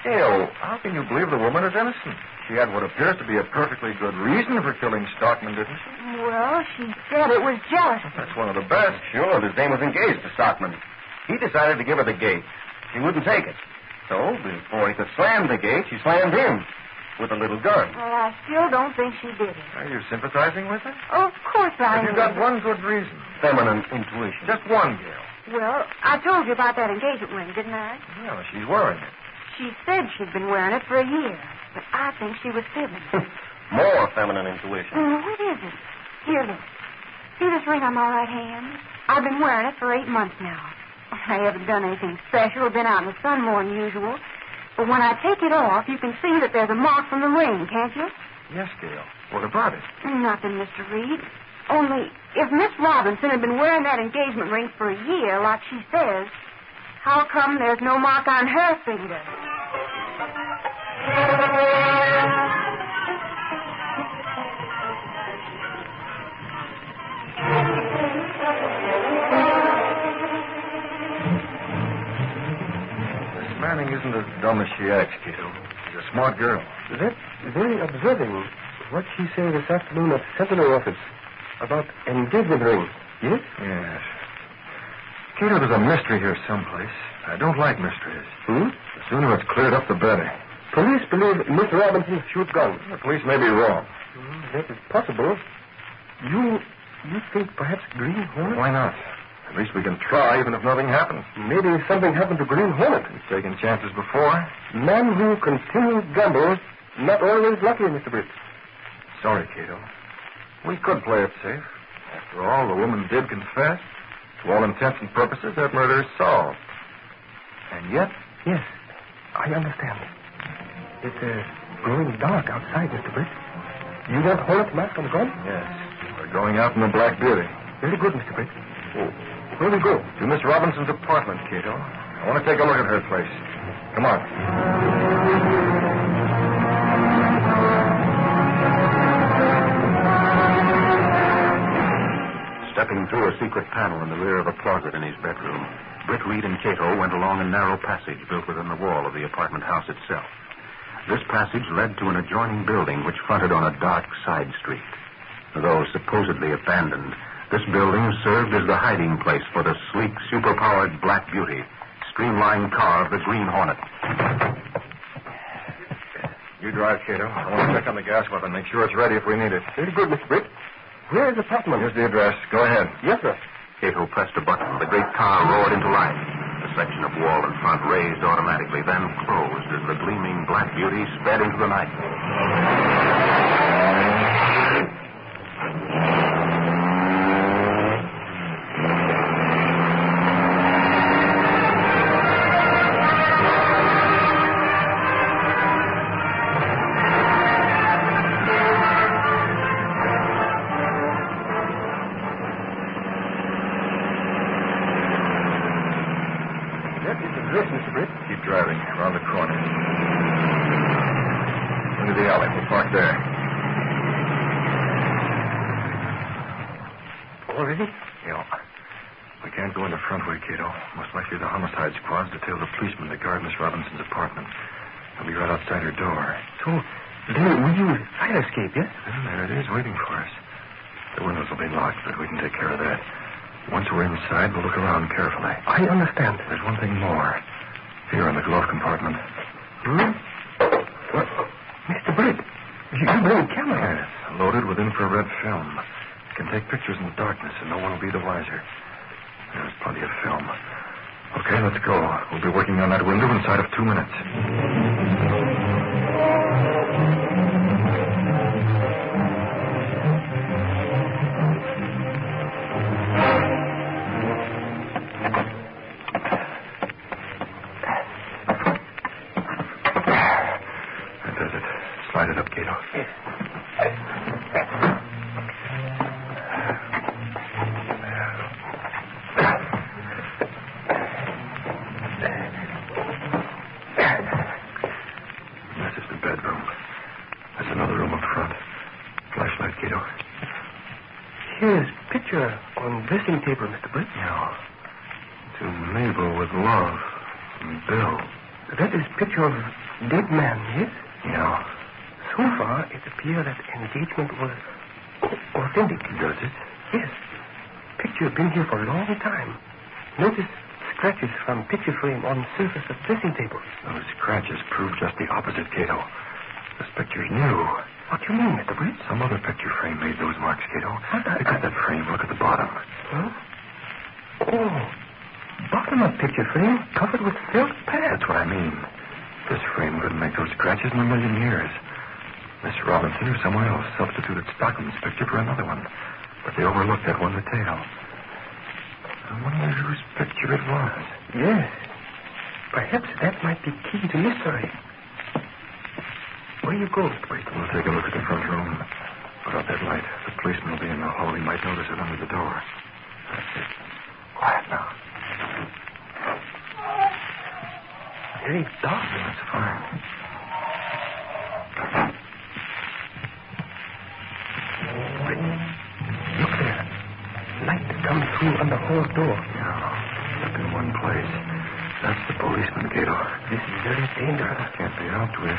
Gail, how can you believe the woman is innocent? She had what appears to be a perfectly good reason for killing Stockman, didn't she? Well, she said it was jealousy. That's one of the best. Sure, the dame was engaged to Stockman. He decided to give her the gate. She wouldn't take it. So, before he could slam the gate, she slammed him with a little gun. Well, I still don't think she did it. Are you sympathizing with her? Oh, of course I am. You've got one good reason. Feminine intuition. Just one, Gail. Well, I told you about that engagement ring, didn't I? Yeah, she's wearing it. She said she'd been wearing it for a year, but I think she was fibbing. More feminine intuition. What is it? Here, look. See this ring on my right hand? I've been wearing it for 8 months now. I haven't done anything special or been out in the sun more than usual. But when I take it off, you can see that there's a mark from the ring, can't you? Yes, Gail. What about it? Nothing, Mr. Reed. Only, if Miss Robinson had been wearing that engagement ring for a year, like she says, how come there's no mark on her finger? Manning isn't as dumb as she acts, Cato. She's a smart girl. That's very observing. What she said this afternoon at the Sentinel office about engagement ring. Yes? Yes. Cato, there's a mystery here someplace. I don't like mysteries. The sooner it's cleared up, the better. Police believe Miss Robinson shoots guns. The police may be wrong. That is possible. You think perhaps Green Hornet? Why not? At least we can try, even if nothing happens. Maybe something happened to Green Hornet. We've taken chances before. Man who continues gamble, not always lucky, Mr. Britt. Sorry, Cato. We could play it safe. After all, the woman did confess. To all intents and purposes, that murder is solved. And yet... Yes, I understand. It's growing dark outside, Mr. Britt. You want Hornet's mask on the gun? Yes. We're going out in the Black Beauty. Very good, Mr. Britt. Oh. Where we go? To Miss Robinson's apartment, Cato. I want to take a look at her place. Come on. Stepping through a secret panel in the rear of a closet in his bedroom, Britt, Reed, and Cato went along a narrow passage built within the wall of the apartment house itself. This passage led to an adjoining building which fronted on a dark side street. Though supposedly abandoned, this building served as the hiding place for the sleek, superpowered Black Beauty, streamlined car of the Green Hornet. You drive, Cato. I want to check on the gas weapon, make sure it's ready if we need it. Very good, Mr. Britt. Where is the apartment? Here's the address. Go ahead. Yes, sir. Cato pressed a button. The great car roared into life. The section of wall in front raised automatically, then closed as the gleaming Black Beauty sped into the night. address, Mr. Britt? Keep driving. Around the corner. Into the alley. We'll park there. Already? Yeah. We can't go in the front way, Cato. Most likely the homicide squad's detailed the policeman to guard Miss Robinson's apartment. They'll be right outside her door. So, then we use fire escape, yes? And there it is, waiting for us. The windows will be locked, but we can take care of that. Once we're inside, we'll look around carefully. I understand. There's one thing more. Here in the glove compartment. What? Mr. Britt, you bring a camera. Yes, loaded with infrared film. Can take pictures in the darkness, and no one will be the wiser. There's plenty of film. Okay, let's go. We'll be working on that window inside of 2 minutes. That does it. Slide it up, Cato. Dressing table, Mr. Britt? No. To Mabel with love. And Bill. That is picture of dead man, yes? Yeah. So far, it appears that engagement was authentic. Does it? Yes. Picture been here for a long time. Notice scratches from picture frame on surface of dressing table. Those scratches prove just the opposite, Cato. This picture's new. What do you mean, Mr. Britt? Some other picture frame made those marks, Cato. Pick up that frame. Look at the bottom. Huh? Oh. Bottom of picture frame covered with felt pad. That's what I mean. This frame couldn't make those scratches in a million years. Miss Robinson or someone else substituted Stockman's picture for another one. But they overlooked that one detail. I wonder whose picture it was. Yes. Perhaps that might be key to mystery. Where you go? Wait, we'll take a look at the front room. Put out that light. The policeman will be in the hall. He might notice it under the door. That's it. Quiet now. Very dark. That's fine. Wait. Look there. Light comes through on the hall door. Yeah. Stuck in one place. That's the policeman, Cato. This is very dangerous. Can't be helped with.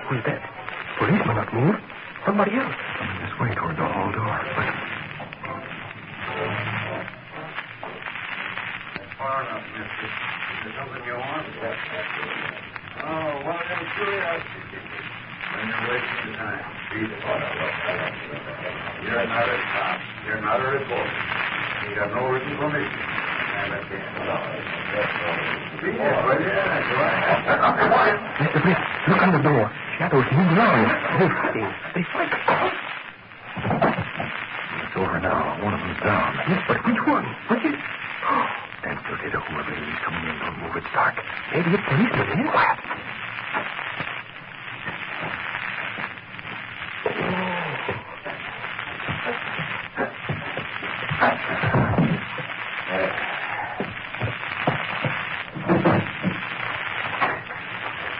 Who's that? Policeman not move. Somebody else. Coming this way toward the hall door. Listen. Far enough, mister. Is there something you want? Oh, one of them curiosities. When you're wasting your time, be the photo. You're not a cop. You're not a reporter. You have no written permission. And I can't. Be there, will you? That's right. Mr. Britt, look on the door. Shadows move around. They're fighting. They fight. It's over now. One of them's down. Yes, but which one? Which is... Stand still, Cato. Whoever it is coming in, don't move. It's dark. Maybe it's policeman, eh? Quiet.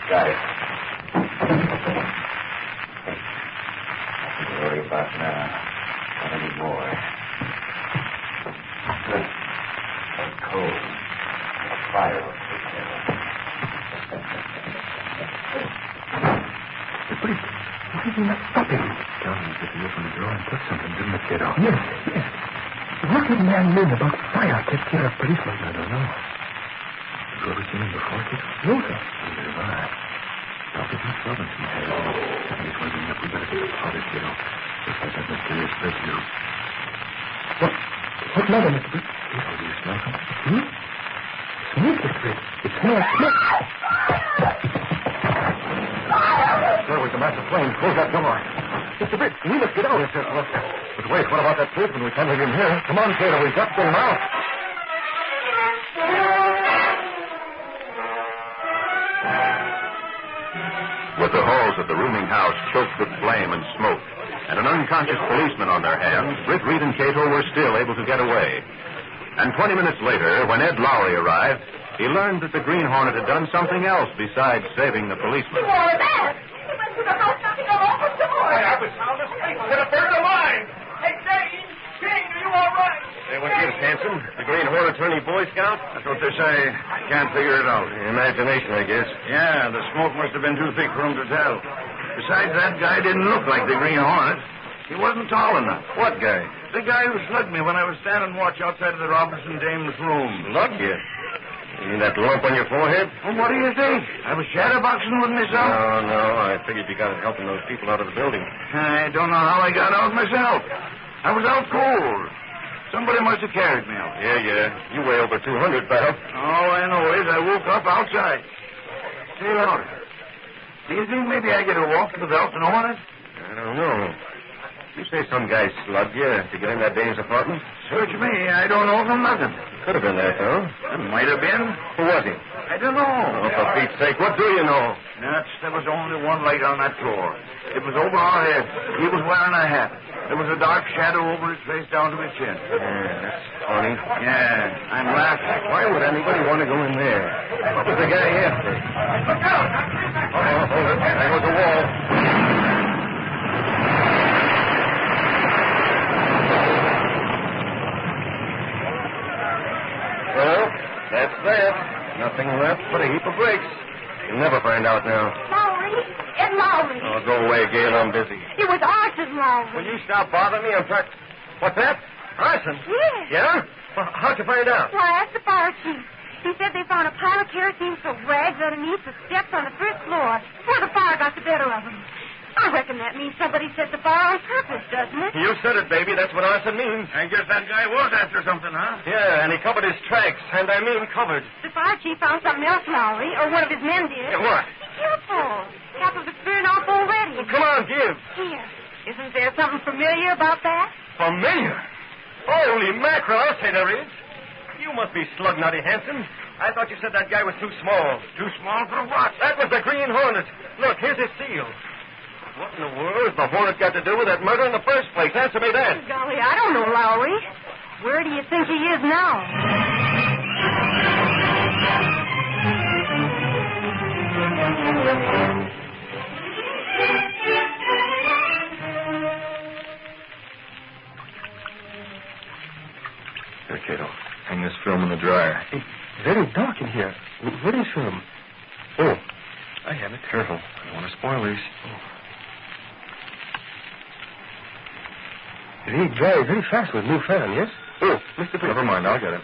Got it. Don't worry about now. Not anymore. It's cold. A fire will take care of it. The police. Why did you not stop him? Tell me that he opened the door and took something, didn't it, Cato? Yes, yes. What did the man mean about fire take care of policemen? I don't know. Have you ever seen him before, Cato? No, sir. Neither have I. Dr. Miss Robinson has. He's winding up. We better get the powder, Cato. Just like that mysterious breakthrough. What matter, Mr. Britt? Oh, do you smell something? Smoke, Mr. Britt. It smells smoke. There was a mass of flames. Close that door. Mr. Britt, we must get out. Yes, sir. Look. But wait, what about that policeman? We can't leave him here. Come on, Cato. We've got to get him out. With the halls of the rooming house choked with flame and smoke, and an unconscious policeman on their hands, Britt, Reed, and Cato were still able to get away. And 20 minutes later, when Ed Lowry arrived, he learned that the Green Hornet had done something else besides saving the policeman. What was that? He went through the house knocking all over the door. I was sound asleep. Could have burned the line. Hey, Jane! Jane, are you all right? Hey, what gives, Hanson? The Green Hornet turning Boy Scout? That's what they say. I can't figure it out. Imagination, I guess. Yeah, the smoke must have been too thick for him to tell. Besides, that guy didn't look like the Green Hornet. He wasn't tall enough. What guy? The guy who slugged me when I was standing watch outside of the Robinson dame's room. Slugged you? You mean that lump on your forehead? Well, what do you think? I was shadowboxing with myself. No. I figured you got it helping those people out of the building. I don't know how I got out myself. I was out cold. Somebody must have carried me out. Yeah. You weigh over 200 pounds. All I know is I woke up outside. Say, Laura, do you think maybe I get a walk to the Belton Hornet? I don't know. You say some guy slugged you to get in that dame's apartment? Search me. I don't know from nothing. Could have been that, though. It might have been. Who was he? I don't know. Oh, for Pete's sake, what do you know? There was only one light on that floor. It was over our heads. He was wearing a hat. There was a dark shadow over his face down to his chin. Yeah, that's funny. Yeah, I'm laughing. Why would anybody want to go in there? What was the guy after? Look out! Oh, hold it. There goes the wall. Well, that's that. Nothing left but a heap of bricks. You'll never find out now. Lowry. Ed Lowry. Oh, go away, Gail. I'm busy. It was arson, Lowry. Will you stop bothering me? I'm trying... What's that? Arson? Yes. Yeah? Well, how'd you find out? Well, I asked the fire chief. He said they found a pile of kerosene-soaked rags underneath the steps on the first floor where the fire got the better of them. I reckon that means somebody set the fire on purpose, doesn't it? You said it, baby. That's what arson means. I guess that guy was after something, huh? Yeah, and he covered his tracks. And I mean covered. The fire chief found something else, Lowry, or one of his men did. Yeah, what? Be careful. Half of it's burned off already. Well, come on, give. Here. Isn't there something familiar about that? Familiar? Holy mackerel, I'll say there is. You must be slug nutty, Hanson. I thought you said that guy was too small. Too small for what? That was the Green Hornet. Look, here's his seal. What in the world has the Hornet got to do with that murder in the first place? Answer me that. Golly, I don't know, Lowry. Where do you think he is now? Here, Cato. Hang this film in the dryer. It's very dark in here. Where is film? Oh, I have it. Careful. I don't want to spoil these. They dry very fast with new fan, yes? Oh, Mr. Never mind. I'll get it.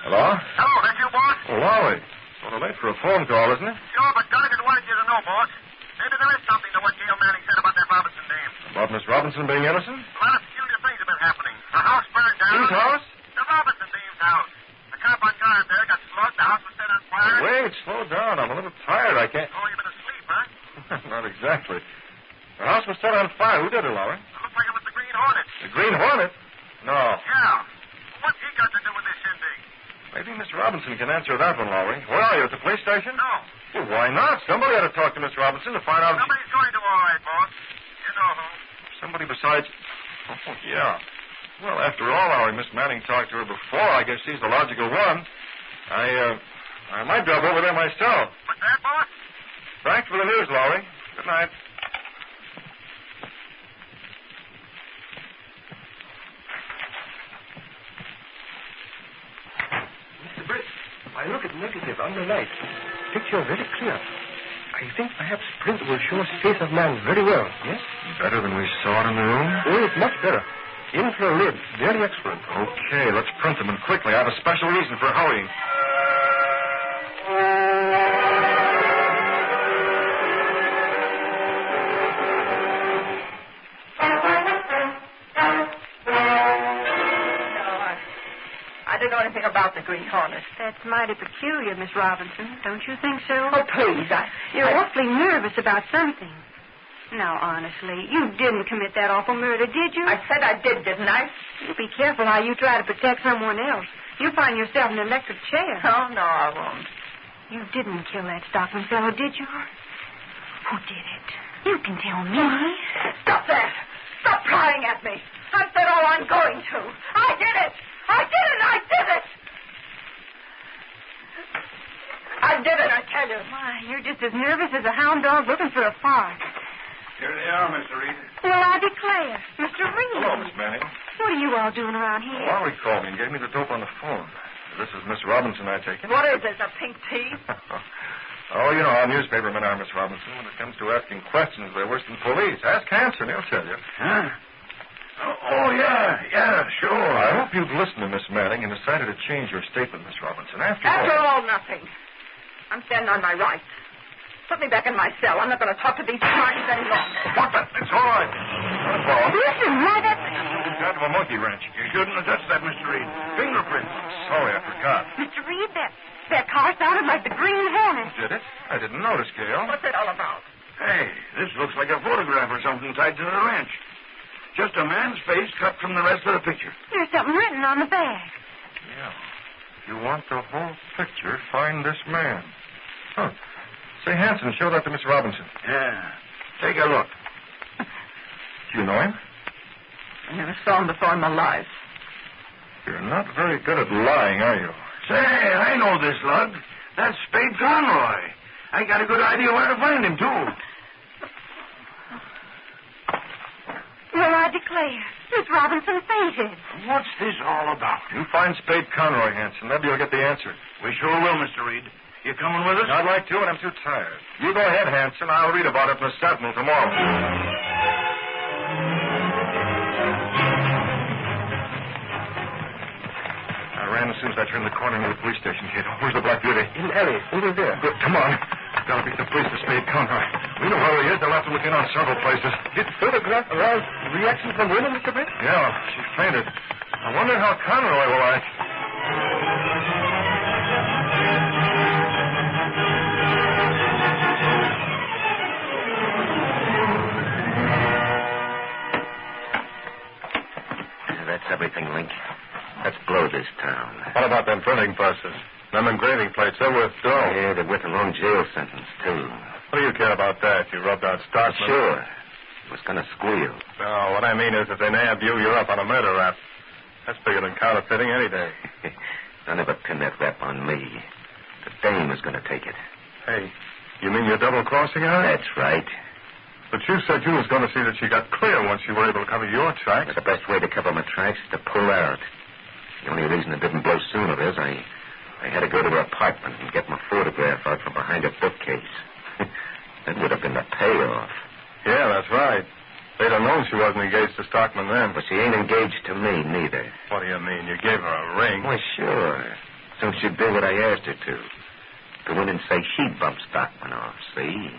Hello? Hello, that you, boss? Oh, Lowry. Sort of late for a phone call, isn't it? Sure, but Gunnigan wanted you to know, boss. Maybe there is something to what Gail Manning said about that Robinson dame. About Miss Robinson being innocent? A lot of peculiar things have been happening. The house burned down. Whose house? The Robinson dame's house. The cop on guard there got slugged. The house was set on fire. Wait, slow down. I'm a little tired. I can't... Oh, you've been asleep, huh? Not exactly. The house was set on fire. Who did it, Lowry? It looked like it was the Green Hornet. The Green Hornet? No. Yeah. What's he got to do with this shindig? Maybe Miss Robinson can answer that one, Lowry. Where are you, at the police station? No. Well, why not? Somebody ought to talk to Miss Robinson to find out... Somebody's going to, all right, boss. You know who. Somebody besides... Oh, yeah. Well, after all, Lowry, Miss Manning talked to her before. I guess she's the logical one. I might drop over there myself. What's that, boss? Thanks for the news, Lowry. Good night. Mr. Britt, I look at negative under light. Picture very clear. I think perhaps print will show face of man very well, yes? Better than we saw it in the room? Oh, it's much better. Infrared, very excellent. Okay, let's print them and quickly. I have a special reason for hurrying. I don't know anything about the Green Hornet. That's mighty peculiar, Miss Robinson. Don't you think so? Oh, please, You're awfully nervous about something. Now, honestly, you didn't commit that awful murder, did you? I said I did, didn't I? You be careful how you try to protect someone else. You'll find yourself in an electric chair. Oh, no, I won't. You didn't kill that Stockman fellow, did you? Who did it? You can tell me. Stop that! Stop prying at me! I've said all I'm going to. I did it! I did it! I did it! I did it, I tell you. Why, you're just as nervous as a hound dog looking for a fart. Here they are, Mr. Reed. Well, I declare. Mr. Reed. Hello, Miss Manning. What are you all doing around here? Lowry called me and gave me the dope on the phone. This is Miss Robinson, I take it. What is this, a pink tea? Oh, you know how newspapermen are, Miss Robinson. When it comes to asking questions, they're worse than police. Ask Hanson, he'll tell you. Huh? Oh, yeah, sure. I hope you've listened to Miss Manning and decided to change your statement, Miss Robinson. After all, nothing. I'm standing on my rights. Put me back in my cell. I'm not going to talk to these smarties any longer. What the? It's all right. Listen, why that... Got to a monkey wrench. You shouldn't have touched that, Mr. Reed. Fingerprints. Sorry, I forgot. Mr. Reed, that car sounded like the Green Hornet. Did it? I didn't notice, Gail. What's it all about? Hey, this looks like a photograph or something tied to the wrench. Just a man's face cut from the rest of the picture. There's something written on the back. Yeah. If you want the whole picture, find this man. Huh. Say, Hanson, show that to Miss Robinson. Yeah. Take a look. Do you know him? I never saw him before in my life. You're not very good at lying, are you? Say, I know this lug. That's Spade Conroy. I got a good idea where to find him, too. Well, I declare, Miss Robinson fainted. What's this all about? You find Spade Conroy, Hanson. Maybe you'll get the answer. We sure will, Mr. Reed. You coming with us? I'd like to, and I'm too tired. You go ahead, Hanson. I'll read about it in the Sentinel tomorrow. I ran as soon as I turned the corner into the police station, kid. Where's the Black Beauty? In the alley. Over there. Good. Come on. Gotta beat the police to Spade Conroy. We know where he is. They'll have to look in on several places. Did the photograph arouse reaction from women, Mr. Brett? Yeah, she fainted. I wonder how Conroy will act. That's everything, Link. Let's blow this town. What about them printing presses? Them engraving plates, they're worth dough. Yeah, they're worth a long jail sentence, too. What do you care about that? You rubbed out Stockman. Sure. I was going to squeal. No, what I mean is if they nab you, you're up on a murder rap. That's bigger than counterfeiting any day. Don't ever pin that rap on me. The dame is going to take it. Hey, you mean you're double-crossing her? That's right. But you said you was going to see that she got clear once you were able to cover your tracks. But the best way to cover my tracks is to pull out. The only reason it didn't blow sooner is I had to go to her apartment and get my photograph out from behind her bookcase. That would have been the payoff. Yeah, that's right. They'd have known she wasn't engaged to Stockman then. But she ain't engaged to me, neither. What do you mean? You gave her a ring? Why, sure. So she did what I asked her to. Go in and say she bumped Stockman off, see?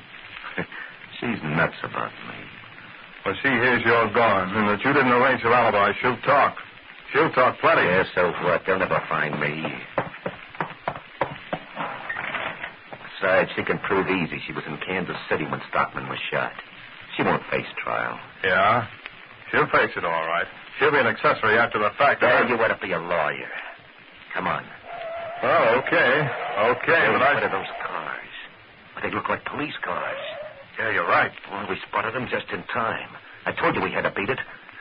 She's nuts about me. When she hears you're gone and that you didn't arrange her alibi, she'll talk. She'll talk plenty. Yeah, so what? They'll never find me. Besides, she can prove easy she was in Kansas City when Stockman was shot. She won't face trial. Yeah? She'll face it all right. She'll be an accessory after the fact. Well, you ought to be a lawyer. Come on. Oh, okay. Okay, but What are those cars? Well, they look like police cars. Yeah, you're right. Well, we spotted them just in time. I told you we had to beat it.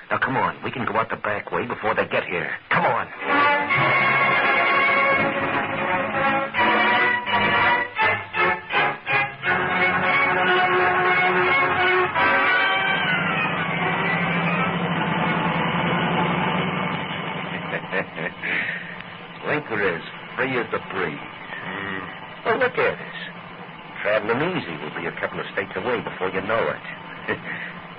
Now, come on. We can go out the back way before they get here. Come on. Linker is free as the breeze. Well, look at us. Traveling easy. We'll be a couple of states away before you know it.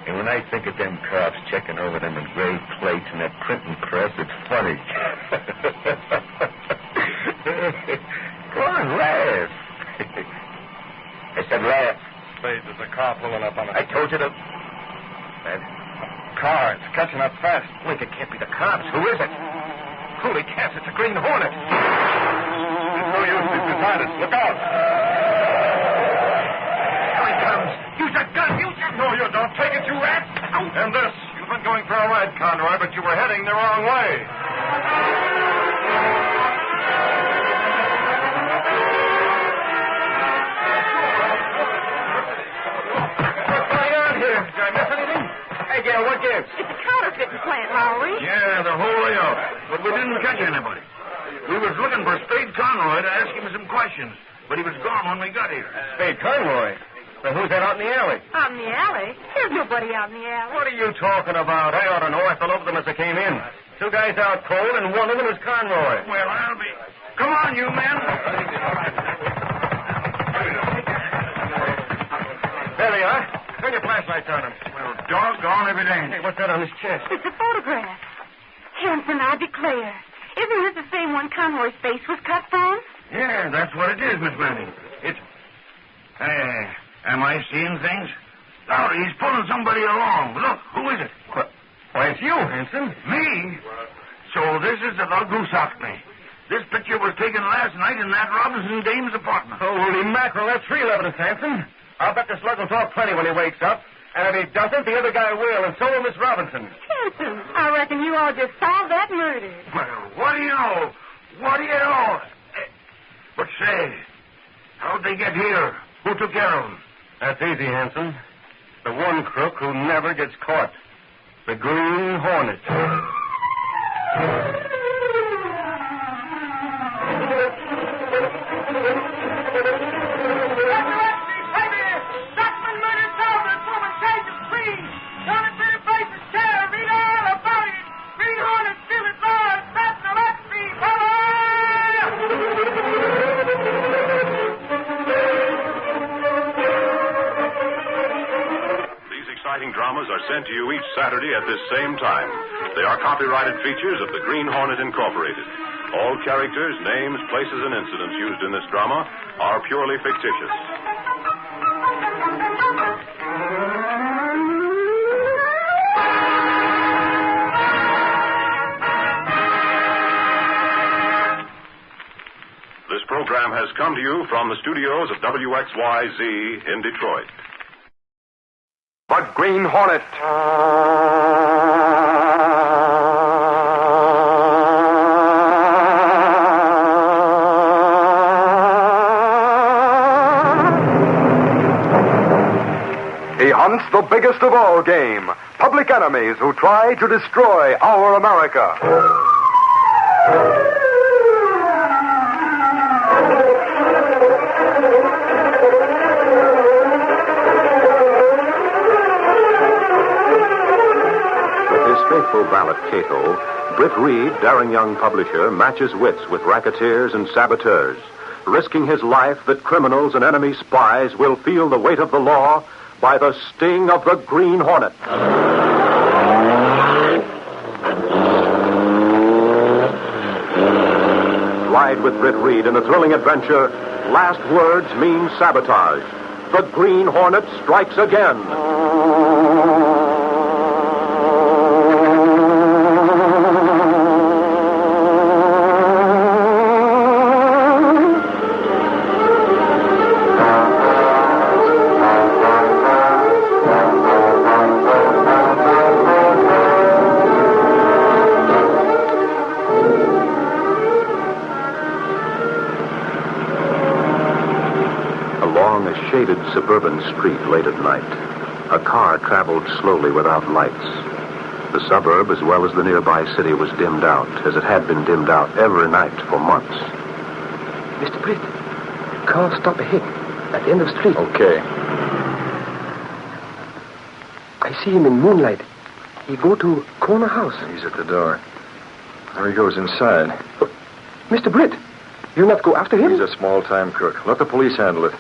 And when I think of them cops checking over them engraved plates and that printing press, it's funny. Go on, laugh. I said laugh. Spade, there's a car pulling up on us. I told you to... That car, it's catching up fast. Link, it can't be the cops. Who is it? Holy cats, it's a Green Hornet. It's no use. He's beside us. Look out. Here he comes. Use that gun. Use that... No, you don't. Take it, you rat. And this. You've been going for a ride, Conroy, but you were heading the wrong way. Yeah, what gives? It's a counterfeiting plant, Lowry. Yeah, the whole way out. But we didn't catch anybody. We was looking for Spade Conroy to ask him some questions, but he was gone when we got here. Spade Conroy? Well, who's that out in the alley? Out in the alley? There's nobody out in the alley. What are you talking about? I ought to know. I fell over them as I came in. 2 guys out cold, and one of them is Conroy. Well, I'll be... Come on, you men. There they are. Turn your flashlights on him. Well, doggone if it ain't. Hey, what's that on his chest? It's a photograph. Hanson, I declare. Isn't this the same one Conroy's face was cut from? Yeah, that's what it is, Miss Manning. It's... Hey, am I seeing things? Lowry, he's pulling somebody along. Look, who is it? Why, it's you, Hanson. Me? So this is the lug who socked me. This picture was taken last night in that Robinson dame's apartment. Holy mackerel, that's real evidence, Hanson. I'll bet the slug will talk plenty when he wakes up. And if he doesn't, the other guy will, and so will Miss Robinson. Hanson, I reckon you all just solved that murder. Well, what do you know? What do you know? But say, how'd they get here? Who took care of them? That's easy, Hanson. The one crook who never gets caught. The Green Hornet. Dramas are sent to you each Saturday at this same time. They are copyrighted features of the Green Hornet Incorporated. All characters, names, places, and incidents used in this drama are purely fictitious. This program has come to you from the studios of WXYZ in Detroit. But Green Hornet. He hunts the biggest of all game, public enemies who try to destroy our America. Faithful valet Cato, Britt Reed, daring young publisher, matches wits with racketeers and saboteurs, risking his life that criminals and enemy spies will feel the weight of the law by the sting of the Green Hornet. Ride with Britt Reed in a thrilling adventure. Last words mean sabotage. The Green Hornet strikes again. Shaded suburban street late at night. A car traveled slowly without lights. The suburb, as well as the nearby city, was dimmed out, as it had been dimmed out every night for months. Mr. Britt, car stop ahead, at the end of the street. Okay. I see him in moonlight. He go to corner house. He's at the door. There he goes inside. Mr. Britt, you not go after him? He's a small-time crook. Let the police handle it.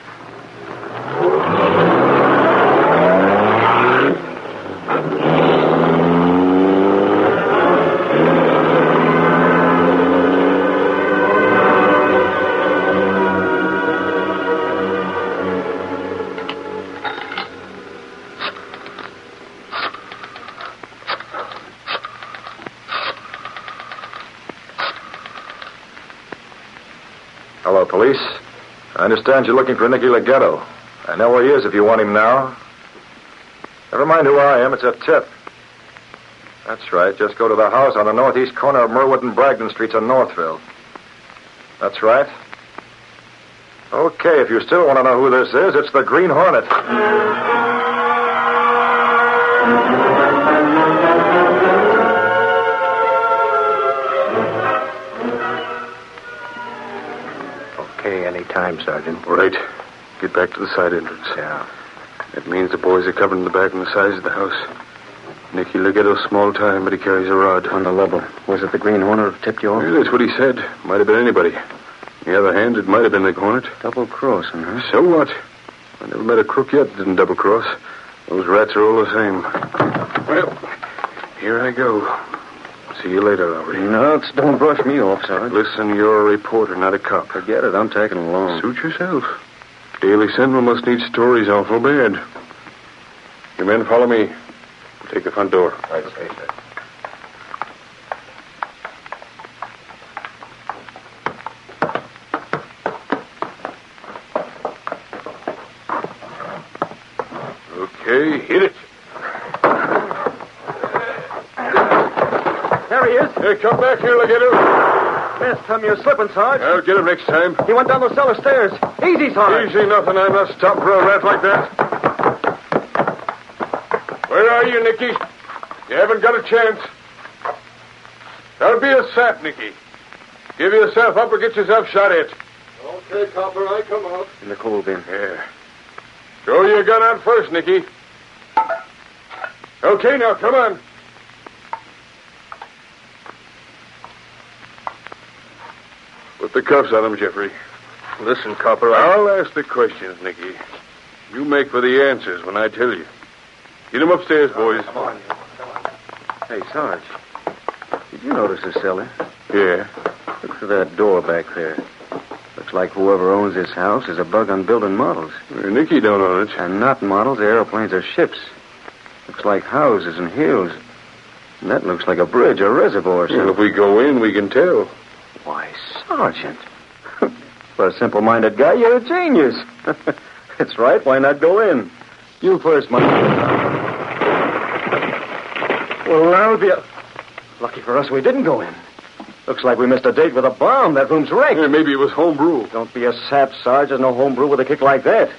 Hello, police. I understand you're looking for Nicky Leggero. I know where he is if you want him now. Never mind who I am. It's a tip. That's right. Just go to the house on the northeast corner of Merwood and Bragdon Streets in Northville. That's right. Okay, if you still want to know who this is, it's the Green Hornet. time, Sergeant. All right. Get back to the side entrance. Yeah. That means the boys are covered in the back and the sides of the house. Nicky Leghetto's small time, but he carries a rod. On the level. Was it the Green Hornet who tipped you off? Yeah, that's what he said. Might have been anybody. On the other hand, it might have been the Hornet. Double crossing, huh? So what? I never met a crook yet that didn't double cross. Those rats are all the same. Well, here I go. See you later, Lowry. No, don't brush me off, Sergeant. Listen, you're a reporter, not a cop. Forget it. I'm taking along. Suit yourself. Daily Sentinel must need stories awful bad. You men follow me. Take the front door. Right, okay, sir. Okay, hit it. There he is. Hey, come back here, Leghetto. Last time you're slipping, Sarge. I'll get him next time. He went down those cellar stairs. Easy, Sarge. Easy nothing. I'm not stopped for a rat like that. Where are you, Nicky? You haven't got a chance. Don't be a sap, Nicky. Give yourself up or get yourself shot at. Okay, copper, I come out. In the coal bin. Yeah. Throw your gun out first, Nicky. Okay, now, come on. Put the cuffs on him, Jeffrey. Listen, Copper, I'll ask the questions, Nicky. You make for the answers when I tell you. Get him upstairs, boys. Come on. Hey, Sarge. Did you notice the cellar? Yeah. Look for that door back there. Looks like whoever owns this house is a bug on building models. Nicky don't own it. And not models, airplanes or ships. Looks like houses and hills. And that looks like a bridge or reservoir. Well, if we go in, we can tell. Why, Sergeant. For a simple-minded guy, you're a genius. That's right. Why not go in? You first, Mike. Well, that'll be a... Lucky for us we didn't go in. Looks like we missed a date with a bomb. That room's wrecked. Yeah, maybe it was homebrew. Don't be a sap, Sarge. There's no homebrew with a kick like that.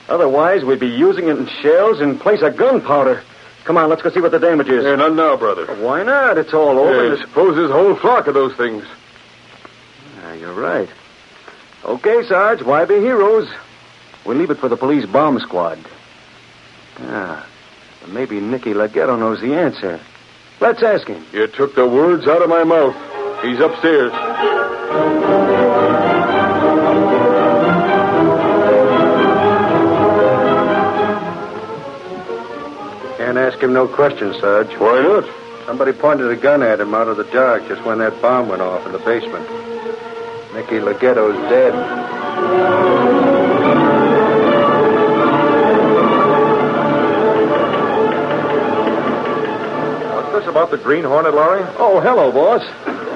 Otherwise, we'd be using it in shells in place of gunpowder. Come on, let's go see what the damage is. Yeah, not now, brother. Why not? It's all over. Yeah, suppose there's a whole flock of those things. You're right. Okay, Sarge, why be heroes? We'll leave it for the police bomb squad. Maybe Nicky Leghetto knows the answer. Let's ask him. You took the words out of my mouth. He's upstairs. Can't ask him no questions, Sarge. Why not? Somebody pointed a gun at him out of the dark just when that bomb went off in the basement. Nicky Leghetto's dead. What's this about the Green Hornet, Lowry? Oh, hello, boss.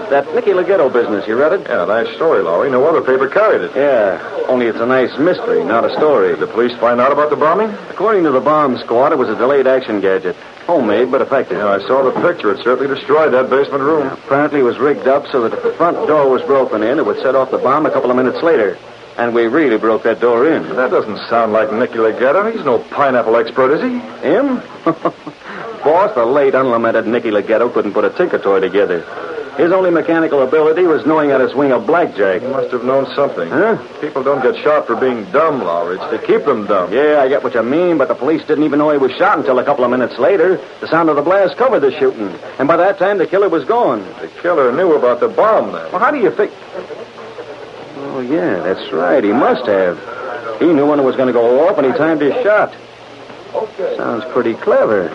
That Nicky Leghetto business, you read it? Yeah, nice story, Lowry. No other paper carried it. Yeah, only it's a nice mystery, not a story. Did the police find out about the bombing? According to the bomb squad, it was a delayed action gadget. Homemade, but effective. Yeah, I saw the picture. It certainly destroyed that basement room. Yeah, apparently it was rigged up so that if the front door was broken in, it would set off the bomb a couple of minutes later. And we really broke that door in. That doesn't sound like Nicky Leghetto. He's no pineapple expert, is he? Him? Boss, the late unlamented Nicky Leghetto couldn't put a tinker toy together. His only mechanical ability was knowing how to swing a blackjack. He must have known something. Huh? People don't get shot for being dumb, Lowry. It's to keep them dumb. Yeah, I get what you mean, but the police didn't even know he was shot until a couple of minutes later. The sound of the blast covered the shooting. And by that time, the killer was gone. The killer knew about the bomb, then. Well, how do you think... Oh, yeah, that's right. He must have. He knew when it was going to go off, and he timed his shot. Sounds pretty clever.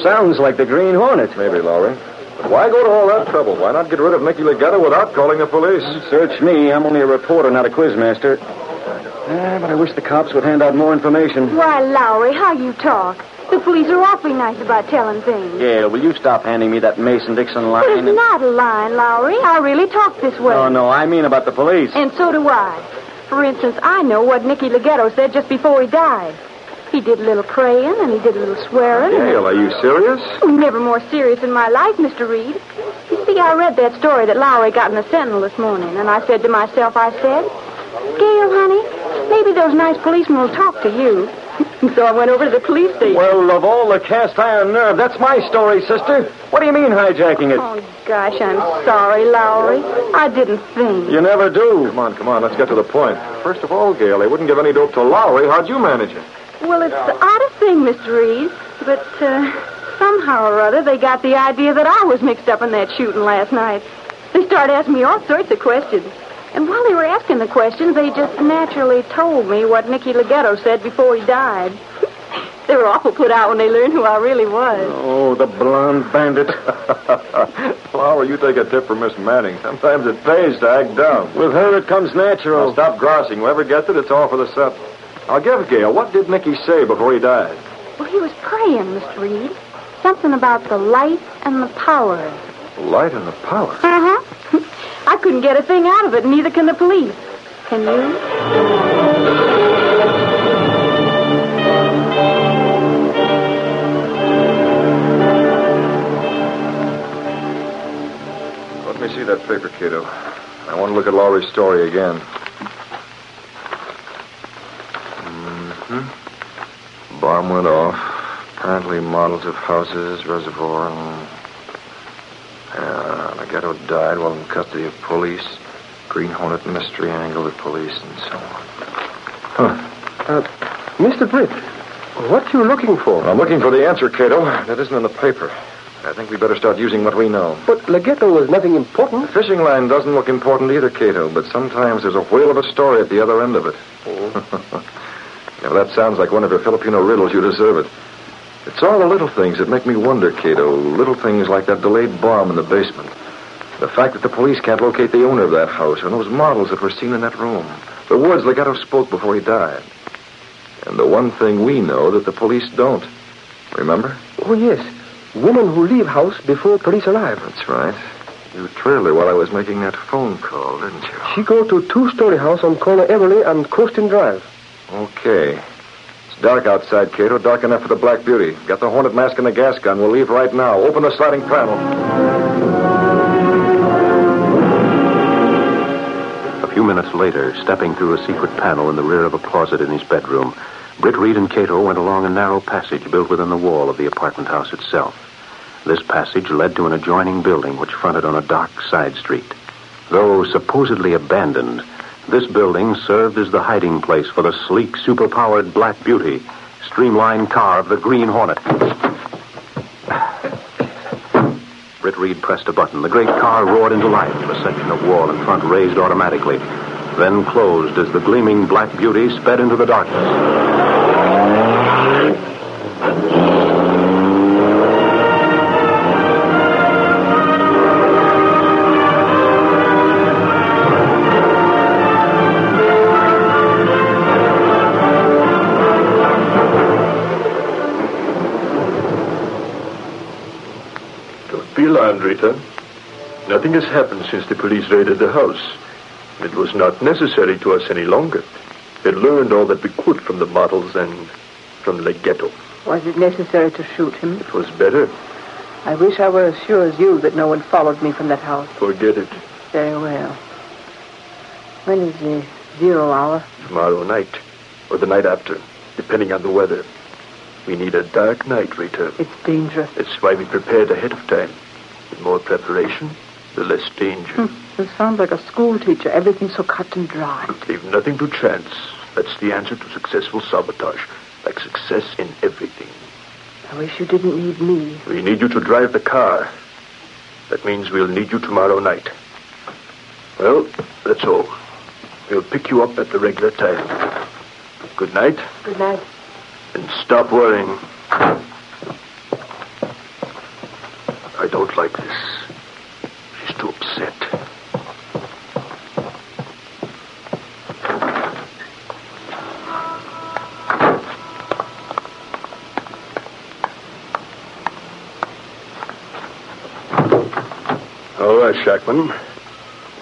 Sounds like the Green Hornet. Maybe, Lowry. But why go to all that trouble? Why not get rid of Nicky Leghetto without calling the police? Search me. I'm only a reporter, not a quizmaster. But I wish the cops would hand out more information. Why, Lowry, how you talk. The police are awfully nice about telling things. Gail, will you stop handing me that Mason-Dixon line? But it's not a line, Lowry. I really talk this way. No, I mean about the police. And so do I. For instance, I know what Nicky Leghetto said just before he died. He did a little praying, and he did a little swearing. Gail, are you serious? Never more serious in my life, Mr. Reed. You see, I read that story that Lowry got in the Sentinel this morning, and I said to myself, Gail, honey, maybe those nice policemen will talk to you. So I went over to the police station. Well, of all the cast iron nerve, that's my story, sister. What do you mean hijacking it? Oh, gosh, I'm sorry, Lowry. I didn't think. You never do. Come on, let's get to the point. First of all, Gail, they wouldn't give any dope to Lowry. How'd you manage it? Well, it's the oddest thing, Mr. Reed, but somehow or other they got the idea that I was mixed up in that shooting last night. They started asking me all sorts of questions. And while they were asking the questions, they just naturally told me what Nicky Leggett said before he died. They were awful put out when they learned who I really was. Oh, the blonde bandit. Flower, you take a tip from Miss Manning. Sometimes it pays to act dumb. With her, it comes natural. Now, stop grousing. Whoever gets it, it's all for the set. I'll give Gail. What did Nicky say before he died? Well, he was praying, Mr. Reed. Something about the light and the power. The light and the power? Uh-huh. I couldn't get a thing out of it, and neither can the police. Can you? Let me see that paper, Cato. I want to look at Lowry's story again. Bomb went off. Apparently models of houses, reservoir, and... Leggett died while in custody of police. Green Hornet mystery angle with police, and so on. Mr. Britt, what you looking for? I'm looking for the answer, Cato. That isn't in the paper. I think we better start using what we know. But Leggett was nothing important. The fishing line doesn't look important either, Cato, but sometimes there's a whale of a story at the other end of it. If that sounds like one of your Filipino riddles, you deserve it. It's all the little things that make me wonder, Cato. Little things like that delayed bomb in the basement. The fact that the police can't locate the owner of that house, or those models that were seen in that room. The words Legato spoke before he died. And the one thing we know that the police don't. Remember? Oh, yes. Woman who leave house before police arrive. That's right. You trailed her while I was making that phone call, didn't you? She go to 2-story house on corner Everly and Coastin Drive. Okay. It's dark outside, Cato. Dark enough for the Black Beauty. Got the Hornet mask and the gas gun. We'll leave right now. Open the sliding panel. A few minutes later, stepping through a secret panel in the rear of a closet in his bedroom, Britt Reed and Cato went along a narrow passage built within the wall of the apartment house itself. This passage led to an adjoining building which fronted on a dark side street. Though supposedly abandoned, this building served as the hiding place for the sleek, superpowered Black Beauty, streamlined car of the Green Hornet. Britt Reed pressed a button. The great car roared into life, a section of wall in front raised automatically, then closed as the gleaming Black Beauty sped into the darkness. Be alarmed, Rita. Nothing has happened since the police raided the house. It was not necessary to us any longer. We had learned all that we could from the models and from Leggett. Was it necessary to shoot him? It was better. I wish I were as sure as you that no one followed me from that house. Forget it. Very well. When is the 0 hour? Tomorrow night, or the night after, depending on the weather. We need a dark night, Rita. It's dangerous. That's why we prepared ahead of time. The more preparation, the less danger. You sound like a school teacher. Everything's so cut and dry. Leave nothing to chance. That's the answer to successful sabotage. Like success in everything. I wish you didn't need me. We need you to drive the car. That means we'll need you tomorrow night. Well, that's all. We'll pick you up at the regular time. Good night. Good night. And stop worrying. I don't like this. She's too upset. All right, Shackman.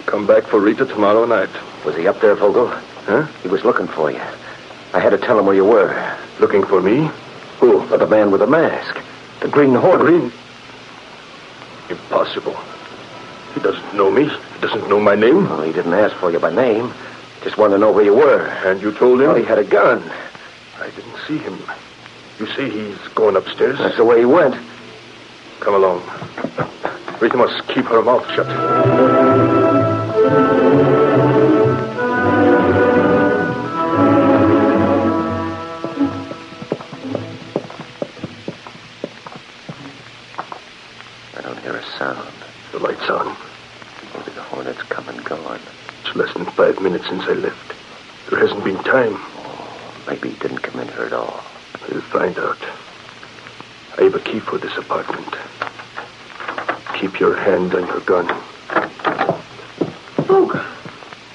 Come back for Rita tomorrow night. Was he up there, Vogel? Huh? He was looking for you. I had to tell him where you were. Looking for me? Who? The man with the mask. The Green Hornet. Impossible. He doesn't know me. He doesn't know my name. Well, he didn't ask for you by name. Just wanted to know where you were. And you told him? Well, he had a gun. I didn't see him. You say he's going upstairs? That's the way he went. Come along. Rita must keep her mouth shut. I don't hear a sound. The light's on. Maybe the Hornet's come and gone. It's less than 5 minutes since I left. There hasn't been time. Maybe he didn't come in here at all. We'll find out. I have a key for this apartment. Keep your hand on your gun. Boog,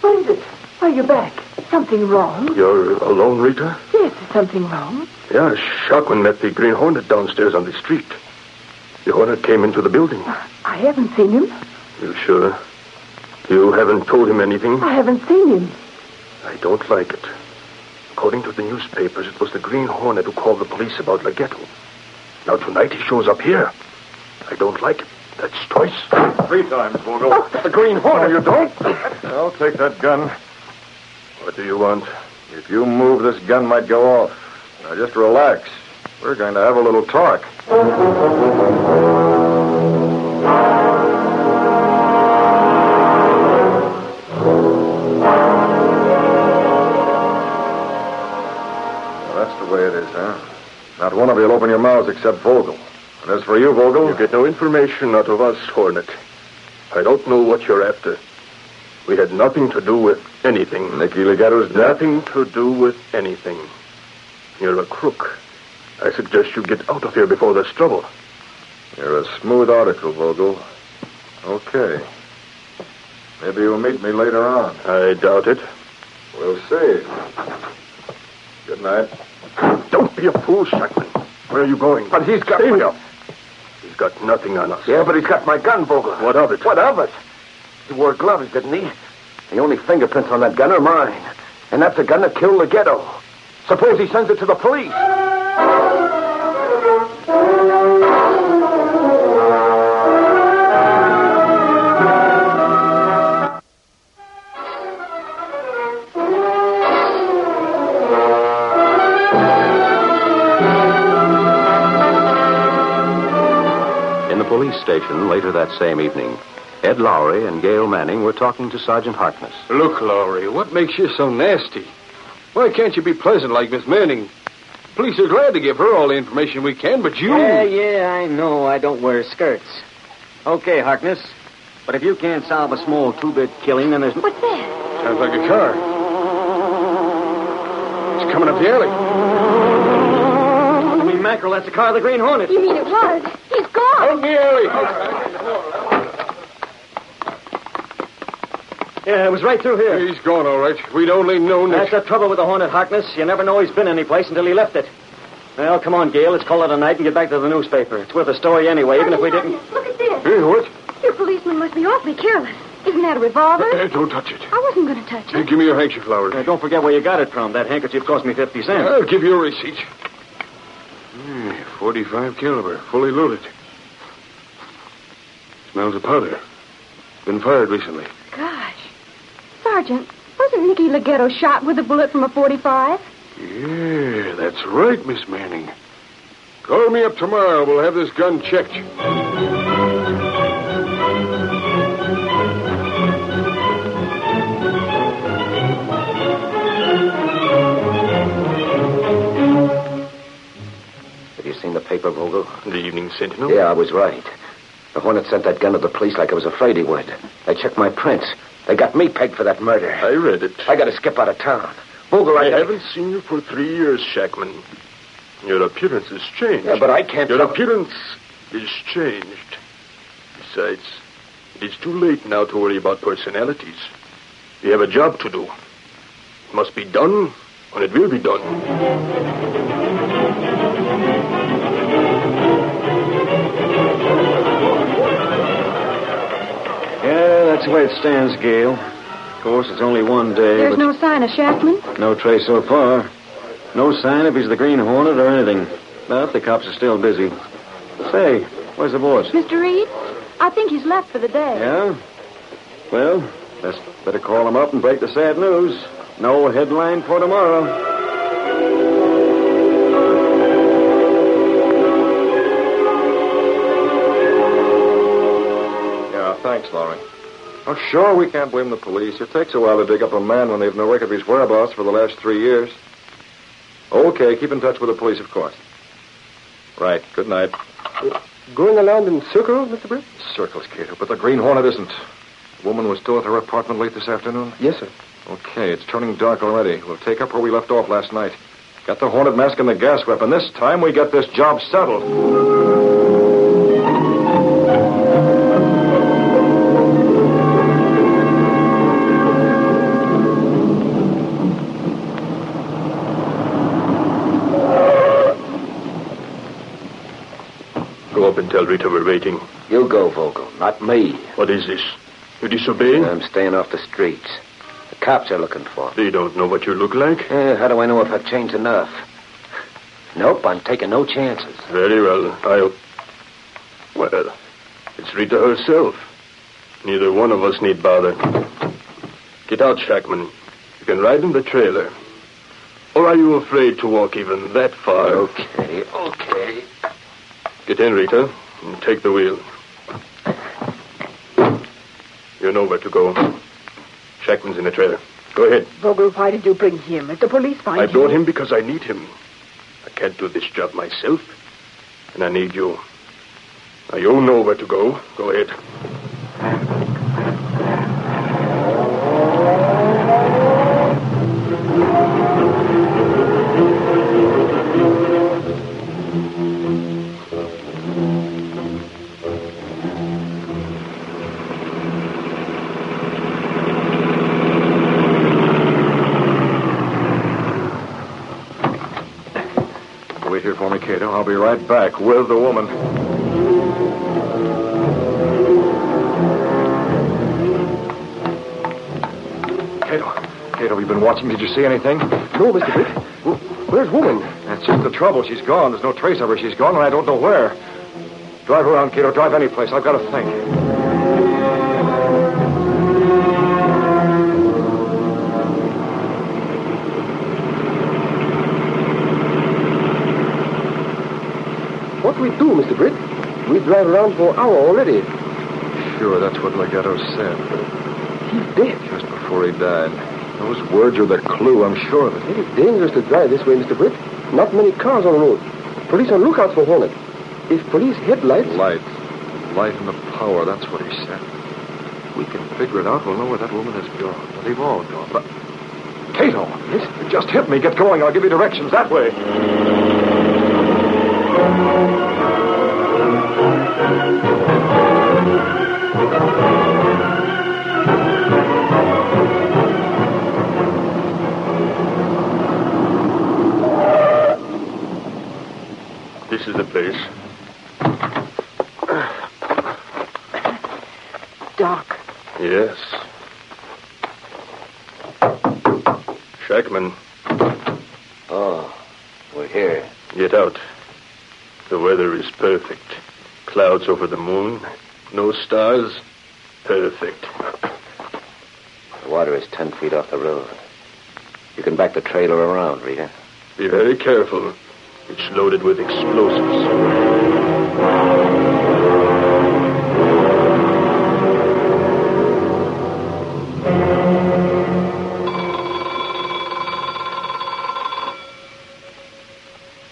what is it? Are you back? Something wrong? You're alone, Rita? Yes, is something wrong? Yeah, Shockman met the Green Hornet downstairs on the street. The Hornet came into the building. I haven't seen him. You sure? You haven't told him anything? I haven't seen him. I don't like it. According to the newspapers, it was the Green Hornet who called the police about Leghetto. Now tonight he shows up here. I don't like it. That's twice. 3 times, Vogel. Oh, the Green Hornet. No, you don't. I'll take that gun. What do you want? If you move, this gun might go off. Now, just relax. We're going to have a little talk. That's the way it is, huh? Not one of you will open your mouths except Vogel. And as for you, Vogel... You get no information out of us, Hornet. I don't know what you're after. We had nothing to do with anything. Nicky Leghetto's dead? Nothing to do with anything. You're a crook. I suggest you get out of here before there's trouble. You're a smooth article, Vogel. Okay. Maybe you'll meet me later on. I doubt it. We'll see. Good night. Don't be a fool, Shackman. Where are you going? But he's got... Stay here. He's got nothing on us. Yeah, but he's got my gun, Vogel. What of it? What of it? He wore gloves, didn't he? The only fingerprints on that gun are mine. And that's the gun that killed Leghetto. Suppose he sends it to the police. In the police station later that same evening, Ed Lowry and Gail Manning were talking to Sergeant Harkness. Look, Lowry, what makes you so nasty? Why can't you be pleasant like Miss Manning? Police are glad to give her all the information we can, but you... Yeah, I know I don't wear skirts. Okay, Harkness. But if you can't solve a small 2-bit killing, then there's... What's that? Sounds like a car. It's coming up the alley. I mean, mackerel, that's the car of the Green Hornet. You mean it was? He's gone. Out the alley. Yeah, it was right through here. He's gone, all right. We'd only known That's the trouble with the Hornet, Harkness. You never know he's been any place until he left it. Well, come on, Gail. Let's call it a night and get back to the newspaper. It's worth a story anyway, even if we didn't... Look at this. Hey, what? Your policeman must be awfully careless. Isn't that a revolver? Don't touch it. I wasn't going to touch Hey, it. give me your handkerchief, Lowry. Don't forget where you got it from. That handkerchief cost me 50 cents. I'll give you a receipt. 45 caliber, fully loaded. Smells of powder. Been fired recently. Gosh. Sergeant, wasn't Nicky Leghetto shot with a bullet from a 45? Yeah, that's right, Miss Manning. Call me up tomorrow. We'll have this gun checked. Have you seen the paper, Vogel? The Evening Sentinel? Yeah, I was right. The Hornet sent that gun to the police like I was afraid he would. They checked my prints. They got me pegged for that murder. I read it. I got to skip out of town. Vogel, I haven't seen you for 3 years, Shackman. Your appearance has changed. Yeah, but I can't... Your appearance is changed. Besides, it is too late now to worry about personalities. You have a job to do. It must be done, and it will be done. Yeah, that's the way it stands, Gail. Of course, it's only one day. There's but no sign of Shackman? no trace so far. No sign if he's the Green Hornet or anything. But the cops are still busy. Say, where's the boss? Mr. Reed? I think he's left for the day. Yeah? Well, let's better call him up and break the sad news. No headline for tomorrow. Thanks, Lowry. Oh, sure, we can't blame the police. It takes a while to dig up a man when they've no record of his whereabouts for the last 3 years. Okay, keep in touch with the police, of course. Right, good night. Going around in circles, Mr. Britt? Circles, Cato, but the Green Hornet isn't. The woman was still at her apartment late this afternoon? Yes, sir. Okay, it's turning dark already. We'll take up where we left off last night. Got the Hornet mask and the gas weapon. This time we get this job settled. Go up and tell Rita we're waiting. You go, Vogel, not me. What is this? You disobeying? I'm staying off the streets. The cops are looking for me. They don't know what you look like? How do I know if I've changed enough? Nope, I'm taking no chances. Very well. Well, it's Rita herself. Neither one of us need bother. Get out, Shackman. You can ride in the trailer. Or are you afraid to walk even that far? Okay. Get in, Rita, and take the wheel. You know where to go. Shackman's in the trailer. Go ahead. Vogel, why did you bring him? If the police find him... I brought him because I need him. I can't do this job myself, and I need you. Now, you know where to go. Go ahead. Wait here for me, Cato. I'll be right back with the woman. Cato, you been watching? Did you see anything? No, Mr. Britt. Where's woman? That's just the trouble. She's gone. There's no trace of her. She's gone, and I don't know where. Drive around, Cato. Drive any place. I've got to think. What we do, Mr. Britt? We drive around for an hour already. Sure, that's what Legato said. He's dead. Just before he died. Those words are the clue, I'm sure of it. It is dangerous to drive this way, Mr. Britt. Not many cars on the road. Police on lookout for Hornet. If police headlights... Light and the power, that's what he said. If we can figure it out, we'll know where that woman has gone. Well, they've all gone. But... Cato! Yes? It just hit me. Get going. I'll give you directions that way. This is the place. Doc. Yes. Shackman. Oh, we're here. Get out. The weather is perfect. Clouds over the moon. No stars. Perfect. The water is 10 feet off the road. You can back the trailer around, Rita. Be very careful. It's loaded with explosives.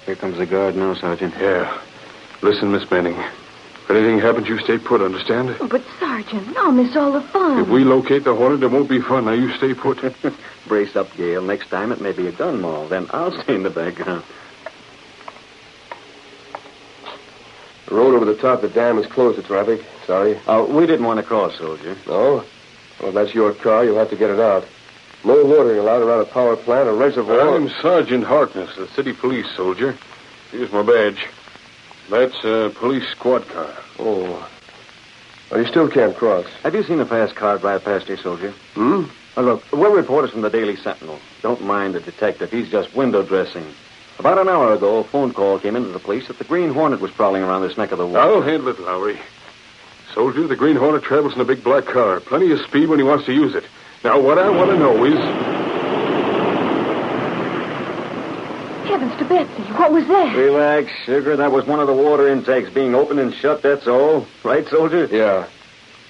Here comes the guard now, Sergeant. Yeah. Listen, Miss Manning. If anything happens, you stay put, understand? But, Sergeant, I'll miss all the fun. If we locate the Hornet, it won't be fun. Now, you stay put. Brace up, Gail. Next time it may be a gun mall. Then I'll stay in the background. The road over the top of the dam is closed to traffic. Sorry. We didn't want to cross, soldier. No? Well, if that's your car, you'll have to get it out. No loitering allowed around a power plant or reservoir. I'm Sergeant Harkness, the city police soldier. Here's my badge. That's a police squad car. Oh. Well, you still can't cross. Have you seen a fast car drive past here, soldier? Hmm? Look, we're reporters from the Daily Sentinel. Don't mind the detective. He's just window dressing. About an hour ago, a phone call came into the police that the Green Hornet was prowling around this neck of the woods. I'll handle it, Lowry. Soldier, the Green Hornet travels in a big black car. Plenty of speed when he wants to use it. Now, what I want to know is... Heavens to Betsy, what was that? Relax, sugar. That was one of the water intakes being opened and shut, that's all. Right, soldier? Yeah.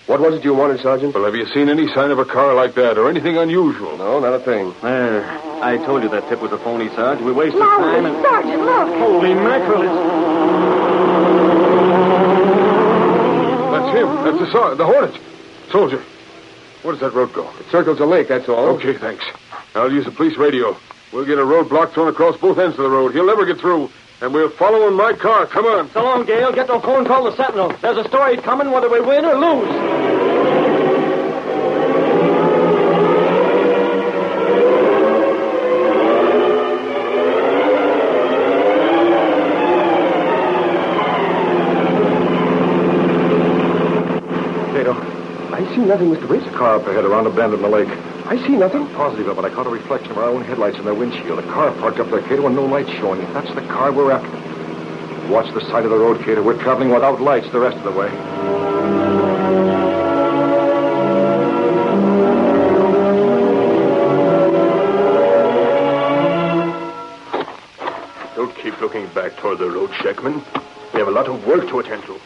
What was it you wanted, Sergeant? Well, have you seen any sign of a car like that or anything unusual? No, not a thing. I told you that tip was a phony, Sarge. We wasted Lowry, time and... Sergeant, look. Holy mackerel, That's him. That's the Hornet. Soldier, where does that road go? It circles the lake, that's all. Okay, thanks. I'll use the police radio. We'll get a roadblock thrown across both ends of the road. He'll never get through. And we'll follow in my car. Come on. So long, Gale. Get no phone call to Sentinel. There's a story coming whether we win or lose. Cato, I see nothing, Mr. Briggs. Car up ahead around a bend in the lake. I see nothing. Positive of it. I caught a reflection of our own headlights in their windshield. A car parked up there, Cato, and no lights showing. If that's the car we're after. Watch the side of the road, Cato. We're traveling without lights the rest of the way. Don't keep looking back toward the road, Shackman. We have a lot of work to attend to.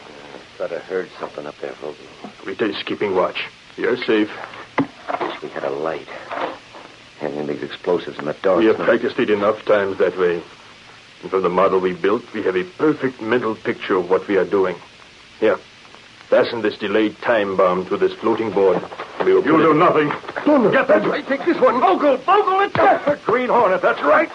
Thought I heard something up there, Vogel. Rita is keeping watch. You're safe. Wish we had a light. Handling these explosives in the dark. We have practiced it enough times that way. And from the model we built, we have a perfect mental picture of what we are doing. Here, fasten this delayed time bomb to this floating board. You'll do nothing. No, get that right. Take this one. Vogel, it's a Green Hornet, that's right.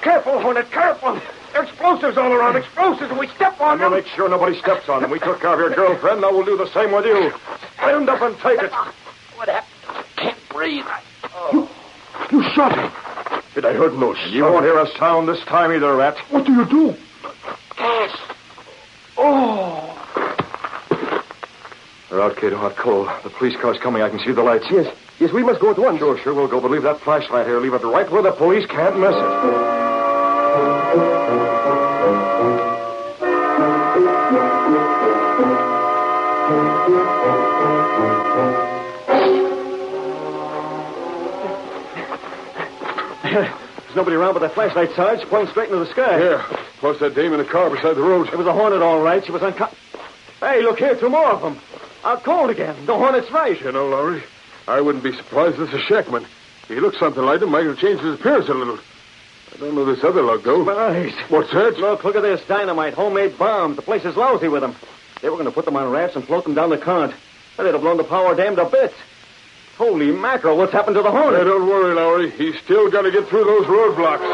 Careful, Hornet, careful. There are explosives all around, explosives, and we step on We'll them. make sure nobody steps on them. We took care of your girlfriend. Now we'll do the same with you. Stand up and take it. What happened? Can't breathe. You shot him. But I heard no sound. You won't hear a sound this time either, Rat. What do you do? Oh. They're out, Cato, out cold. The police car's coming. I can see the lights. Yes, we must go at once. Sure, we'll go. But leave that flashlight here. Leave it right where the police can't miss it. There's nobody around but that flashlight, Sarge, pointing straight into the sky. Yeah, plus that dame in the car beside the road. It was a Hornet, all right. She was Hey, look here, 2 more of them. Out cold again. The Hornet's right. You know, Lowry, I wouldn't be surprised if it's a Shackman. He looks something like him. Might have changed his appearance a little. I don't know this other lug, though. Spies. What's that? Look at this. Dynamite, homemade bombs. The place is lousy with them. They were going to put them on rafts and float them down the current. They'd have blown the power dam to bits. Holy mackerel, what's happened to the Hornet? Hey, don't worry, Lowry. He's still got to get through those roadblocks.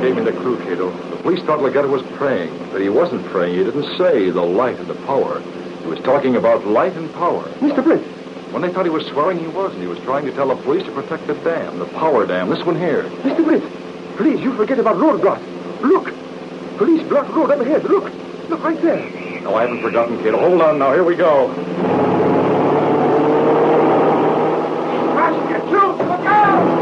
Gave me the clue, Cato. The police thought Legato was praying, but he wasn't praying. He didn't say the light and the power. He was talking about light and power. Mr. Britt. When they thought he was swearing, he wasn't. He was trying to tell the police to protect the dam, the power dam. This one here. Mr. Britt, please, you forget about roadblocks. Look. Police block road up ahead. Look. Look right there. No, I haven't forgotten, Cato. Hold on now. Here we go. Rush, get you! Look out!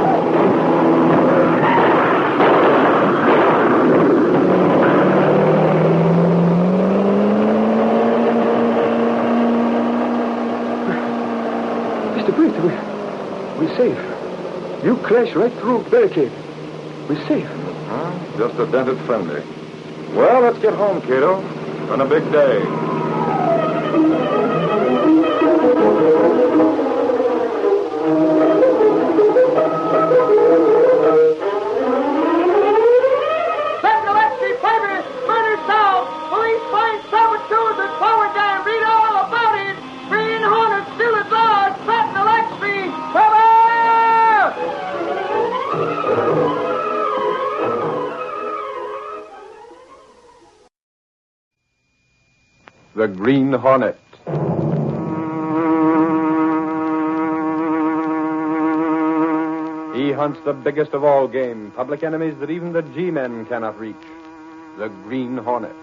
We're safe. You crashed right through barricade. We're safe. Just a dented friendly. Well, let's get home, Cato. It's been a big day. Sentinel XP Fighter, murder solved. Police find saboteurs at power dam. Read all about it. Green Hornet still at large. Sentinel XP. Cover! The Green Hornet. He hunts the biggest of all game, public enemies that even the G-men cannot reach. The Green Hornet.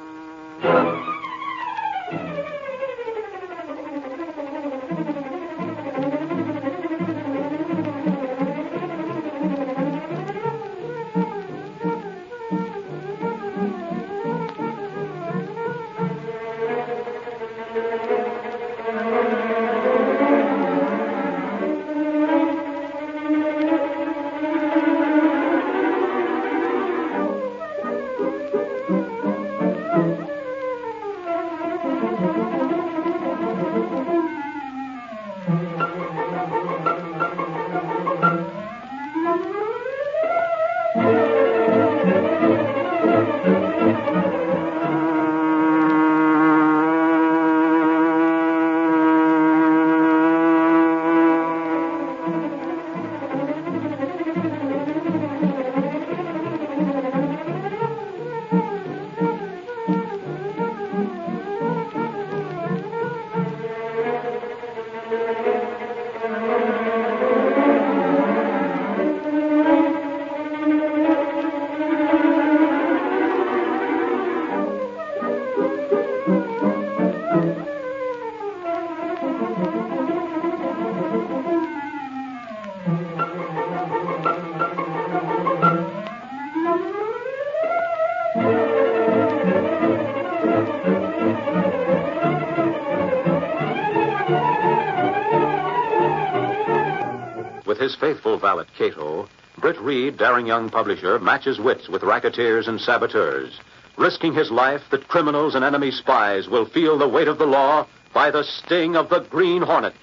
With his faithful valet, Cato, Britt Reed, daring young publisher, matches wits with racketeers and saboteurs, risking his life that criminals and enemy spies will feel the weight of the law by the sting of the Green Hornet.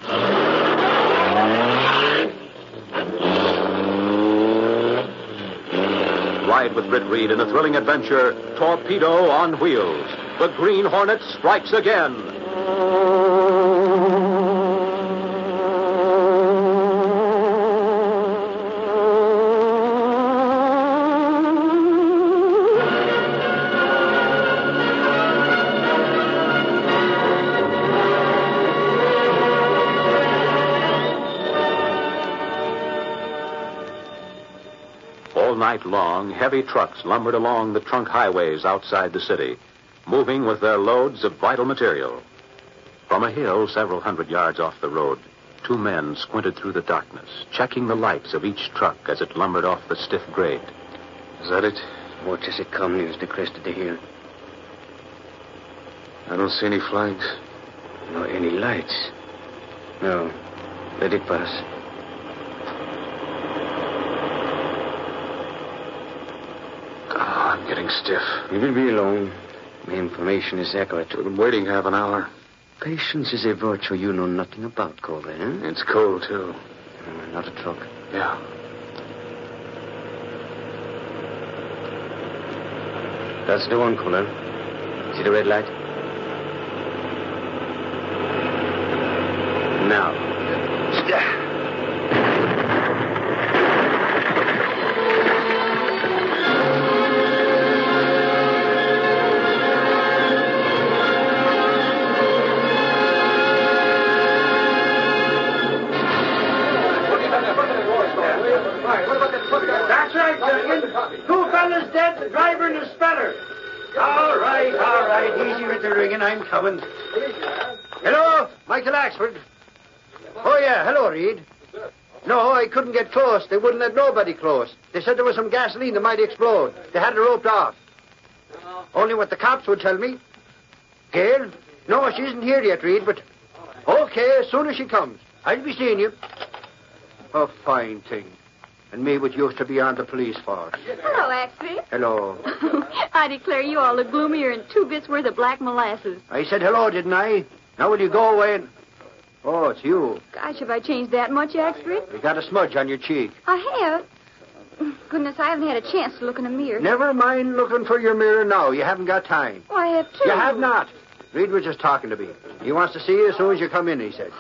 Ride with Britt Reed in a thrilling adventure, Torpedo on Wheels. The Green Hornet strikes again. All night long, heavy trucks lumbered along the trunk highways outside the city, moving with their loads of vital material. From a hill several hundred yards off the road, two men squinted through the darkness, checking the lights of each truck as it lumbered off the stiff grade. Is that it? What does it come news the crest of the hill? I don't see any flags. Nor any lights. No. Let it pass. I'm getting stiff. You will be alone. My information is accurate. I've been waiting half an hour. Patience is a virtue you know nothing about, Colby, eh? It's cold, too. Not a truck. Yeah. That's the one, Colonel. See the red light? Now. That's right, Duncan. Two fellas dead, the driver and the speller. All right. Easy with the ringing. I'm coming. Hello, Michael Axford. Oh, yeah. Hello, Reed. No, I couldn't get close. They wouldn't let nobody close. They said there was some gasoline that might explode. They had it roped off. Only what the cops would tell me. Gail? No, she isn't here yet, Reed, but... Okay, as soon as she comes. I'll be seeing you. A fine thing. And me what used to be on the police force. Hello, Axford. Hello. I declare you all look gloomier than 2 bits worth of black molasses. I said hello, didn't I? Now will you go away and... Oh, it's you. Gosh, have I changed that much, Axford? You got a smudge on your cheek. I have. Goodness, I haven't had a chance to look in a mirror. Never mind looking for your mirror now. You haven't got time. Oh, I have too. You have not. Reed was just talking to me. He wants to see you as soon as you come in, he said.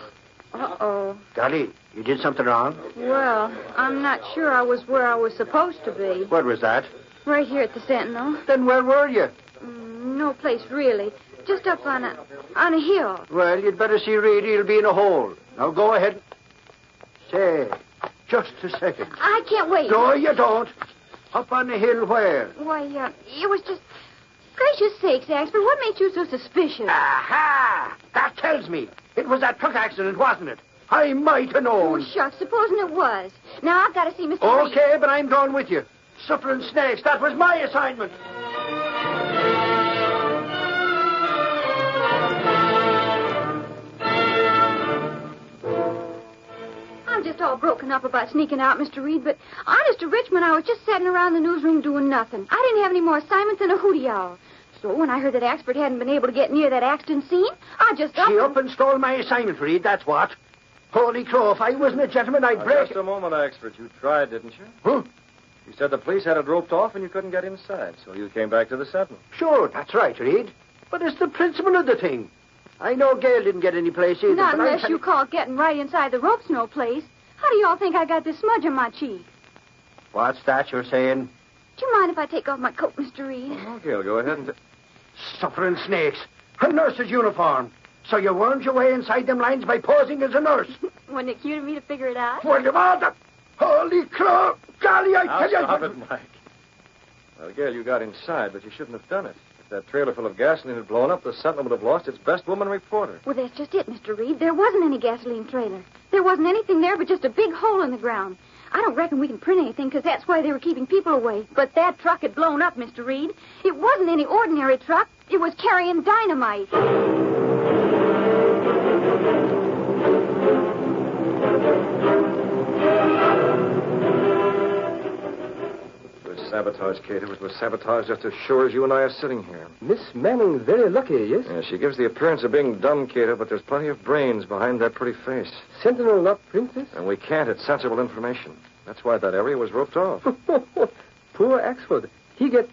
Uh-oh. Golly, you did something wrong? Well, I'm not sure I was where I was supposed to be. What was that? Right here at the Sentinel. Then where were you? No place, really. Just up on a hill. Well, you'd better see Reed. He'll be in a hole. Now, go ahead. Say, just a second. I can't wait. No, you don't. Up on the hill where? Why, it was just... Gracious sakes, Axford, what makes you so suspicious? Aha! That tells me. It was that truck accident, wasn't it? I might have known. Oh, shucks, supposing it was. Now, I've got to see Mr. Reed. Okay, but I'm going with you. Supper and snacks, that was my assignment. I'm just all broken up about sneaking out, Mr. Reed, but honest to Richmond, I was just sitting around the newsroom doing nothing. I didn't have any more assignments than a hootie owl. so when I heard that Axford hadn't been able to get near that accident scene, I just She up and stole my assignment, Reed, that's what. Holy crow, if I wasn't a gentleman, I'd break... Just a moment, Axford. You tried, didn't you? Huh? You said the police had it roped off and you couldn't get inside, so you came back to the Sentinel. Sure, that's right, Reed. But it's the principle of the thing. I know Gail didn't get any place either. Not but unless you call getting right inside the ropes no place. How do y'all think I got this smudge on my cheek? What's that you're saying? Do you mind if I take off my coat, Mr. Reed? Okay, I'll go ahead and... Suffering snakes. A nurse's uniform. So you wormed your way inside them lines by posing as a nurse. Wasn't it cute of me to figure it out? Well, of all the... Holy crow! Golly, I tell you... Stop it, Mike. Well, Gail, you got inside, but you shouldn't have done it. If that trailer full of gasoline had blown up, the Sentinel would have lost its best woman reporter. Well, that's just it, Mr. Reed. There wasn't any gasoline trailer. There wasn't anything there but just a big hole in the ground. I don't reckon we can print anything because that's why they were keeping people away. But that truck had blown up, Mr. Reed. It wasn't any ordinary truck. It was carrying dynamite. Sabotage, Kate. It was sabotage just as sure as you and I are sitting here. Miss Manning's very lucky, yes? Yeah, she gives the appearance of being dumb, Cato, but there's plenty of brains behind that pretty face. Sentinel, not princess? And we can't. It's sensible information. That's why that area was roped off. Poor Axford. He get,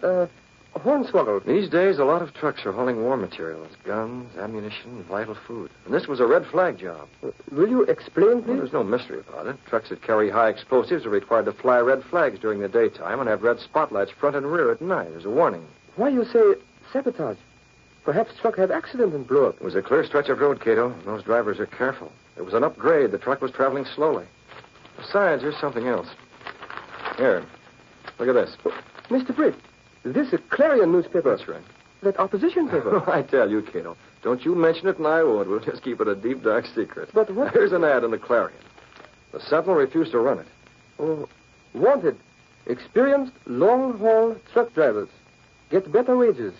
hornswoggled. These days, a lot of trucks are hauling war materials, guns, ammunition, vital food. And this was a red flag job. Will you explain, please? Well, there's no mystery about it. Trucks that carry high explosives are required to fly red flags during the daytime and have red spotlights front and rear at night as a warning. Why you say sabotage? Perhaps truck have accident and blew up. It was a clear stretch of road, Cato. Those drivers are careful. It was an upgrade. The truck was traveling slowly. Besides, here's something else. Here. Look at this. Mr. Britt, this is a Clarion newspaper. That's right. That opposition paper. I tell you, Cato, don't you mention it and I won't. We'll just keep it a deep, dark secret. But what... Here's an ad in the Clarion. The Sentinel refused to run it. Oh, wanted. Experienced long-haul truck drivers. Get better wages.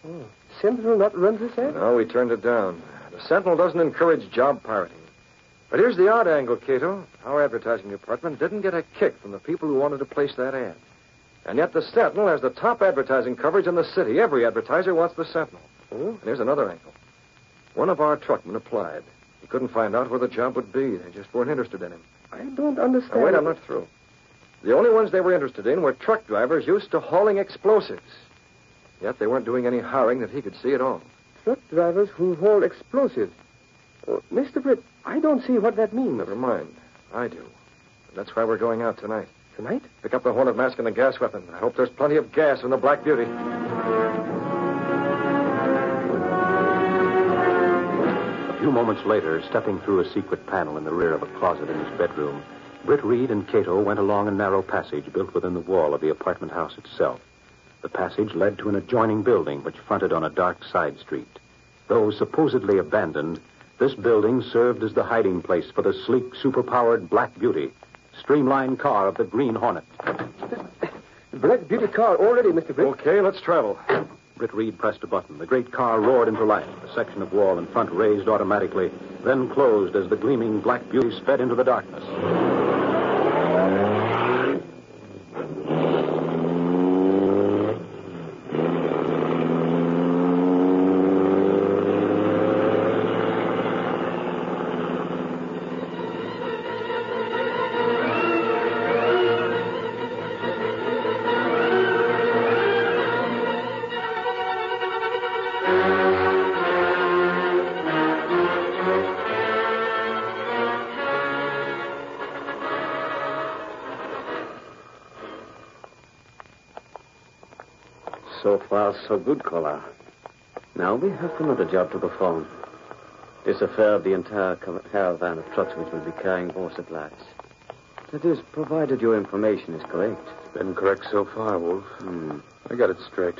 Oh, Sentinel not run this ad? No, we turned it down. The Sentinel doesn't encourage job pirating. But here's the odd angle, Cato. Our advertising department didn't get a kick from the people who wanted to place that ad. And yet the Sentinel has the top advertising coverage in the city. Every advertiser wants the Sentinel. Oh? And here's another angle. One of our truckmen applied. He couldn't find out where the job would be. They just weren't interested in him. I don't understand. Now, wait, I'm not through. The only ones they were interested in were truck drivers used to hauling explosives. Yet they weren't doing any hiring that he could see at all. Truck drivers who haul explosives. Oh, Mr. Britt, I don't see what that means. Never mind. I do. That's why we're going out tonight. Tonight? Pick up the Hornet mask and the gas weapon. I hope there's plenty of gas in the Black Beauty. A few moments later, stepping through a secret panel in the rear of a closet in his bedroom, Britt Reed and Cato went along a narrow passage built within the wall of the apartment house itself. The passage led to an adjoining building which fronted on a dark side street. Though supposedly abandoned, this building served as the hiding place for the sleek, superpowered Black Beauty, streamlined car of the Green Hornet. Black Beauty car already, Mr. Britt. Okay, let's travel. Britt Reed pressed a button. The great car roared into life. A section of wall in front raised automatically, then closed as the gleaming Black Beauty sped into the darkness. So far, so good, Collar. Now we have another job to perform. This affair of the entire caravan of trucks which will be carrying war supplies. That is, provided your information is correct. It's been correct so far, Wolf. I got it straight.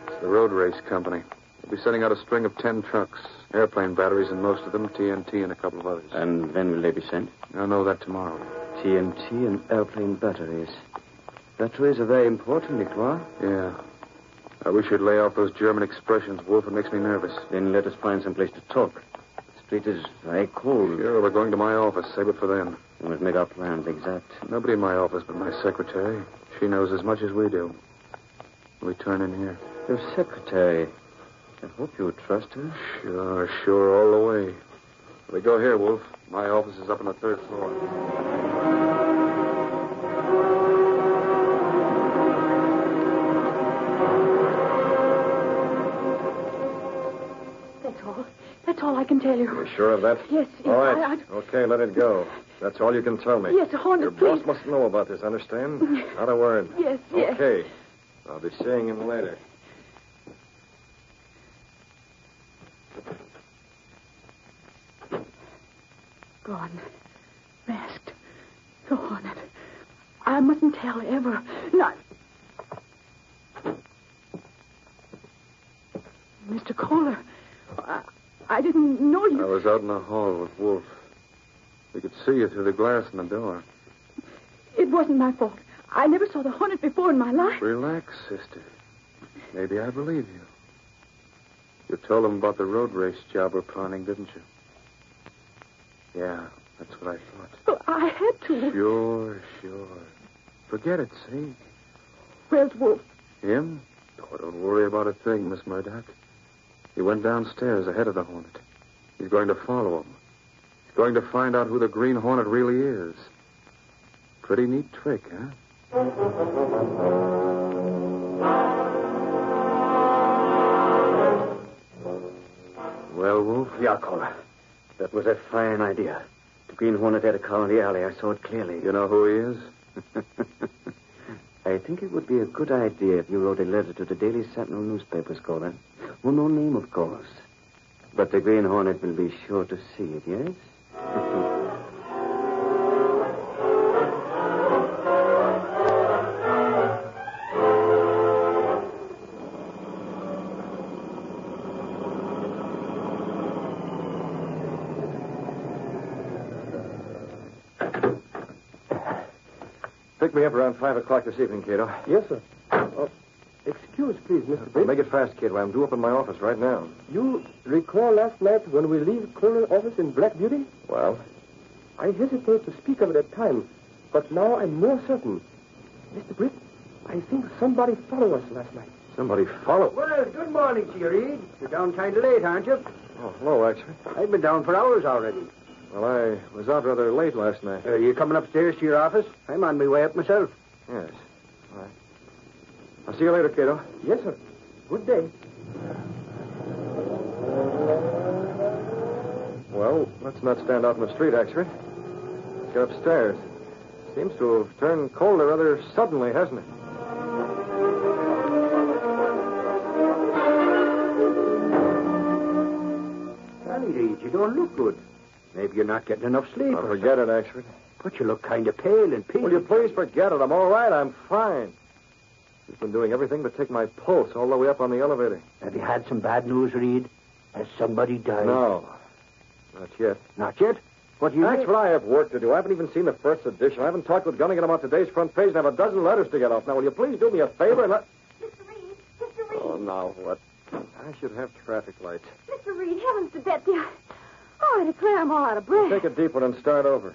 It's the road race company. We'll be sending out a string of 10 trucks. Airplane batteries in most of them, TNT and a couple of others. And when will they be sent? I'll know that tomorrow. TNT and airplane batteries. Batteries are very important, Victoire. Yeah. I wish you'd lay off those German expressions, Wolf. It makes me nervous. Then let us find some place to talk. The street is very cold. Sure, we're going to my office. Save it for then. We must make our plans exact. Nobody in my office but my secretary. She knows as much as we do. We turn in here. Your secretary. I hope you trust her. Sure, all the way. We go here, Wolf. My office is up on the 3rd floor. That's all I can tell you. You sure of that? Yes. All right. Okay, let it go. That's all you can tell me. Yes, Hornet, Your boss must know about this, understand? Not a word. Yes. Okay. I'll be seeing him later. Gone. Masked. The Hornet. I mustn't tell ever. Not. Mr. Kohler. I didn't know you. I was out in the hall with Wolf. We could see you through the glass in the door. It wasn't my fault. I never saw the Hornet before in my life. Relax, sister. Maybe I believe you. You told them about the road race job we're planning, didn't you? Yeah, that's what I thought. Well, I had to. Sure. Forget it, see? Where's Wolf? Him? Oh, don't worry about a thing, Miss Murdoch. He went downstairs ahead of the Hornet. He's going to follow him. He's going to find out who the Green Hornet really is. Pretty neat trick, huh? Well, Wolf? Yeah, Kohler. That was a fine idea. The Green Hornet had a car in the alley. I saw it clearly. You know who he is? I think it would be a good idea if you wrote a letter to the Daily Sentinel newspapers, Kohler. Well, no name, of course. But the Green Hornet will be sure to see it, yes? Pick me up around 5 o'clock this evening, Cato. Yes, sir. Excuse, please, Mr. Britt. Make it fast, Cato. I'm due up in my office right now. You recall last night when we leave Colonel's office in Black Beauty? Well? I hesitate to speak of it at time, but now I'm more certain. Mr. Britt, I think somebody followed us last night. Somebody followed? Well, good morning to you, Reed. You're down kind of late, aren't you? Oh, hello, actually. I've been down for hours already. Well, I was out rather late last night. You coming upstairs to your office? I'm on my way up myself. Yes. All right. I'll see you later, Cato. Yes, sir. Good day. Well, let's not stand out in the street, actually. Let's get upstairs. Seems to have turned colder rather suddenly, hasn't it? Johnny Reed, you don't look good. Maybe you're not getting enough sleep. I'll forget it, actually. But you look kind of pale and peaked. Will you please forget it? I'm all right. I'm fine. She's been doing everything but take my pulse all the way up on the elevator. Have you had some bad news, Reed? Has somebody died? No. Not yet. Not yet? What do you Actually, I have work to do. I haven't even seen the first edition. I haven't talked with Gunnigan about today's front page and I have a dozen letters to get off. Now, will you please do me a favor and let... Mr. Reed. Oh, now what? I should have traffic lights. Mr. Reed, heavens to Betsy. Oh, I declare I'm all out of breath. Take a deep one and start over.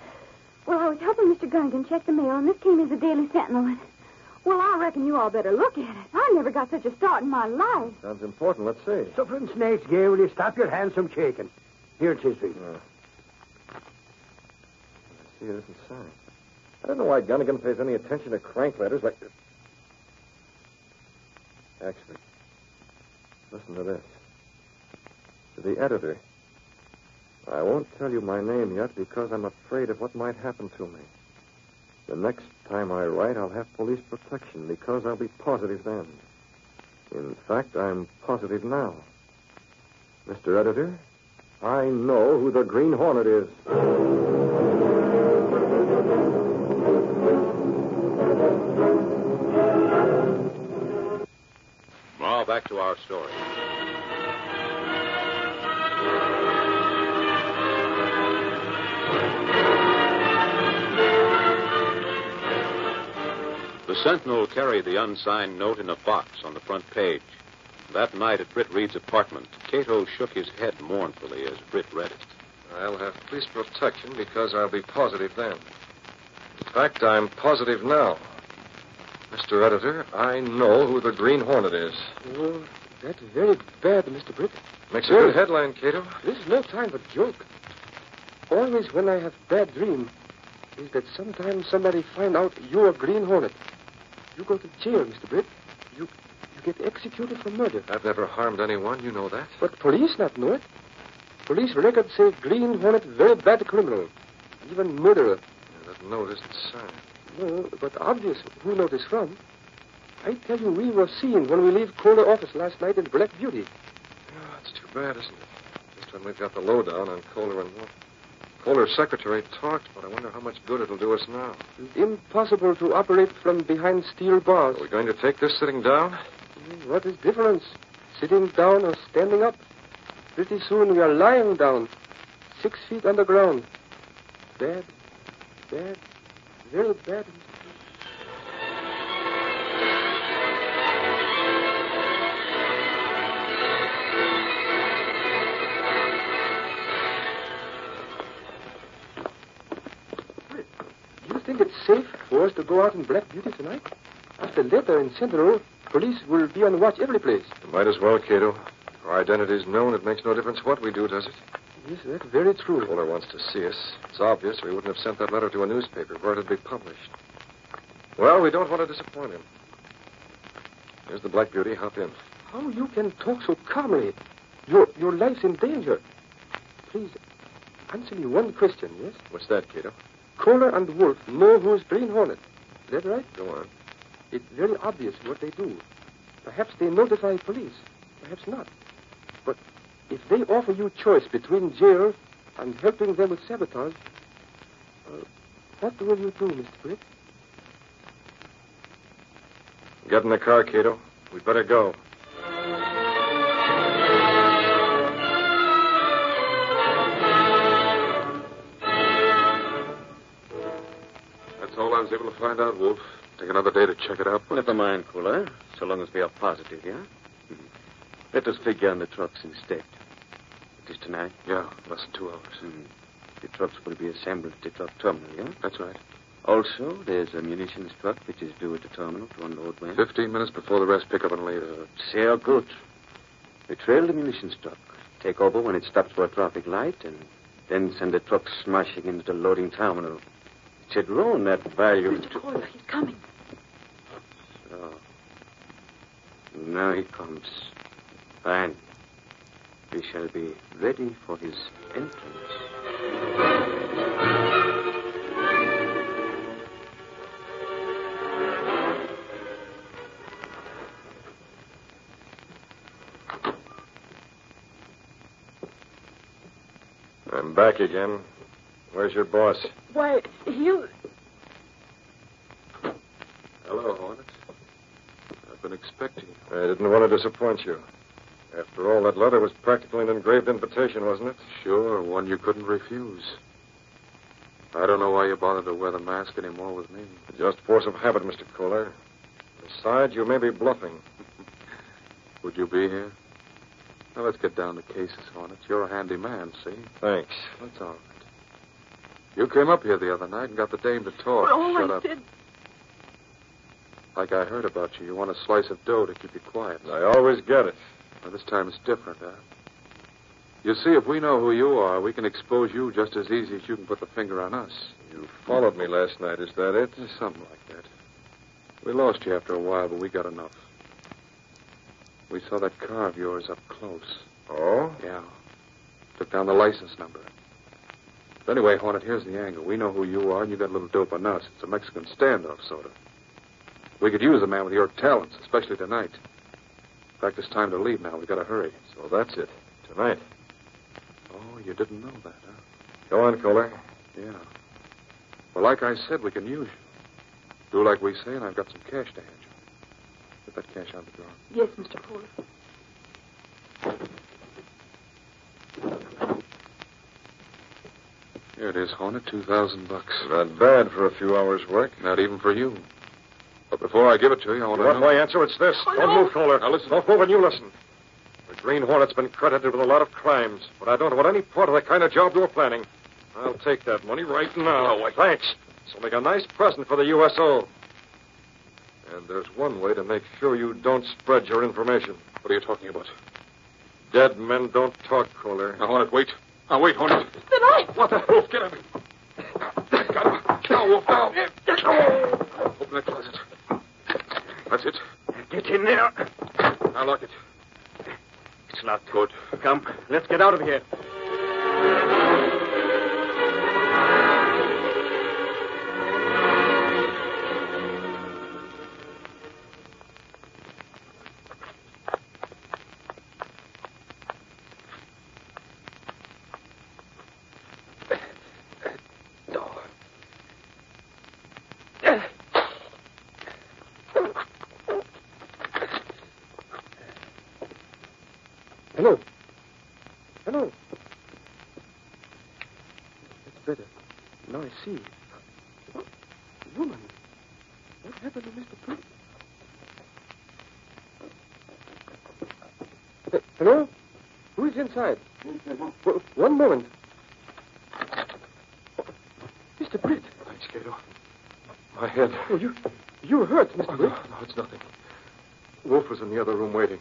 Well, I was helping Mr. Gunnigan check the mail, and this came as a Daily Sentinel. And, well, I reckon you all better look at it. I never got such a start in my life. Sounds important. Let's see. Suffering snakes, Gay, will you stop your hands from shaking? Here it is, Reed. See, it isn't signed. I don't know why Gunnigan pays any attention to crank letters like this. Actually, listen to this. To the editor. I won't tell you my name yet because I'm afraid of what might happen to me. The next time I write, I'll have police protection because I'll be positive then. In fact, I'm positive now. Mr. Editor, I know who the Green Hornet is. Now back to our story. The Sentinel carried the unsigned note in a box on the front page. That night at Britt Reed's apartment, Cato shook his head mournfully as Britt read it. I'll have police protection because I'll be positive then. In fact, I'm positive now. Mr. Editor, I know who the Green Hornet is. Oh, that's very bad, Mr. Britt. Makes a good headline, Cato. This is no time for joke. Always when I have bad dream is that sometimes somebody find out you're a Green Hornet. You go to jail, Mr. Britt. You get executed for murder. I've never harmed anyone, you know that. But police not know it. Police records say Green Hornet very bad criminal. Even murderer. Yeah, that note isn't signed. No, but obvious who know this from. I tell you, we were seen when we leave Kohler office last night in Black Beauty. Oh, it's too bad, isn't it? Just when we've got the lowdown on Kohler and Wolf. Kohler's secretary talked, but I wonder how much good it'll do us now. Impossible to operate from behind steel bars. Are we going to take this sitting down? What is difference? Sitting down or standing up? Pretty soon we are lying down, 6 feet underground. Bad, very bad. Do you think it's safe for us to go out in Black Beauty tonight? After letter in Central, police will be on watch every place. You might as well, Cato. Our identity's known. It makes no difference what we do, does it? Yes, that's very true. Kohler wants to see us. It's obvious we wouldn't have sent that letter to a newspaper where it'd be published. Well, we don't want to disappoint him. Here's the Black Beauty. Hop in. How you can talk so calmly? Your life's in danger. Please, answer me one question, yes? What's that, Cato? Kohler and Wolf know who's Green Hornet. Is that right? Go on. It's very obvious what they do. Perhaps they notify police. Perhaps not. But if they offer you choice between jail and helping them with sabotage, what will you do, Mr. Britt? Get in the car, Cato. We'd better go. That's all I was able to find out, Wolf. Take another day to check it out. But... Never mind, Kohler, so long as we are positive, yeah? Let us figure on the trucks instead. It is tonight? Yeah, less than 2 hours. The trucks will be assembled at the truck terminal, yeah? That's right. Also, there's a munitions truck which is due at the terminal to unload men. 15 minutes before the rest pick up and leave. Sehr good. We trail the munitions truck, take over when it stops for a traffic light, and then send the truck smashing into the loading terminal. It should ruin that value. Mr. Kohler, he's coming. So, now he comes. Fine. We shall be ready for his entrance. I'm back again. Where's your boss? Why, you... Hello, Hornet. I've been expecting you. I didn't want to disappoint you. After all, that letter was practically an engraved invitation, wasn't it? Sure, one you couldn't refuse. I don't know why you bothered to wear the mask anymore with me. Just force of habit, Mr. Kohler. Besides, you may be bluffing. Would you be here? Now, let's get down to cases, Hornet. You're a handy man, see? Thanks. That's all right. You came up here the other night and got the dame to talk. But all Shut I up. did... Like I heard about you. You want a slice of dough to keep you quiet. I always get it. Well, this time it's different, huh? You see, if we know who you are, we can expose you just as easy as you can put the finger on us. You followed me last night, is that it? Something like that. We lost you after a while, but we got enough. We saw that car of yours up close. Oh? Yeah. Took down the license number. But anyway, Hornet, here's the angle. We know who you are, and you got a little dope on us. It's a Mexican standoff, sort of. We could use a man with your talents, especially tonight. In fact, it's time to leave now. We've got to hurry. So that's it. Tonight. Oh, you didn't know that, huh? Go on, Kohler. Yeah. Well, like I said, we can use you. Do like we say, and I've got some cash to hand you. Get that cash out of the drawer. Yes, Mr. Kohler. Here it is, Hornet, $2,000. Not bad for a few hours' work. Not even for you. But before I give it to you, I want You to want know... my answer? It's this. Oh, Don't no. move, Kohler. Now, listen. Don't move and you listen. The Green Hornet's been credited with a lot of crimes, but I don't want any part of the kind of job you're planning. I'll take that money right now. No, wait. Thanks. So make a nice present for the USO. And there's one way to make sure you don't spread your information. What are you talking about? Dead men don't talk, Kohler. Now, Hornet, wait. Now, wait, Hornet. The knife! What the? Wolf, get at me. Got him. Now, Wolf, now. Open that closet. That's it. Get in there. Now, lock it. It's locked. Good. Come, let's get out of here. Hello. Hello. That's better. Now I see. Woman. What happened to Mr. Prince? Hello? Who is inside? One moment. Mr. Britt. Thanks, Cato. My head. Oh, you were hurt, Mr. Britt. No, it's nothing. Wolf was in the other room waiting.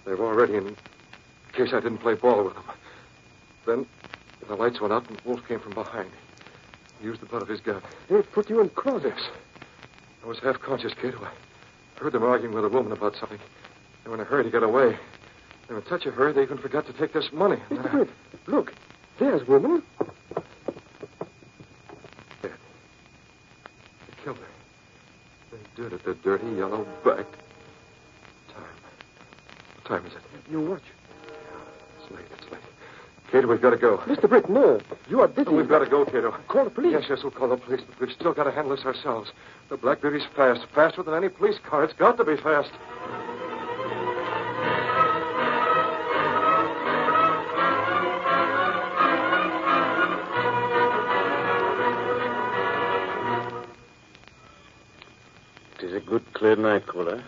They were already in case I didn't play ball with them. Then the lights went out and Wolf came from behind. He used the butt of his gun. They put you in closets. I was half conscious, Cato. I heard them arguing with a woman about something. They were in a hurry to get away. They were in such a hurry they even forgot to take this money. Mr. Britt, look. There's woman. Dead. They killed her. They did it, the dirty yellow back. What time is it? You watch. It's late. Cato, we've got to go. Mr. Britt, no. You are busy. We've got to go, Cato. Call the police. Yes, we'll call the police, but we've still got to handle this ourselves. The Black Beauty's fast. Faster than any police car. It's got to be fast. It is a good, clear night, Kohler.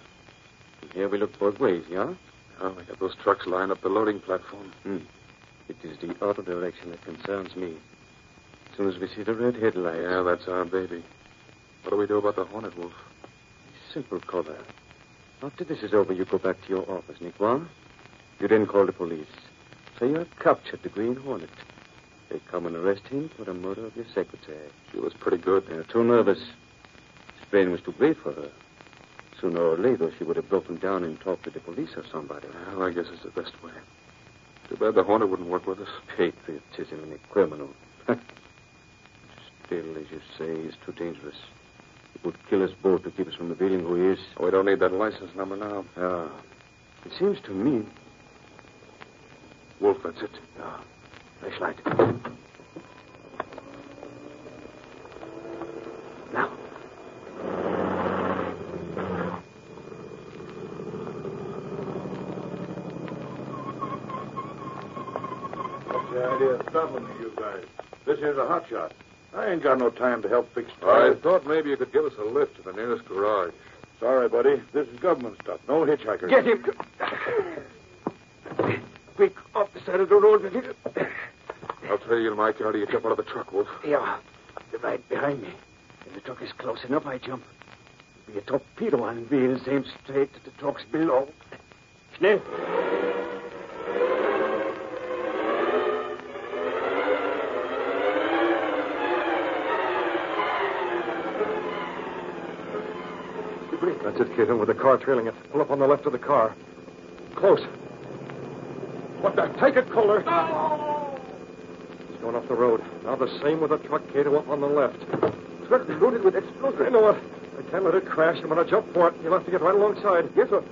Here we look both ways, yeah? Oh, we got those trucks lined up the loading platform. It is the auto direction that concerns me. As soon as we see the red headlight. Yeah, that's our baby. What do we do about the Hornet, Wolf? Simple, Kohler. After this is over, you go back to your office, nicht wahr? You didn't call the police. So you have captured the Green Hornet. They come and arrest him for the murder of your secretary. She was pretty good. They were too nervous. His brain was too great for her. Sooner or later, she would have broken down and talked to the police or somebody. Well, I guess it's the best way. Too bad the Hornet wouldn't work with us. Patriotism in a criminal. Still, as you say, he's too dangerous. It would kill us both to keep us from revealing who he is. We don't need that license number now. Ah. It seems to me... Wolf, that's it. Ah. Flashlight. Now. What's the idea of stopping me, you guys? This here's a hot shot. I ain't got no time to help fix I tires. thought maybe you could give us a lift to the nearest garage. Sorry, buddy. This is government stuff. No hitchhikers. Get him. Quick, off the side of the road with him. I'll tell you in my car till you jump out of the truck, Wolf. Yeah. You're right behind me. If the truck is close enough, I jump. It'll be a torpedo on wheels aimed straight at the trucks below. Schnell. That's it, Cato, with the car trailing it. Pull up on the left of the car. Close. What the? Take it, Kohler. He's going off the road. Now the same with the truck, Cato, up on the left. Truck loaded with explosives. I know what. I can't let it crash. I'm going to jump for it. You'll have to get right alongside. Yes, sir.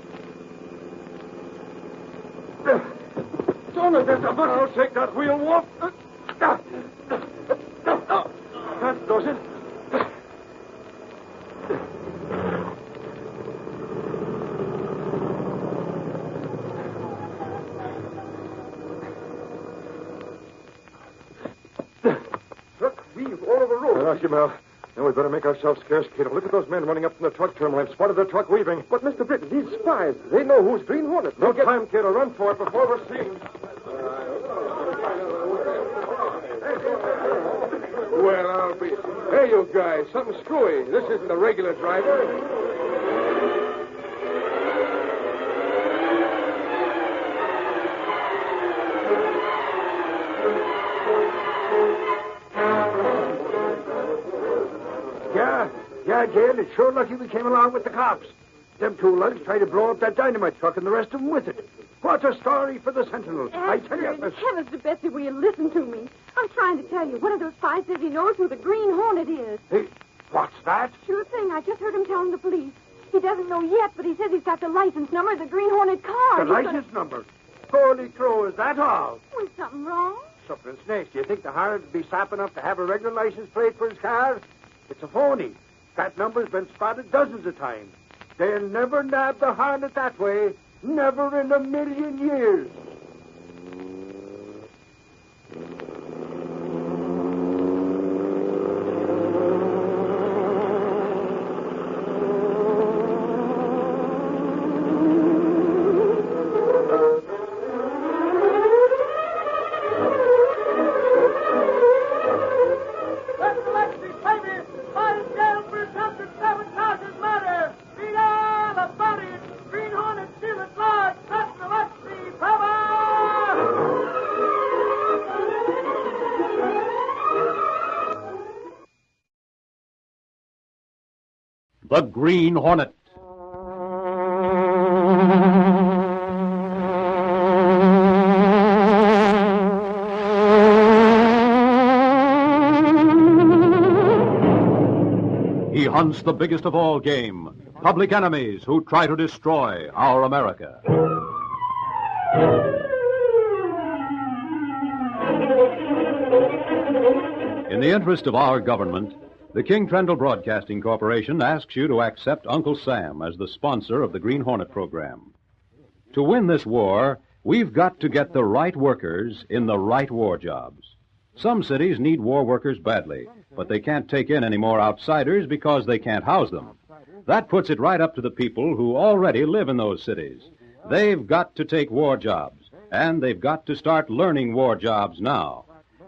Donald, there's a button. I'll take that wheel, Wolf. That does it. Mel. Now we better make ourselves scarce, Cato. Look at those men running up from the truck terminal. I've spotted their truck weaving. But, Mr. Britton, these spies, they know who's Green Hornet. No time, Cato. Run for it before we're seen. Well, I'll be... Hey, you guys, something screwy. This isn't a regular driver. bad jail, it's sure lucky we came along with the cops. Them two lugs tried to blow up that dynamite truck and the rest of them with it. What a story for the Sentinel. I tell you. Heavens to Betsy, will you listen to me? I'm trying to tell you. One of those spies says he knows who the Green Hornet is. Hey, what's that? Sure thing. I just heard him telling the police. He doesn't know yet, but he says he's got the license number of the Green Hornet car. The license number? Holy crow, is that all? Was something wrong? Something snakes. Do you think the Hornet would be sap enough to have a regular license plate for his car? It's a phony. That number's been spotted dozens of times. They'll never nab the Hornet that way. Never in a million years. The Green Hornet. He hunts the biggest of all game, public enemies who try to destroy our America. In the interest of our government, the King Trendle Broadcasting Corporation asks you to accept Uncle Sam as the sponsor of the Green Hornet program. To win this war, we've got to get the right workers in the right war jobs. Some cities need war workers badly, but they can't take in any more outsiders because they can't house them. That puts it right up to the people who already live in those cities. They've got to take war jobs, and they've got to start learning war jobs now.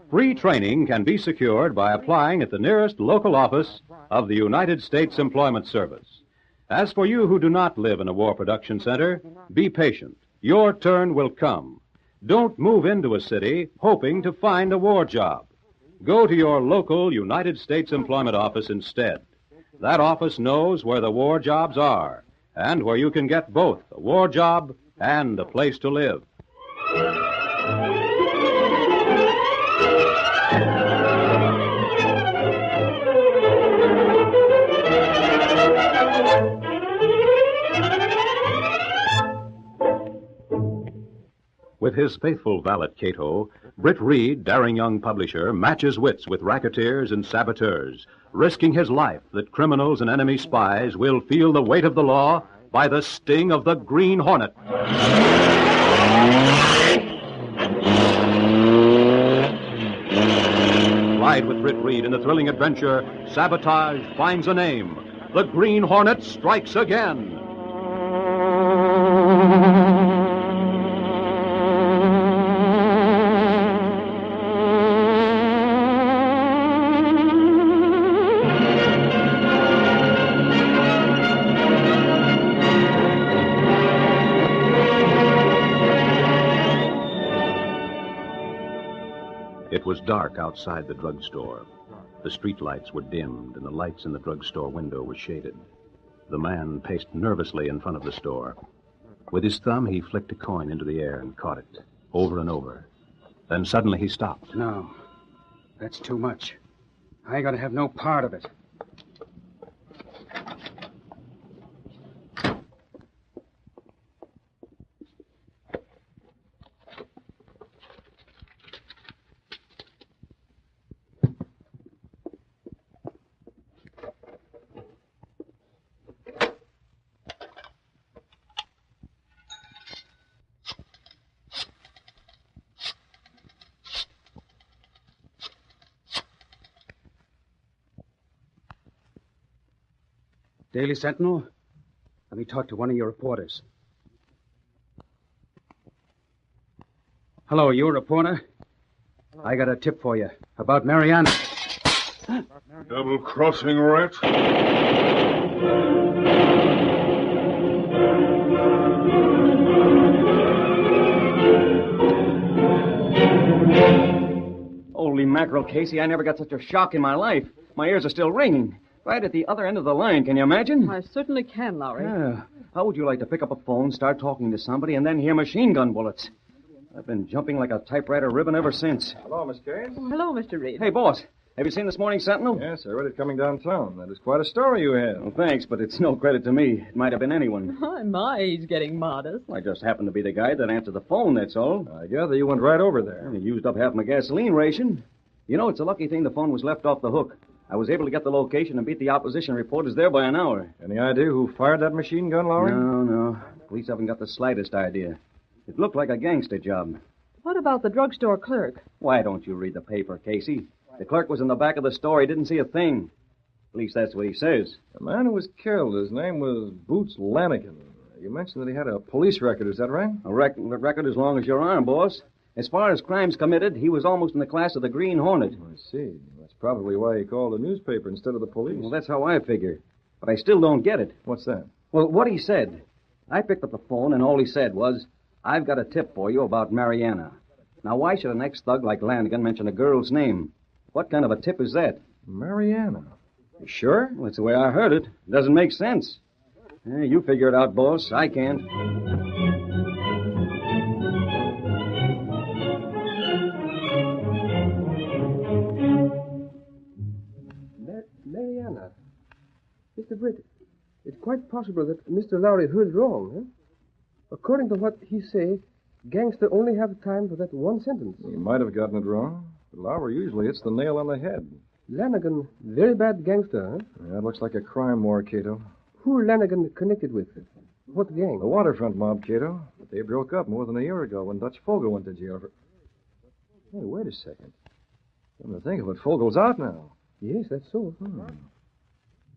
Free training can be secured by applying at the nearest local office of the United States Employment Service. As for you who do not live in a war production center, be patient. Your turn will come. Don't move into a city hoping to find a war job. Go to your local United States Employment Office instead. That office knows where the war jobs are and where you can get both a war job and a place to live. With his faithful valet, Cato, Britt Reed, daring young publisher, matches wits with racketeers and saboteurs, risking his life that criminals and enemy spies will feel the weight of the law by the sting of the Green Hornet. Ride with Britt Reed in the thrilling adventure, Sabotage Finds a Name. The Green Hornet strikes again. It was dark outside the drugstore. The street lights were dimmed, and the lights in the drugstore window were shaded. The man paced nervously in front of the store. With his thumb, he flicked a coin into the air and caught it, over and over. Then suddenly he stopped. No, that's too much. I ain't gonna have no part of it. Daily Sentinel? Let me talk to one of your reporters. Hello, are you a reporter? I got a tip for you about Mariana. Double-crossing rat. Holy mackerel, Casey, I never got such a shock in my life. My ears are still ringing. Right at the other end of the line, can you imagine? I certainly can, Lowry. Yeah. How would you like to pick up a phone, start talking to somebody, and then hear machine gun bullets? I've been jumping like a typewriter ribbon ever since. Hello, Miss Case. Oh, hello, Mr. Reed. Hey, boss. Have you seen this morning's Sentinel? Yes, I read it coming downtown. That is quite a story you have. Well, thanks, but it's no credit to me. It might have been anyone. My, he's getting modest. I just happened to be the guy that answered the phone, that's all. I gather you went right over there. I used up half my gasoline ration. You know, it's a lucky thing the phone was left off the hook. I was able to get the location and beat the opposition reporters there by an hour. Any idea who fired that machine gun, Lowry? No. Police haven't got the slightest idea. It looked like a gangster job. What about the drugstore clerk? Why don't you read the paper, Casey? The clerk was in the back of the store. He didn't see a thing. At least that's what he says. The man who was killed, his name was Boots Lanigan. You mentioned that he had a police record, is that right? A record as long as your arm, boss. As far as crimes committed, he was almost in the class of the Green Hornet. I see. That's probably why he called the newspaper instead of the police. Well, that's how I figure. But I still don't get it. What's that? Well, what he said. I picked up the phone, and all he said was, I've got a tip for you about Mariana. Now, why should an ex-thug like Lanigan mention a girl's name? What kind of a tip is that? Mariana. You sure? Well, that's the way I heard it. It doesn't make sense. You figure it out, boss. I can't. Mariana. Mr. Britt, it's quite possible that Mr. Lowry heard wrong, huh? According to what he say, gangster only have time for that one sentence. He might have gotten it wrong. But Lowry usually hits the nail on the head. Lanigan, very bad gangster, huh? Yeah, it looks like a crime war, Cato. Who Lanigan connected with? What gang? The waterfront mob, Cato. But they broke up more than a year ago when Dutch Fogel went to jail for... Hey, wait a second. Come to think of it, Fogel's out now. Yes, that's so.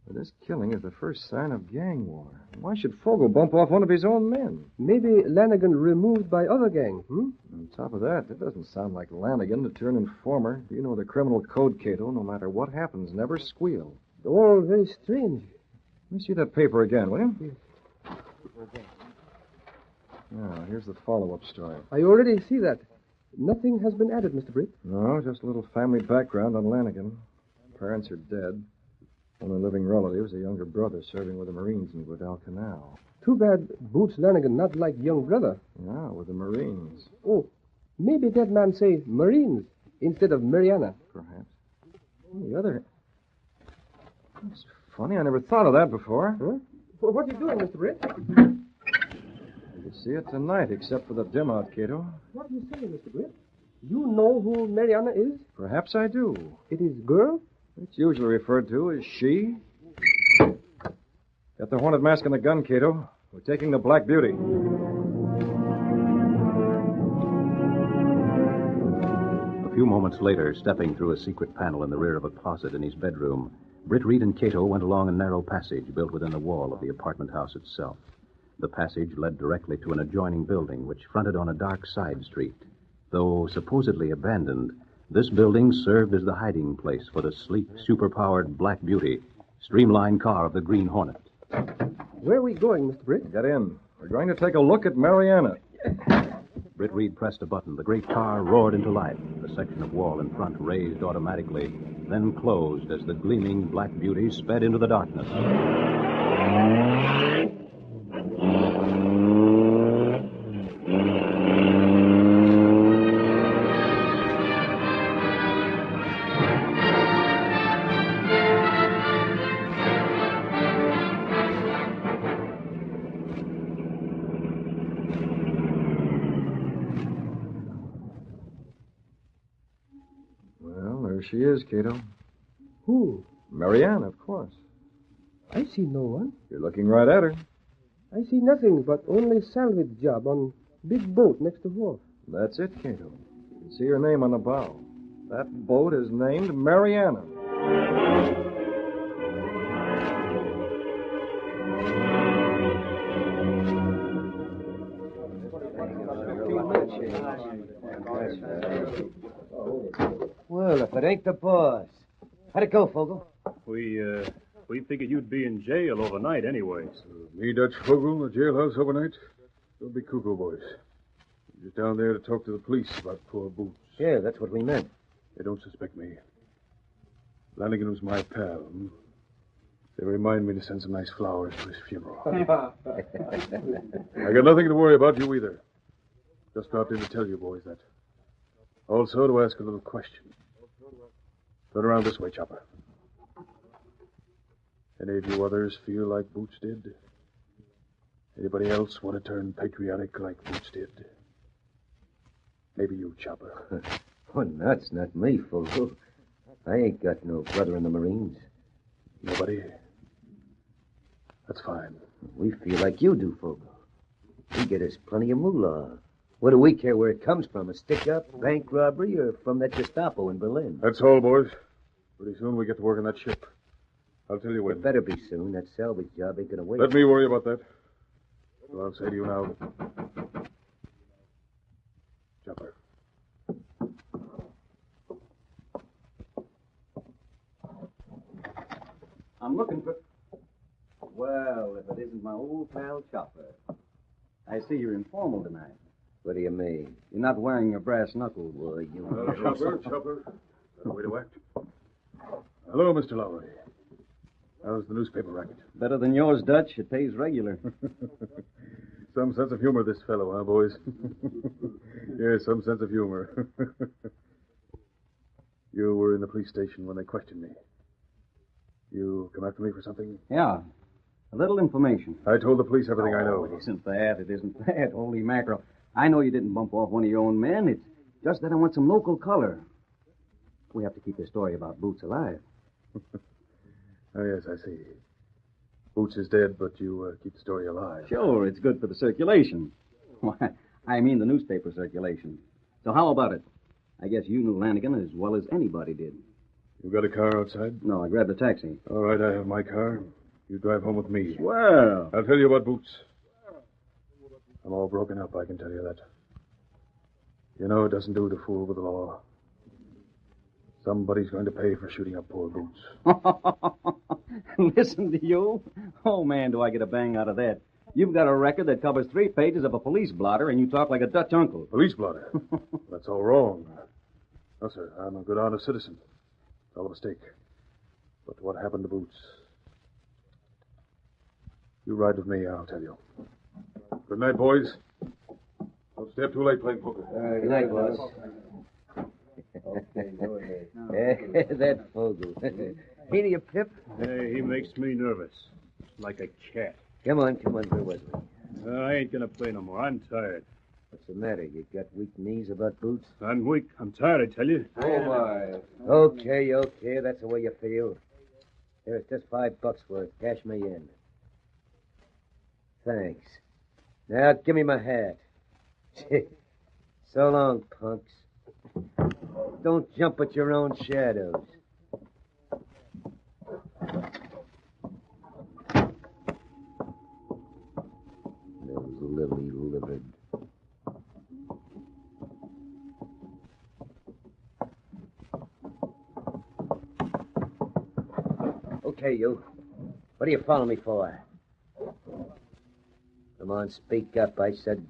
But this killing is the first sign of gang war. Why should Fogel bump off one of his own men? Maybe Lanigan removed by other gang, On top of that, it doesn't sound like Lanigan to turn informer. You know the criminal code, Cato. No matter what happens, never squeal. All very strange. Let me see that paper again, will you? Now, here's the follow-up story. I already see that. Nothing has been added, Mr. Britt. No, just a little family background on Lanigan. Parents are dead. Only living relative is a younger brother serving with the Marines in Guadalcanal. Too bad Boots Lanigan not like young brother. Yeah, with the Marines. Oh, maybe that man say Marines instead of Mariana. Perhaps. On the other... That's funny. I never thought of that before. Huh? Well, what are you doing, Mr. Britt? You can see it tonight, except for the dim out, Cato. What are you saying, Mr. Britt? You know who Mariana is? Perhaps I do. It is girl? It's usually referred to as she. Got the Hornet mask and the gun, Cato. We're taking the Black Beauty. A few moments later, stepping through a secret panel in the rear of a closet in his bedroom, Britt Reed and Cato went along a narrow passage built within the wall of the apartment house itself. The passage led directly to an adjoining building which fronted on a dark side street. Though supposedly abandoned, this building served as the hiding place for the sleek, superpowered Black Beauty, streamlined car of the Green Hornet. Where are we going, Mr. Britt? Get in. We're going to take a look at Mariana. Britt Reed pressed a button. The great car roared into life. The section of wall in front raised automatically, then closed as the gleaming Black Beauty sped into the darkness. There she is, Cato. Who? Mariana, of course. I see no one. You're looking right at her. I see nothing but only salvage job on big boat next to wharf. That's it, Cato. You can see her name on the bow. That boat is named Mariana. Well, if it ain't the boss. How'd it go, Fogel? We figured you'd be in jail overnight anyways. Me, Dutch Fogel, the jailhouse overnight? Don't be cuckoo, boys. I'm just down there to talk to the police about poor Boots. Yeah, that's what we meant. They don't suspect me. Lanigan was my pal. They remind me to send some nice flowers to his funeral. I got nothing to worry about you either. Just dropped in to tell you boys that. Also to ask a little question. Turn around this way, Chopper. Any of you others feel like Boots did? Anybody else want to turn patriotic like Boots did? Maybe you, Chopper. Oh, nuts, not me, fool. I ain't got no brother in the Marines. Nobody? That's fine. We feel like you do, fool. We get us plenty of moolah. What do we care where it comes from? A stick-up, bank robbery, or from that Gestapo in Berlin? That's all, boys. Pretty soon we get to work on that ship. I'll tell you when. It better be soon. That salvage job ain't gonna wait. Let me worry about that. So I'll say to you now. Chopper. I'm looking for... Well, if it isn't my old pal Chopper. I see you're informal tonight. What do you mean? You're not wearing your brass knuckles. Boy, you... Chopper. That's the way to act. Hello, Mr. Lowry. How's the newspaper racket? Better than yours, Dutch. It pays regular. Some sense of humor, this fellow, huh, boys? Yes, some sense of humor. You were in the police station when they questioned me. You come after me for something? Yeah. A little information. I told the police everything I know. It isn't that. It isn't that. Holy mackerel. I know you didn't bump off one of your own men. It's just that I want some local color. We have to keep this story about Boots alive. Oh, yes, I see. Boots is dead, but you keep the story alive. Sure, it's good for the circulation. Why, I mean the newspaper circulation. So how about it? I guess you knew Lanigan as well as anybody did. You got a car outside? No, I grabbed a taxi. All right, I have my car. You drive home with me. Well. I'll tell you about Boots. I'm all broken up, I can tell you that. You know, it doesn't do to fool with the law. Somebody's going to pay for shooting up poor Boots. Listen to you. Oh, man, do I get a bang out of that. You've got a record that covers 3 pages of a police blotter, and you talk like a Dutch uncle. Police blotter? That's all wrong. No, sir. I'm a good, honest citizen. It's all a mistake. But what happened to Boots? You ride with me, I'll tell you. Good night, boys. Don't stay up too late playing poker. Good night, boss. That Fogel. Ain't he a pip? Hey, he makes me nervous. Like a cat. Come on, where was we? I ain't gonna play no more. I'm tired. What's the matter? You got weak knees about Boots? I'm weak. I'm tired, I tell you. Oh, my. Okay. That's the way you feel. Here's just $5 worth. Cash me in. Thanks. Now, give me my hat. So long, punks. Don't jump at your own shadows. Those lily-livered. Okay, you. What are you following me for? Come on, speak up, I said.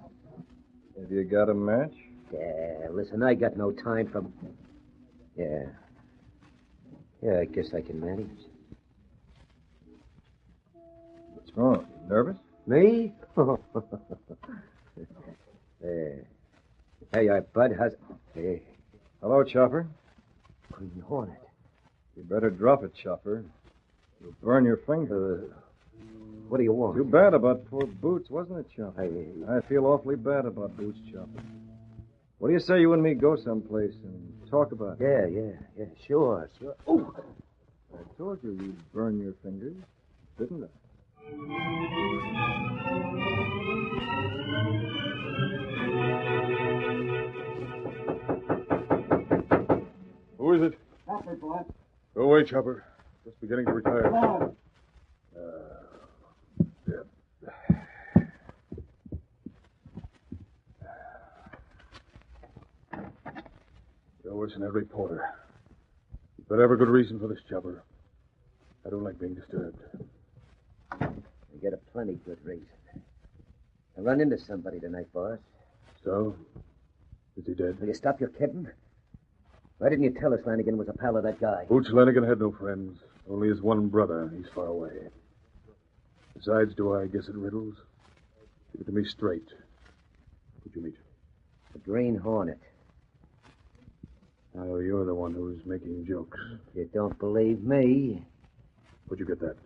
Have you got a match? Yeah, listen, I got no time for... Yeah, I guess I can manage. What's wrong? You nervous? Me? Hey, Bud, how's... Hey. Hello, Chopper. Green Hornet. You better drop it, Chopper. You'll burn your finger. What do you want? Too bad about poor Boots, wasn't it, Chopper? I feel awfully bad about Boots, Chopper. What do you say you and me go someplace and talk about it? Yeah, sure. Oh! I told you you'd burn your fingers, didn't I? Who is it? Chopper, boy. Go away, Chopper. Just beginning to retire. Oh. You're worse than every reporter. You've got every good reason for this, Chopper. I don't like being disturbed. I get a plenty good reason. I run into somebody tonight, boss. So? Is he dead? Will you stop your kidding? Why didn't you tell us Lanigan was a pal of that guy? Boots Lanigan had no friends, only his one brother. He's far away. Besides, do I guess at riddles? Give it to me straight. Who'd you meet? The Green Hornet. Oh, you're the one who's making jokes. If you don't believe me, Where'd you get that?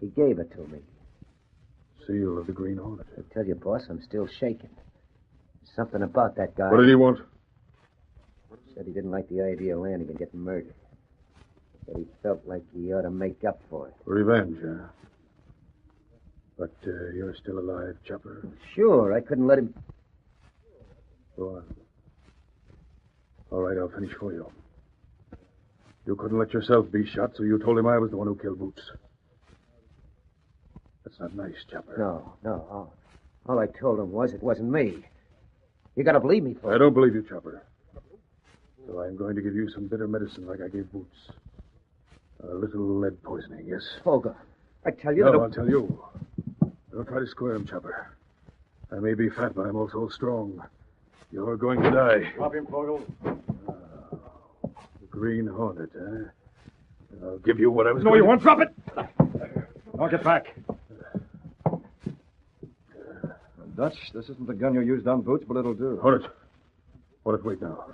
he gave it to me. Seal of the Green Hornet. I tell you, boss, I'm still shaking. Something about that guy. What did he want? Said he didn't like the idea of Lanigan getting murdered. Said he felt like he ought to make up for it. Revenge, huh? But you're still alive, Chopper. Sure, I couldn't let him... Go on. All right, I'll finish for you. You couldn't let yourself be shot, so you told him I was the one who killed Boots. That's not nice, Chopper. No. All I told him was it wasn't me. You gotta believe me, folks. I don't believe you, Chopper. So I'm going to give you some bitter medicine like I gave Boots. A little lead poisoning, yes? Fogel, I tell you... No, I'll tell you. Don't try to square him, Chopper. I may be fat, but I'm also strong. You're going to die. Drop him, Fogel. The Green Hornet, huh? I'll give you what I was No, going you to... won't drop it. Now get back. Dutch, this isn't the gun you used on Boots, but it'll do. Hornet. Hornet, wait now.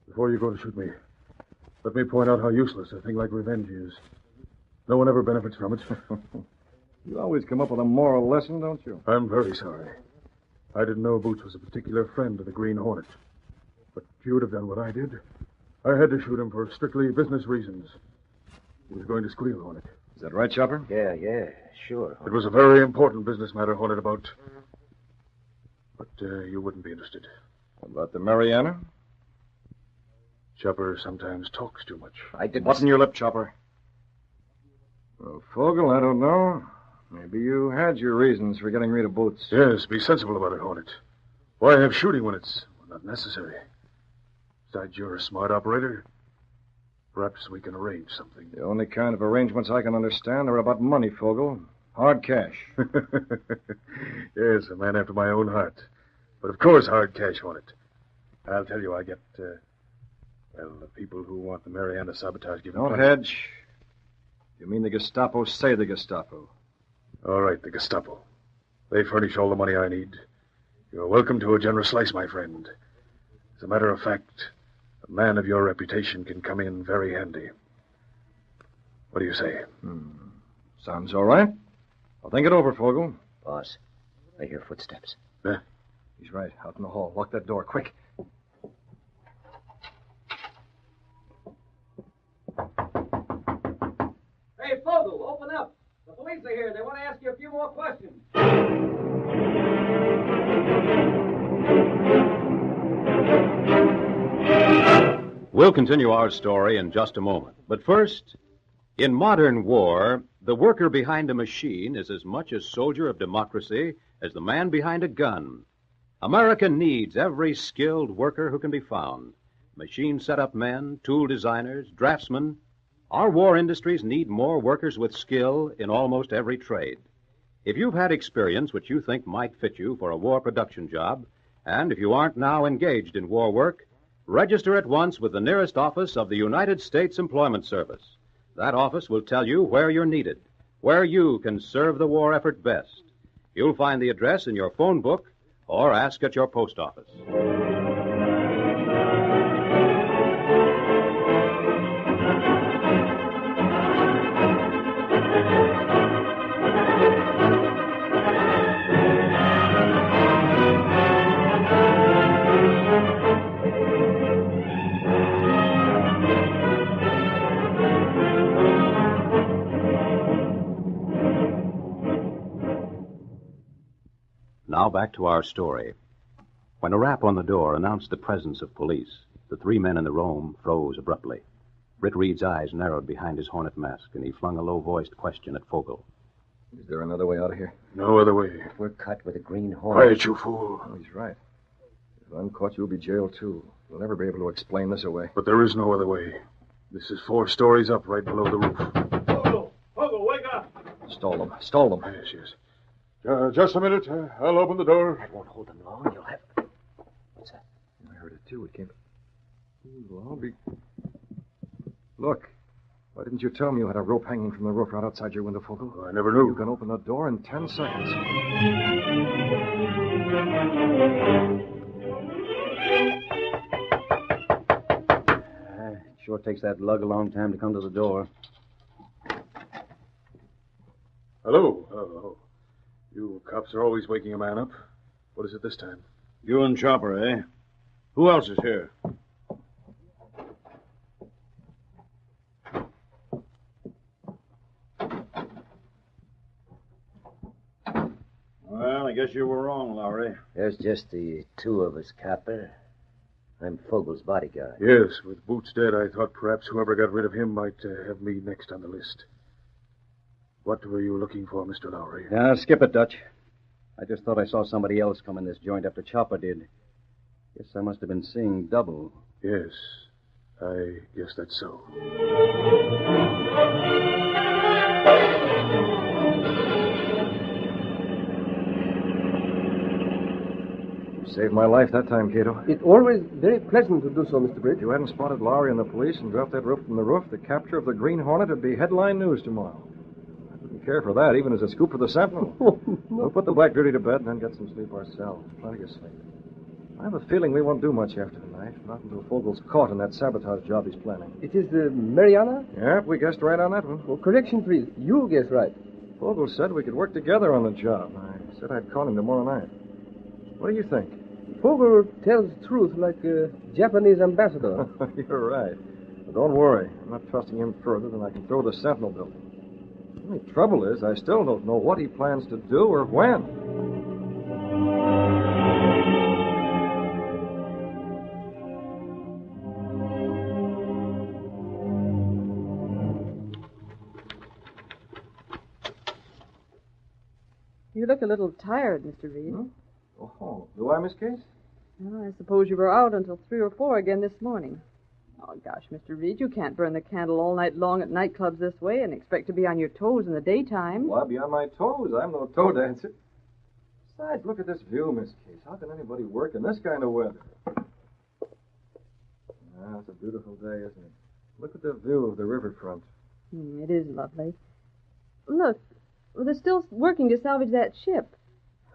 Before you go to shoot me, let me point out how useless a thing like revenge is. No one ever benefits from it. You always come up with a moral lesson, don't you? I'm very sorry. I didn't know Boots was a particular friend of the Green Hornet. But you would have done what I did. I had to shoot him for strictly business reasons. He was going to squeal, Hornet. Is that right, Chopper? Yeah, sure. It was a very important business matter, Hornet, about... But you wouldn't be interested. About the Mariana? Chopper sometimes talks too much. I didn't... What's in your lip, Chopper? Well, Fogel, I don't know. Maybe you had your reasons for getting rid of Boots. Yes, be sensible about it, Hornet. Why have shooting when it's not necessary? Besides, you're a smart operator. Perhaps we can arrange something. The only kind of arrangements I can understand are about money, Fogel. Hard cash. Yes, a man after my own heart. But of course, hard cash, Hornet. I'll tell you, I get, the people who want the Mariana sabotage given... Don't hedge. You mean the Gestapo say the Gestapo? All right, the Gestapo. They furnish all the money I need. You're welcome to a generous slice, my friend. As a matter of fact, a man of your reputation can come in very handy. What do you say? Sounds all right. I'll think it over, Fogel. Boss, I hear footsteps. He's right. Out in the hall. Lock that door, quick. Hey, Fogel, open up. The police are here. They want to ask you a few more questions. We'll continue our story in just a moment. But first, in modern war, the worker behind a machine is as much a soldier of democracy as the man behind a gun. America needs every skilled worker who can be found. Machine setup men, tool designers, draftsmen. Our war industries need more workers with skill in almost every trade. If you've had experience which you think might fit you for a war production job, and if you aren't now engaged in war work, register at once with the nearest office of the United States Employment Service. That office will tell you where you're needed, where you can serve the war effort best. You'll find the address in your phone book or ask at your post office. Now back to our story. When a rap on the door announced the presence of police, the three men in the room froze abruptly. Britt Reed's eyes narrowed behind his hornet mask, and he flung a low-voiced question at Fogel. Is there another way out of here? No other way. We're cut with a Green Hornet. Quiet, you fool. Oh, he's right. If I'm caught, you'll be jailed, too. You'll never be able to explain this away. But there is no other way. This is 4 stories up, right below the roof. Fogel, wake up! Stall them. Stall them. Yes. Just a minute. I'll open the door. That won't hold them long. You'll have... What's that? I heard it, too. It came... Well, I'll be... Look, why didn't you tell me you had a rope hanging from the roof right outside your window, Fogel? I never knew. You can open the door in 10 seconds. It sure takes that lug a long time to come to the door. Hello. Oh. You cops are always waking a man up. What is it this time? You and Chopper, eh? Who else is here? Well, I guess you were wrong, Lowry. There's just the two of us, Copper. I'm Fogel's bodyguard. Yes, with Boots dead, I thought perhaps whoever got rid of him might have me next on the list. What were you looking for, Mr. Lowry? Skip it, Dutch. I just thought I saw somebody else come in this joint after Chopper did. Guess I must have been seeing double. Yes, I guess that's so. You saved my life that time, Cato. It's always very pleasant to do so, Mr. Britt. If you hadn't spotted Lowry and the police and dropped that rope from the roof, the capture of the Green Hornet would be headline news tomorrow. I wouldn't care for that, even as a scoop for the Sentinel. We'll put the Black Beauty to bed and then get some sleep ourselves. Plenty of sleep. I have a feeling we won't do much after tonight, not until Fogel's caught in that sabotage job he's planning. It is Mariana? Yep, we guessed right on that one. Well, correction, please. You guessed right. Fogel said we could work together on the job. I said I'd call him tomorrow night. What do you think? Fogel tells truth like a Japanese ambassador. You're right. But don't worry. I'm not trusting him further than I can throw the Sentinel building. The only trouble is I still don't know what he plans to do or when. You look a little tired, Mr. Reed. Oh, do I, Miss Case? Well, I suppose you were out until 3 or 4 again this morning. Oh, gosh, Mr. Reed, you can't burn the candle all night long at nightclubs this way and expect to be on your toes in the daytime. Well, I'll be on my toes. I'm no toe dancer. Besides, look at this view, Miss Case. How can anybody work in this kind of weather? It's a beautiful day, isn't it? Look at the view of the riverfront. It is lovely. Look, they're still working to salvage that ship.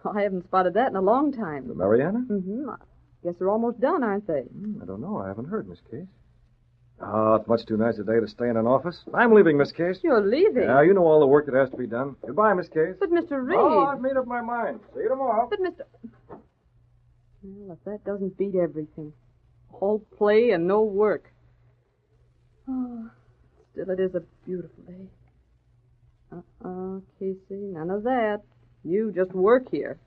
I haven't spotted that in a long time. The Mariana? Mm-hmm. I guess they're almost done, aren't they? I don't know. I haven't heard, Miss Case. Oh, it's much too nice a day to stay in an office. I'm leaving, Miss Case. You're leaving? Yeah, you know all the work that has to be done. Goodbye, Miss Case. But, Mr. Reed... Oh, I've made up my mind. See you tomorrow. But, Mr... Well, if that doesn't beat everything. All play and no work. Oh, still it is a beautiful day. Casey, none of that. You just work here.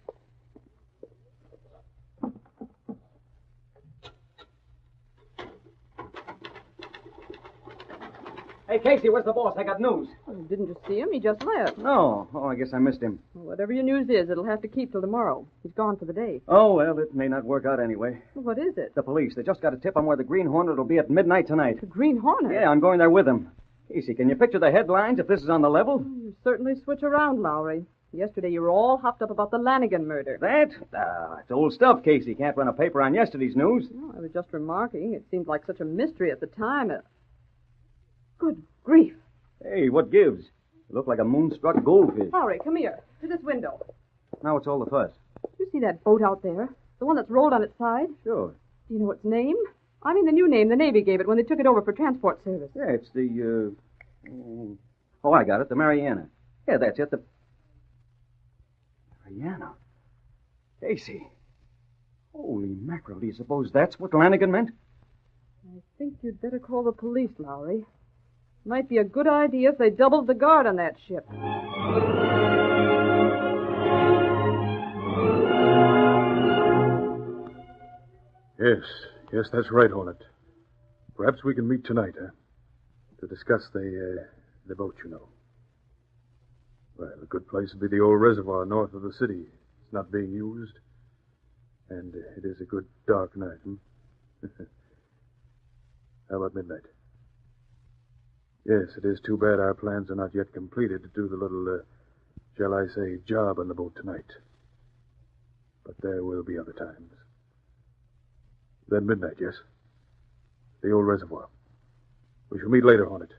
Hey, Casey, where's the boss? I got news. Well, didn't you see him? He just left. No. Oh, I guess I missed him. Well, whatever your news is, it'll have to keep till tomorrow. He's gone for the day. Oh, well, it may not work out anyway. Well, what is it? The police. They just got a tip on where the Green Hornet will be at midnight tonight. The Green Hornet? Yeah, I'm going there with them. Casey, can you picture the headlines if this is on the level? You certainly switch around, Lowry. Yesterday you were all hopped up about the Lanigan murder. That? It's old stuff, Casey. Can't run a paper on yesterday's news. No, I was just remarking. It seemed like such a mystery at the time. Good grief. Hey, what gives? You look like a moonstruck goldfish. Lowry, come here. To this window. Now what's all the fuss? You see that boat out there? The one that's rolled on its side? Sure. Do you know its name? I mean the new name the Navy gave it when they took it over for transport service. Yeah, it's the, Oh, I got it. The Mariana. Yeah, that's it. The Mariana. Casey. Holy mackerel. Do you suppose that's what Lanigan meant? I think you'd better call the police, Lowry. Might be a good idea if they doubled the guard on that ship. Yes, that's right, Hornet. Perhaps we can meet tonight, to discuss the boat, you know. Well, a good place would be the old reservoir north of the city. It's not being used. And it is a good dark night, How about midnight? Yes, it is too bad our plans are not yet completed to do the little, shall I say, job on the boat tonight. But there will be other times. Then midnight, yes? The old reservoir. We shall meet later, Hornet.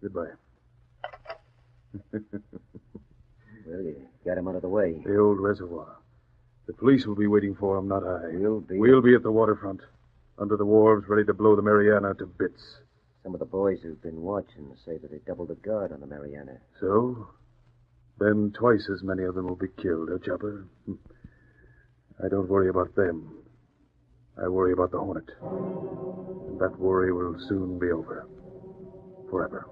Goodbye. Well, you got him out of the way. The old reservoir. The police will be waiting for him, not I. We'll be at the waterfront, under the wharves, ready to blow the Mariana to bits. Some of the boys who've been watching say that they doubled the guard on the Mariana. So? Then twice as many of them will be killed, Chopper? I don't worry about them. I worry about the Hornet. And that worry will soon be over. Forever.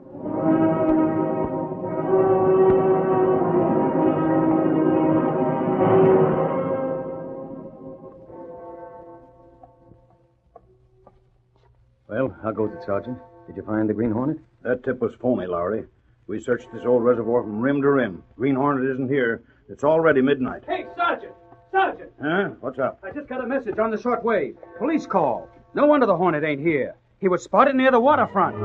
Well, how goes it, Sergeant? Did you find the Green Hornet? That tip was phony, Lowry. We searched this old reservoir from rim to rim. Green Hornet isn't here. It's already midnight. Hey, Sergeant! Sergeant! Huh? What's up? I just got a message on the short wave. Police call. No wonder the Hornet ain't here. He was spotted near the waterfront.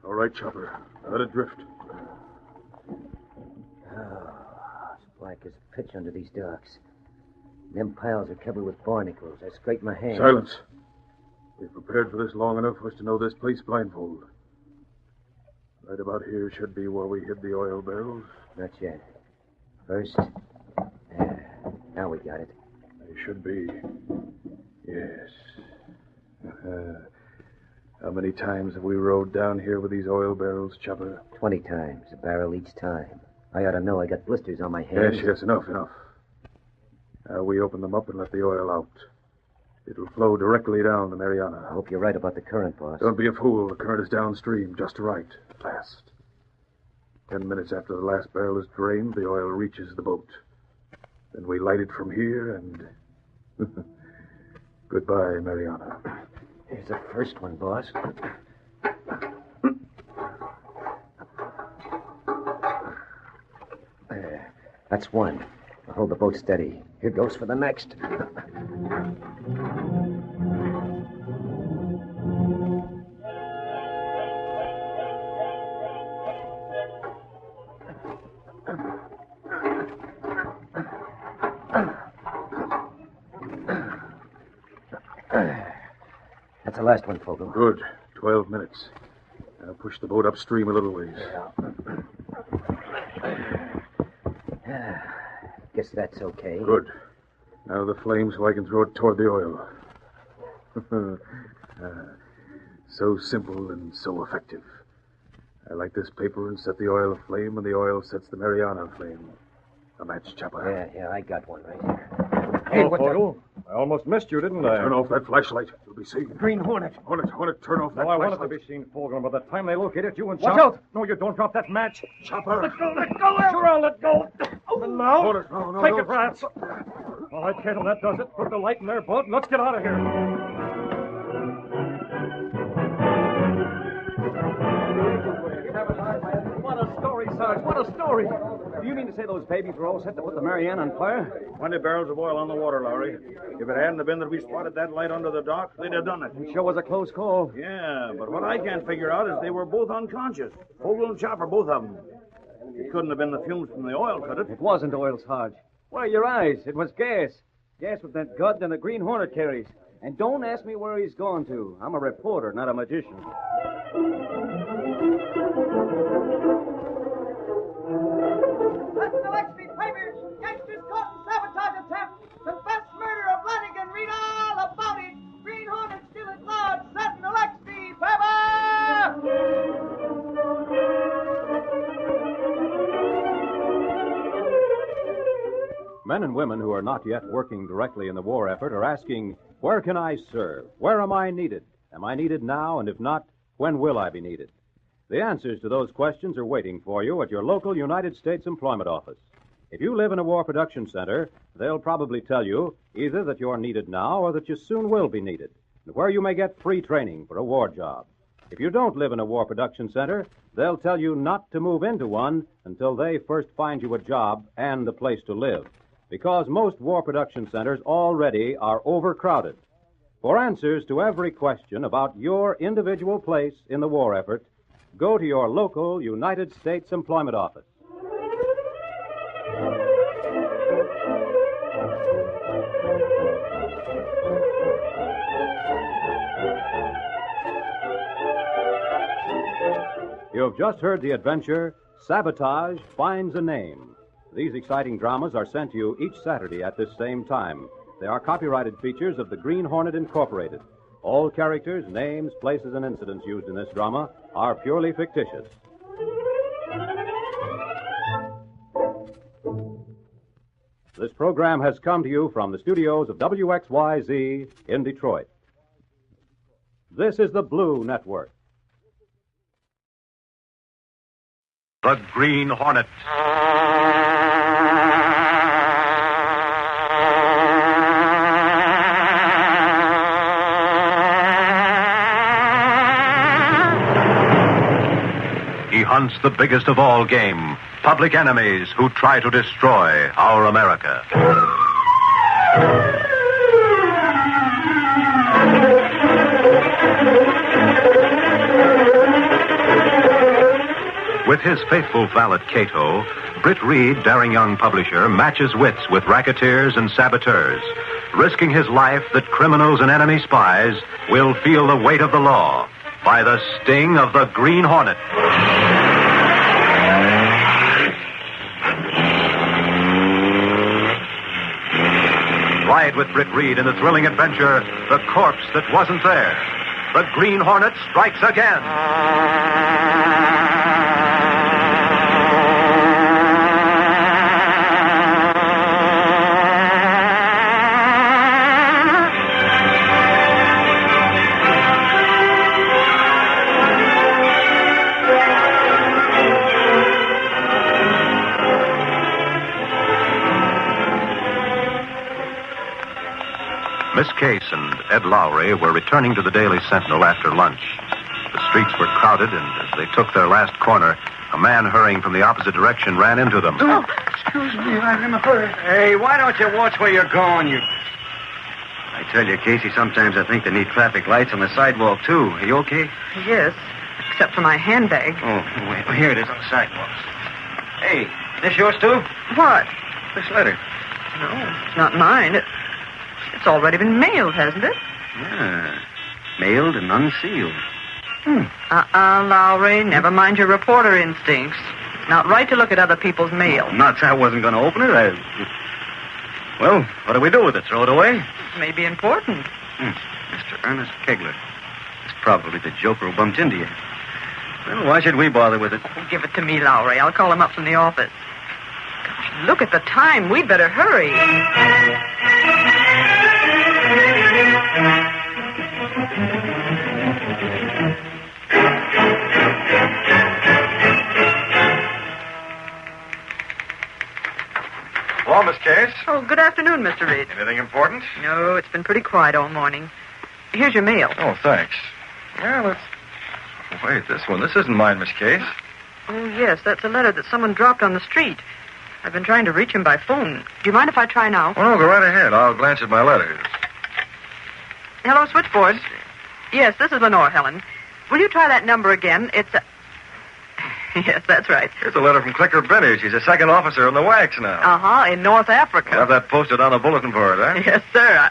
All right, Chopper. Let it drift. It's black as pitch under these docks. Them piles are covered with barnacles. I scraped my hand. Silence. We've prepared for this long enough for us to know this place blindfold. Right about here should be where we hid the oil barrels. Not yet. First. Now we got it. They should be. Yes. How many times have we rode down here with these oil barrels, Chopper? 20 times, a barrel each time. I ought to know. I got blisters on my hands. Yes, enough. Now we open them up and let the oil out. It'll flow directly down the Mariana. I hope you're right about the current, boss. Don't be a fool. The current is downstream, just right, fast. 10 minutes after the last barrel is drained, the oil reaches the boat. Then we light it from here and... Goodbye, Mariana. Here's the first one, boss. There. That's one. Now hold the boat steady. Here goes for the next. That's the last one, Fogel. Good. 12 minutes. Now push the boat upstream a little ways. Guess that's okay. Good. Now the flame so I can throw it toward the oil. So simple and so effective. I light this paper and set the oil aflame, and the oil sets the Mariana aflame. A match, Chopper. Yeah, I got one right here. Hey, Fogel. I almost missed you, didn't I? Turn off that flashlight. You'll be seen. Green Hornet. Hornet, turn off that No, I flashlight. wanted to be seen, Fogel, by the time they located you and Watch Chopper... out! No, you don't drop that match. Chopper. Let go. Sure, I'll let go. And now... Hornet, no, Take no. it, rats. All right, Cato, that does it. Put the light in their boat and let's get out of here. What a story, Sarge. What a story. Do you mean to say those babies were all set to put the Marianne on fire? 20 barrels of oil on the water, Lowry. If it hadn't have been that we spotted that light under the dock, they'd have done it. It sure was a close call. Yeah, but what I can't figure out is they were both unconscious. Fogel and Chopper, both of them. It couldn't have been the fumes from the oil, could it? It wasn't oil, Sarge. Why, your eyes. It was gas. Gas with that gun that the Green Hornet carries. And don't ask me where he's gone to. I'm a reporter, not a magician. That's the Lexington papers. Gangsters caught in sabotage attempt. Confess murder of Lanigan. Read all about it. Green Hornet still at large. Set in the Lexington Men and women who are not yet working directly in the war effort are asking, where can I serve? Where am I needed? Am I needed now? And if not, when will I be needed? The answers to those questions are waiting for you at your local United States Employment Office. If you live in a war production center, they'll probably tell you either that you're needed now or that you soon will be needed, and where you may get free training for a war job. If you don't live in a war production center, they'll tell you not to move into one until they first find you a job and a place to live, because most war production centers already are overcrowded. For answers to every question about your individual place in the war effort, go to your local United States Employment Office. You've just heard the adventure, Sabotage Finds a Name. These exciting dramas are sent to you each Saturday at this same time. They are copyrighted features of the Green Hornet Incorporated. All characters, names, places, and incidents used in this drama are purely fictitious. This program has come to you from the studios of WXYZ in Detroit. This is the Blue Network. The Green Hornet. He hunts the biggest of all game, public enemies who try to destroy our America. With his faithful valet, Cato, Britt Reed, daring young publisher, matches wits with racketeers and saboteurs, risking his life that criminals and enemy spies will feel the weight of the law by the sting of the Green Hornet. Ride with Britt Reed in the thrilling adventure, The Corpse That Wasn't There. The Green Hornet strikes again. Miss Case and Ed Lowry were returning to the Daily Sentinel after lunch. The streets were crowded, and as they took their last corner, a man hurrying from the opposite direction ran into them. Oh, excuse me, I'm in a hurry. Hey, why don't you watch where you're going, you... I tell you, Casey, sometimes I think they need traffic lights on the sidewalk, too. Are you okay? Yes, except for my handbag. Oh, wait, here it is on the sidewalk. Hey, this yours, too? What? This letter. No, it's not mine. It's already been mailed, hasn't it? Yeah. Mailed and unsealed. Lowry, never mind your reporter instincts. It's not right to look at other people's mail. Nuts, I wasn't going to open it. Well, what do we do with it? Throw it away? It may be important. Mr. Ernest Kegler. It's probably the joker who bumped into you. Well, why should we bother with it? Oh, give it to me, Lowry. I'll call him up from the office. Gosh, look at the time. We'd better hurry. Hello, Miss Case. Oh, good afternoon, Mr. Reed. Anything important? No, it's been pretty quiet all morning. Here's your mail. Oh, thanks. Well, it's... Wait, this one. This isn't mine, Miss Case. Oh, yes, that's a letter that someone dropped on the street. I've been trying to reach him by phone. Do you mind if I try now? Oh, no, go right ahead. I'll glance at my letters. Hello, switchboard. Yes, this is Lenore, Helen. Will you try that number again? It's a... Yes, that's right. Here's a letter from Clicker Benny. She's a second officer in the Wax now. Uh-huh, in North Africa. We'll have that posted on the bulletin board, huh? Yes, sir.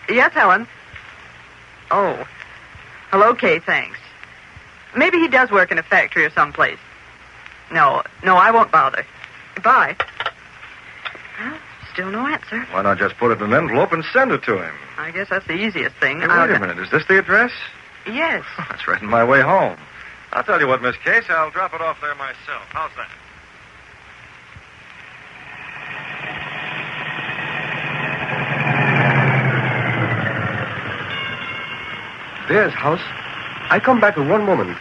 Yes, Helen. Oh. Well, okay, thanks. Maybe he does work in a factory or someplace. No, I won't bother. Goodbye. Well, still no answer. Why not just put it in an envelope and send it to him? I guess that's the easiest thing. Hey, wait a minute. Is this the address? Yes. Oh, that's right in my way home. I'll tell you what, Miss Case. I'll drop it off there myself. How's that? There's house. I come back in one moment.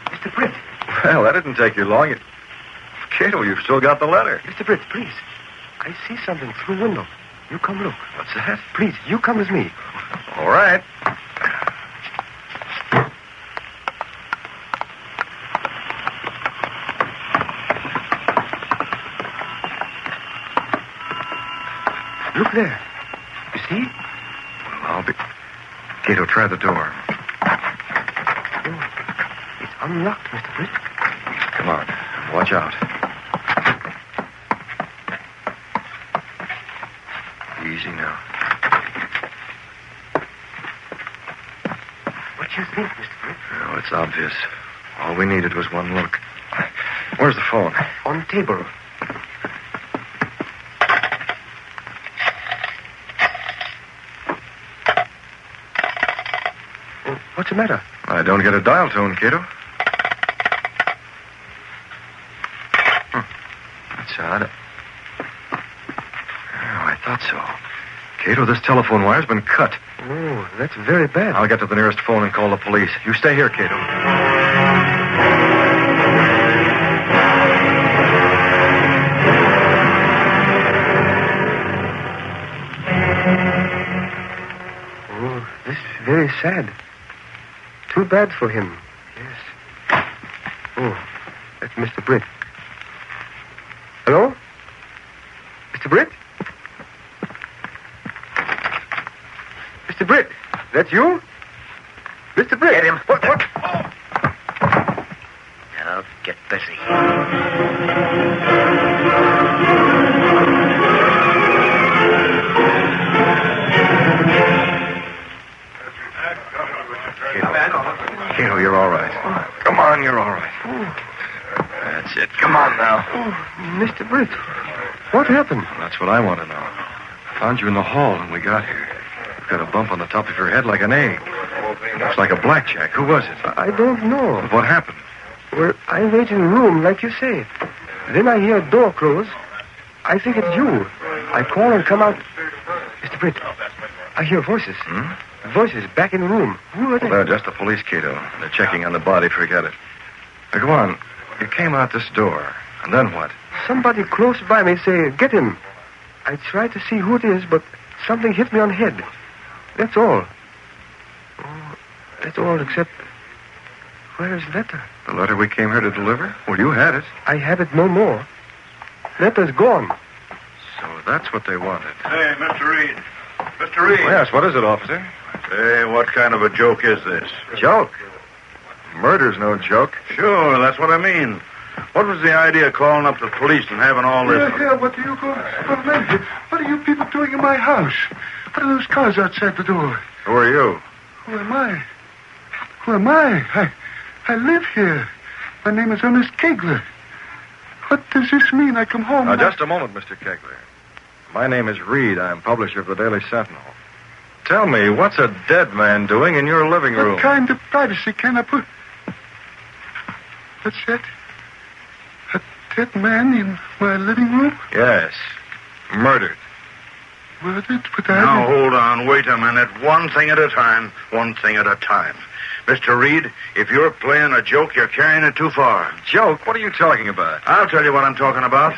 Mr. Britt. Well, that didn't take you long. Cato, you've still got the letter. Mr. Britt, please. I see something through the window. You come look. What's that? Please, you come with me. All right. Look there. You see? I'll be... Cato, try the door. It's unlocked, Mr. Britt. Come on. Watch out. Easy now. What do you think, Mr. Britt? Oh, it's obvious. All we needed was one look. Where's the phone? On table. What's the matter? I don't get a dial tone, Cato. That's odd. Oh, I thought so. Cato, this telephone wire's been cut. Oh, that's very bad. I'll get to the nearest phone and call the police. You stay here, Cato. Oh, this is very sad. Too bad for him. Yes. Oh, that's Mr. Britt. Hello? Mr. Britt? Mr. Britt, that's you? Mr. Britt. Get him. What? Now, get busy. Cato, you're all right. Come on, you're all right. That's it. Come on now. Oh, Mr. Britt, what happened? Well, that's what I want to know. I found you in the hall when we got here. You've got a bump on the top of your head like an egg. Looks like a blackjack. Who was it? I don't know. What happened? Well, I wait in the room, like you say. Then I hear a door close. I think it's you. I call and come out. Mr. Britt, I hear voices. Voices back in the room. Who are they? Well, they're just the police, Cato. They're checking on the body. Forget it. Now, go on. You came out this door. And then what? Somebody close by me say, get him. I try to see who it is, but something hit me on the head. That's all. Oh, that's all except... Where is the letter? The letter we came here to deliver? Well, you had it. I have it no more. Letter's gone. So that's what they wanted. Hey, Mr. Reed. Mr. Reed. Yes, what is it, officer? Hey, what kind of a joke is this? Joke? Murder's no joke. Sure, that's what I mean. What was the idea of calling up the police and having all this? Yeah, what are you going to... What are you people doing in my house? What are those cars outside the door? Who are you? Who am I? Who am I? I live here. My name is Ernest Kegler. What does this mean? I come home... Now, just a moment, Mr. Kegler. My name is Reed. I'm publisher of the Daily Sentinel. Tell me, what's a dead man doing in your living room? What kind of privacy can I put... What's that? A dead man in my living room? Yes. Murdered. Murdered? But Now, hold on. Wait a minute. One thing at a time. One thing at a time. Mr. Reed, if you're playing a joke, you're carrying it too far. Joke? What are you talking about? I'll tell you what I'm talking about.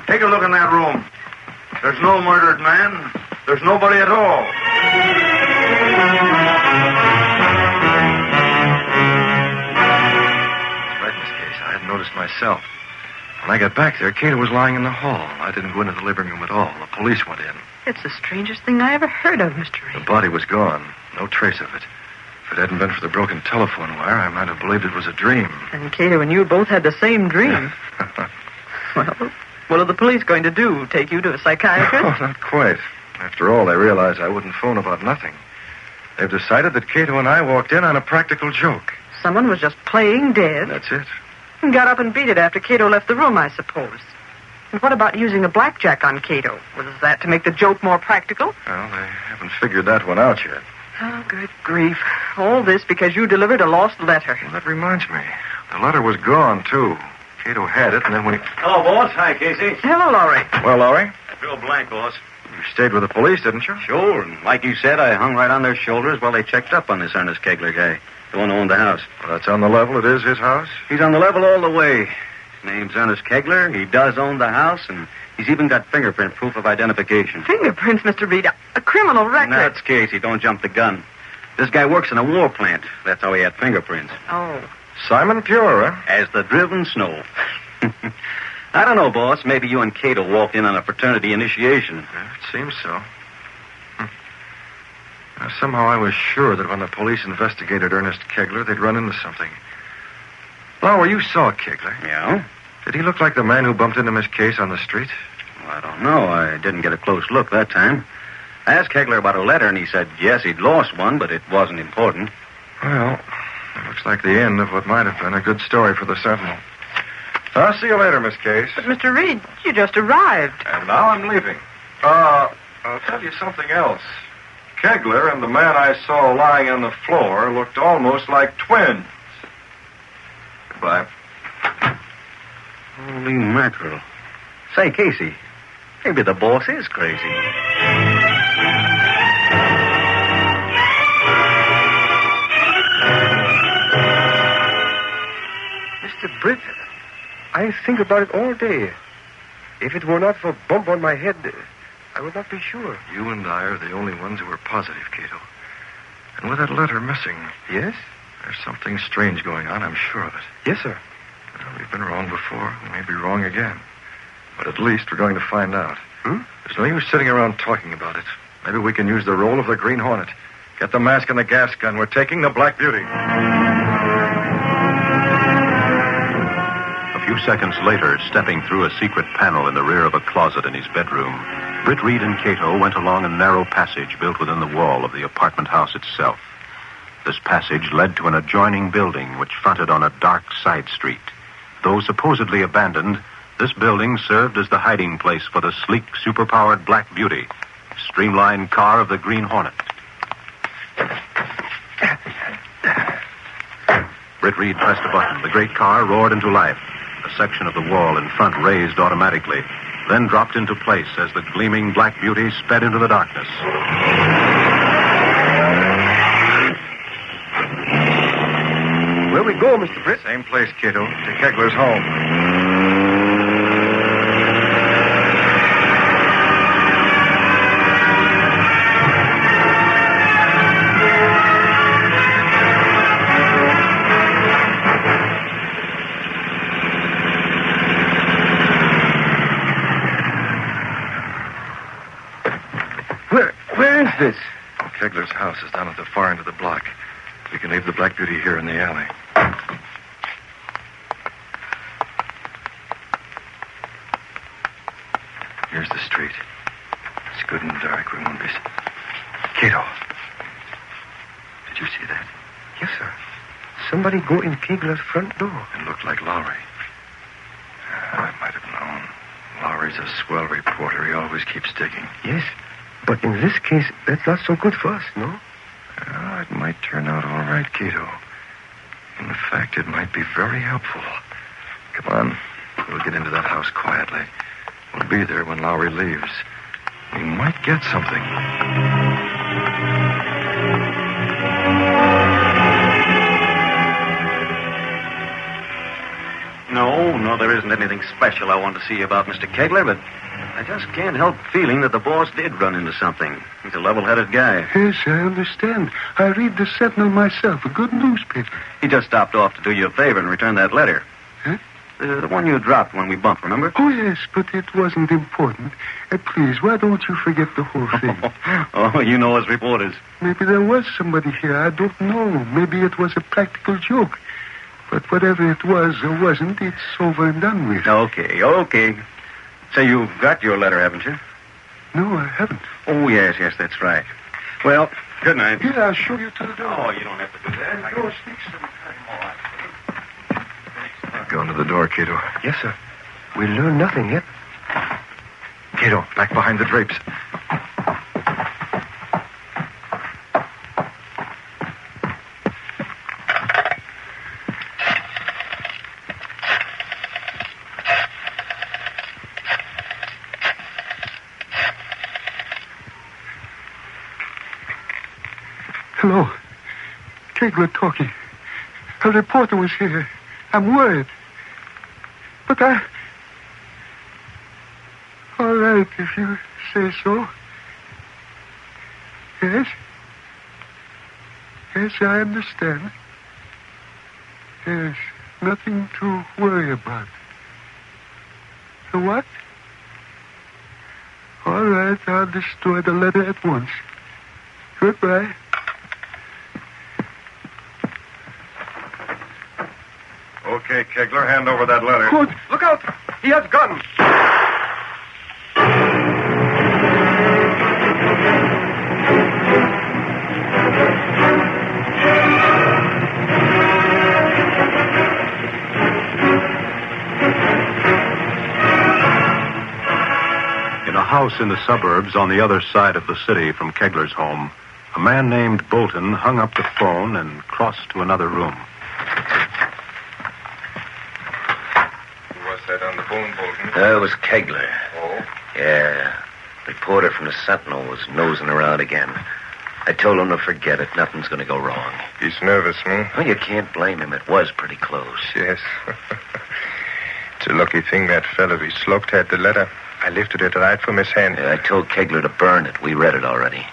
Take a look in that room. There's no murdered man. There's nobody at all. That's right, Miss Case. I hadn't noticed myself. When I got back there, Cato was lying in the hall. I didn't go into the living room at all. The police went in. It's the strangest thing I ever heard of, Mr. Reed. The body was gone. No trace of it. If it hadn't been for the broken telephone wire, I might have believed it was a dream. And Cato and you both had the same dream. Well, what are the police going to do? Take you to a psychiatrist? Oh, not quite. After all, they realized I wouldn't phone about nothing. They've decided that Cato and I walked in on a practical joke. Someone was just playing dead. That's it. And got up and beat it after Cato left the room, I suppose. And what about using a blackjack on Cato? Was that to make the joke more practical? Well, they haven't figured that one out yet. Oh, good grief. All this because you delivered a lost letter. Well, that reminds me. The letter was gone, too. Cato had it, and then we... Hello, boss. Hi, Casey. Hello, Laurie. Well, Laurie? I feel blank, boss. You stayed with the police, didn't you? Sure, and like you said, I hung right on their shoulders while they checked up on this Ernest Kegler guy, the one who owned the house. Well, that's on the level. It is his house? He's on the level all the way. His name's Ernest Kegler. He does own the house, and He's even got fingerprint proof of identification. Fingerprints, Mr. Reed. A criminal record. That's Casey. Don't jump the gun. This guy works in a war plant. That's how he had fingerprints. Oh. Simon Pure, huh? As the driven snow. I don't know, boss. Maybe you and Cato walked in on a fraternity initiation. It seems so. Now, somehow I was sure that when the police investigated Ernest Kegler, they'd run into something. Lauer, you saw Kegler. Yeah? Did he look like the man who bumped into Miss Case on the street? Well, I don't know. I didn't get a close look that time. I asked Kegler about a letter, and he said, yes, he'd lost one, but it wasn't important. Well, it looks like the end of what might have been a good story for the Sentinel. I'll see you later, Miss Case. But, Mr. Reed, you just arrived. And now I'm leaving. I'll tell you something else. Kegler and the man I saw lying on the floor looked almost like twins. Goodbye. Holy mackerel. Say, Casey, maybe the boss is crazy. Mr. Britt, I think about it all day. If it were not for a bump on my head, I would not be sure. You and I are the only ones who are positive, Cato. And with that letter missing... Yes? There's something strange going on, I'm sure of it. Yes, sir. Well, we've been wrong before. We may be wrong again. But at least we're going to find out. There's no use sitting around talking about it. Maybe we can use the role of the Green Hornet. Get the mask and the gas gun. We're taking the Black Beauty. A few seconds later, stepping through a secret panel in the rear of a closet in his bedroom, Britt Reed and Cato went along a narrow passage built within the wall of the apartment house itself. This passage led to an adjoining building which fronted on a dark side street. Though supposedly abandoned, this building served as the hiding place for the sleek, superpowered Black Beauty, streamlined car of the Green Hornet. Britt Reed pressed a button. The great car roared into life. A section of the wall in front raised automatically, then dropped into place as the gleaming Black Beauty sped into the darkness. Where we go, Mr. Britt? Same place, Cato. To Kegler's home. Where is this? Kegler's house is down at the far end of the block. We can leave the Black Beauty here in the alley. Here's the street. It's good and dark. We won't be... Cato. Did you see that? Yes, sir. Somebody go in Kegler's front door. It looked like Lowry. I might have known. Lowry's a swell reporter. He always keeps digging. Yes, but in this case, that's not so good for us, no? It might turn out all right, Cato. In fact, it might be very helpful. Come on. We'll get into that house quietly. We'll be there when Lowry leaves. We might get something. No, there isn't anything special I want to see about Mr. Kegler, but I just can't help feeling that the boss did run into something. He's a level-headed guy. Yes, I understand. I read the Sentinel myself, a good newspaper. He just stopped off to do you a favor and return that letter. Huh? The one you dropped when we bumped, remember? Oh, yes, but it wasn't important. Please, why don't you forget the whole thing? Oh, you know us reporters. Maybe there was somebody here. I don't know. Maybe it was a practical joke. But whatever it was or wasn't, it's over and done with. Okay. Say, you've got your letter, haven't you? No, I haven't. Oh, yes, that's right. Well, good night. Here, I'll show you to the door. Oh, you don't have to do that. Go speak sometime. Go into the door, Cato. Yes, sir. We learned nothing yet. Cato, back behind the drapes. Hello. Kegler talking. A reporter was here. I'm worried. But All right, if you say so. Yes? Yes, I understand. Yes, nothing to worry about. The what? All right, I'll destroy the letter at once. Goodbye. Okay, Kegler, hand over that letter. Good. Look out! He has guns. In a house in the suburbs on the other side of the city from Kegler's home, a man named Bolton hung up the phone and crossed to another room. Who was that on the phone, Bolton? It was Kegler. Oh? Yeah. Reporter from the Sentinel was nosing around again. I told him to forget it. Nothing's going to go wrong. He's nervous, Well, you can't blame him. It was pretty close. Yes. It's a lucky thing that fellow we slugged had the letter. I lifted it right from his hand. Yeah, I told Kegler to burn it. We read it already.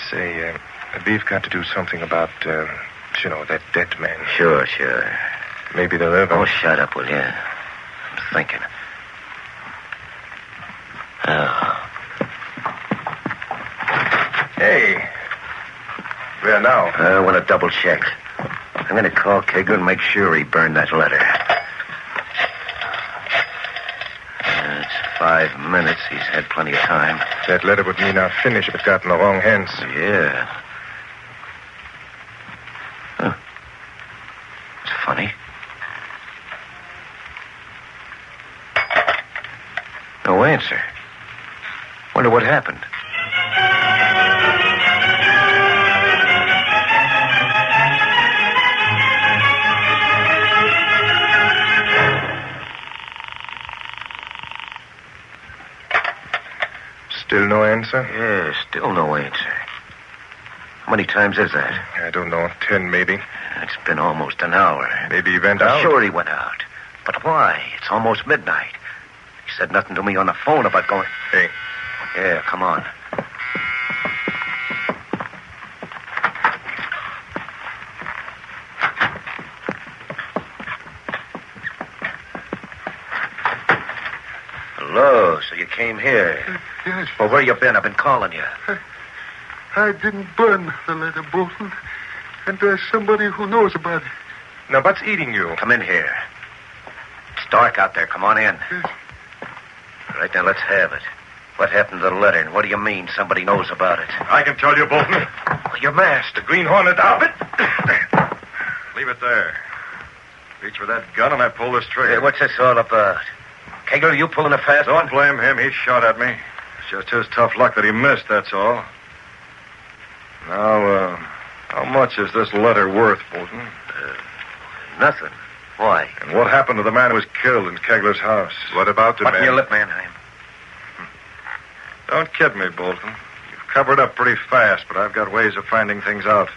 Say, we've got to do something about, that dead man. Sure. Maybe the river. Oh, shut up, will you? I'm thinking. Hey. Where now? I want to double check. I'm going to call Kegler and make sure he burned that letter. It's 5 minutes. He's had plenty of time. That letter would mean our finish if it got in the wrong hands. Yeah. Huh. It's funny. No answer. Wonder what happened. Still no answer? Yeah, still no answer. How many times is that? I don't know. 10, maybe. It's been almost an hour. Maybe he went out? Sure he went out. But why? It's almost midnight. He said nothing to me on the phone about going... Hey. Yeah, come on. Hello, so you came here. Yes. Well, where you been? I've been calling you. I didn't burn the letter, Bolton. And there's somebody who knows about it. Now, what's eating you? Come in here. It's dark out there. Come on in. Yes. All right, now let's have it. What happened to the letter, and what do you mean somebody knows about it? I can tell you, Bolton. Well, you're masked. The Green Hornet outfit. Leave it there. Reach for that gun and I pull this trigger. Hey, what's this all about? Kegler, are you pulling a fast one? Don't blame him. He shot at me. It's just his tough luck that he missed, that's all. Now, how much is this letter worth, Bolton? Nothing. Why? And what happened to the man who was killed in Kegler's house? What about the Button man? your lip, Mannheim. Don't kid me, Bolton. You've covered up pretty fast, but I've got ways of finding things out.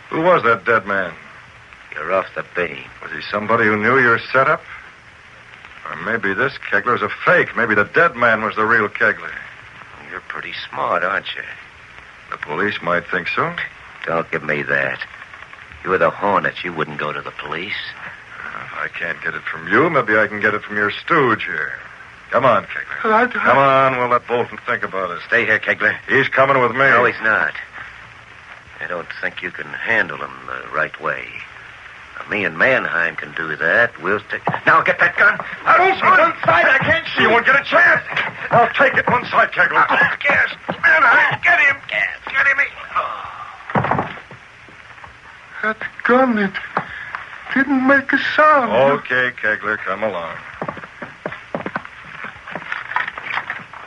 Who was that dead man? You're off the beam. Was he somebody who knew your setup? Or maybe this Kegler's a fake. Maybe the dead man was the real Kegler. You're pretty smart, aren't you? The police might think so. Don't give me that. You were the Hornet. You wouldn't go to the police. If I can't get it from you, maybe I can get it from your stooge here. Come on, Kegler. Come on, we'll let Bolton think about it. Stay here, Kegler. He's coming with me. No, he's not. I don't think you can handle him the right way. Now, me and Mannheim can do that. We'll stick... Now, get that gun. I don't see one side. I can't see. You won't get a chance. I'll take it one side, Kegler. Gas. Mannheim, get him. Gas. Get him. That gun, it didn't make a sound. Okay, Kegler, come along.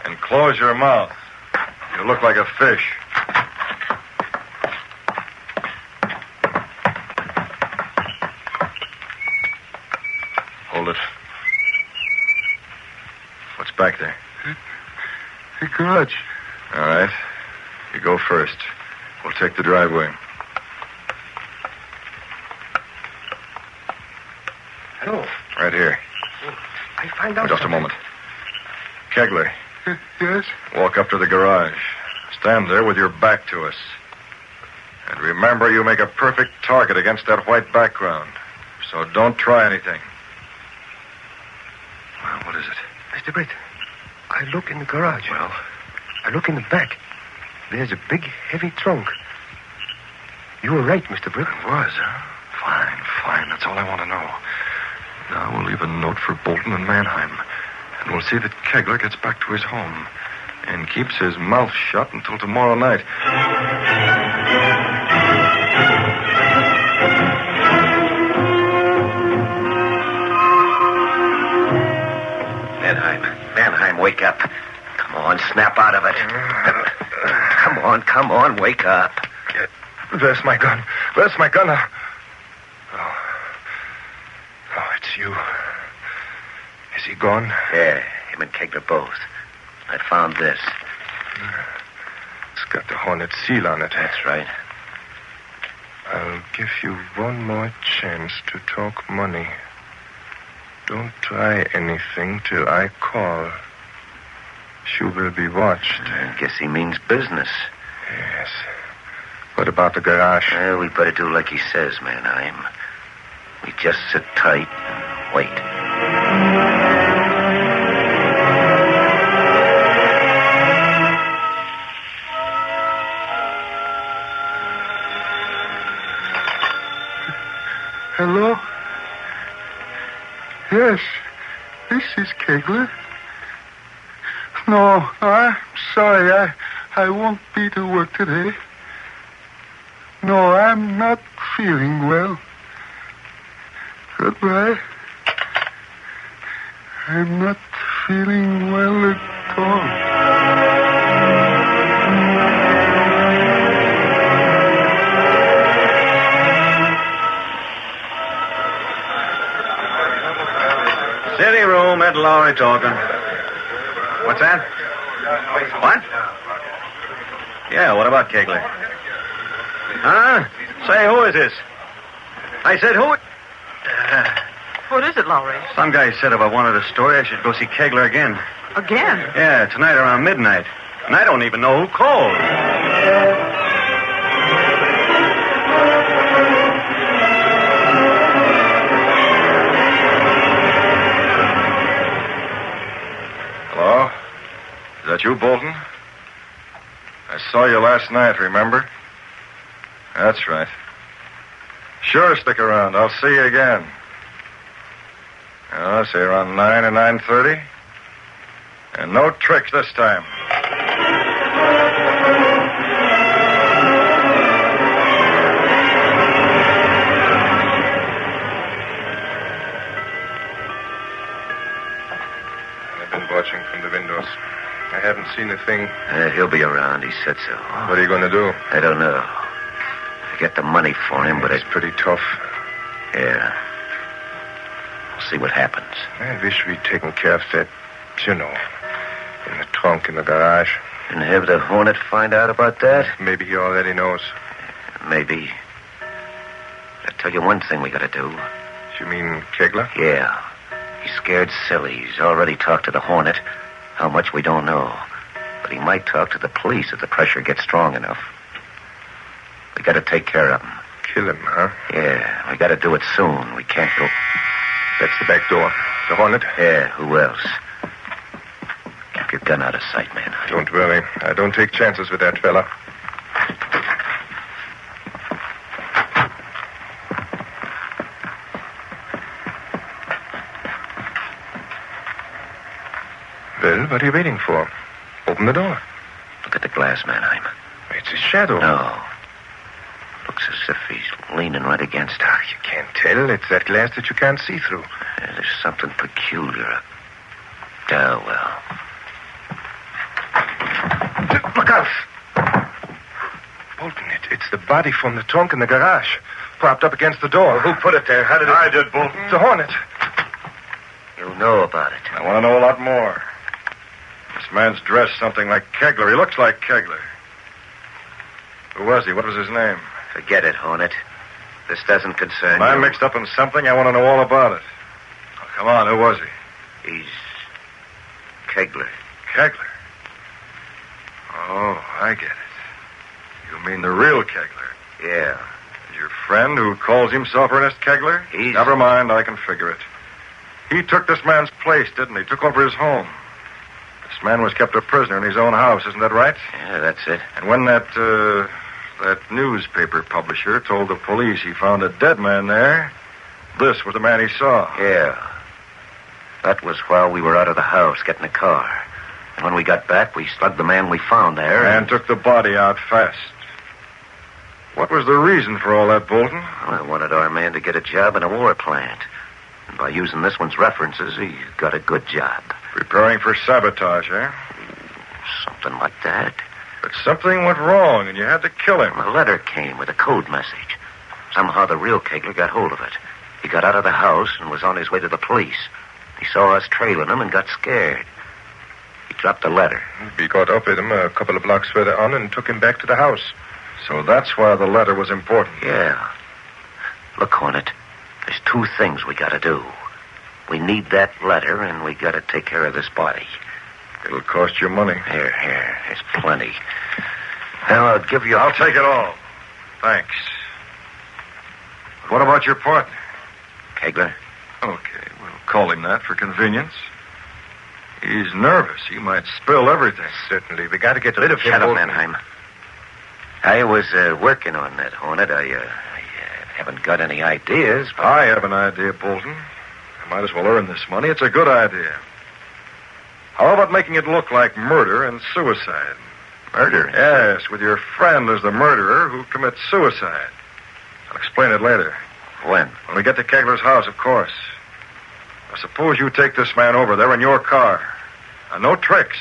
And close your mouth. You look like a fish. Hold it. What's back there? The garage. All right. You go first. We'll take the driveway. Hello. Right here. I find out Just a something. moment. Kegler, Yes? walk up to the garage. Stand there with your back to us. And remember, you make a perfect target against that white background. So don't try anything. Well, what is it? Mr. Britt, I look in the garage. Well? I look in the back. There's a big, heavy trunk. You were right, Mr. Britt. It was, huh? Fine. That's all I want to know. Now we'll leave a note for Bolton and Mannheim. And we'll see that Kegler gets back to his home and keeps his mouth shut until tomorrow night. Mannheim, wake up. Come on, snap out of it. Come on, wake up. Where's my gun? Oh, it's you. Is he gone? Yeah, him and Kegler both. I found this. It's got the Hornet seal on it. That's right. I'll give you one more chance to talk money. Don't try anything till I call. You will be watched. I guess he means business. Yes. What about the garage? Well, we better do like he says, Mannheim. We just sit tight and wait. Hello? Yes, this is Kegler. No, I'm sorry. I won't be to work today. No, I'm not feeling well. Goodbye. I'm not feeling well at all. City room, Ed Lowry talking. What's that? What? Yeah, what about Kegler? Huh? Say, who is this? I said, who? What is it, Lowry? Some guy said if I wanted a story, I should go see Kegler again. Again? Yeah, tonight around midnight. And I don't even know who called. Hello? Is that you, Bolton? I saw you last night, remember? That's right. Sure, stick around. I'll see you again. Say around 9 or 9:30. And no tricks this time. I've been watching from the windows. I haven't seen a thing. He'll be around, he said so. What are you going to do? I don't know. I get the money for him, but it's pretty tough. Yeah. We'll see what happens. I wish we'd taken care of that, in the trunk in the garage. And have the Hornet find out about that? Maybe he already knows. Maybe. I'll tell you one thing we gotta do. You mean Kegler? Yeah. He's scared silly. He's already talked to the Hornet. How much we don't know. But he might talk to the police if the pressure gets strong enough. We gotta take care of him. Kill him, huh? Yeah, we gotta do it soon. We can't go... That's the back door. The Hornet? Yeah, who else? Keep your gun out of sight, man. Don't worry. I don't take chances with that fella. Well, what are you waiting for? Open the door. Look at the glass, Mannheim. It's a shadow. No. Looks as if he's leaning right against her. You can't tell. It's that glass that you can't see through. Yeah, there's something peculiar. Oh, well. Look out! Bolton, it's the body from the trunk in the garage. Propped up against the door. Well, who put it there? How did it... I did, Bolton. It's a Hornet. You know about it. I want to know a lot more. This man's dressed something like Kegler. He looks like Kegler. Who was he? What was his name? Forget it, Hornet. This doesn't concern you. you. I'm mixed up in something. I want to know all about it. Oh, come on, who was he? He's Kegler. Kegler. Oh, I get it. You mean the real Kegler? Yeah. Your friend who calls himself Ernest Kegler? Never mind, I can figure it. He took this man's place, didn't he? Took over his home. This man was kept a prisoner in his own house, isn't that right? Yeah, that's it. And when that newspaper publisher told the police he found a dead man there, this was the man he saw. Yeah. That was while we were out of the house getting a car. And when we got back, we slugged the man we found there. And took the body out fast. What was the reason for all that, Bolton? Well, I wanted our man to get a job in a war plant. And by using this one's references, he got a good job. Preparing for sabotage, eh? Something like that. But something went wrong, and you had to kill him. A letter came with a code message. Somehow the real Kegler got hold of it. He got out of the house and was on his way to the police. He saw us trailing him and got scared. He dropped the letter. We caught up with him a couple of blocks further on and took him back to the house. So that's why the letter was important. Yeah. Look, Hornet, there's two things we gotta do. We need that letter, and we gotta take care of this body. It'll cost you money. Here. There's plenty. Now, I'll give you... I'll take it all. Thanks. But what about your partner? Kegler? Okay, we'll call him that for convenience. He's nervous. He might spill everything. Certainly. We gotta get rid of him. Shut up, Mannheim. I was working on that, Hornet. I haven't got any ideas, but... I have an idea, Bolton. I might as well earn this money. It's a good idea. How about making it look like murder and suicide? Murder? Yes, with your friend as the murderer who commits suicide. I'll explain it later. When? When we get to Kegler's house, of course. Now, suppose you take this man over there in your car. Now, no tricks.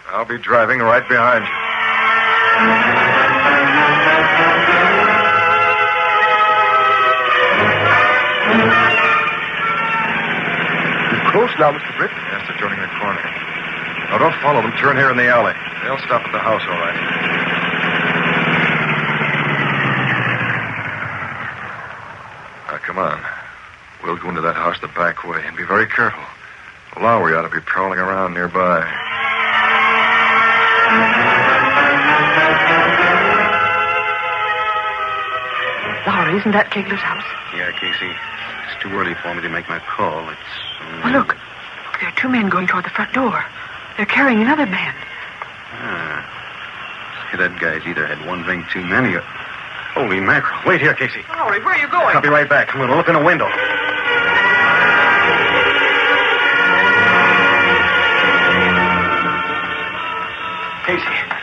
I'll be driving right behind you. You're close now, Mr. Britt. Yes, they're turning the corner. Now, don't follow them. Turn here in the alley. They'll stop at the house, all right. Now, come on. We'll go into that house the back way and be very careful. Lowry ought to be prowling around nearby. Lowry, isn't that Kegler's house? Yeah, Casey. It's too early for me to make my call. Well, look. There are two men going toward the front door. They're carrying another man. Say, that guy's either had one drink too many or... Holy mackerel. Wait here, Casey. Lowry, where are you going? I'll be right back. I'm going to look in a window.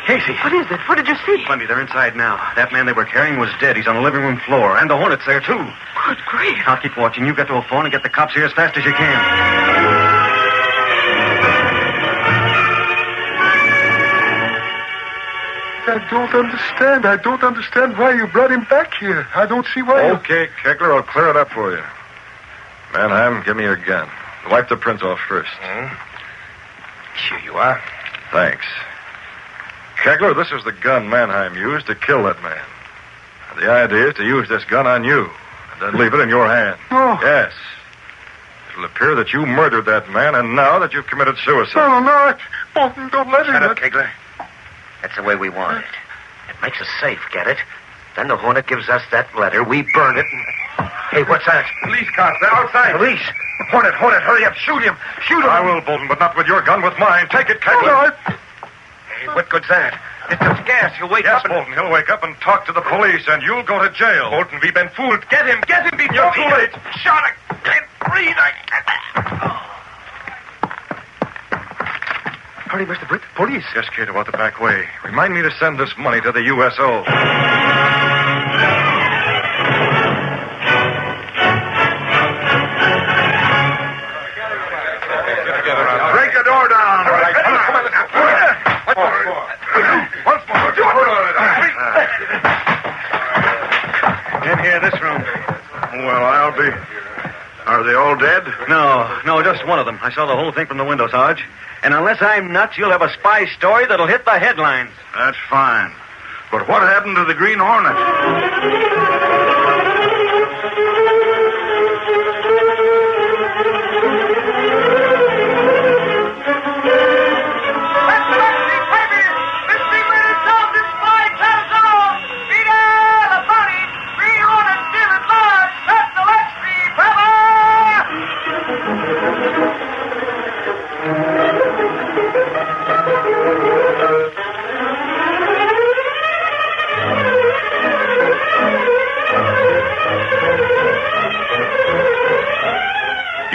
Casey. What is it? What did you see? Plenty. They're inside now. That man they were carrying was dead. He's on the living room floor. And the Hornet's there, too. Good grief. I'll keep watching. You get to a phone and get the cops here as fast as you can. I don't understand why you brought him back here. I don't see why Okay, Kegler, I'll clear it up for you. Mannheim, give me your gun. Wipe the prints off first. Here you are. Thanks. Kegler, this is the gun Mannheim used to kill that man. And the idea is to use this gun on you, and then leave it in your hand. No. Yes. It'll appear that you murdered that man, and now that you've committed suicide. No. Bolton, don't let him. Shut up, Kegler. That's the way we want it. It makes us safe, get it? Then the Hornet gives us that letter, we burn it, and... Hey, what's that? Police cops, they're outside. Police? Hornet, hurry up, shoot him. Shoot him. I will, Bolton, but not with your gun, with mine. Take it, Kegler. Hey, what good's that? It's just gas. He'll wake up and... Bolton, he'll wake up and talk to the police, and you'll go to jail. Bolton, we've been fooled. Get him before You're too late. Shot, I can't breathe. Hurry, Mr. Britt. Police. Yes, kid, about the back way. Remind me to send this money to the USO. Break the door down. All right, come on, let's go. Once more. In here, this room. Well, I'll be... Are they all dead? No, just one of them. I saw the whole thing from the window, Sarge. And unless I'm nuts, you'll have a spy story that'll hit the headlines. That's fine. But what happened to the Green Hornet?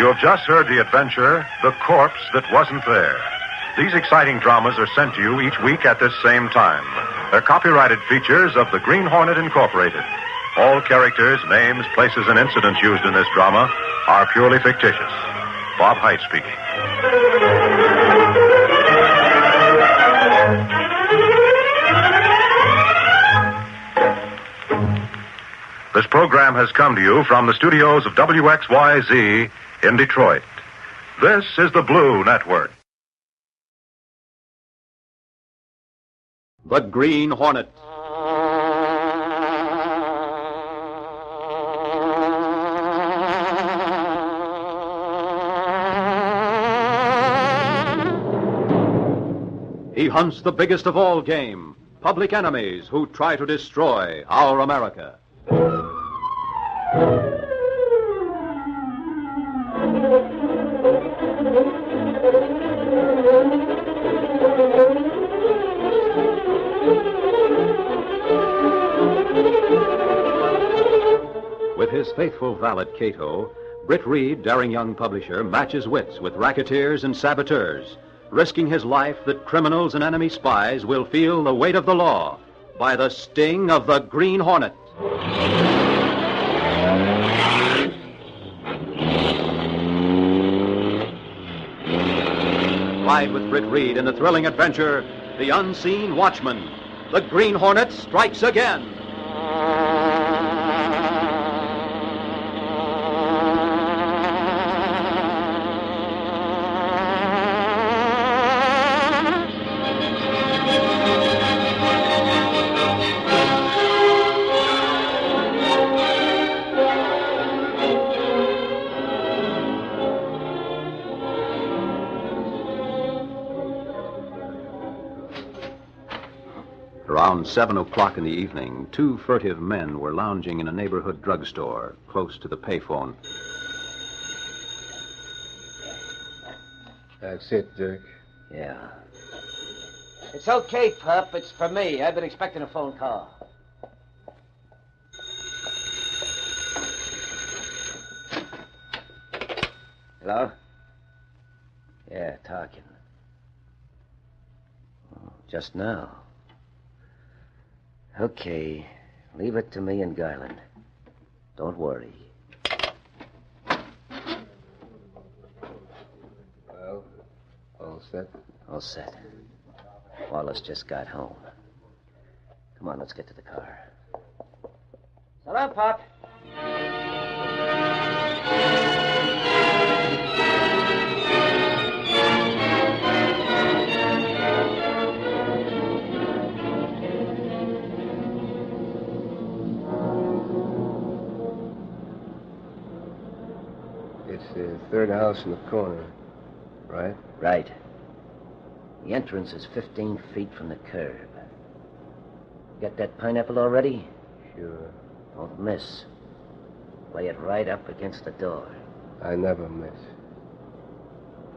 You have just heard the adventure, The Corpse That Wasn't There. These exciting dramas are sent to you each week at this same time. They're copyrighted features of the Green Hornet Incorporated. All characters, names, places, and incidents used in this drama are purely fictitious. Bob Hite speaking. This program has come to you from the studios of WXYZ in Detroit. This is the Blue Network. The Green Hornet. He hunts the biggest of all game, public enemies who try to destroy our America. With his faithful valet, Cato, Britt Reed, daring young publisher, matches wits with racketeers and saboteurs, risking his life that criminals and enemy spies will feel the weight of the law by the sting of the Green Hornet. Ride with Britt Reed in the thrilling adventure, The Unseen Watchman. The Green Hornet strikes again. Around 7 o'clock in the evening, two furtive men were lounging in a neighborhood drugstore close to the payphone. That's it, Dirk. Yeah. It's okay, pup. It's for me. I've been expecting a phone call. Hello? Yeah, talking. Oh, just now. Okay. Leave it to me and Garland. Don't worry. Well, all set? All set. Wallace just got home. Come on, let's get to the car. So long, Pop. It's the third house in the corner, right? Right. The entrance is 15 feet from the curb. Got that pineapple already? Sure. Don't miss. Lay it right up against the door. I never miss.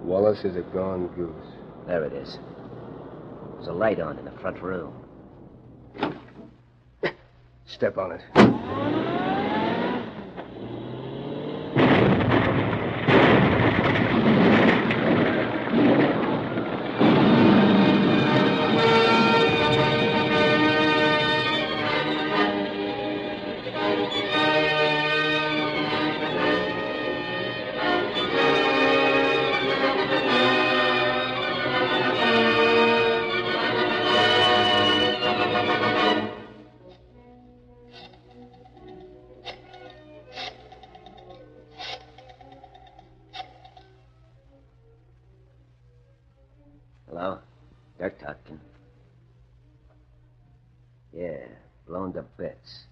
Wallace is a gone goose. There it is. There's a light on in the front room. Step on it. Hello? They're talking. Yeah, blown to bits.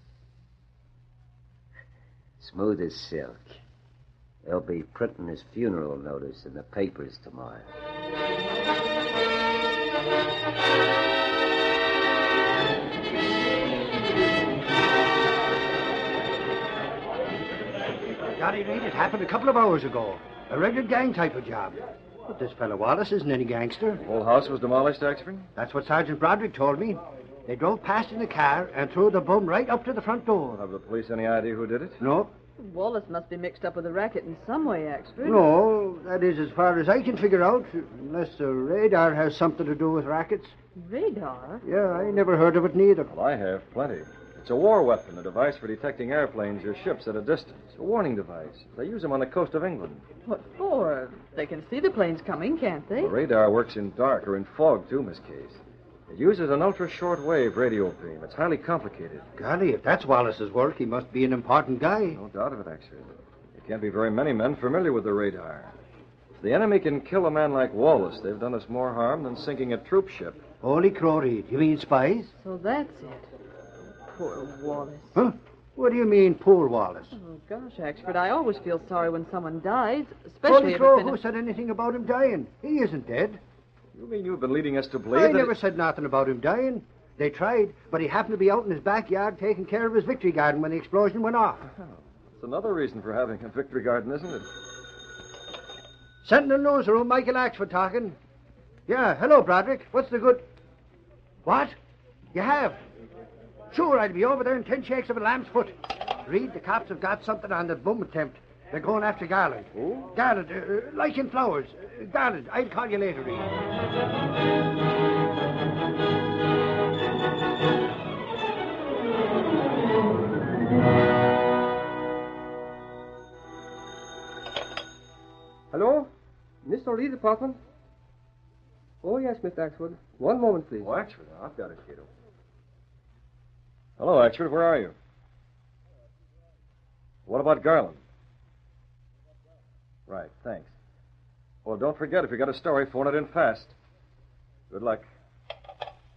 Smooth as silk. They'll be printing his funeral notice in the papers tomorrow. Johnny Reed, it happened a couple of hours ago. A regular gang type of job. But this fellow Wallace isn't any gangster. The whole house was demolished, Oxford? That's what Sergeant Broderick told me. They drove past in the car and threw the bum right up to the front door. Have the police any idea who did it? No. Wallace must be mixed up with the racket in some way, Axford. No, that is as far as I can figure out, unless the radar has something to do with rackets. Radar? Yeah, I never heard of it neither. Well, I have plenty. It's a war weapon, a device for detecting airplanes or ships at a distance. A warning device. They use them on the coast of England. What for? They can see the planes coming, can't they? The radar works in dark or in fog, too, Miss Case. It uses an ultra-short-wave radio beam. It's highly complicated. Golly, if that's Wallace's work, he must be an important guy. No doubt of it, actually. There can't be very many men familiar with the radar. If the enemy can kill a man like Wallace, they've done us more harm than sinking a troop ship. Holy crow, Reed. You mean spies? So that's it. Poor Wallace. Huh? What do you mean, poor Wallace? Oh, gosh, Axford, I always feel sorry when someone dies, especially Holy if crow, it's been who said anything about him dying? He isn't dead. You mean you've been leading us to believe I that... never said nothing about him dying. They tried, but he happened to be out in his backyard taking care of his victory garden when the explosion went off. That's another reason for having a victory garden, isn't it? Sentinel newsroom, Michael Axford talking. Yeah, hello, Broderick. What's the good... What? You have? Sure, I'd be over there in 10 shakes of a lamb's foot. Reed, the cops have got something on the bomb attempt. They're going after Garland. Who? Garland, like in flowers. Garland, I'll call you later, Reed. Hello? Mr. Lee's apartment? Oh, yes, Mr. Axford. One moment, please. Oh, Axford, I've got it, kiddo. Hello, Axford. Where are you? What about Garland? Right, thanks. Well, don't forget, if you got a story, phone it in fast. Good luck.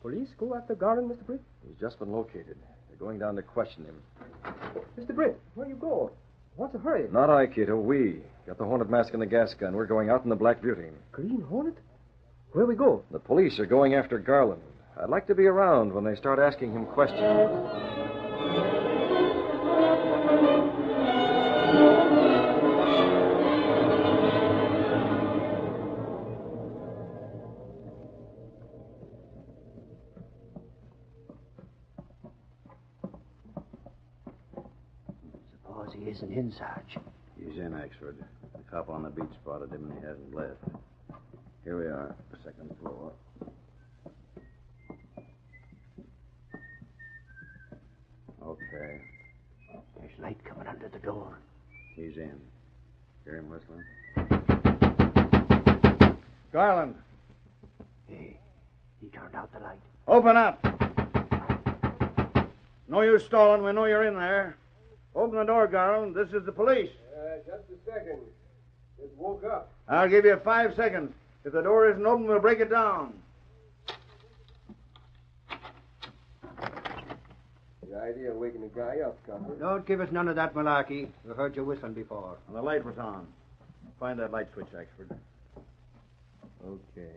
Police go after Garland, Mr. Britt? He's just been located. They're going down to question him. Mr. Britt, where you go? What's the hurry? Not I, kiddo. We. Got the Hornet mask and the gas gun. We're going out in the Black Beauty. Green Hornet? Where we go? The police are going after Garland. I'd like to be around when they start asking him questions. Suppose he isn't in, Sarge. He's in, Axford. The cop on the beat spotted him, and he hasn't left. Here we are, second floor. Okay. There's light coming under the door. He's in. Hear him whistling? Garland. Hey, he turned out the light. Open up! No use stalling. We know you're in there. Open the door, Garland. This is the police. Just a second. Just woke up. I'll give you 5 seconds. If the door isn't open, we'll break it down. The idea of waking a guy up, Copper. Don't give us none of that malarkey. We've heard you whistling before. And the light was on. Find that light switch, Axford. Okay.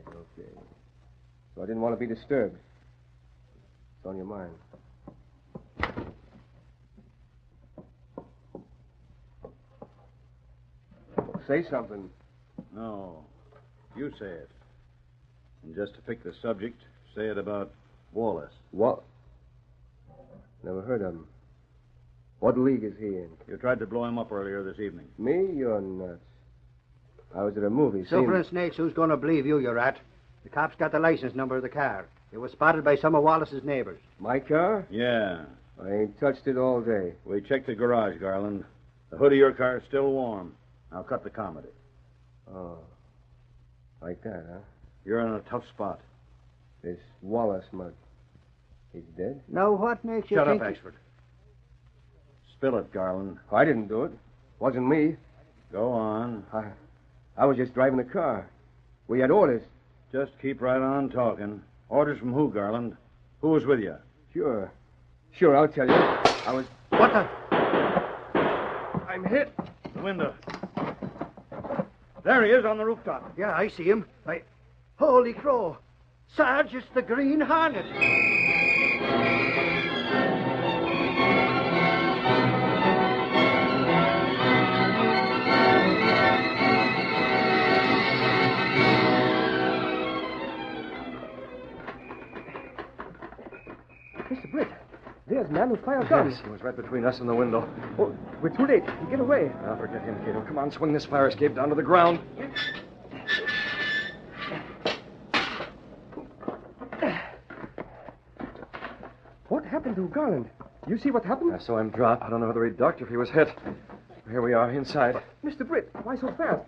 So I didn't want to be disturbed. It's on your mind. Say something. No. You say it. And just to pick the subject, say it about Wallace. What? Never heard of him. What league is he in? You tried to blow him up earlier this evening. Me? You're nuts. I was at a movie. Silver and Snakes, who's going to believe you, you rat? The cops got the license number of the car. It was spotted by some of Wallace's neighbors. My car? Yeah. I ain't touched it all day. We checked the garage, Garland. The hood of your car is still warm. Now cut the comedy. Oh. Like that, huh? You're in a tough spot. This Wallace mug. He's dead? Now, what makes you Shut think... up, Axford. Spill it, Garland. I didn't do it. Wasn't me. Go on. I was just driving the car. We had orders. Just keep right on talking. Orders from who, Garland? Who was with you? Sure, I'll tell you. I was... What the... I'm hit. The window. There he is on the rooftop. Yeah, I see him. Holy crow. Sarge, it's the Green Hornet. Mr. Britt, there's man who fired guns. Yes, he was right between us and the window. Oh, we're too late. Get away. Now forget him, Cato. Come on, swing this fire escape down to the ground. What happened to Garland? You see what happened? I saw him drop. I don't know whether he ducked or if he was hit. Here we are, inside. Mr. Britt, why so fast?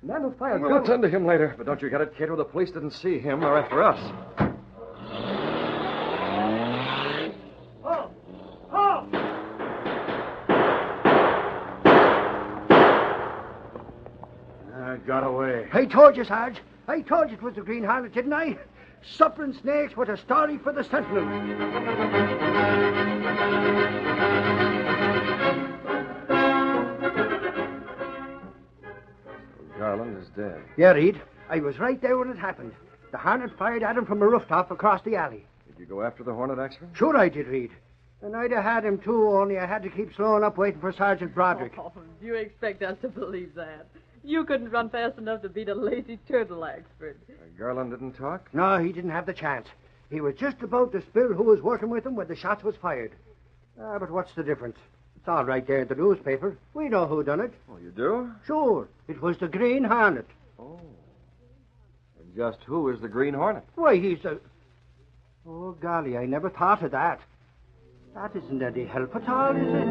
Man who fired We'll guns. attend to him later. But don't you get it, Cato? The police didn't see him. They're after us. Got away. I told you, Sarge. I told you it was the Green Hornet, didn't I? Suffering snakes, what a story for the Sentinel. Garland is dead. Yeah, Reed. I was right there when it happened. The Hornet fired at him from a rooftop across the alley. Did you go after the Hornet, Axford? Sure I did, Reed. And I'd have had him, too, only I had to keep slowing up waiting for Sergeant Broderick. Oh, do you expect us to believe that? You couldn't run fast enough to beat a lazy turtle, Axford. Garland didn't talk? No, he didn't have the chance. He was just about to spill who was working with him when the shots was fired. But what's the difference? It's all right there in the newspaper. We know who done it. Oh, you do? Sure. It was the Green Hornet. Oh. And just who is the Green Hornet? Why, he's the... Oh, golly, I never thought of that. That isn't any help at all, is it?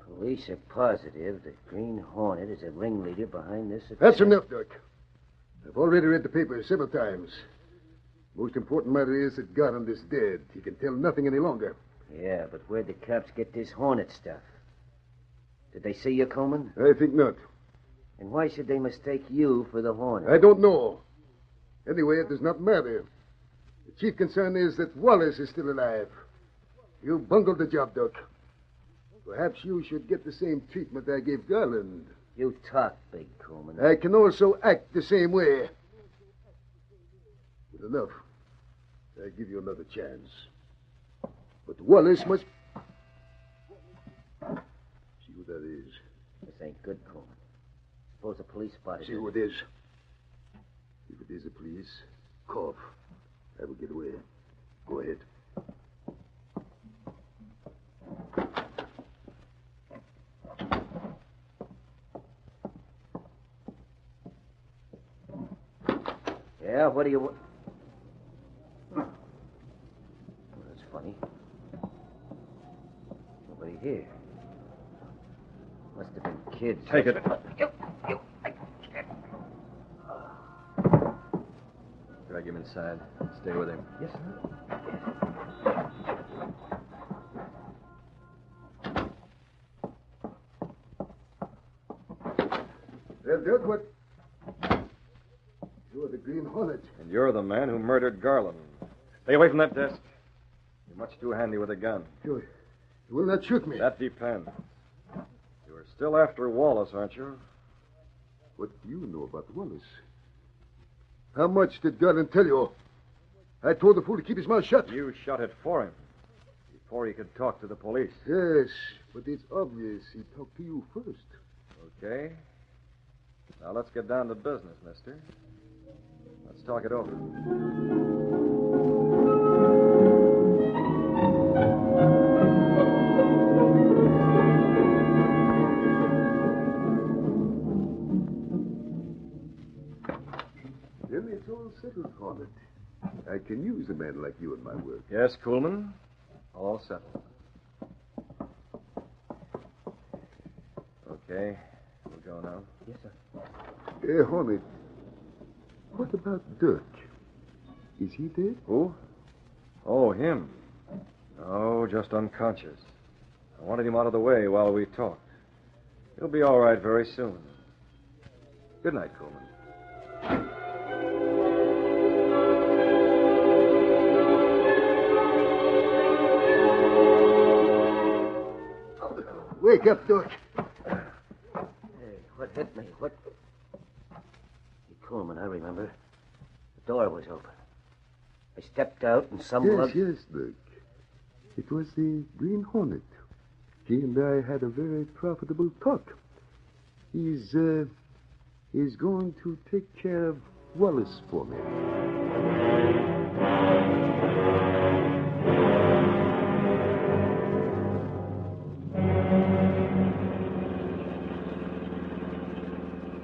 Police are positive that Green Hornet is a ringleader behind this attack. That's enough, Doc. I've already read the papers several times. Most important matter is that Garland is dead. He can tell nothing any longer. Yeah, but where'd the cops get this Hornet stuff? Did they see you, Coleman? I think not. And why should they mistake you for the Hornet? I don't know. Anyway, it does not matter. The chief concern is that Wallace is still alive. You bungled the job, Doc. Perhaps you should get the same treatment I gave Garland. You talk, Big Coleman. I can also act the same way. Good enough. I give you another chance. But Wallace must... See who that is. This ain't good, Coleman. Suppose the police spotted See it. who it is. If it is the police, cough. I will get away. Go ahead. Yeah, what do you... Well, that's funny. Nobody here. Must have been kids. Take it. Drag him inside. Stay with him. Yes, sir. Well, Dirk, what... You're the Green Hornet. And you're the man who murdered Garland. Stay away from that desk. You're much too handy with a gun. You will not shoot me. That depends. You're still after Wallace, aren't you? What do you know about Wallace? How much did Garland tell you? I told the fool to keep his mouth shut. You shot it for him. Before he could talk to the police. Yes, but it's obvious he talked to you first. Okay. Now let's get down to business, mister. Let's talk it over. Then it's all settled, Hornet. I can use a man like you in my work. Yes, Coolman. All settled. Okay. We'll go now. Yes, sir. Hey, Hornet, what about Dirk? Is he dead? Who? Oh, him. No, just unconscious. I wanted him out of the way while we talked. He'll be all right very soon. Good night, Coleman. Wake up, Dirk. Hey, what hit me? What? Hey, Coleman, I remember. The door was open. I stepped out and some Yes, Dirk. It was the Green Hornet. He and I had a very profitable talk. He's is going to take care of Wallace for me.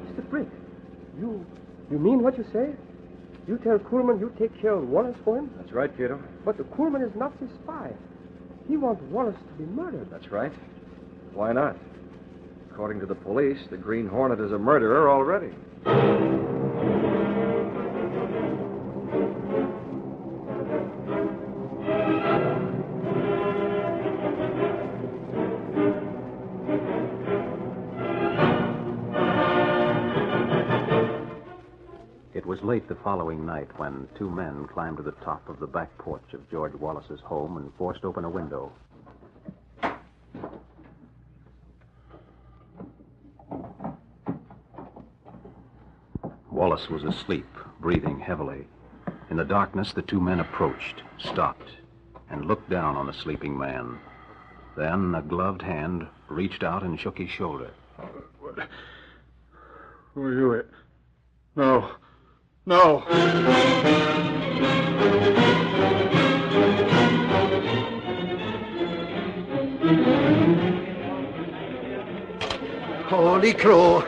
Mr. Britt, you mean what you say? You tell Kuhlman you take care of Wallace for him? That's right, Cato. But the Kuhlman is Nazi spy. He wants Wallace to be murdered. That's right. Why not? According to the police, the Green Hornet is a murderer already. It was late the following night when two men climbed to the top of the back porch of George Wallace's home and forced open a window. Wallace was asleep, breathing heavily. In the darkness, the two men approached, stopped, and looked down on the sleeping man. Then a gloved hand reached out and shook his shoulder. What? Who are you? No. No. Holy crow.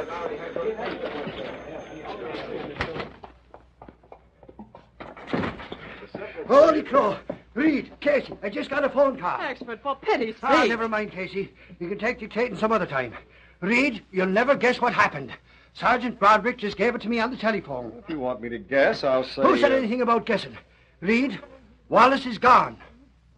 Holy crow. Reed, Casey, I just got a phone call. Axford, for pity's sake. Ah, never mind, Casey. You can take dictating some other time. Reed, you'll never guess what happened. Sergeant Broderick just gave it to me on the telephone. If you want me to guess, I'll say... Who said anything about guessing? Reed, Wallace is gone.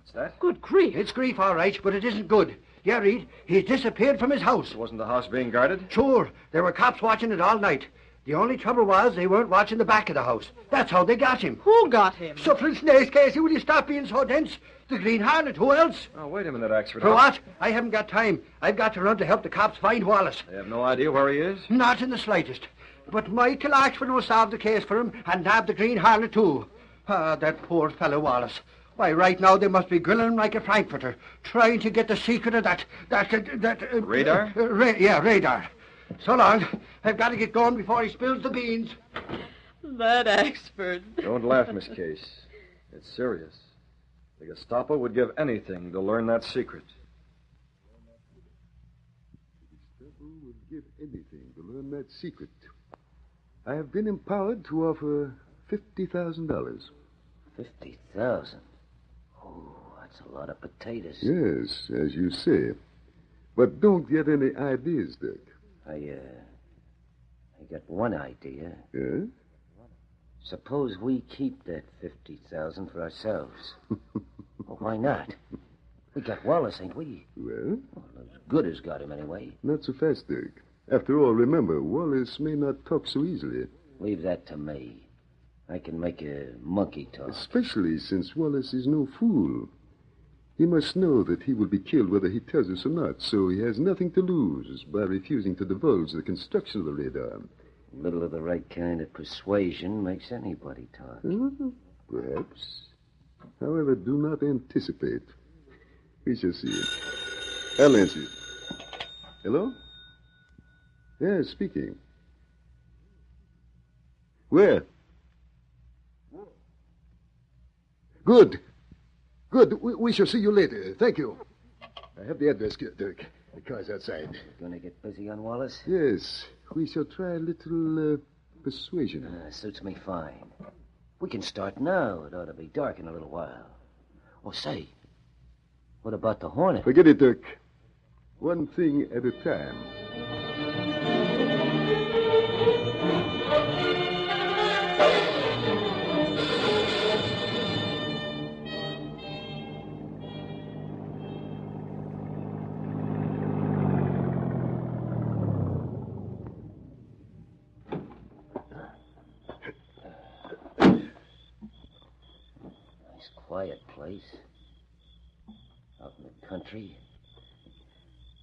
What's that? Good grief. It's grief, all right, but it isn't good. Yeah, Reed, he's disappeared from his house. Wasn't the house being guarded? Sure. There were cops watching it all night. The only trouble was they weren't watching the back of the house. That's how they got him. Who got him? Suffering snakes, Casey. Will you stop being so dense? The Green Hornet. Who else? Oh, wait a minute, Axford. For what? I haven't got time. I've got to run to help the cops find Wallace. They have no idea where he is? Not in the slightest. But Michael Axford will solve the case for him and nab the Green Hornet, too. Ah, that poor fellow Wallace. Why, right now they must be grilling him like a Frankfurter, trying to get the secret of that radar? Radar. So long. I've got to get going before he spills the beans. That Axford. Don't laugh, Miss Case. It's serious. The Gestapo would give anything to learn that secret. The Gestapo would give anything to learn that secret. I have been empowered to offer $50,000. 50,000? Oh, that's a lot of potatoes. Yes, as you say. But don't get any ideas, Dirk. I got one idea. Yeah? Suppose we keep that 50,000 for ourselves. Well, why not? We got Wallace, ain't we? Well? As good as got him, anyway. Not so fast, Dirk. After all, remember, Wallace may not talk so easily. Leave that to me. I can make a monkey talk. Especially since Wallace is no fool. He must know that he will be killed whether he tells us or not, so he has nothing to lose by refusing to divulge the construction of the radar. A little of the right kind of persuasion makes anybody talk. Perhaps. However, do not anticipate. We shall see. I'll answer you. Hello? Yes, speaking. Where? Good. Good. We shall see you later. Thank you. I have the address, Dirk. The car's outside. Gonna get busy on Wallace? Yes. We shall try a little persuasion. Suits me fine. We can start now. It ought to be dark in a little while. Oh, say, what about the Hornet? Forget it, Dirk. One thing at a time. Quiet place. Out in the country.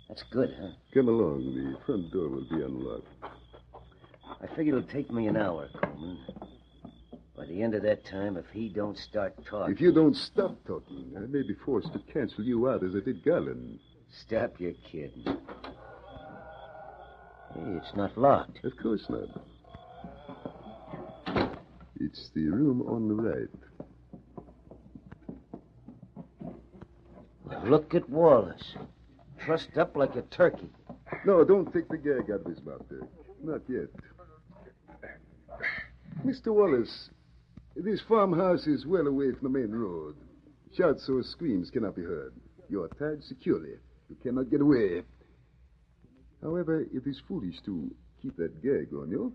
That's good, huh? Come along. The front door will be unlocked. I figure it'll take me an hour, Coleman. By the end of that time, if he don't start talking... If you don't stop talking, I may be forced to cancel you out as I did Garland. Stop your kidding. Hey, it's not locked. Of course not. It's the room on the right. Look at Wallace. Trussed up like a turkey. No, don't take the gag out of his mouth, Dirk. Not yet. Mr. Wallace, this farmhouse is well away from the main road. Shouts or screams cannot be heard. You are tied securely. You cannot get away. However, it is foolish to keep that gag on you.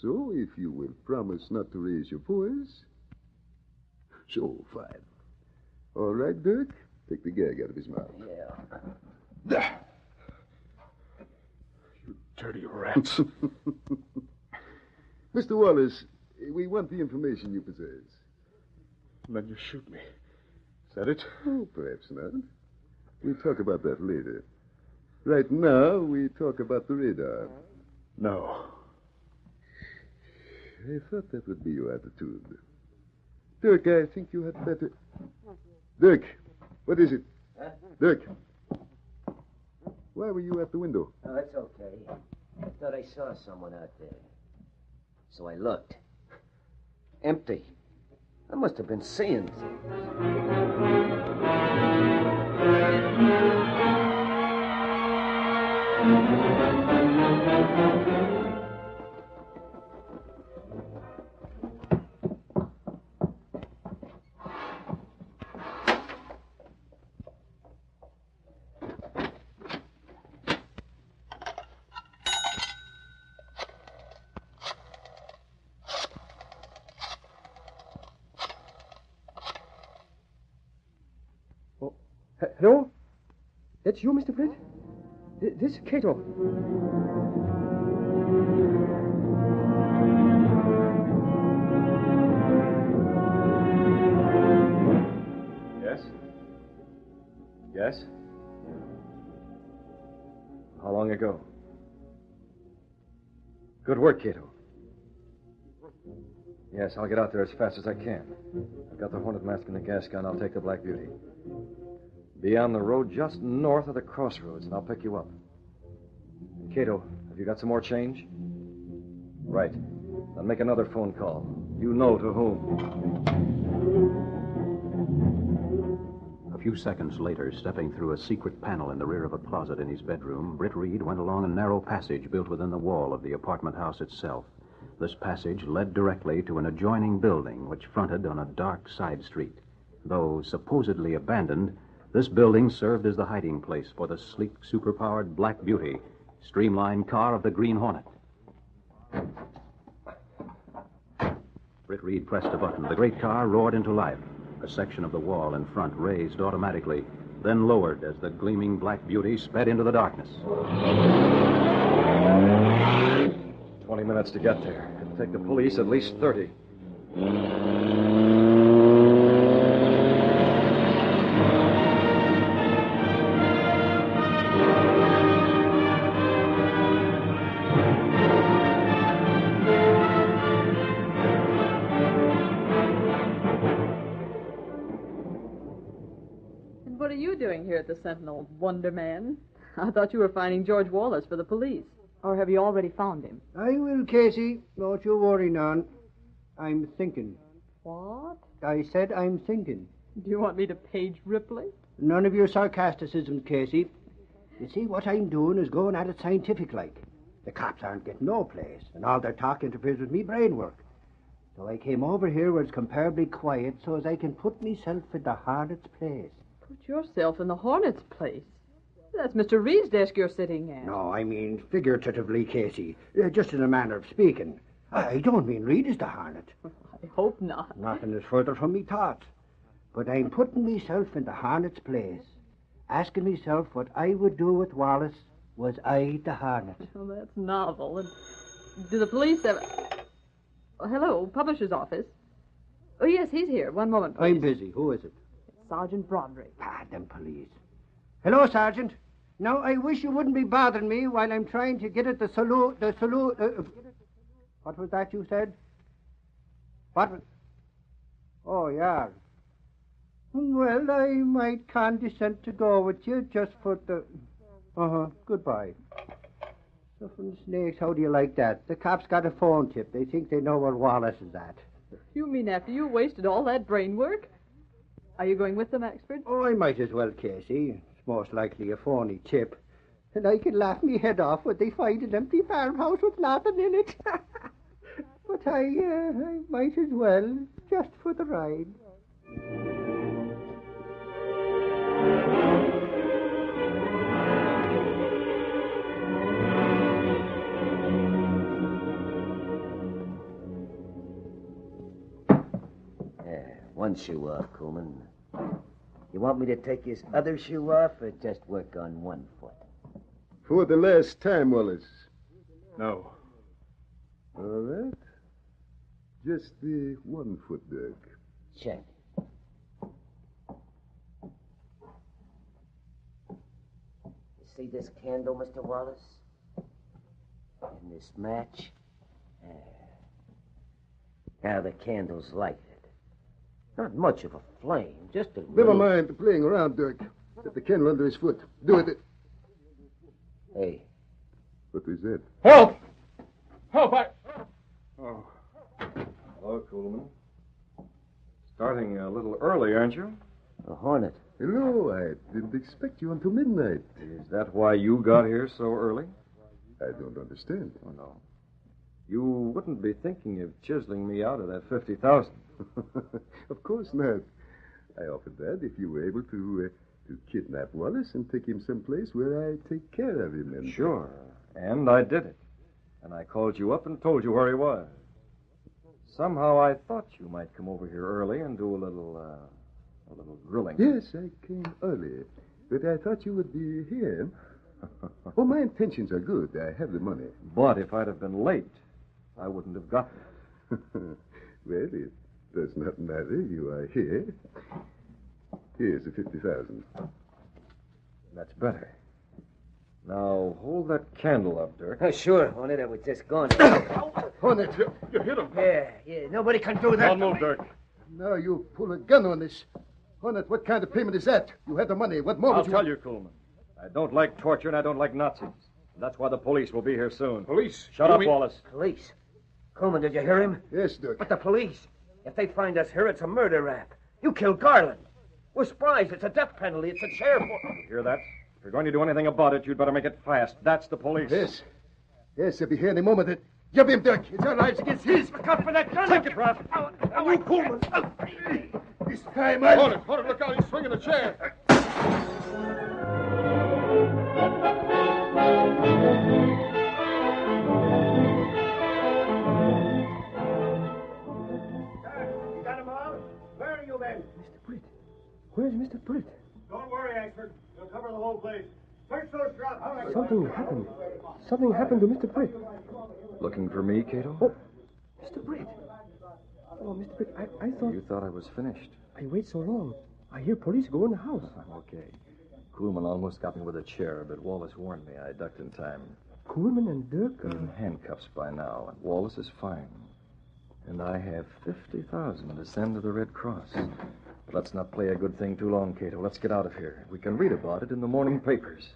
So, if you will promise not to raise your voice... So, fine. All right, Dirk? Take the gag out of his mouth. Yeah. You dirty rats. Mr. Wallace, we want the information you possess. Then you shoot me. Is that it? Oh, perhaps not. We'll talk about that later. Right now, we talk about the radar. No. I thought that would be your attitude. Dirk, I think you had better... Dirk, what is it? Huh? Dirk. Why were you at the window? Oh, that's okay. I thought I saw someone out there. So I looked. Empty. I must have been seeing Hello? That's you, Mr. Britt? This is Cato. Yes? Yes? How long ago? Good work, Cato. Yes, I'll get out there as fast as I can. I've got the Hornet mask and the gas gun. I'll take the Black Beauty. Be on the road just north of the crossroads, and I'll pick you up. Cato, have you got some more change? Right. Then make another phone call. You know to whom. A few seconds later, stepping through a secret panel in the rear of a closet in his bedroom, Britt Reed went along a narrow passage built within the wall of the apartment house itself. This passage led directly to an adjoining building which fronted on a dark side street. Though supposedly abandoned, this building served as the hiding place for the sleek, superpowered Black Beauty, streamlined car of the Green Hornet. Britt Reed pressed a button. The great car roared into life. A section of the wall in front raised automatically, then lowered as the gleaming Black Beauty sped into the darkness. 20 minutes to get there. It'll take the police at least 30. What are you doing here at the Sentinel, Wonder Man? I thought you were finding George Wallace for the police. Or have you already found him? I will, Casey. Don't you worry none. I'm thinking. What? I said I'm thinking. Do you want me to page Ripley? None of your sarcasticisms, Casey. You see, what I'm doing is going at it scientific-like. The cops aren't getting no place, and all their talk interferes with me brain work. So I came over here where it's comparably quiet so as I can put myself in the Hornet's place. Put yourself in the Hornet's place? That's Mr. Reed's desk you're sitting at. No, I mean figuratively, Casey. Just in a manner of speaking. I don't mean Reed is the Hornet. I hope not. Nothing is further from me thoughts. But I'm putting myself in the Hornet's place, asking myself what I would do with Wallace was I the Hornet. Well, that's novel. And do the police have... Oh, hello, publisher's office. Oh, yes, he's here. One moment, please. I'm busy. Who is it? Sergeant Broderick. Ah, them police. Hello, Sergeant. Now, I wish you wouldn't be bothering me while I'm trying to get at the salute... What was that you said? What was... Oh, yeah. Well, I might condescend to go with you just for the... Goodbye. Stuffing snakes, how do you like that? The cops got a phone tip. They think they know where Wallace is at. You mean after you wasted all that brain work? Are you going with them, Axford? Oh, I might as well, Casey. It's most likely a phony tip. And I can laugh me head off when they find an empty farmhouse with nothing in it. But I might as well, just for the ride. One shoe off, Coolman. You want me to take his other shoe off or just work on one foot? For the last time, Wallace. No. All right. Just the 1 foot, Dirk. Check. You see this candle, Mr. Wallace? And this match? Now the candle's lighted. Not much of a flame, just a Never little... mind the playing around, Dirk. Set the candle under his foot. Do it. Hey. What is that? Help! Help! Oh. Hello, Coolman. Starting a little early, aren't you? A hornet. Hello, I didn't expect you until midnight. Is that why you got here so early? I don't understand. Oh, no. You wouldn't be thinking of chiseling me out of that $50,000. Of course not. I offered that if you were able to kidnap Wallace and take him someplace where I take care of him. And... Sure. And I did it. And I called you up and told you where he was. Somehow I thought you might come over here early and do a little grilling. Yes, I came early. But I thought you would be here. Oh, my intentions are good. I have the money. But if I'd have been late, I wouldn't have gotten it. Well, it does not matter. You are here. Here's the 50,000. That's better. Now, hold that candle up, Dirk. Oh, sure, Hornet. I was just going. Hornet, you hit him. Yeah. Nobody can do that. Don't move, Dirk. Now you pull a gun on this. Hornet, what kind of payment is that? You have the money. What more I'll would you... tell you, Coolman. I don't like torture and I don't like Nazis. And that's why the police will be here soon. Police? Shut up, Wallace. Police? Coleman, did you hear him? Yes, Dirk. But the police, if they find us here, it's a murder rap. You killed Garland. We're spies. It's a death penalty. It's a sheriff. You hear that? If you're going to do anything about it, you'd better make it fast. That's the police. Yes. Yes, they'll be here any moment. Jump him, Dirk. It's our lives against his. Look out for that gun. Take it, Ralph. You, Coleman. This time, I... Hornet, look out. He's swinging a chair. You got them all? Where are you, then? Mr. Britt. Where's Mr. Britt? Don't worry, Ashford. We'll cover the whole place. Search those drops. Something happened. Something happened to Mr. Britt. Looking for me, Cato? Oh, Mr. Britt. Oh, Mr. Britt, I thought... You thought I was finished. I wait so long. I hear police go in the house. Okay. Coolman almost got me with a chair, but Wallace warned me. I ducked in time. Coolman and Dirk They're in handcuffs by now, and Wallace is fine. And I have 50,000 to send to the Red Cross. But let's not play a good thing too long, Cato. Let's get out of here. We can read about it in the morning papers.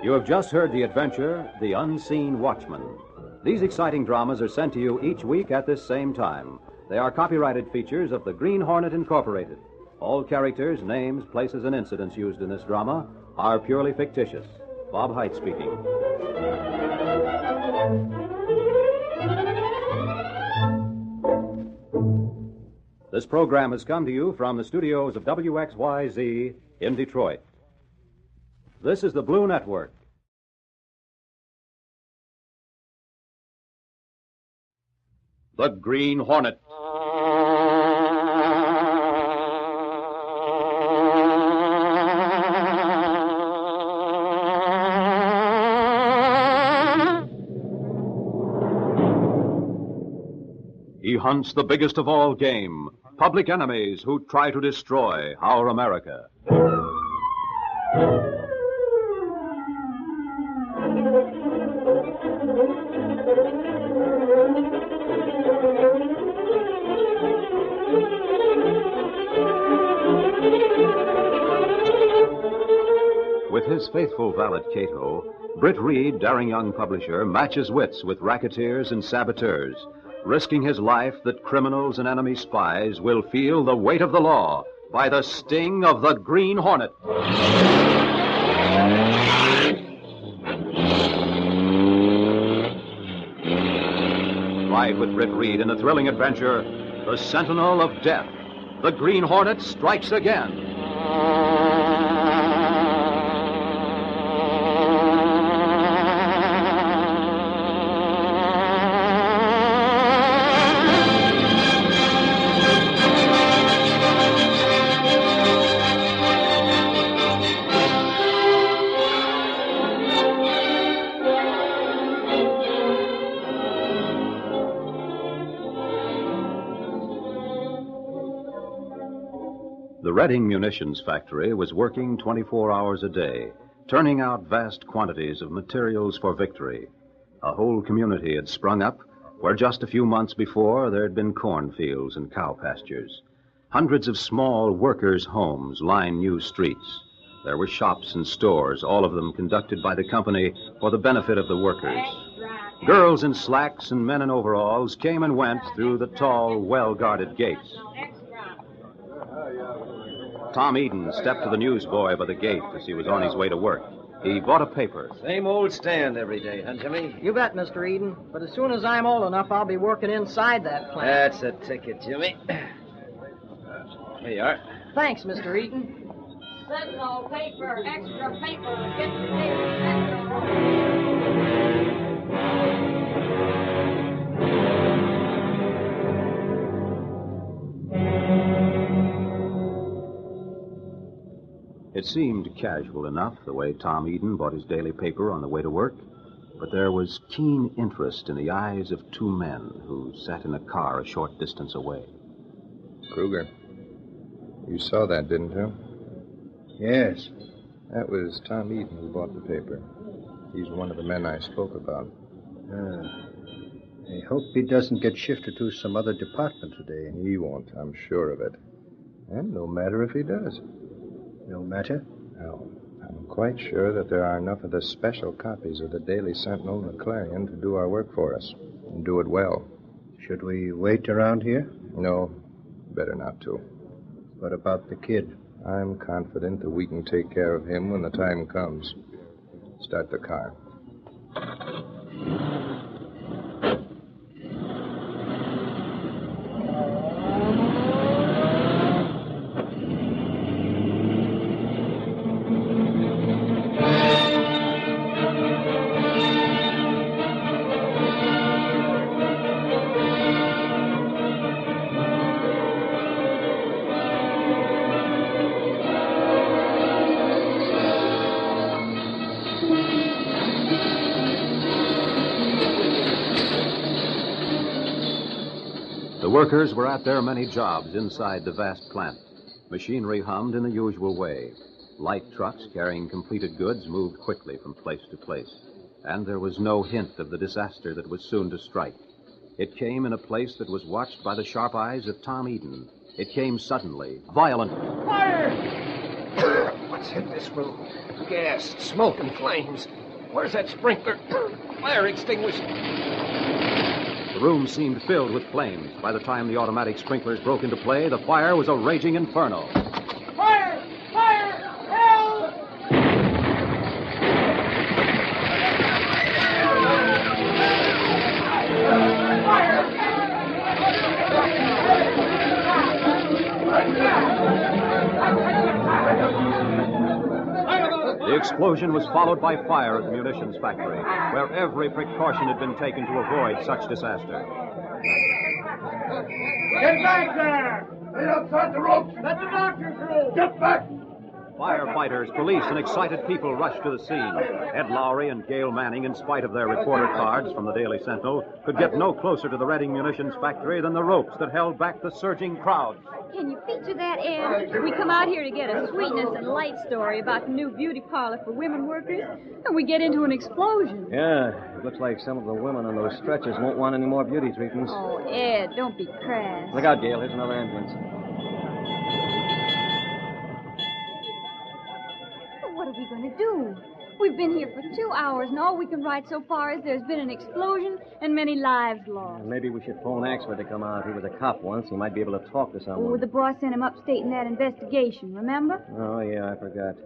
You have just heard the adventure, The Unseen Watchman. These exciting dramas are sent to you each week at this same time. They are copyrighted features of the Green Hornet Incorporated. All characters, names, places, and incidents used in this drama are purely fictitious. Bob Height speaking. This program has come to you from the studios of WXYZ in Detroit. This is the Blue Network. The Green Hornet. He hunts the biggest of all game, public enemies who try to destroy our America. With his faithful valet Cato, Britt Reed, daring young publisher, matches wits with racketeers and saboteurs, risking his life that criminals and enemy spies will feel the weight of the law by the sting of the Green Hornet. Ride with Britt Reed in a thrilling adventure, The Sentinel of Death. The Green Hornet strikes again. The Reading Munitions Factory was working 24 hours a day, turning out vast quantities of materials for victory. A whole community had sprung up where just a few months before there had been cornfields and cow pastures. Hundreds of small workers' homes lined new streets. There were shops and stores, all of them conducted by the company for the benefit of the workers. Girls in slacks and men in overalls came and went through the tall, well-guarded gates. Tom Eden stepped to the newsboy by the gate as he was on his way to work. He bought a paper. Same old stand every day, huh, Jimmy? You bet, Mr. Eden. But as soon as I'm old enough, I'll be working inside that plant. That's the ticket, Jimmy. Here you are. Thanks, Mr. Eden. Sentinel, paper, extra paper. Get the paper. It seemed casual enough, the way Tom Eden bought his daily paper on the way to work, but there was keen interest in the eyes of two men who sat in a car a short distance away. Kruger, you saw that, didn't you? Yes. That was Tom Eden who bought the paper. He's one of the men I spoke about. I hope he doesn't get shifted to some other department today. He won't, I'm sure of it. And no matter if he does. No matter? No. I'm quite sure that there are enough of the special copies of the Daily Sentinel and the Clarion to do our work for us. And do it well. Should we wait around here? No. Better not to. What about the kid? I'm confident that we can take care of him when the time comes. Start the car. The workers were at their many jobs inside the vast plant. Machinery hummed in the usual way. Light trucks carrying completed goods moved quickly from place to place. And there was no hint of the disaster that was soon to strike. It came in a place that was watched by the sharp eyes of Tom Eden. It came suddenly, violent. Fire! What's in this room? Gas, smoke, and flames. Where's that sprinkler? Fire extinguisher. The room seemed filled with flames. By the time the automatic sprinklers broke into play, the fire was a raging inferno. Fire! Fire! Help! The explosion was followed by fire at the munitions factory, where every precaution had been taken to avoid such disaster. Get back there! Right outside the ropes! Let the doctor through! Get back! Firefighters, police, and excited people rushed to the scene. Ed Lowry and Gail Manning, in spite of their reporter cards from the Daily Sentinel, could get no closer to the Reading munitions factory than the ropes that held back the surging crowds. Can you feature that, Ed? We come out here to get a sweetness and light story about the new beauty parlor for women workers, and we get into an explosion. Yeah, it looks like some of the women on those stretchers won't want any more beauty treatments. Oh, Ed, don't be crass. Look out, Gail. Here's another ambulance. What are we going to do? We've been here for 2 hours, and all we can write so far is there's been an explosion and many lives lost. Maybe we should phone Axford to come out. He was a cop once. He might be able to talk to someone. Oh, the boss sent him upstate in that investigation, remember? Oh, yeah, I forgot.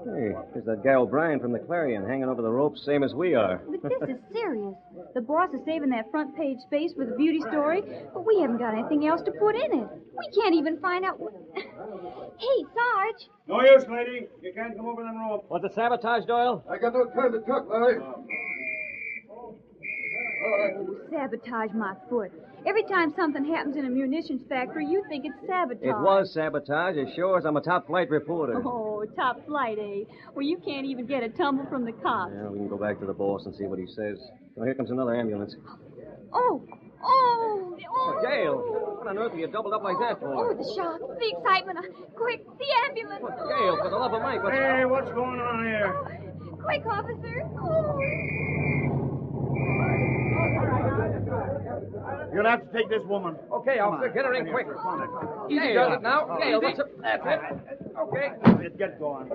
Hey, there's that guy O'Brien from the Clarion hanging over the ropes, same as we are. But this is serious. The boss is saving that front page space for the beauty story, but we haven't got anything else to put in it. We can't even find out what... Hey, Sarge. No use, lady. You can't come over them ropes. Was it sabotage, Doyle? I got no time to talk, Larry. Oh, sabotage my foot. Every time something happens in a munitions factory, you think it's sabotage. It was sabotage, as sure as I'm a top-flight reporter. Oh, top flight, eh? Well, you can't even get a tumble from the cops. Yeah, we can go back to the boss and see what he says. Oh, here comes another ambulance. Oh! Gail, what on earth are you doubled up like that for? Oh, the shock, the excitement. Quick, the ambulance. Gail, for the love of Mike, what's going on here? Quick, officer. Oh. You'll have to take this woman. Okay, officer, get her in quick. Easy does it now. Gail, that's it. Okay. Let's get going.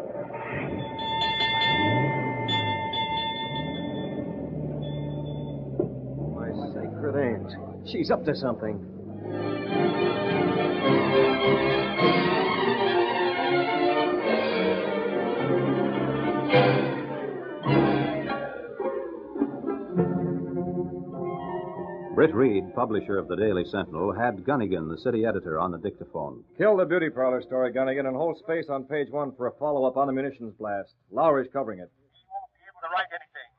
My sacred aunt. She's up to something. Britt Reed, publisher of the Daily Sentinel, had Gunnigan, the city editor, on the dictaphone. Kill the beauty parlor story, Gunnigan, and hold space on page 1 for a follow-up on the munitions blast. Lowry's covering it. To write anything.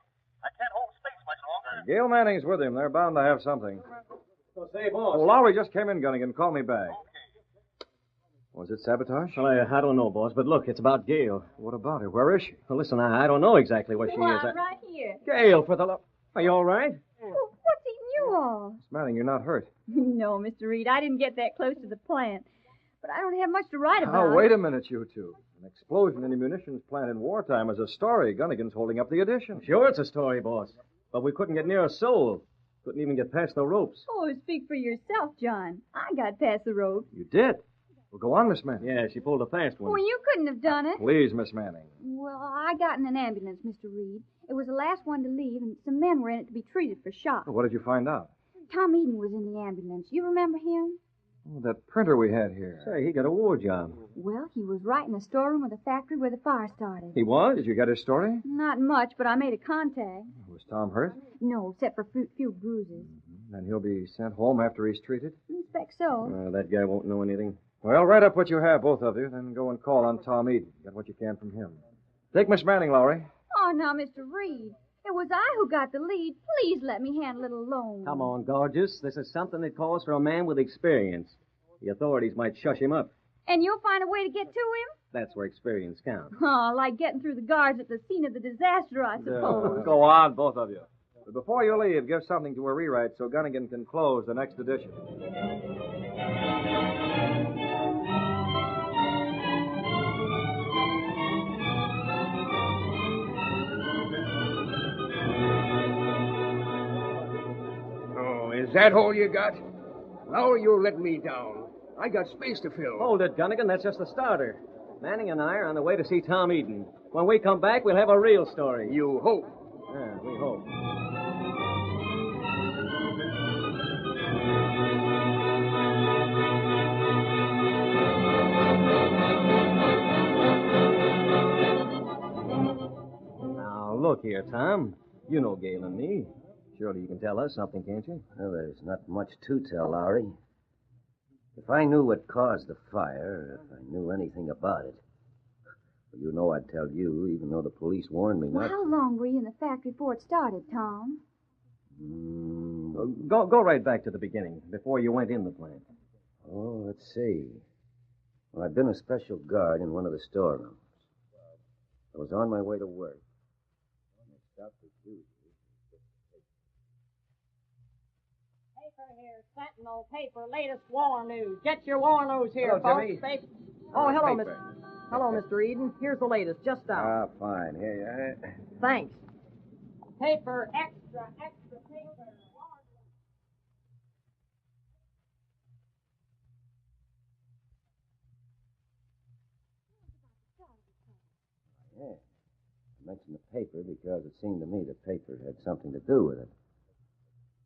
I can't hold space much longer. Gail Manning's with him. They're bound to have something. So say, boss. Oh, Lowry just came in, Gunnigan. Call me back. Was it sabotage? Well, I don't know, boss, but look, it's about Gail. What about her? Where is she? Well, listen, I don't know exactly where she Well, is. I'm right here. Gail, for the love... Are you all right? Well, what's eating you all? Miss Manning, you're not hurt. No, Mr. Reed, I didn't get that close to the plant. But I don't have much to write about. Oh, wait a minute, you two. An explosion in a munitions plant in wartime is a story. Gunnigan's holding up the edition. Sure, it's a story, boss. But we couldn't get near a soul. Couldn't even get past the ropes. Oh, speak for yourself, John. I got past the rope. You did? Well, go on, Miss Manning. Yeah, she pulled a fast one. Well, you couldn't have done it. Please, Miss Manning. Well, I got in an ambulance, Mr. Reed. It was the last one to leave, and some men were in it to be treated for shock. What did you find out? Tom Eden was in the ambulance. You remember him? Oh, that printer we had here. Say, he got a war job. Well, he was right in the storeroom of the factory where the fire started. He was? Did you get his story? Not much, but I made a contact. Was Tom hurt? No, except for a few bruises. Then he'll be sent home after he's treated? I expect so. That guy won't know anything. Well, write up what you have, both of you, then go and call on Tom Eden. Get what you can from him. Take Miss Manning, Lowry. Oh, now, Mr. Reed. It was I who got the lead. Please let me handle it alone. Come on, gorgeous. This is something that calls for a man with experience. The authorities might shush him up. And you'll find a way to get to him? That's where experience counts. Oh, like getting through the guards at the scene of the disaster, I suppose. Go on, both of you. But before you leave, give something to a rewrite so Gunnigan can close the next edition. Oh, is that all you got? Now you're letting me down. I got space to fill. Hold it, Gunnigan. That's just the starter. Manning and I are on the way to see Tom Eden. When we come back, we'll have a real story. You hope. Yeah, we hope. Now, look here, Tom. You know Gail and me. Surely you can tell us something, can't you? Well, there's not much to tell, Lowry. If I knew what caused the fire, if I knew anything about it. You know I'd tell you, even though the police warned me Well, not how long were you in the factory before it started, Tom? Go right back to the beginning, before you went in the plant. Oh, let's see. Well, I'd been a special guard in one of the storerooms. I was on my way to work. I stopped as usual. Paper here, Sentinel paper, latest war news. Get your war news here, Hello, folks. Jimmy. Oh, hello, Paper. Hello, Mr. Eden. Here's the latest, just out. Ah, fine. Here you are. Thanks. Paper, extra paper. Yeah. I mentioned the paper because it seemed to me the paper had something to do with it.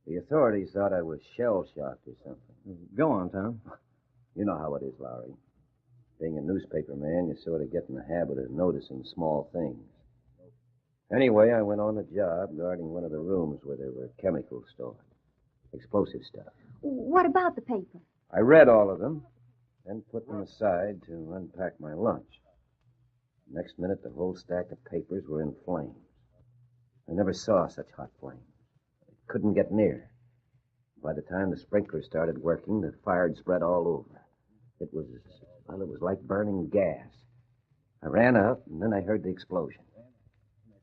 The authorities thought I was shell-shocked or something. Go on, Tom. You know how it is, Lowry. Being a newspaper man, you sort of get in the habit of noticing small things. Anyway, I went on the job guarding one of the rooms where there were chemicals stored. Explosive stuff. What about the paper? I read all of them, then put them aside to unpack my lunch. Next minute, the whole stack of papers were in flames. I never saw such hot flames. I couldn't get near. By the time the sprinklers started working, the fire had spread all over. It was like burning gas. I ran up, and then I heard the explosion.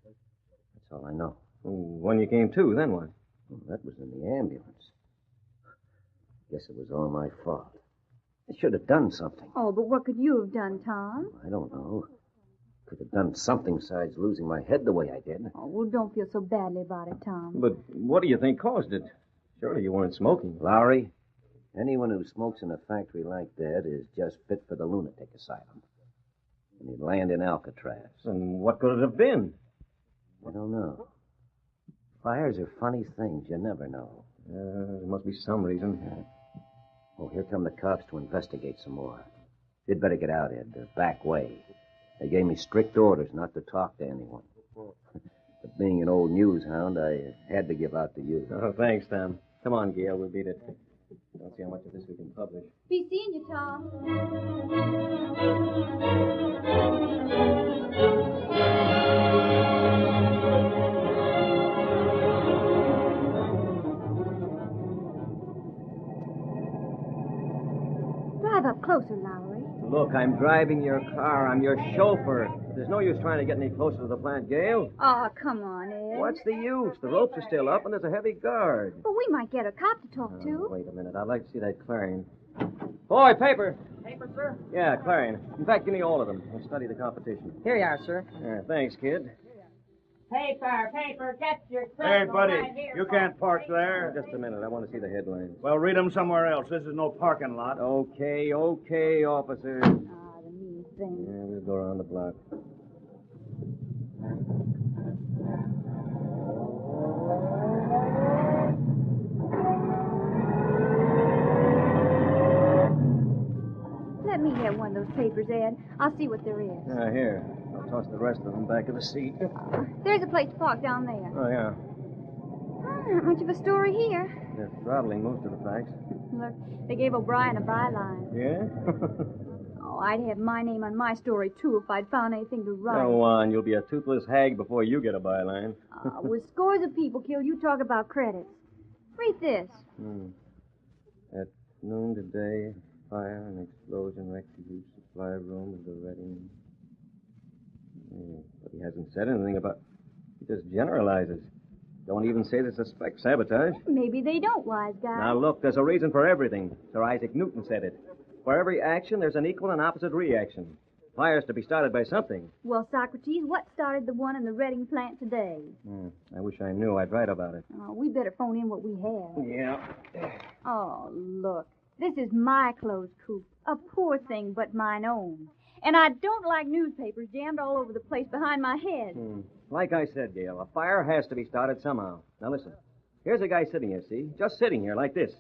That's all I know. When you came to, then what? Well, that was in the ambulance. Guess it was all my fault. I should have done something. Oh, but what could you have done, Tom? I don't know. Could have done something besides losing my head the way I did. Oh, well, don't feel so badly about it, Tom. But what do you think caused it? Surely you weren't smoking. Lowry, anyone who smokes in a factory like that is just fit for the lunatic asylum. And he'd land in Alcatraz. And what could it have been? I don't know. Fires are funny things. You never know. There must be some reason. Oh, here come the cops to investigate some more. You'd better get out, Ed. The back way. They gave me strict orders not to talk to anyone. But being an old news hound, I had to give out to you. Oh, thanks, Tom. Come on, Gail. We'll beat it. Don't see how much of this we can publish. Be seeing you, Tom. Drive up closer, Lowry. Look, I'm driving your car. I'm your chauffeur. There's no use trying to get any closer to the plant, Gail. Oh, come on, Ed. What's the use? The ropes are still up, and there's a heavy guard. Well, we might get a cop to talk to. Wait a minute. I'd like to see that Clarion. Boy, paper. Paper, sir? Yeah, Clarion. In fact, give me all of them. I'll study the competition. Here you are, sir. Yeah, thanks, kid. Paper, get your Hey, buddy, right here, you can't park there. Just a minute. I want to see the headlines. Well, read them somewhere else. This is no parking lot. Okay, officer. Ah, the mean thing. Yeah, we'll go around the block. Let me have one of those papers, Ed. I'll see what there is. Here. I'll toss the rest of them back of the seat. There's a place to park down there. Oh, yeah. Not much of a story here. They're throttling most of the facts. Look, they gave O'Brien a byline. Yeah? Oh, I'd have my name on my story, too, if I'd found anything to write. Go on. You'll be a toothless hag before you get a byline. With scores of people killed, you talk about credits. Read this. At noon today, fire and explosion wrecked the huge supply room of the Reading. But he hasn't said anything about... He just generalizes. Don't even say they suspect sabotage. Maybe they don't, wise guy. Now, look, there's a reason for everything. Sir Isaac Newton said it. For every action, there's an equal and opposite reaction. Fire's to be started by something. Well, Socrates, what started the one in the Reading plant today? I wish I knew. I'd write about it. Oh, we better phone in what we have. Yeah. Oh, look. This is my clothes coop. A poor thing, but mine own. And I don't like newspapers jammed all over the place behind my head. Like I said, Gail, a fire has to be started somehow. Now, listen. Here's a guy sitting here, see? Just sitting here like this.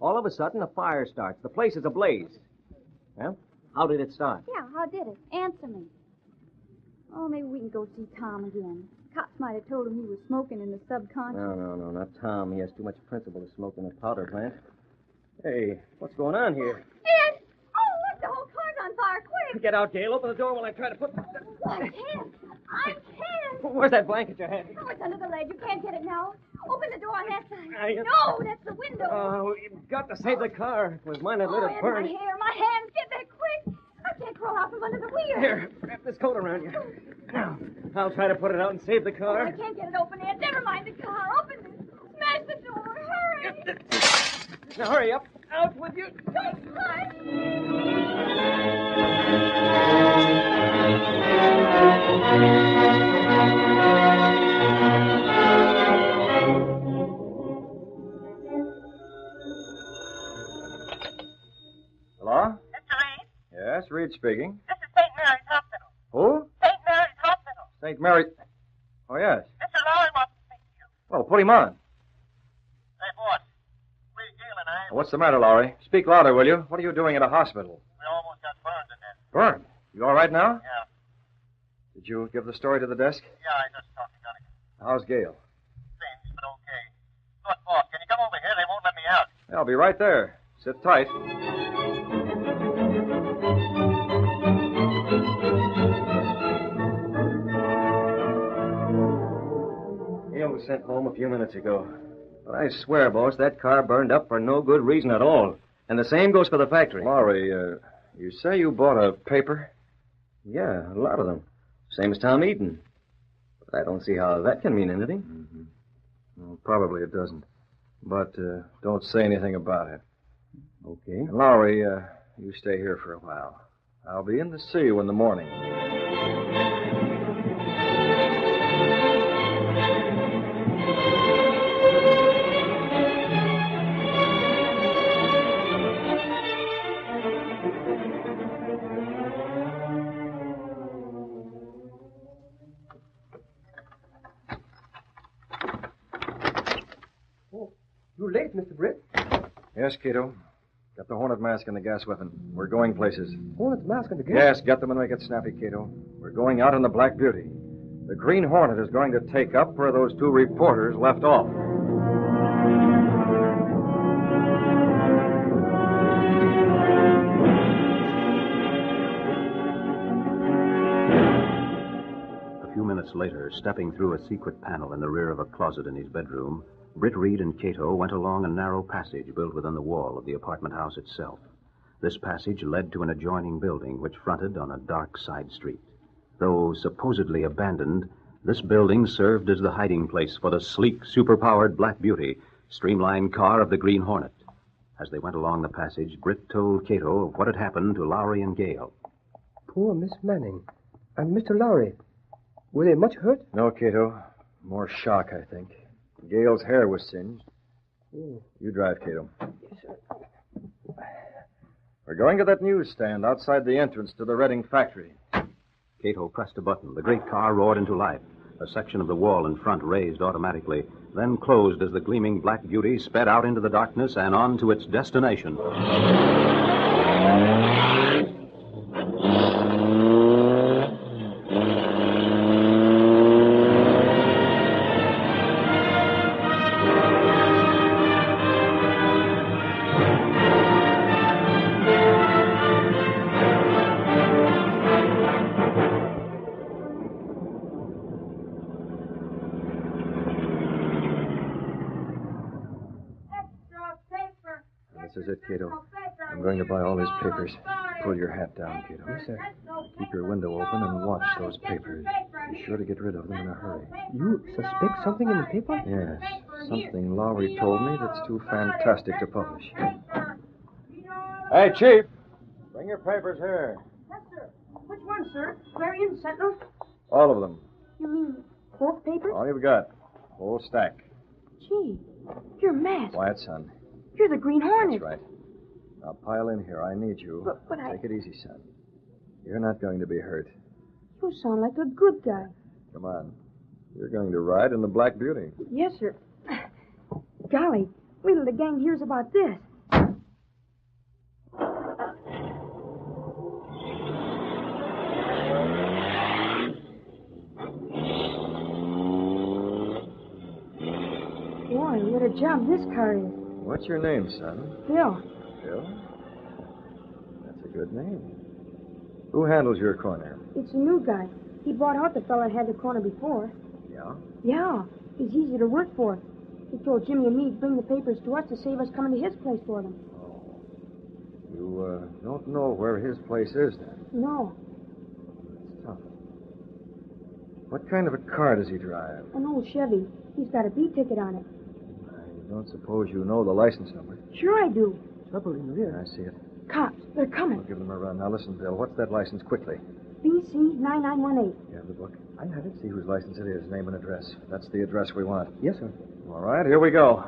All of a sudden, a fire starts. The place is ablaze. Well, how did it start? Yeah, how did it? Answer me. Oh, maybe we can go see Tom again. Cops might have told him he was smoking in the subconscious. No, not Tom. He has too much principle to smoke in a powder plant. Hey, what's going on here? Ed! Oh, look, the whole car's on fire, quick! Get out, Gail. Open the door while I try to put... I can't. I can't. Where's that blanket you had? Oh, it's under the ledge. You can't get it now. Open the door on that side. Yes. No, that's the window. Oh, you've got to save the car. It was mine that let it and burn. my hair, my hands. Get there quick. I can't crawl out from under the wheel. Here, wrap this coat around you. Now, I'll try to put it out and save the Oh, car. I can't get it open yet. Never mind the car. Open it. Smash the door. Hurry. Now, hurry up. Out with you. Don't touch. Hello? Mr. Reed, Yes, Reed speaking. this is St. Mary's Hospital. Who? St. Mary's Hospital. St. Mary. Oh, yes. Mr. Lowry wants to speak to you. Well, put him on. Hey, boss. We, Gail and I, What's the matter, Lowry? Speak louder, will you? What are you doing at a hospital? we almost got burned to death. Burned. You all right now? Yeah. Did you give the story to the desk? Yeah, I just talked to Gunnigan. How's Gail? Singed, but okay. Look, boss, can you come over here? They won't let me out. I'll be right there. Sit tight. Gail was sent home a few minutes ago. But I swear, boss, that car burned up for no good reason at all. And the same goes for the factory. Lowry, you say you bought a paper? Yeah, a lot of them. Same as Tom Eden. But I don't see how that can mean anything. Mm-hmm. Well, probably it doesn't. But don't say anything about it. Okay. And Lowry, you stay here for a while. I'll be in to see you in the morning. You're late, Mr. Britt. Yes, Cato. Got the Hornet mask and the gas weapon. We're going places. Hornet's mask and the gas? Yes, get them and make it snappy, Cato. We're going out on the Black Beauty. The Green Hornet is going to take up where those two reporters left off. A few minutes later, stepping through a secret panel in the rear of a closet in his bedroom, Britt Reed and Cato went along a narrow passage built within the wall of the apartment house itself. This passage led to an adjoining building which fronted on a dark side street. Though supposedly abandoned, this building served as the hiding place for the sleek, superpowered Black Beauty, streamlined car of the Green Hornet. As they went along the passage, Britt told Cato of what had happened to Lowry and Gale. Poor Miss Manning. And Mr. Lowry. Were they much hurt? No, Cato. More shock, I think. Gale's hair was singed. Oh. You drive, Cato. Yes, sir. We're going to that newsstand outside the entrance to the Redding factory. Cato pressed a button. The great car roared into life. A section of the wall in front raised automatically, then closed as the gleaming Black Beauty sped out into the darkness and on to its destination. This is it, Cato. I'm going to buy all his papers. Pull your hat down, Cato. Yes, sir. Keep your window open and watch those papers. Be sure to get rid of them in a hurry. You suspect something in the paper? Yes. Something Lowry told me that's too fantastic to publish. Hey, Chief. Bring your papers here. Yes, sir. Which one, sir? Clarion, Sentinel? All of them. You mean both papers? All you've got. Whole stack. Gee, you're masked. Quiet, son. You're the Green Hornet. That's right. Now pile in here. I need you. But I... Take it easy, son. You're not going to be hurt. You sound like a good guy. Come on. You're going to ride in the Black Beauty. Yes, sir. Golly, wait till the gang hears about this. Boy, what a job this car is. What's your name, son? Phil. Phil? That's a good name. Who handles your corner? It's a new guy. He bought out the fella that had the corner before. Yeah? Yeah, he's easy to work for. He told Jimmy and me to bring the papers to us to save us coming to his place for them. You don't know where his place is, then? No, It's tough. What kind of a car does he drive? an old Chevy. He's got a B ticket on it. I don't suppose you know the license number. Sure I do. Trouble in the rear. I see it. Cops, they're coming. I'll give them a run. Now listen, Bill. What's that license quickly? BC 9918. You have the book? I have it. See whose license it is. Name and address. That's the address we want. Yes, sir. All right, here we go.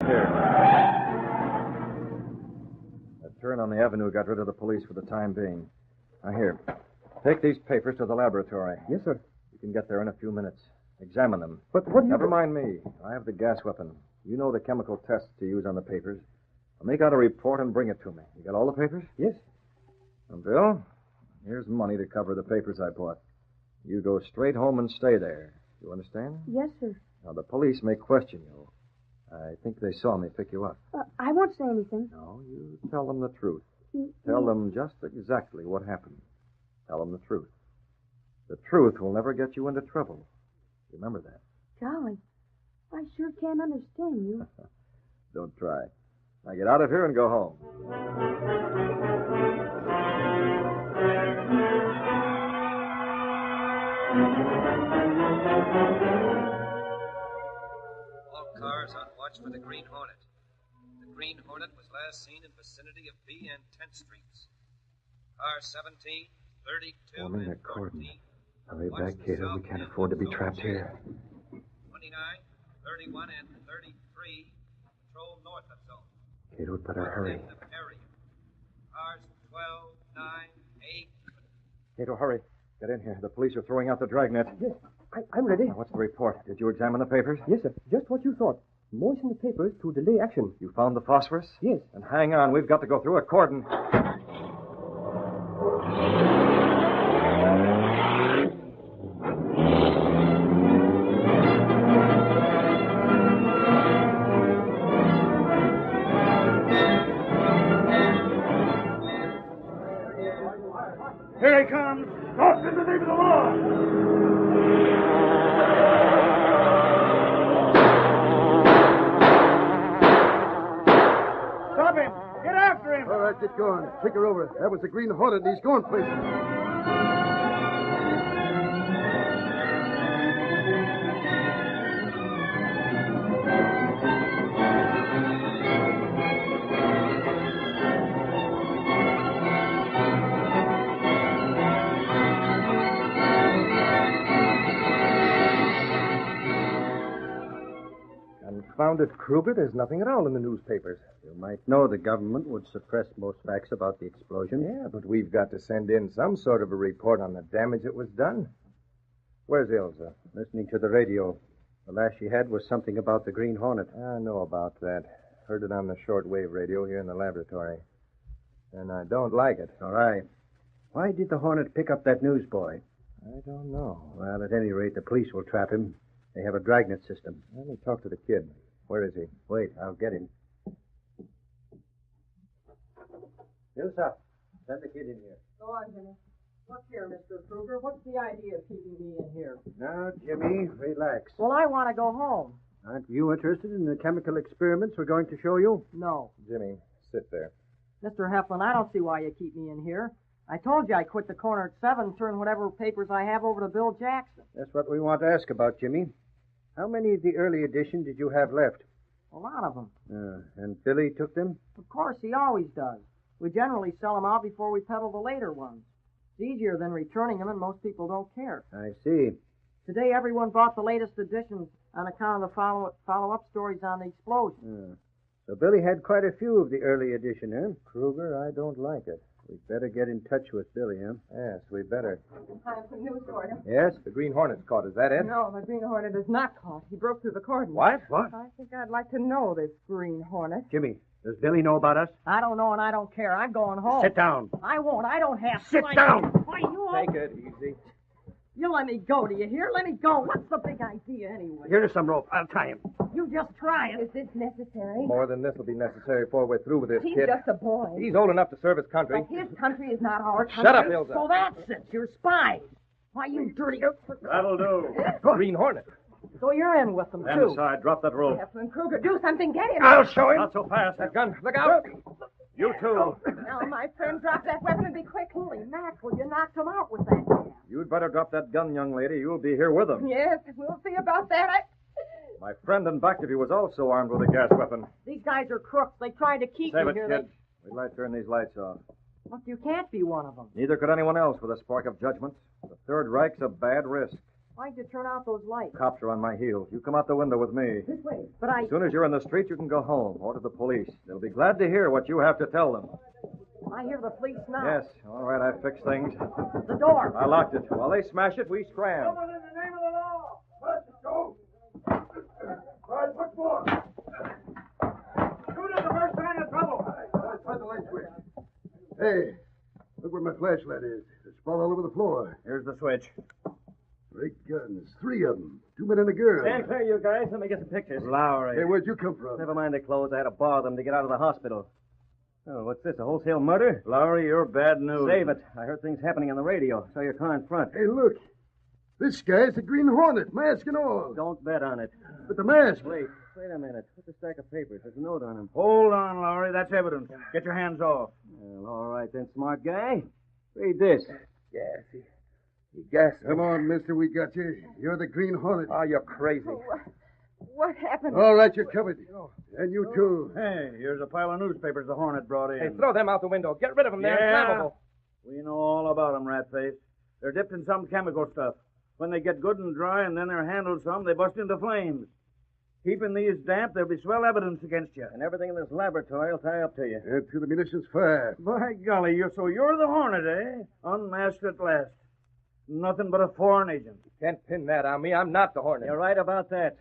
Here. That turn on the avenue got rid of the police for the time being. Now, here. Take these papers to the laboratory. Yes, sir. You can get there in a few minutes. Examine them. But what do you... Never mind me. I have the gas weapon. You know the chemical tests to use on the papers. I'll make out a report and bring it to me. You got all the papers? Yes. And Bill, here's money to cover the papers I bought. You go straight home and stay there. You understand? Yes, sir. Now, the police may question you. I think they saw me pick you up. I won't say anything. No, you tell them the truth. You- Tell them just exactly what happened. Tell them the truth. The truth will never get you into trouble. Remember that. Golly, I sure can't understand you. Don't try. Now get out of here and go home. All cars on watch for the Green Hornet. The Green Hornet was last seen in vicinity of B and 10th Streets. Car 17, 32, Forming a and cordon. 14. Hurry back, Cato. We can't afford to be trapped here. 29, 31, and 33 patrol north of zone. Cato, we'd better hurry. Within the area. Cars 12, 9, 8. Cato, hurry. Get in here. The police are throwing out the dragnet. Yes, I'm ready. Now, what's the report? Did you examine the papers? Yes, sir. Just what you thought. Moisten the papers to delay action. You found the phosphorus? Yes. And hang on. We've got to go through a cordon. Here he comes. Stop in the name of the law. Stop him. Get after him. All right, get going. Take her over. That was the Green Hornet, and he's going places. Confounded Kruger, there's nothing at all in the newspapers. You might know the government would suppress most facts about the explosion. Yeah, but we've got to send in some sort of a report on the damage that was done. Where's Ilsa? Listening to the radio. The last she had was something about the Green Hornet. I know about that. Heard it on the shortwave radio here in the laboratory. And I don't like it. All right. Why did the Hornet pick up that newsboy? I don't know. Well, at any rate, the police will trap him. They have a dragnet system. Let me talk to the kid. Where is he? Wait, I'll get him. Ilsa, send the kid in here. Go on, Jimmy. Look here, Mr. Kruger. What's the idea of keeping me in here? Now, Jimmy, relax. Well, I want to go home. Aren't you interested in the chemical experiments we're going to show you? No. Jimmy, sit there. Mr. Heflin, I don't see why you keep me in here. I told you I quit the corner at 7 and turn whatever papers I have over to Bill Jackson. That's what we want to ask about, Jimmy. How many of the early edition did you have left? A lot of them. And Billy took them? Of course, he always does. We generally sell them out before we peddle the later ones. It's easier than returning them, and most people don't care. I see. Today, everyone bought the latest editions on account of the follow-up stories on the explosion. So Billy had quite a few of the early edition, huh? Kruger, I don't like it. We'd better get in touch with Billy, huh? Yes, we better. I have some news for you. Yes? The Green Hornet's caught. Is that it? No, the Green Hornet is not caught. He broke through the cordon. What? What? I think I'd like to know this Green Hornet. Jimmy, does Billy know about us? I don't know and I don't care. I'm going home. Sit down. I won't. I don't have to. Sit down. Why, you won't? Take it easy. You let me go, do you hear? Let me go. What's the big idea, anyway? Here's some rope. I'll tie him. You just try it. Is this necessary? More than this will be necessary before we're through with this He's kid. just a boy. He's old enough to serve his country. But his country is not our country. Shut up, Hilda. So that's it. You're spies. Why, you dirty... That'll do. Green Hornet. So you're in with them, Stand too. aside. Drop that rope. Heflin Kruger, do something. Get him. I'll show him. Not so fast. That gun. Look out. You too. Now, my friend, drop that weapon and be quick. Holy mackerel, you knocked him out with that. You'd better drop that gun, young lady. You'll be here with them. Yes, we'll see about that. My friend in back of you was also armed with a gas weapon. These guys are crooks. They tried to keep Save me it, here. kid. We'd like to turn these lights off. Look, you can't be one of them. Neither could anyone else with a spark of judgment. The Third Reich's a bad risk. Why'd you turn out those lights? Cops are on my heels. You come out the window with me. This way. But I... As soon as you're in the street, you can go home or to the police. They'll be glad to hear what you have to tell them. I hear the police now. Yes, all right, I fixed things. The door. I locked it. While they smash it, we scram. in the name of the law. Let's go. All right, what for? Shoot at the first sign of trouble. Let's find the light switch. Hey, look where my flashlight is. It's sprawled all over the floor. Here's the switch. Great guns. 3 of them. 2 men and a girl. Stand clear, you guys. Let me get some pictures. Lowry. Hey, where'd you come from? Never mind the clothes. I had to borrow them to get out of the hospital. Oh, what's this, a wholesale murder? Lowry, you're bad news. Save it. I heard things happening on the radio. Saw your car in front. Hey, look. This guy's the Green Hornet, mask and all. Don't bet on it. But the mask. Wait a minute. What's the stack of papers? There's a note on them. Hold on, Lowry. That's evidence. Get your hands off. Well, all right then, smart guy. Read this. Yes. You guessed. Come on, mister. We got you. You're the Green Hornet. Oh, you're crazy. What happened? All right, you're covered. And you too. Hey, here's a pile of newspapers the Hornet brought in. Hey, throw them out the window. Get rid of them. They're inflammable. We know all about them, Ratface. They're dipped in some chemical stuff. When they get good and dry and then they're handled some, they bust into flames. Keeping these damp, there'll be swell evidence against you. And everything in this laboratory will tie up to you. And to the munitions fire. By golly, you're the Hornet, eh? Unmasked at last. Nothing but a foreign agent. Can't pin that on me. I'm not the Hornet. You're right about that.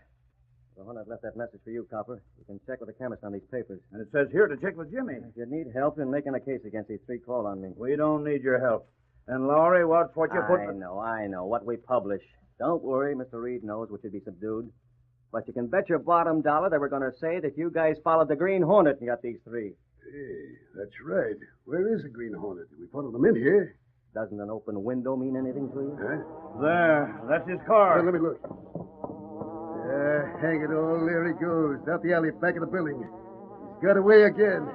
The Hornet left that message for you, Copper. You can check with the chemist on these papers. And it says here to check with Jimmy. If you need help in making a case against these 3 called on me. We don't need your help. And, Lowry, watch what you put... I know. What we publish. Don't worry, Mr. Reed knows we should be subdued. But you can bet your bottom dollar that we're going to say that you guys followed the Green Hornet and got these 3. Hey, that's right. Where is the Green Hornet? We followed him in here. Doesn't an open window mean anything to you? Huh? There. That's his car. Let me look. Hang it all. There he goes. Out the alley, back of the building. He's got away again.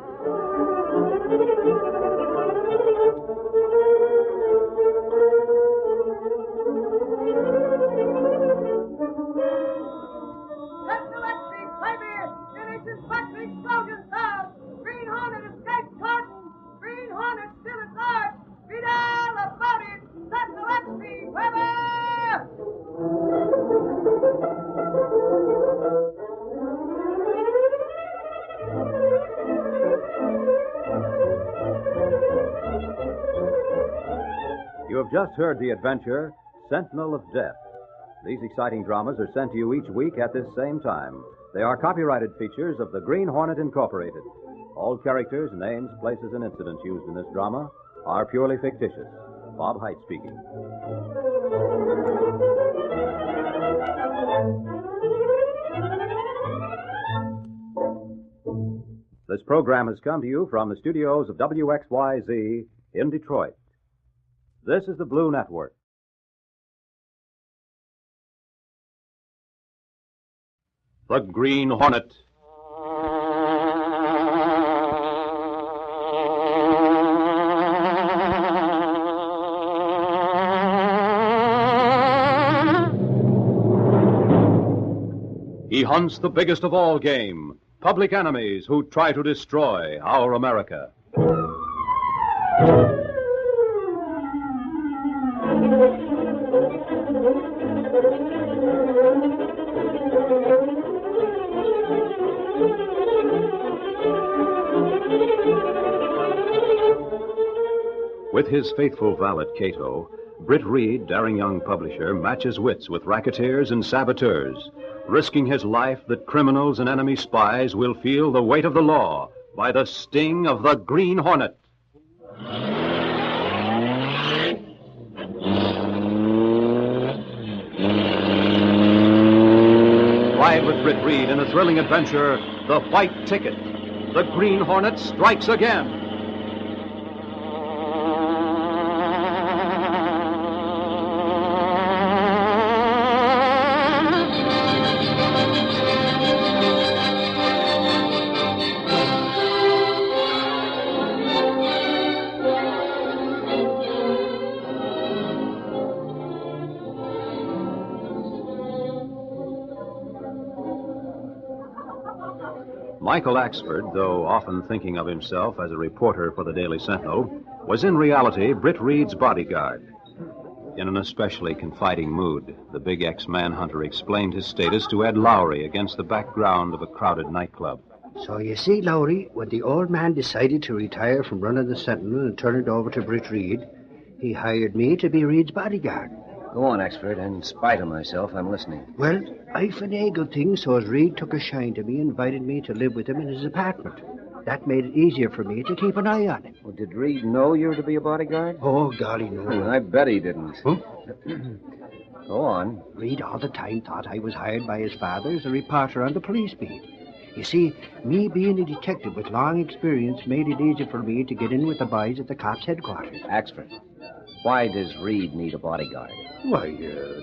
You have just heard the adventure, Sentinel of Death. These exciting dramas are sent to you each week at this same time. They are copyrighted features of the Green Hornet Incorporated. All characters, names, places, and incidents used in this drama are purely fictitious. Bob Height speaking. This program has come to you from the studios of WXYZ in Detroit. This is the Blue Network. The Green Hornet. He hunts the biggest of all game, public enemies who try to destroy our America. With his faithful valet, Cato, Britt Reed, daring young publisher, matches wits with racketeers and saboteurs, risking his life that criminals and enemy spies will feel the weight of the law by the sting of the Green Hornet. Ride with Britt Reed in a thrilling adventure, The White Ticket. The Green Hornet strikes again. Michael Axford, though often thinking of himself as a reporter for the Daily Sentinel, was in reality Britt Reed's bodyguard. In an especially confiding mood, the big ex-manhunter explained his status to Ed Lowry against the background of a crowded nightclub. So you see, Lowry, when the old man decided to retire from running the Sentinel and turn it over to Britt Reed, he hired me to be Reed's bodyguard. Go on, Axford. In spite of myself, I'm listening. Well, I finagled things so as Reed took a shine to me and invited me to live with him in his apartment. That made it easier for me to keep an eye on him. Well, did Reed know you were to be a bodyguard? Oh, golly, no. I bet he didn't. Huh? Go on. Reed all the time thought I was hired by his father as a reporter on the police beat. You see, me being a detective with long experience made it easier for me to get in with the boys at the cops' headquarters. Axford, why does Reed need a bodyguard? Why,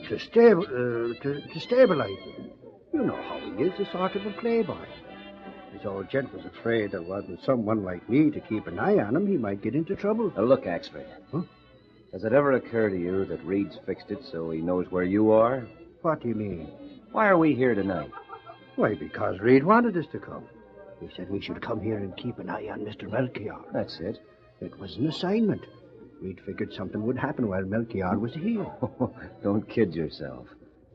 to stabilize him. You know how he is, a sort of a playboy. His old gent was afraid there wasn't someone like me to keep an eye on him, he might get into trouble. Now look, Axford. Huh? Does it ever occur to you that Reed's fixed it so he knows where you are? What do you mean? Why are we here tonight? Why, because Reed wanted us to come. He said we should come here and keep an eye on Mr. Melchior. That's it. It was an assignment. Reed figured something would happen while Melchior was here. Don't kid yourself.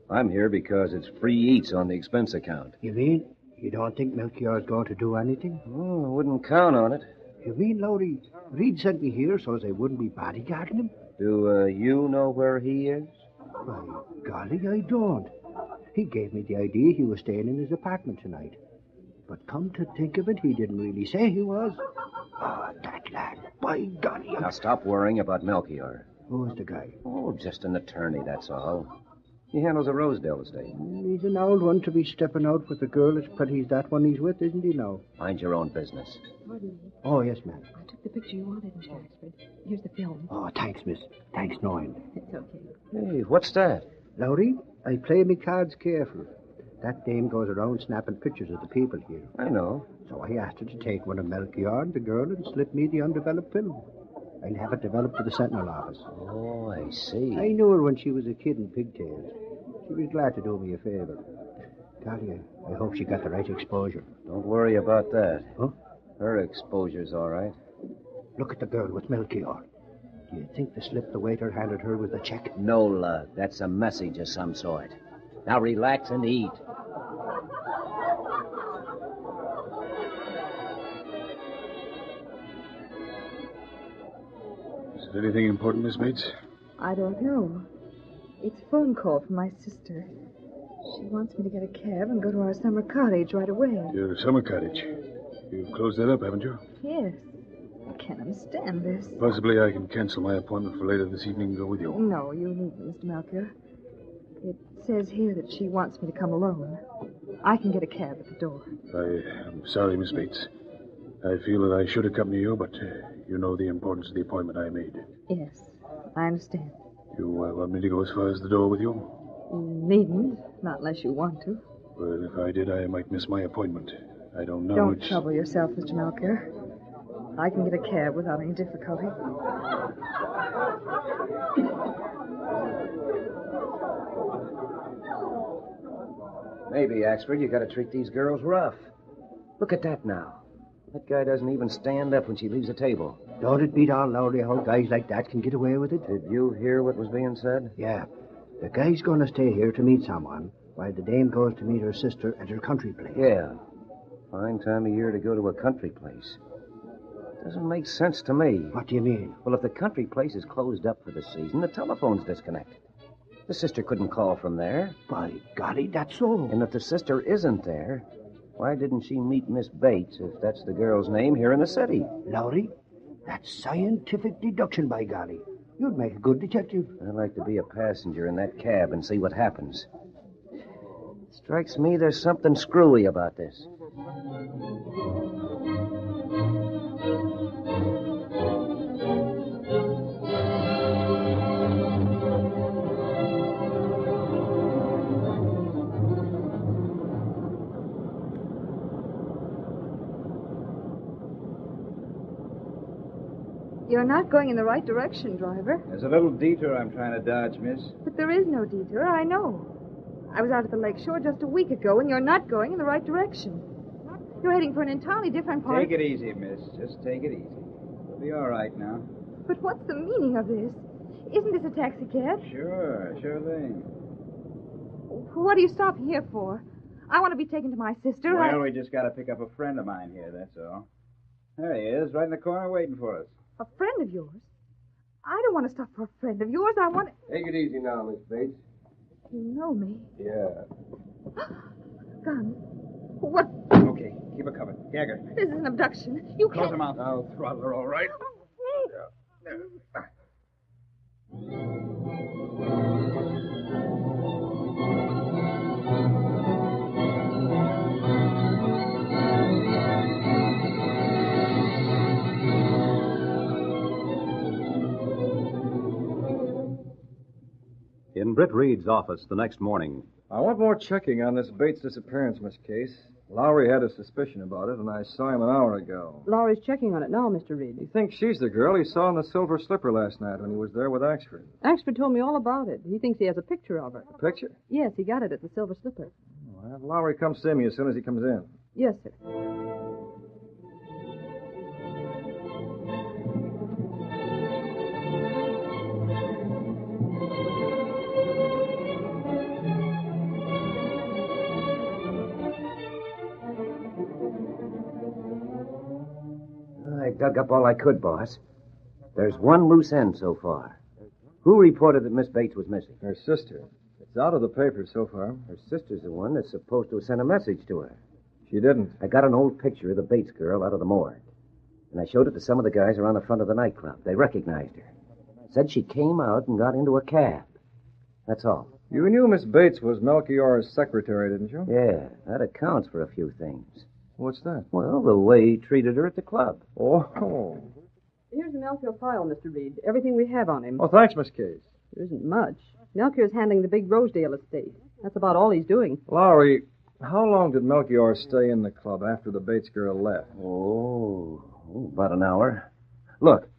I'm here because it's free eats on the expense account. You mean you don't think Melchior's going to do anything? Oh, I wouldn't count on it. You mean, Lowry, Reed sent me here so as I wouldn't be bodyguarding him? Do you know where he is? Why, golly, I don't. He gave me the idea he was staying in his apartment tonight. But come to think of it, he didn't really say he was. Oh, that lad. By golly. Now stop worrying about Melchior. Who's the guy? Oh, just an attorney, that's all. He handles a Rosedale estate. He's an old one to be stepping out with a girl as pretty as that one he's with, isn't he now? Mind your own business. Pardon me. Oh, yes, ma'am. I took the picture you wanted, Mr. Axford. Here's the film. Oh, thanks, miss. Thanks, knowing. It's okay. Hey, what's that? Lowry, I play me cards careful. That dame goes around snapping pictures of the people here. I know. So I asked her to take one of Melchior and the girl and slip me the undeveloped film. I'll have it developed for the Sentinel office. Oh, I see. I knew her when she was a kid in pigtails. She was glad to do me a favor. Golly, I hope she got the right exposure. Don't worry about that. Huh? Her exposure's all right. Look at the girl with Melchior. Do you think the slip the waiter handed her was a check? No, love. That's a message of some sort. Now relax and eat. Is it anything important, Miss Bates? I don't know. It's a phone call from my sister. She wants me to get a cab and go to our summer cottage right away. Your summer cottage. You've closed that up, haven't you? Yes. I can't understand this. Possibly I can cancel my appointment for later this evening and go with you. No, you needn't, Mr. Melchior. It says here that she wants me to come alone. I can get a cab at the door. I'm sorry, Miss Bates. I feel that I should accompany you, but you know the importance of the appointment I made. Yes, I understand. You want me to go as far as the door with you? You needn't, not unless you want to. Well, if I did, I might miss my appointment. I don't know. Don't trouble yourself, Mr. Melchior. I can get a cab without any difficulty. Maybe, Axford, you got to treat these girls rough. Look at that now. That guy doesn't even stand up when she leaves the table. Don't it beat all Lowry how guys like that can get away with it? Did you hear what was being said? Yeah. The guy's going to stay here to meet someone, while the dame goes to meet her sister at her country place. Yeah. Fine time of year to go to a country place. Doesn't make sense to me. What do you mean? Well, if the country place is closed up for the season, the telephone's disconnected. The sister couldn't call from there. By golly, that's so. And if the sister isn't there, why didn't she meet Miss Bates, if that's the girl's name, here in the city? Lowry, that's scientific deduction, by golly. You'd make a good detective. I'd like to be a passenger in that cab and see what happens. Strikes me there's something screwy about this. You're not going in the right direction, driver. There's a little detour I'm trying to dodge, miss. But there is no detour, I know. I was out at the lake shore just a week ago, and you're not going in the right direction. You're heading for an entirely different part. Take it easy, miss. Just take it easy. We'll be all right now. But what's the meaning of this? Isn't this a taxi cab? Sure thing. What are you stopping here for? I want to be taken to my sister. Well, we just got to pick up a friend of mine here, that's all. There he is, right in the corner waiting for us. A friend of yours? I don't want to stop for a friend of yours. I want to... Take it easy now, Miss Bates. You know me. Yeah. Gun. What? Okay, keep it covered. Gagger. This is an abduction. You Close can't... him out. I'll throttle her all right. In Britt Reed's office the next morning. I want more checking on this Bates disappearance, Miss Case. Lowry had a suspicion about it, and I saw him an hour ago. Lowry's checking on it now, Mr. Reed. He thinks she's the girl he saw in the silver slipper last night when he was there with Axford. Axford told me all about it. He thinks he has a picture of her. A picture? Yes, he got it at the silver slipper. Well, have Lowry come see me as soon as he comes in. Yes, sir. I dug up all I could, boss. There's one loose end so far. Who reported that Miss Bates was missing? Her sister. It's out of the paper so far. Her sister's the one that's supposed to have sent a message to her. She didn't. I got an old picture of the Bates girl out of the morgue. And I showed it to some of the guys around the front of the nightclub. They recognized her. Said she came out and got into a cab. That's all. You knew Miss Bates was Melchior's secretary, didn't you? Yeah, that accounts for a few things. What's that? Well, the way he treated her at the club. Oh. Here's the Melchior file, Mr. Reed. Everything we have on him. Oh, thanks, Miss Case. There isn't much. Melchior's handling the big Rosedale estate. That's about all he's doing. Lowry, how long did Melchior stay in the club after the Bates girl left? Oh, about an hour. Look,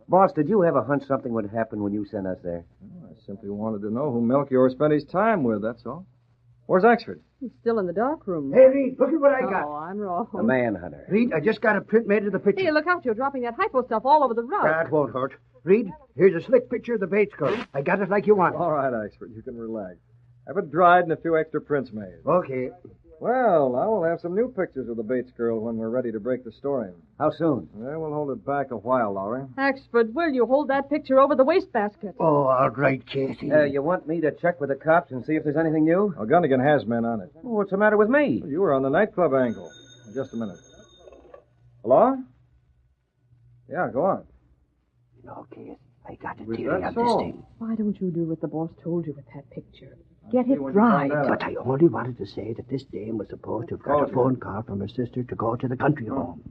boss, did you have a hunch something would happen when you sent us there? I simply wanted to know who Melchior spent his time with, that's all. Where's Axford? He's still in the dark room. Hey, Reed, look at what I got. Oh, I'm wrong. A manhunter. Reed, I just got a print made of the picture. Hey, look out. You're dropping that hypo stuff all over the rug. That won't hurt. Reed, here's a slick picture of the Bates girl. I got it like you want. All right, Axford, you can relax. Have it dried and a few extra prints made. Okay. Well, now we'll have some new pictures of the Bates girl when we're ready to break the story. How soon? Well, we'll hold it back a while, Lowry. Axford, will you hold that picture over the wastebasket? Oh, all right, Casey. You want me to check with the cops and see if there's anything new? Oh, Gunnigan has men on it. Well, what's the matter with me? Well, you were on the nightclub angle. Just a minute. Hello? Yeah, go on. No, Casey, I got a Was theory that on this so? thing. Why don't you do what the boss told you with that picture? Get see it when you right. find out. But I only wanted to say that this dame was supposed to have got a phone call from her sister to go to the country home.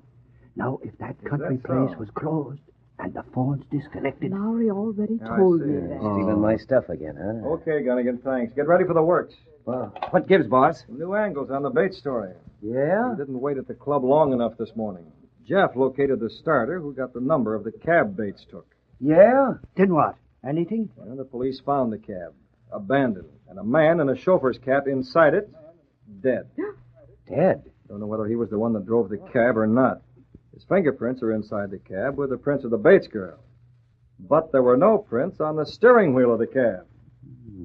Now, if that country that place so? was closed and the phone's disconnected... Lowry already Yeah, I told see. me that. Stealing my stuff again, huh? Okay, Gunnigan, thanks. Get ready for the works. Well, what gives, boss? Some new angles on the Bates story. Yeah? We didn't wait at the club long enough this morning. Jeff located the starter who got the number of the cab Bates took. Yeah? Then what? Anything? And the police found the cab, abandoned, and a man in a chauffeur's cap inside it, dead. Dead? Don't know whether he was the one that drove the cab or not. His fingerprints are inside the cab with the prints of the Bates girl. But there were no prints on the steering wheel of the cab.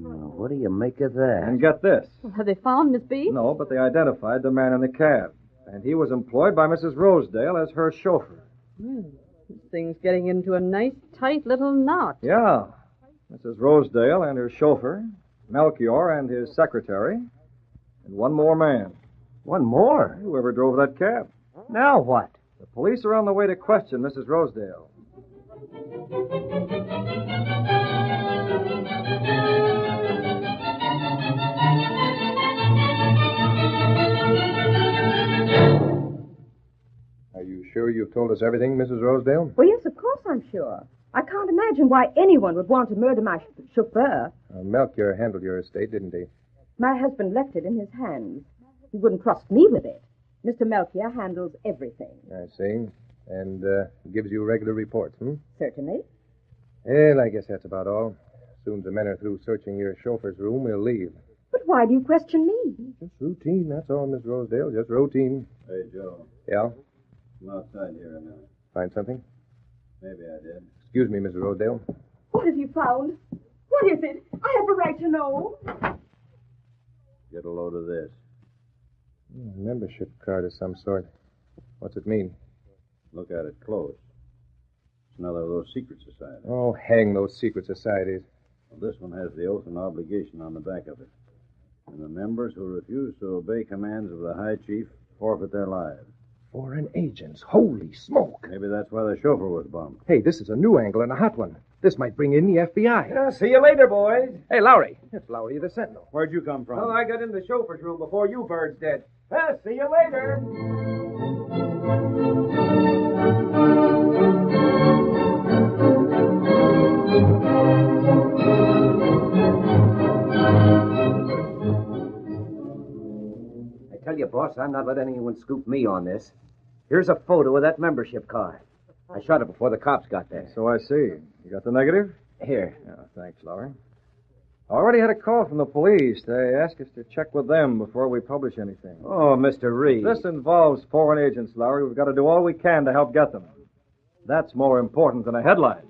What do you make of that? And get this. Well, have they found Miss B? No, but they identified the man in the cab. And he was employed by Mrs. Rosedale as her chauffeur. Well, this thing's getting into a nice, tight little knot. Yeah. Mrs. Rosedale and her chauffeur, Melchior and his secretary, and one more man. One more? Whoever drove that cab. Now what? The police are on the way to question Mrs. Rosedale. Are you sure you've told us everything, Mrs. Rosedale? Well, yes, of course I'm sure. I can't imagine why anyone would want to murder my chauffeur. Melchior handled your estate, didn't he? My husband left it in his hands. He wouldn't trust me with it. Mr. Melchior handles everything. I see. And gives you regular reports, Certainly. Well, I guess that's about all. As soon as the men are through searching your chauffeur's room, we'll leave. But why do you question me? Just routine, that's all, Miss Rosedale. Just routine. Hey, Joe. Yeah? Come outside here a minute. Find something? Maybe I did. Excuse me, Mrs. Rosedale. What have you found? What is it? I have a right to know. Get a load of this. Membership card of some sort. What's it mean? Look at it close. It's another of those secret societies. Oh, hang those secret societies. Well, this one has the oath and obligation on the back of it. And the members who refuse to obey commands of the High Chief forfeit their lives. Foreign agents. Holy smoke. Maybe that's why the chauffeur was bummed. Hey, this is a new angle and a hot one. This might bring in the FBI. Yeah, see you later, boys. Hey, Lowry. It's Lowry the Sentinel. Where'd you come from? Well, I got in the chauffeur's room before you birds did. See you later. I tell you, boss, I'm not letting anyone scoop me on this. Here's a photo of that membership card. I shot it before the cops got there. So I see. You got the negative? Here. Yeah, thanks, Lowry. I already had a call from the police. They asked us to check with them before we publish anything. Oh, Mr. Reed. This involves foreign agents, Lowry. We've got to do all we can to help get them. That's more important than a headline.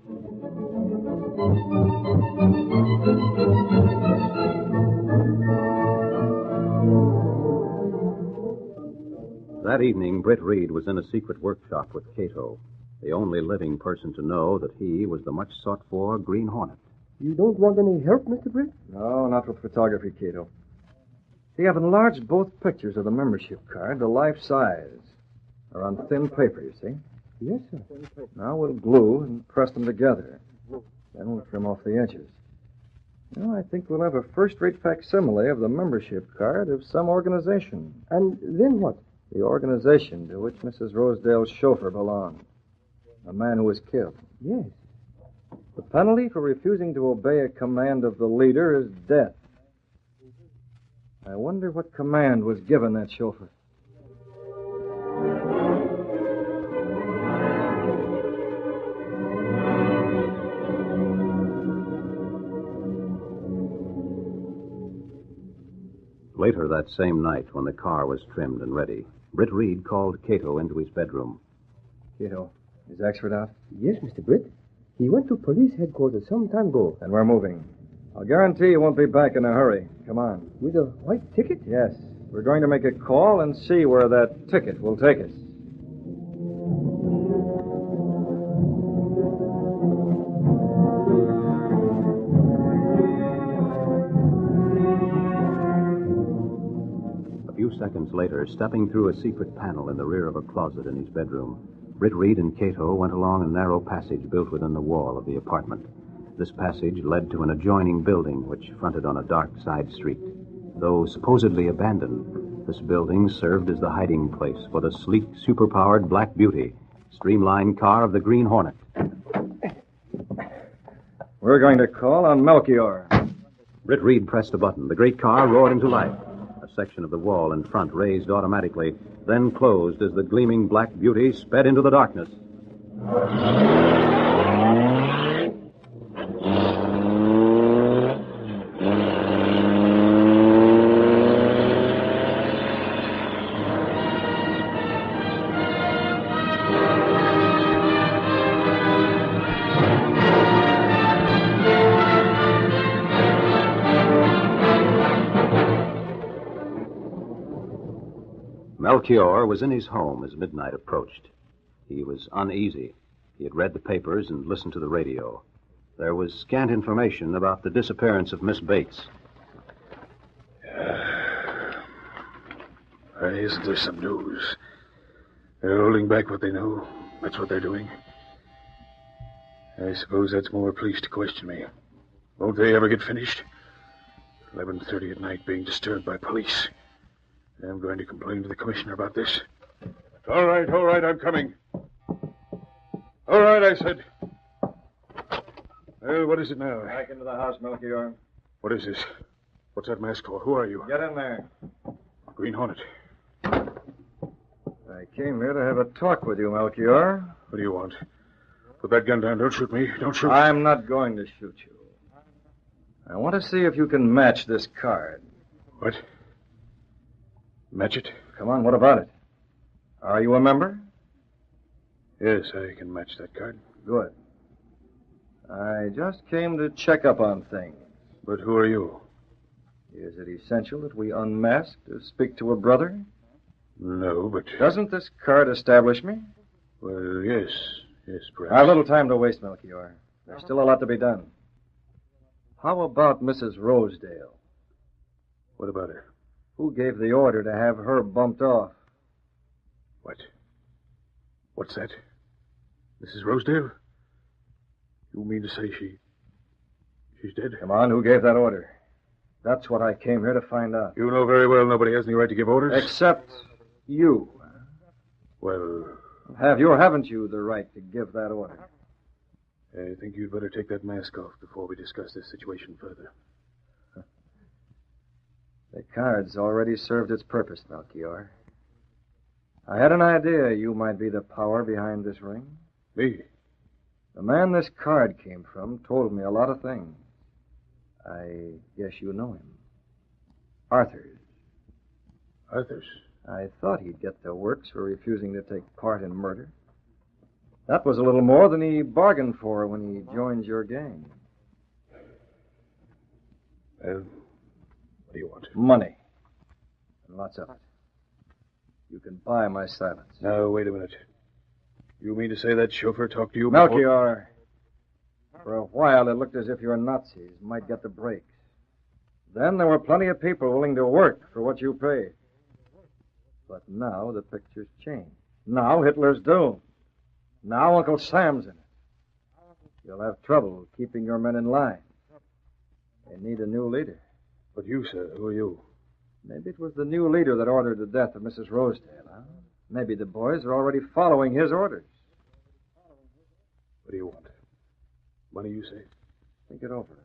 That evening, Britt Reed was in a secret workshop with Cato, the only living person to know that he was the much sought-for Green Hornet. You don't want any help, Mr. Britt? No, not with photography, Cato. See, I've enlarged both pictures of the membership card to life size. They're on thin paper, you see. Yes, sir. Now we'll glue and press them together. Then we'll trim off the edges. Well, I think we'll have a first-rate facsimile of the membership card of some organization. And then what? The organization to which Mrs. Rosedale's chauffeur belonged. A man who was killed. Yes. The penalty for refusing to obey a command of the leader is death. I wonder what command was given that chauffeur. Later that same night, when the car was trimmed and ready, Britt Reed called Cato into his bedroom. Cato, is Axford out? Yes, Mr. Britt. He went to police headquarters some time ago. Then we're moving. I'll guarantee you won't be back in a hurry. Come on. With a white ticket? Yes. We're going to make a call and see where that ticket will take us. A few seconds later, stepping through a secret panel in the rear of a closet in his bedroom, Britt Reed and Cato went along a narrow passage built within the wall of the apartment. This passage led to an adjoining building which fronted on a dark side street. Though supposedly abandoned, this building served as the hiding place for the sleek, superpowered Black Beauty, streamlined car of the Green Hornet. We're going to call on Melchior. Britt Reed pressed a button. The great car roared into life. A section of the wall in front raised automatically, then closed as the gleaming Black Beauty sped into the darkness. Melchior was in his home as midnight approached. He was uneasy. He had read the papers and listened to the radio. There was scant information about the disappearance of Miss Bates. Isn't there some news? They're holding back what they know. That's what they're doing. I suppose that's more police to question me. Won't they ever get finished? 11:30 at night being disturbed by police. I'm going to complain to the commissioner about this. All right, I'm coming. All right, I said. Well, what is it now? Back into the house, Melchior. What is this? What's that mask for? Who are you? Get in there. Green Hornet. I came here to have a talk with you, Melchior. What do you want? Put that gun down. Don't shoot me. Don't shoot me. I'm not going to shoot you. I want to see if you can match this card. What? Match it? Come on, what about it? Are you a member? Yes, I can match that card. Good. I just came to check up on things. But who are you? Is it essential that we unmask to speak to a brother? No, but... Doesn't this card establish me? Well, yes. Yes, perhaps. I've little time to waste, Melchior. There's still a lot to be done. How about Mrs. Rosedale? What about her? Who gave the order to have her bumped off? What? What's that? Mrs. Rosedale? You mean to say she's dead? Come on, who gave that order? That's what I came here to find out. You know very well nobody has any right to give orders. Except you. Well... Have you or haven't you the right to give that order? I think you'd better take that mask off before we discuss this situation further. The card's already served its purpose, Melchior. I had an idea you might be the power behind this ring. Me? The man this card came from told me a lot of things. I guess you know him. Arthur's. Arthur's? I thought he'd get the works for refusing to take part in murder. That was a little more than he bargained for when he joined your gang. Well, what do you want? Money. And lots of it. You can buy my silence. Now, wait a minute. You mean to say that chauffeur talked to you before? Melchior, for a while it looked as if your Nazis might get the breaks. Then there were plenty of people willing to work for what you paid. But now the picture's changed. Now Hitler's doomed. Now Uncle Sam's in it. You'll have trouble keeping your men in line. They need a new leader. But you, sir, who are you? Maybe it was the new leader that ordered the death of Mrs. Rosedale, huh? Maybe the boys are already following his orders. What do you want? Money, you say? Think it over.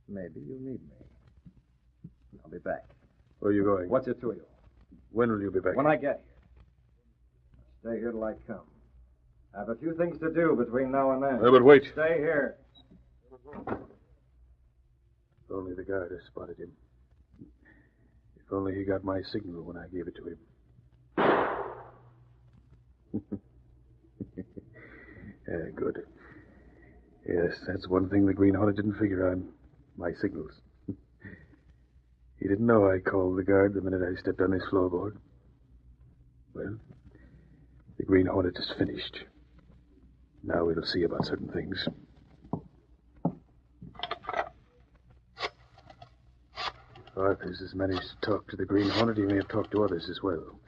Maybe you need me. I'll be back. Where are you going? What's it to you? When will you be back? When I get here. Stay here till I come. I have a few things to do between now and then. But wait. Stay here. If only the guard had spotted him. If only he got my signal when I gave it to him. Good. Yes, that's one thing the Green Hornet didn't figure on. My signals. He didn't know I called the guard the minute I stepped on his floorboard. Well, the Green Hornet is finished. Now we'll see about certain things. If Arthurs has managed to talk to the Green Hornet, he may have talked to others as well.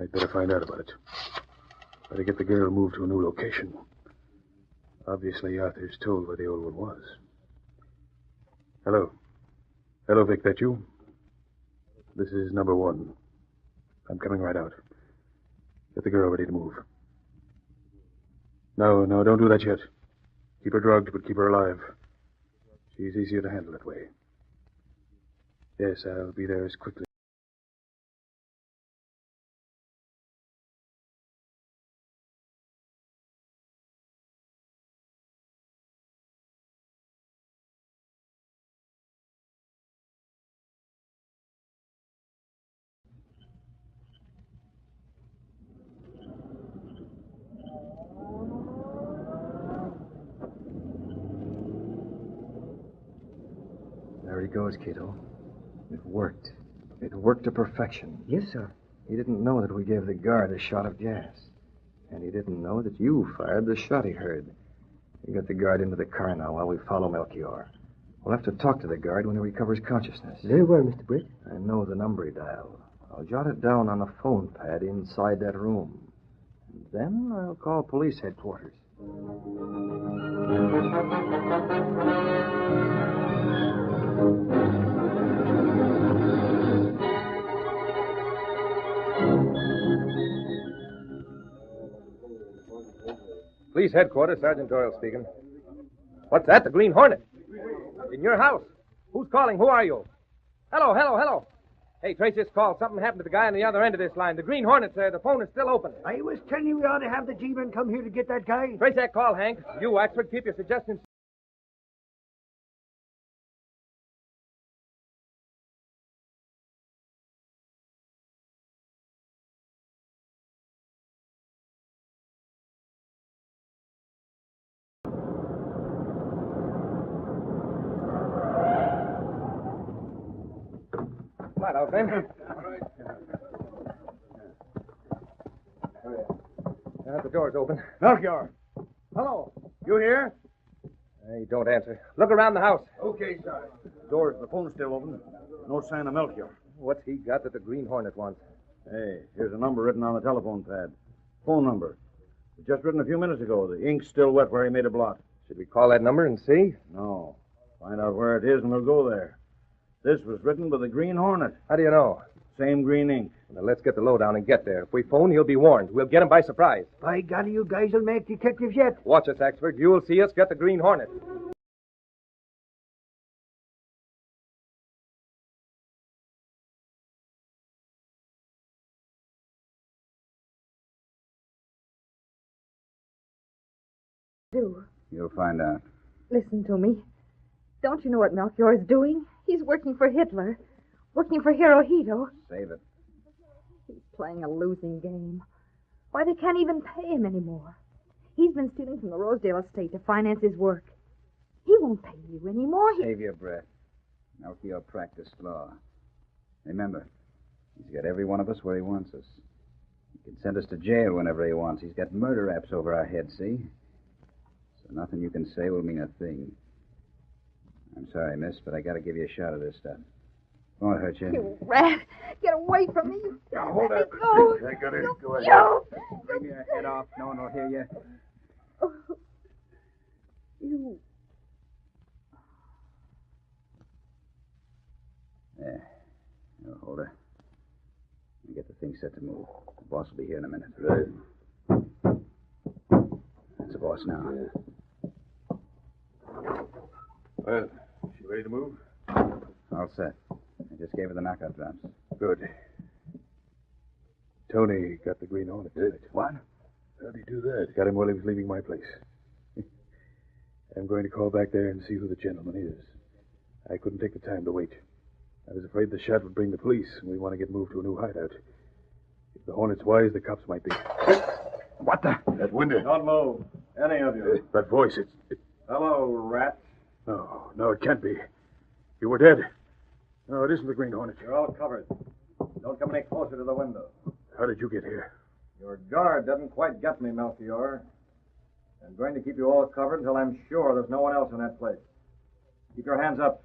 I'd better find out about it. Better get the girl moved to a new location. Obviously, Arthur's told where the old one was. Hello. Hello, Vic, that you? This is number 1. I'm coming right out. Get the girl ready to move. No, don't do that yet. Keep her drugged, but keep her alive. She's easier to handle that way. Yes, I'll be there as quickly. There he goes, Cato. It worked. It worked to perfection. Yes, sir. He didn't know that we gave the guard a shot of gas. And he didn't know that you fired the shot he heard. You got the guard into the car now while we follow Melchior. We'll have to talk to the guard when he recovers consciousness. Very well, Mr. Britt. I know the number he dialed. I'll jot it down on a phone pad inside that room. And then I'll call police headquarters. Police headquarters, Sergeant Doyle speaking. What's that? The Green Hornet? In your house? Who's calling? Who are you? Hello. Hey, trace this call. Something happened to the guy on the other end of this line. The Green Hornet's there. The phone is still open. I was telling you we ought to have the G-men come here to get that guy. Trace that call, Hank. You, Waxford, keep your suggestions. Right out, Ben. The door's open. Melchior. Hello. You here? He don't answer. Look around the house. Okay, sir. The phone's still open. No sign of Melchior. What's he got that the Green Hornet wants? Hey, here's a number written on the telephone pad. Phone number. It was just written a few minutes ago. The ink's still wet where he made a blot. Should we call that number and see? No. Find out where it is and we'll go there. This was written by the Green Hornet. How do you know? Same green ink. Now, let's get the lowdown and get there. If we phone, he'll be warned. We'll get him by surprise. By golly, you guys will make detectives yet. Watch us, Axford. You'll see us get the Green Hornet. Do. You'll find out. Listen to me. Don't you know what Melchior is doing? He's working for Hitler. Working for Hirohito. Save it. He's playing a losing game. Why, they can't even pay him anymore. He's been stealing from the Rosedale estate to finance his work. He won't pay you anymore. Save your breath. Melchior practiced law. Remember, he's got every one of us where he wants us. He can send us to jail whenever he wants. He's got murder raps over our heads, see? So nothing you can say will mean a thing. I'm sorry, miss, but I gotta give you a shot of this stuff. Won't hurt you. You rat! Get away from me! Now, hold Let up. me go! I got it. Go ahead. You! Bring your head off. No one will hear you. Oh, you... There. Now, hold her. And get the thing set to move. The boss will be here in a minute. Right. That's the boss now. Yeah. Well, she ready to move? All set. I just gave her the knockout drops. Good. Tony got the Green Hornet tonight. What? How'd he do that? Got him while he was leaving my place. I'm going to call back there and see who the gentleman is. I couldn't take the time to wait. I was afraid the shot would bring the police, and we want to get moved to a new hideout. If the Hornet's wise, the cops might be. What the? That window. Don't move. Any of you. That voice, it... Hello, rat. No, it can't be. You were dead. No, it isn't the Green Hornet. You're all covered. Don't come any closer to the window. How did you get here? Your guard doesn't quite get me, Melchior. I'm going to keep you all covered until I'm sure there's no one else in that place. Keep your hands up.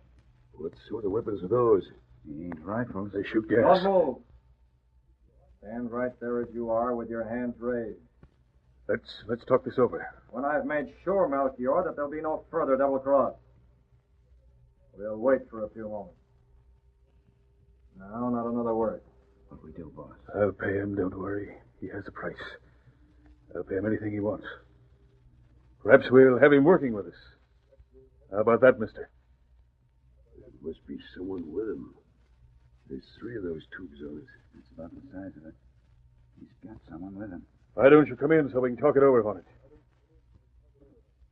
What sort of weapons are those? He ain't rifles. They shoot gas. Don't move. Stand right there as you are with your hands raised. Let's talk this over. When I've made sure, Melchior, that there'll be no further double cross. We'll wait for a few moments. Now, not another word. What we do, boss? I'll pay him, don't worry. He has a price. I'll pay him anything he wants. Perhaps we'll have him working with us. How about that, mister? There must be someone with him. There's 3 of those tubes on it. It's about the size of it. He's got someone with him. Why don't you come in so we can talk it over on it?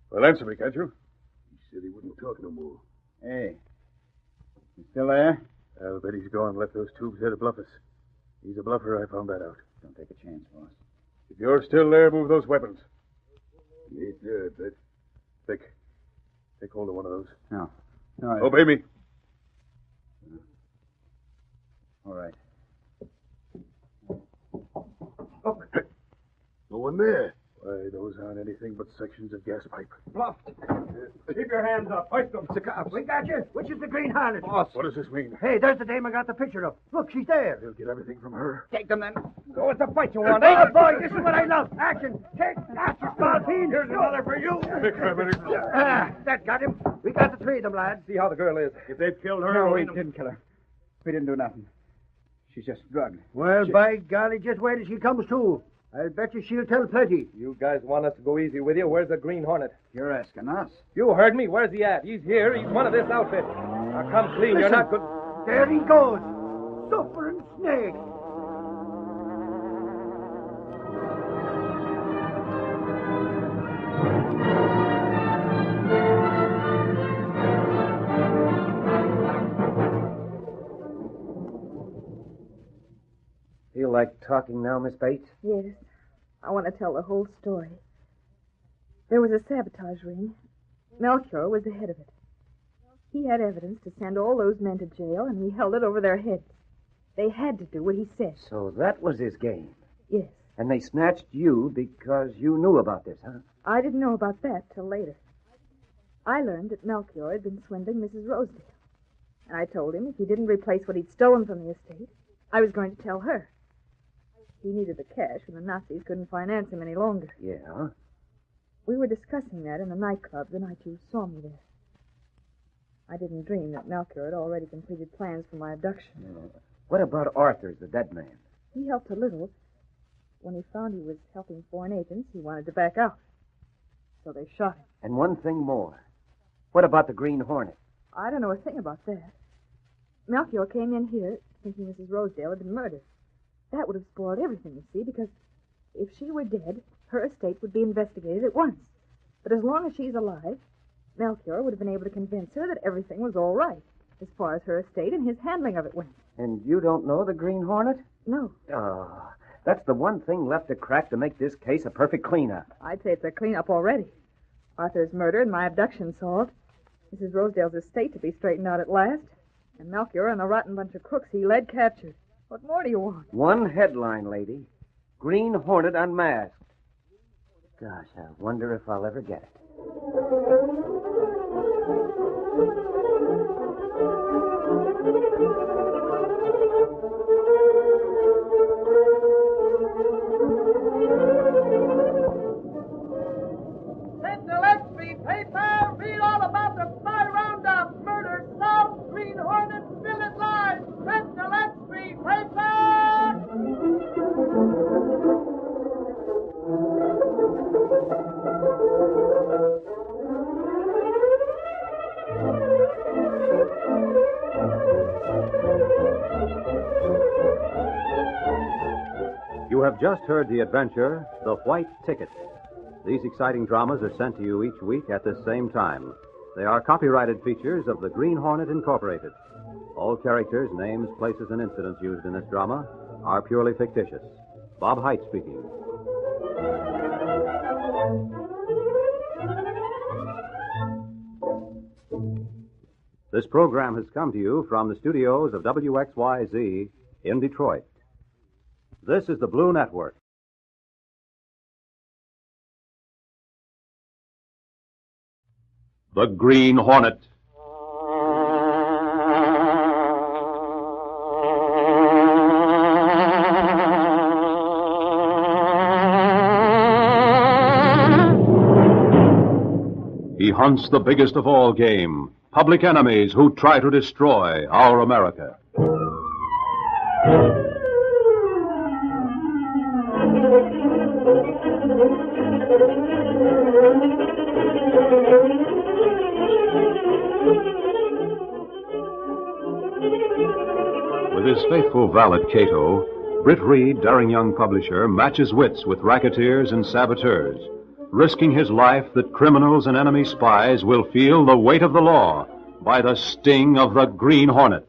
Well, answer me, can't you? He said he wouldn't talk no more. Hey. You still there? I'll bet he's gone and left those tubes there to bluff us. He's a bluffer, I found that out. Don't take a chance, boss. If you're still there, move those weapons. He ain't there, I bet. Vic, take hold of one of those. No. Obey me. All right. Oh. No one there. Why, those aren't anything but sections of gas pipe. Bluffed. Keep your hands up. Hoist them. It's the cops. We got you. Which is the Green Hornet? Boss, what does this mean? Hey, there's the dame I got the picture of. Look, she's there. They'll get everything from her. Take them then. Go with the fight you want, eh? Oh, boy, this is what I love. Action. Take that, you small fiend. Here's another for you. That got him. We got the three of them, lads. See how the girl is. If they've killed her, No, we'll we eat 'em. didn't kill her. We didn't do nothing. She's just drugged. Well, by golly, just wait till she comes to. I'll bet you she'll tell plenty. You guys want us to go easy with you. Where's the Green Hornet? You're asking us. You heard me. Where's he at? He's here. He's one of this outfit. Now come clean. You're not good. There he goes. Suffering snake. Feel like talking now, Miss Bates? Yes. I want to tell the whole story. There was a sabotage ring. Melchior was the head of it. He had evidence to send all those men to jail, and he held it over their heads. They had to do what he said. So that was his game. Yes. And they snatched you because you knew about this, huh? I didn't know about that till later. I learned that Melchior had been swindling Mrs. Rosedale. And I told him if he didn't replace what he'd stolen from the estate, I was going to tell her. He needed the cash when the Nazis couldn't finance him any longer. Yeah? We were discussing that in the nightclub the night you saw me there. I didn't dream that Melchior had already completed plans for my abduction. What about Arthur's, the dead man? He helped a little. When he found he was helping foreign agents, he wanted to back out. So they shot him. And one thing more. What about the Green Hornet? I don't know a thing about that. Melchior came in here thinking Mrs. Rosedale had been murdered. That would have spoiled everything, you see, because if she were dead, her estate would be investigated at once. But as long as she's alive, Melchior would have been able to convince her that everything was all right, as far as her estate and his handling of it went. And you don't know the Green Hornet? No. Oh, that's the one thing left to crack to make this case a perfect cleanup. I'd say it's a cleanup already. Arthur's murder and my abduction solved. Mrs. Rosedale's estate to be straightened out at last. And Melchior and the rotten bunch of crooks he led captured. What more do you want? One headline, lady. Green Hornet unmasked. Gosh, I wonder if I'll ever get it. Sentinel XP paper, read all about the spy roundup. Murder solved, Green Hornet still at large. Sentinel XP paper! You have just heard the adventure, The White Ticket. These exciting dramas are sent to you each week at this same time. They are copyrighted features of the Green Hornet Incorporated. All characters, names, places, and incidents used in this drama are purely fictitious. Bob Height speaking. This program has come to you from the studios of WXYZ in Detroit. This is the Blue Network. The Green Hornet. He hunts the biggest of all game, public enemies who try to destroy our America. With his faithful valet, Cato, Britt Reed, daring young publisher, matches wits with racketeers and saboteurs, risking his life that criminals and enemy spies will feel the weight of the law by the sting of the Green Hornet.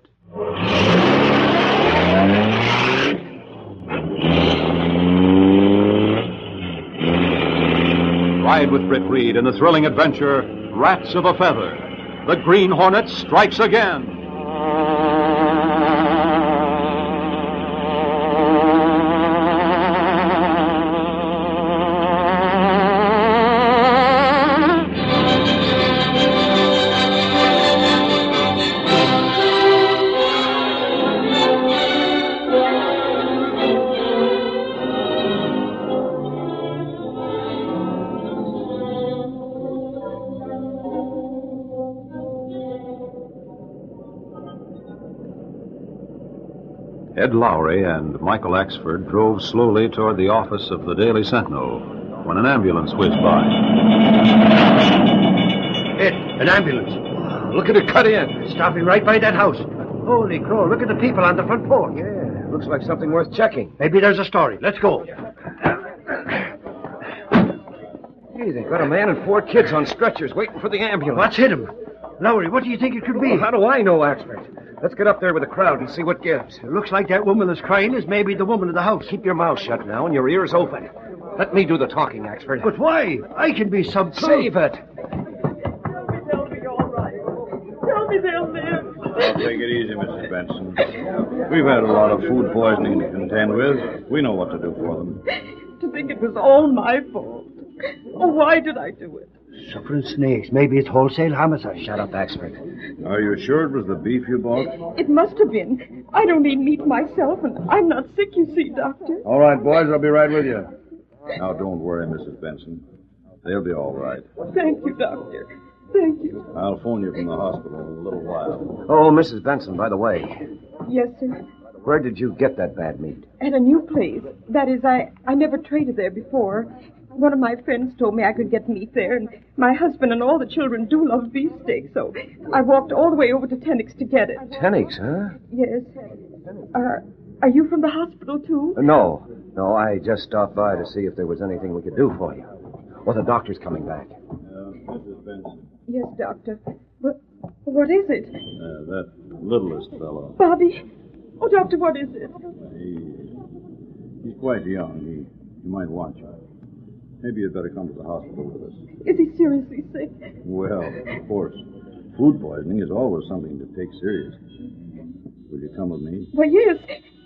Ride with Britt Reed in the thrilling adventure, Rats of a Feather. The Green Hornet strikes again. Ed Lowry and Michael Axford drove slowly toward the office of the Daily Sentinel when an ambulance whizzed by. Ed, an ambulance. Look at it cut in. Stopping right by that house. Holy crow, look at the people on the front porch. Yeah, looks like something worth checking. Maybe there's a story. Let's go. Hey, they got a man and 4 kids on stretchers waiting for the ambulance. What's hit him? Lowry, what do you think it could be? Well, how do I know, Axford? Let's get up there with the crowd and see what gives. It looks like that woman that's crying is maybe the woman of the house. Keep your mouth shut now and your ears open. Let me do the talking, Axford. But why? I can be some... Save it. Tell me all right. Tell me they'll live. Now, take it easy, Mrs. Benson. We've had a lot of food poisoning to contend with. We know what to do for them. To think it was all my fault. Oh, why did I do it? Suffering snakes. Maybe it's wholesale homicide. Shut up, Axford. Are you sure it was the beef you bought? It must have been. I don't eat meat myself, and I'm not sick, you see, Doctor. All right, boys, I'll be right with you. Now, don't worry, Mrs. Benson. They'll be all right. Thank you, Doctor. Thank you. I'll phone you from the hospital in a little while. Oh, Mrs. Benson, by the way, Yes, sir. where did you get that bad meat? At a new place. That is, I never traded there before. One of my friends told me I could get meat there, and my husband and all the children do love beefsteak, so I walked all the way over to Tennick's to get it. Tennick's, huh? Yes. Are you from the hospital, too? No, I just stopped by to see if there was anything we could do for you. Well, the doctor's coming back. Mrs. Benson, Yes, Doctor. What is it? that littlest fellow. Bobby? Oh, Doctor, what is it? He's quite young. He might want you. Maybe you'd better come to the hospital with us. Is he seriously sick? Well, of course. Food poisoning is always something to take seriously. Will you come with me? Well, yes.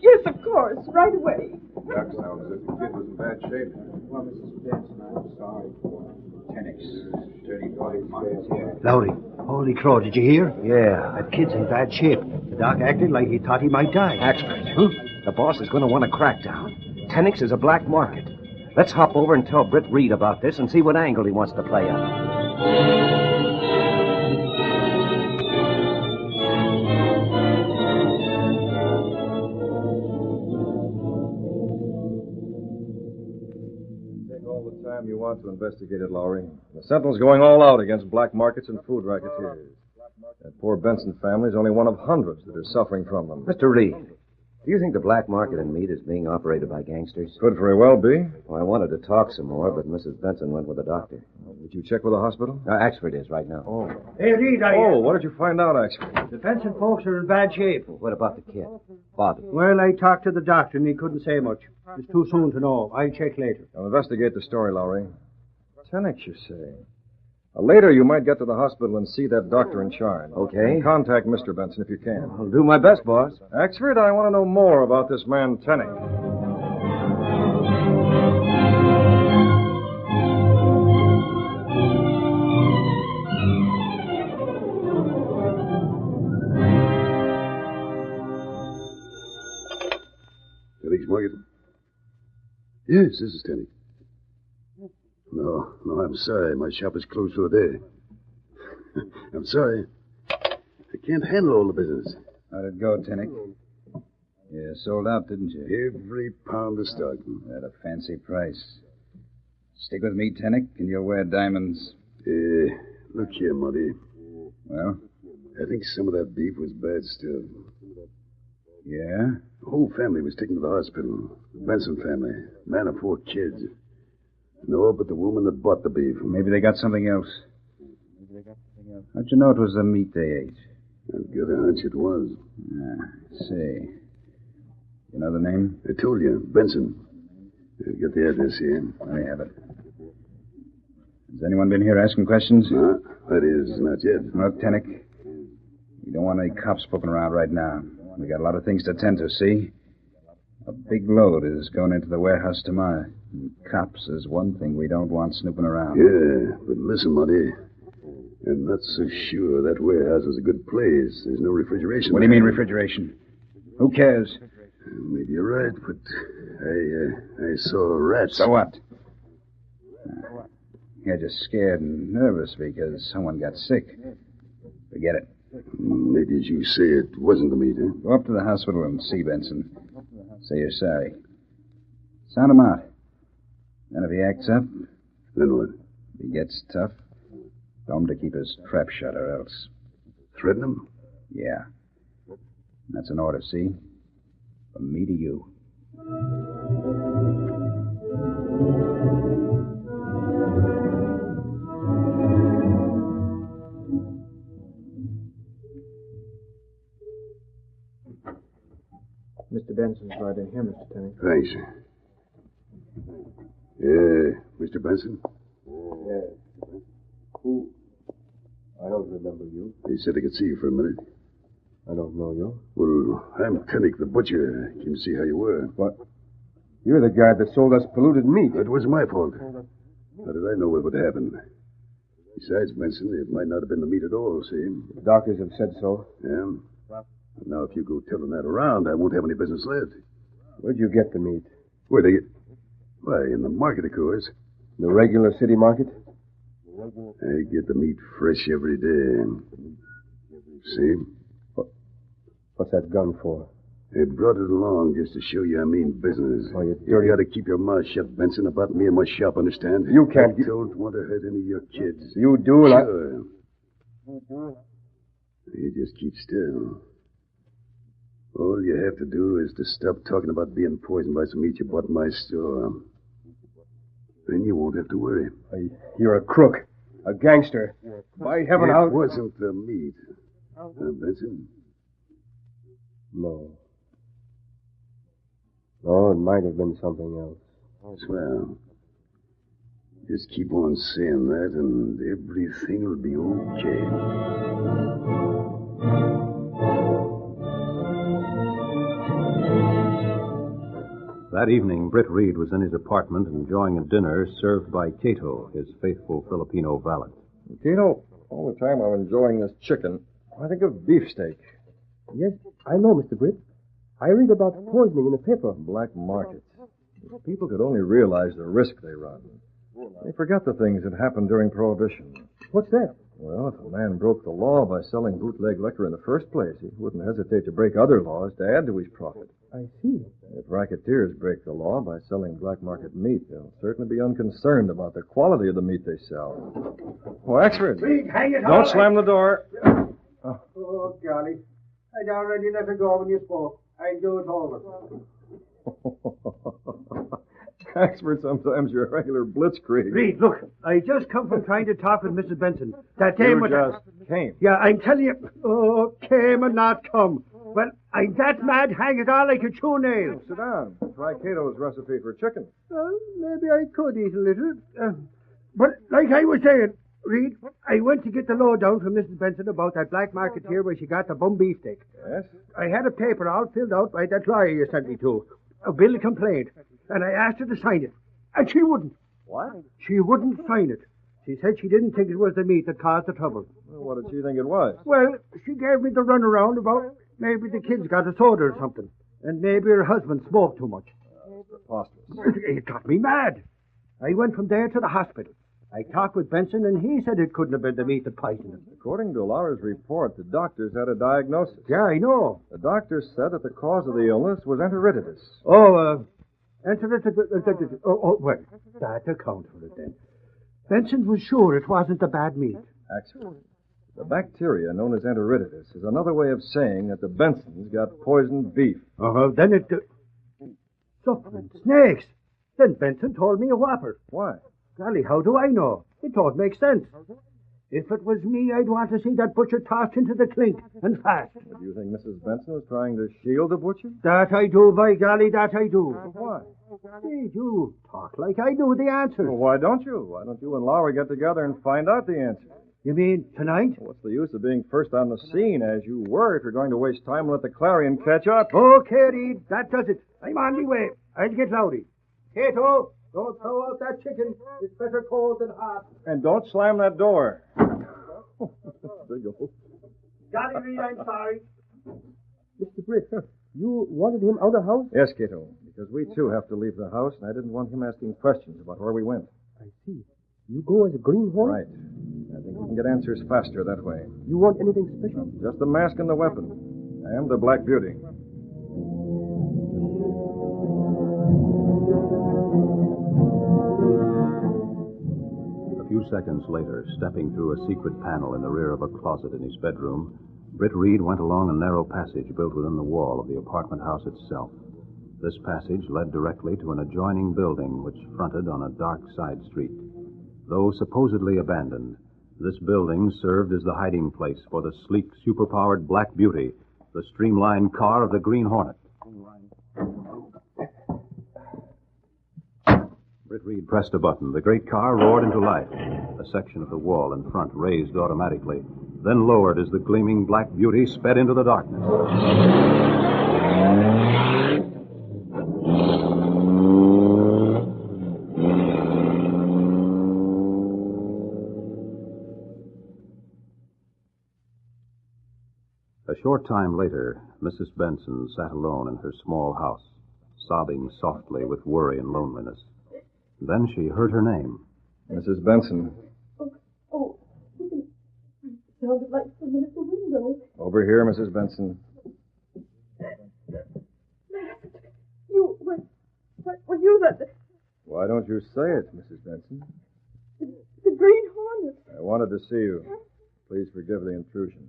Yes, of course. Right away. Doc sounds as if the kid was in bad shape. Well, Mrs. Benson, I'm sorry for Tennick's dirty body miles here. Lowry, holy crow, did you hear? Yeah. That kid's in bad shape. The doc acted like he thought he might die. Axford, the boss is going to want a crackdown. Tennick's is a black market. Let's hop over and tell Britt Reed about this and see what angle he wants to play on. Time you want to investigate it, Lowry. The Sentinel's going all out against black markets and food racketeers. That poor Benson family is only one of hundreds that are suffering from them. Mr. Reed, do you think the black market in meat is being operated by gangsters? Could very well be. Well, I wanted to talk some more, but Mrs. Benson went with the doctor. Did you check with the hospital? Axford is right now. Oh. Hey, Reed, what did you find out, Axford? The Benson folks are in bad shape. What about the kid? Bobby? Well, I talked to the doctor, and he couldn't say much. It's too soon to know. I'll check later. I'll investigate the story, Lowry. Tennick, you say? Later, you might get to the hospital and see that doctor in charge. Okay. And contact Mr. Benson if you can. I'll do my best, boss. Axford, I want to know more about this man, Tennick. Tennick's Market? Yes, this is Tennick. No, I'm sorry. My shop is closed for the day. I'm sorry. I can't handle all the business. How'd it go, Tennick? You sold out, didn't you? Every pound of stock. At a fancy price. Stick with me, Tennick, and you'll wear diamonds. Look here, Monty. Well? I think some of that beef was bad stuff. Yeah? The whole family was taken to the hospital. The Benson family. Man of 4 kids. No, but the woman that bought the beef. Maybe they got something else. How'd you know it was the meat they ate? I've got a hunch it was. See. You know the name? I told you, Benson. I've got the address here. I have it. Has anyone been here asking questions? No, that is, not yet. Look, Tennick, we don't want any cops poking around right now. We got a lot of things to attend to, see? A big load is going into the warehouse tomorrow. And cops is one thing we don't want snooping around. Yeah, but listen, Monty. I'm not so sure that warehouse is a good place. There's no refrigeration. What do you mean, refrigeration? Who cares? Maybe you're right, but I saw rats. So what? You're just scared and nervous because someone got sick. Forget it. Maybe as you say, it wasn't the meat, huh? Go up to the hospital and see Benson. Say you're sorry. Sound him out. Then if he acts up... Then what? If he gets tough, tell him to keep his trap shut or else. Threaten him? Yeah. That's an order, see? From me to you. Mr. Benson's right in here, Mr. Tenney. Thanks. Yeah, Mr. Benson? Yeah. Who? I don't remember you. They said they could see you for a minute. I don't know you. Well, I'm Kennick, the butcher. Came to see how you were. What? You're the guy that sold us polluted meat. That was my fault. How did I know what would happen? Besides, Benson, it might not have been the meat at all, see? The doctors have said so. Yeah? But now, if you go telling that around, I won't have any business left. Where'd you get the meat? Where'd they get... Why, in the market, of course. The regular city market? I get the meat fresh every day. See? What's that gun for? I brought it along just to show you I mean business. Oh, you dirty... You gotta keep your mouth shut, Benson, about me and my shop, understand? You can't... I don't want to hurt any of your kids. You do, and Sure. You just keep still. All you have to do is to stop talking about being poisoned by some meat you bought in my store. Then you won't have to worry. You're a crook. A gangster. By heaven, It wasn't the meat. Benson? No. No, it might have been something else. Swell. Just keep on saying that, and everything will be okay. That evening, Britt Reed was in his apartment enjoying a dinner served by Cato, his faithful Filipino valet. Cato, all the time I'm enjoying this chicken, I think of beefsteak. Yes, I know, Mr. Britt. I read about poisoning in the paper. Black markets. If people could only realize the risk they run. They forget the things that happened during Prohibition. What's that? Well, if a man broke the law by selling bootleg liquor in the first place, he wouldn't hesitate to break other laws to add to his profit. I see. If racketeers break the law by selling black market meat, they'll certainly be unconcerned about the quality of the meat they sell. Oh, Axford. Reed, hang it Don't slam the door. Oh, golly. I'd already let it go when you spoke. I'd do it over. Axford, sometimes you're a regular blitzkrieg. Reed, look, I just come from trying to talk with Mrs. Benson. That day You was... just came. Yeah, I'm telling you. Oh, came and not come. Well, I'm that mad, hang it all like a true nail. Sit down. Try Cato's recipe for chicken. Maybe I could eat a little. But like I was saying, Reed, I went to get the lowdown from Mrs. Benson about that black market here where she got the bum beefsteak. Yes? I had a paper all filled out by that lawyer you sent me to. A bill of complaint. And I asked her to sign it. And she wouldn't. What? She wouldn't sign it. She said she didn't think it was the meat that caused the trouble. Well, what did she think it was? Well, she gave me the runaround about maybe the kids got a soda or something. And maybe her husband smoked too much. Preposterous. It got me mad. I went from there to the hospital. I talked with Benson, and he said it couldn't have been the meat that poisoned him. According to Laura's report, the doctors had a diagnosis. Yeah, I know. The doctors said that the cause of the illness was enteritis. Oh, enteritis. Well, that accounts for it then. Benson was sure it wasn't the bad meat. Excellent. The bacteria known as enteritis is another way of saying that the Bensons got poisoned beef. Then it... Suffering snakes. Then Benson told me a whopper. Why? Golly, how do I know? It don't make sense. If it was me, I'd want to see that butcher tossed into the clink, and fast. Do you think Mrs. Benson was trying to shield the butcher? That I do, by golly, that I do. Why? Hey, you talk like I knew the answer. Well, why don't you? Why don't you and Laura get together and find out the answer? You mean tonight? What's the use of being first on the scene as you were if you're going to waste time and let the Clarion catch up? Okay, Reed, that does it. I'm on my way. I'll get Loudy. Cato, don't throw out that chicken. It's better cold than hot. And don't slam that door. Big old... Golly, Reed, I'm sorry. Mr. Britt, you wanted him out of the house? Yes, Cato, because we too have to leave the house, and I didn't want him asking questions about where we went. I see. You go as a Green Hornet? Right. I think we can get answers faster that way. You want anything special? Just the mask and the weapon. And the Black Beauty. A few seconds later, stepping through a secret panel in the rear of a closet in his bedroom, Britt Reed went along a narrow passage built within the wall of the apartment house itself. This passage led directly to an adjoining building which fronted on a dark side street. Though supposedly abandoned, this building served as the hiding place for the sleek, superpowered Black Beauty, the streamlined car of the Green Hornet. Britt Reed pressed a button. The great car roared into life. A section of the wall in front raised automatically, then lowered as the gleaming Black Beauty sped into the darkness. A short time later, Mrs. Benson sat alone in her small house, sobbing softly with worry and loneliness. Then she heard her name. Mrs. Benson. Oh, it sounded like someone at the window. Over here, Mrs. Benson. You, were you that... Why don't you say it, Mrs. Benson? The Green Hornet. I wanted to see you. Please forgive the intrusion.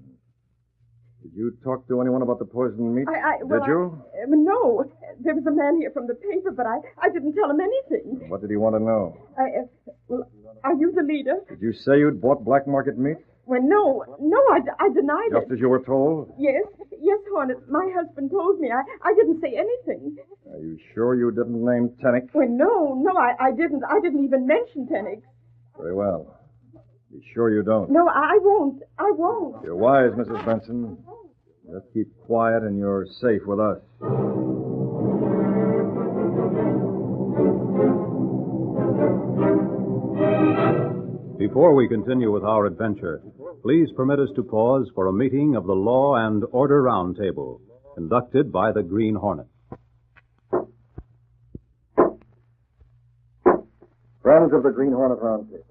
Did you talk to anyone about the poisoned meat? Did you? No. There was a man here from the paper, but I didn't tell him anything. What did he want to know? Are you the leader? Did you say you'd bought black market meat? Well, no, I denied it. Just as you were told? Yes, Hornet. My husband told me. I didn't say anything. Are you sure you didn't name Tennick? Well, no, I didn't. I didn't even mention Tennick. Very well. Be sure you don't. No, I won't. I won't. You're wise, Mrs. Benson. Just keep quiet and you're safe with us. Before we continue with our adventure, please permit us to pause for a meeting of the Law and Order Roundtable, conducted by the Green Hornet. Friends of the Green Hornet Roundtable,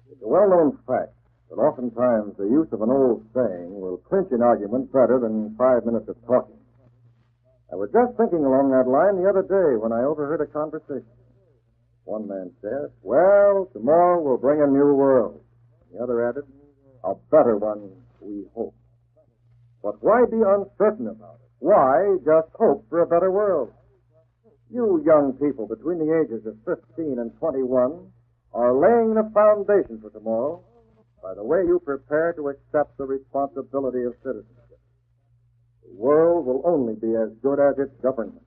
it's a well-known fact that oftentimes the use of an old saying will clinch an argument better than 5 minutes of talking. I was just thinking along that line the other day when I overheard a conversation. One man said, well, tomorrow will bring a new world. The other added, a better one, we hope. But why be uncertain about it? Why just hope for a better world? You young people between the ages of 15 and 21 are laying the foundation for tomorrow by the way you prepare to accept the responsibility of citizenship. The world will only be as good as its government.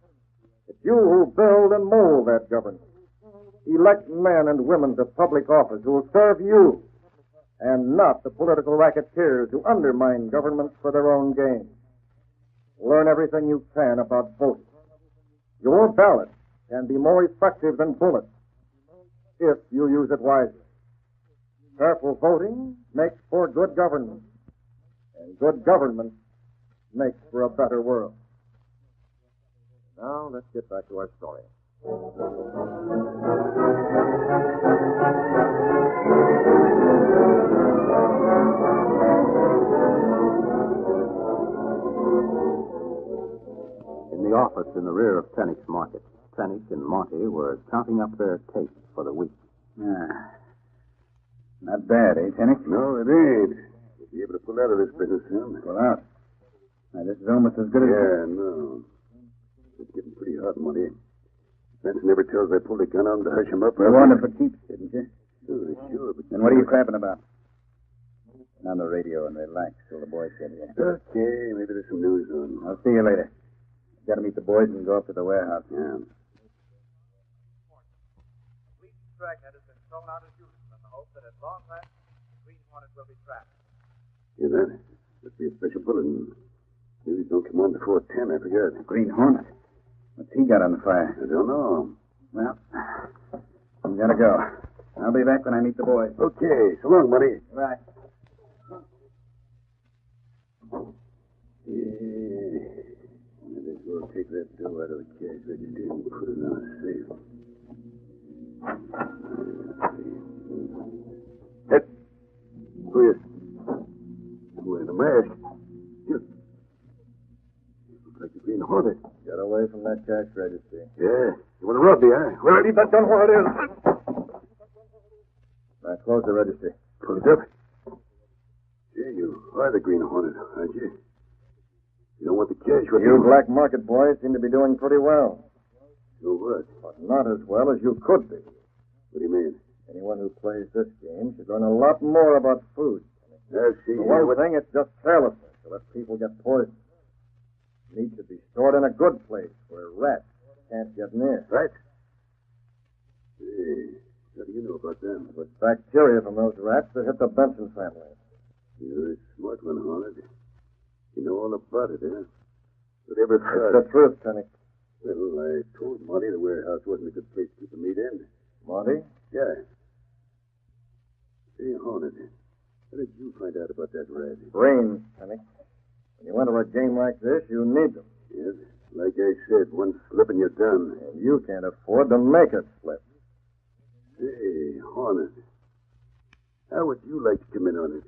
It's you who build and mold that government. Elect men and women to public office who will serve you, and not the political racketeers who undermine governments for their own gain. Learn everything you can about voting. Your ballot can be more effective than bullets if you use it wisely. Careful voting makes for good government, and good government makes for a better world. Now, let's get back to our story. In the office in the rear of Tennick's market, Tennick and Monty were counting up their takes for the week. Not bad, eh, Tennick? No, it ain't. We'll be able to pull out of this business soon. Pull out? Now, this is almost as good as... Yeah, no. It's getting pretty hot, Monty. Benson never tells that pulled a gun on him to hush him up. You warned him for keeps, didn't you? Sure, but... Then what are you crapping about? Turn on the radio and relax till the boys get here. Okay, maybe there's some news on. I'll see you later. Got to meet the boys and go up to the warehouse. Yeah. Dragnet has been thrown out as usual in the hope that at long last the Green Hornet will be trapped. Yeah, that must be a special bulletin. Maybe don't come on before 10, I forget. Green Hornet? What's he got on the fire? I don't know. Well, I'm gonna go. I'll be back when I meet the boys. Okay, so long, Monty. Right. Yeah. Might as well take that dough out of the cash register and put it in a safe. mask. You look like the Green Hornet. Get away from that cash registry. Yeah. You want to rob me, huh? Well, leave that gun where it is. Now, close the registry. Pull it up. Yeah, you are the Green Hornet, aren't you? You don't want the cash. What You black market boys seem to be doing pretty well. Do what? But not as well as you could be. What do you mean? Anyone who plays this game should learn a lot more about food. I see. The one thing, it's just carelessness to let people get poisoned. Meat should be stored in a good place where rats can't get near. Right? Hey, what do you know about them? It was bacteria from those rats that hit the Benson family. You're a smart one, Hornet. You know all about it, huh? Whatever It's the truth, Penny. Well, I told Monty the warehouse wasn't a good place to keep the meat in. Monty? Yeah. Hey, Hornet, how did you find out about that rat? Brains, Penny. When you enter a game like this, you need them. Yes, like I said, one slip and you're done. And you can't afford to make it slip. Hey, Hornet, how would you like to come in on it?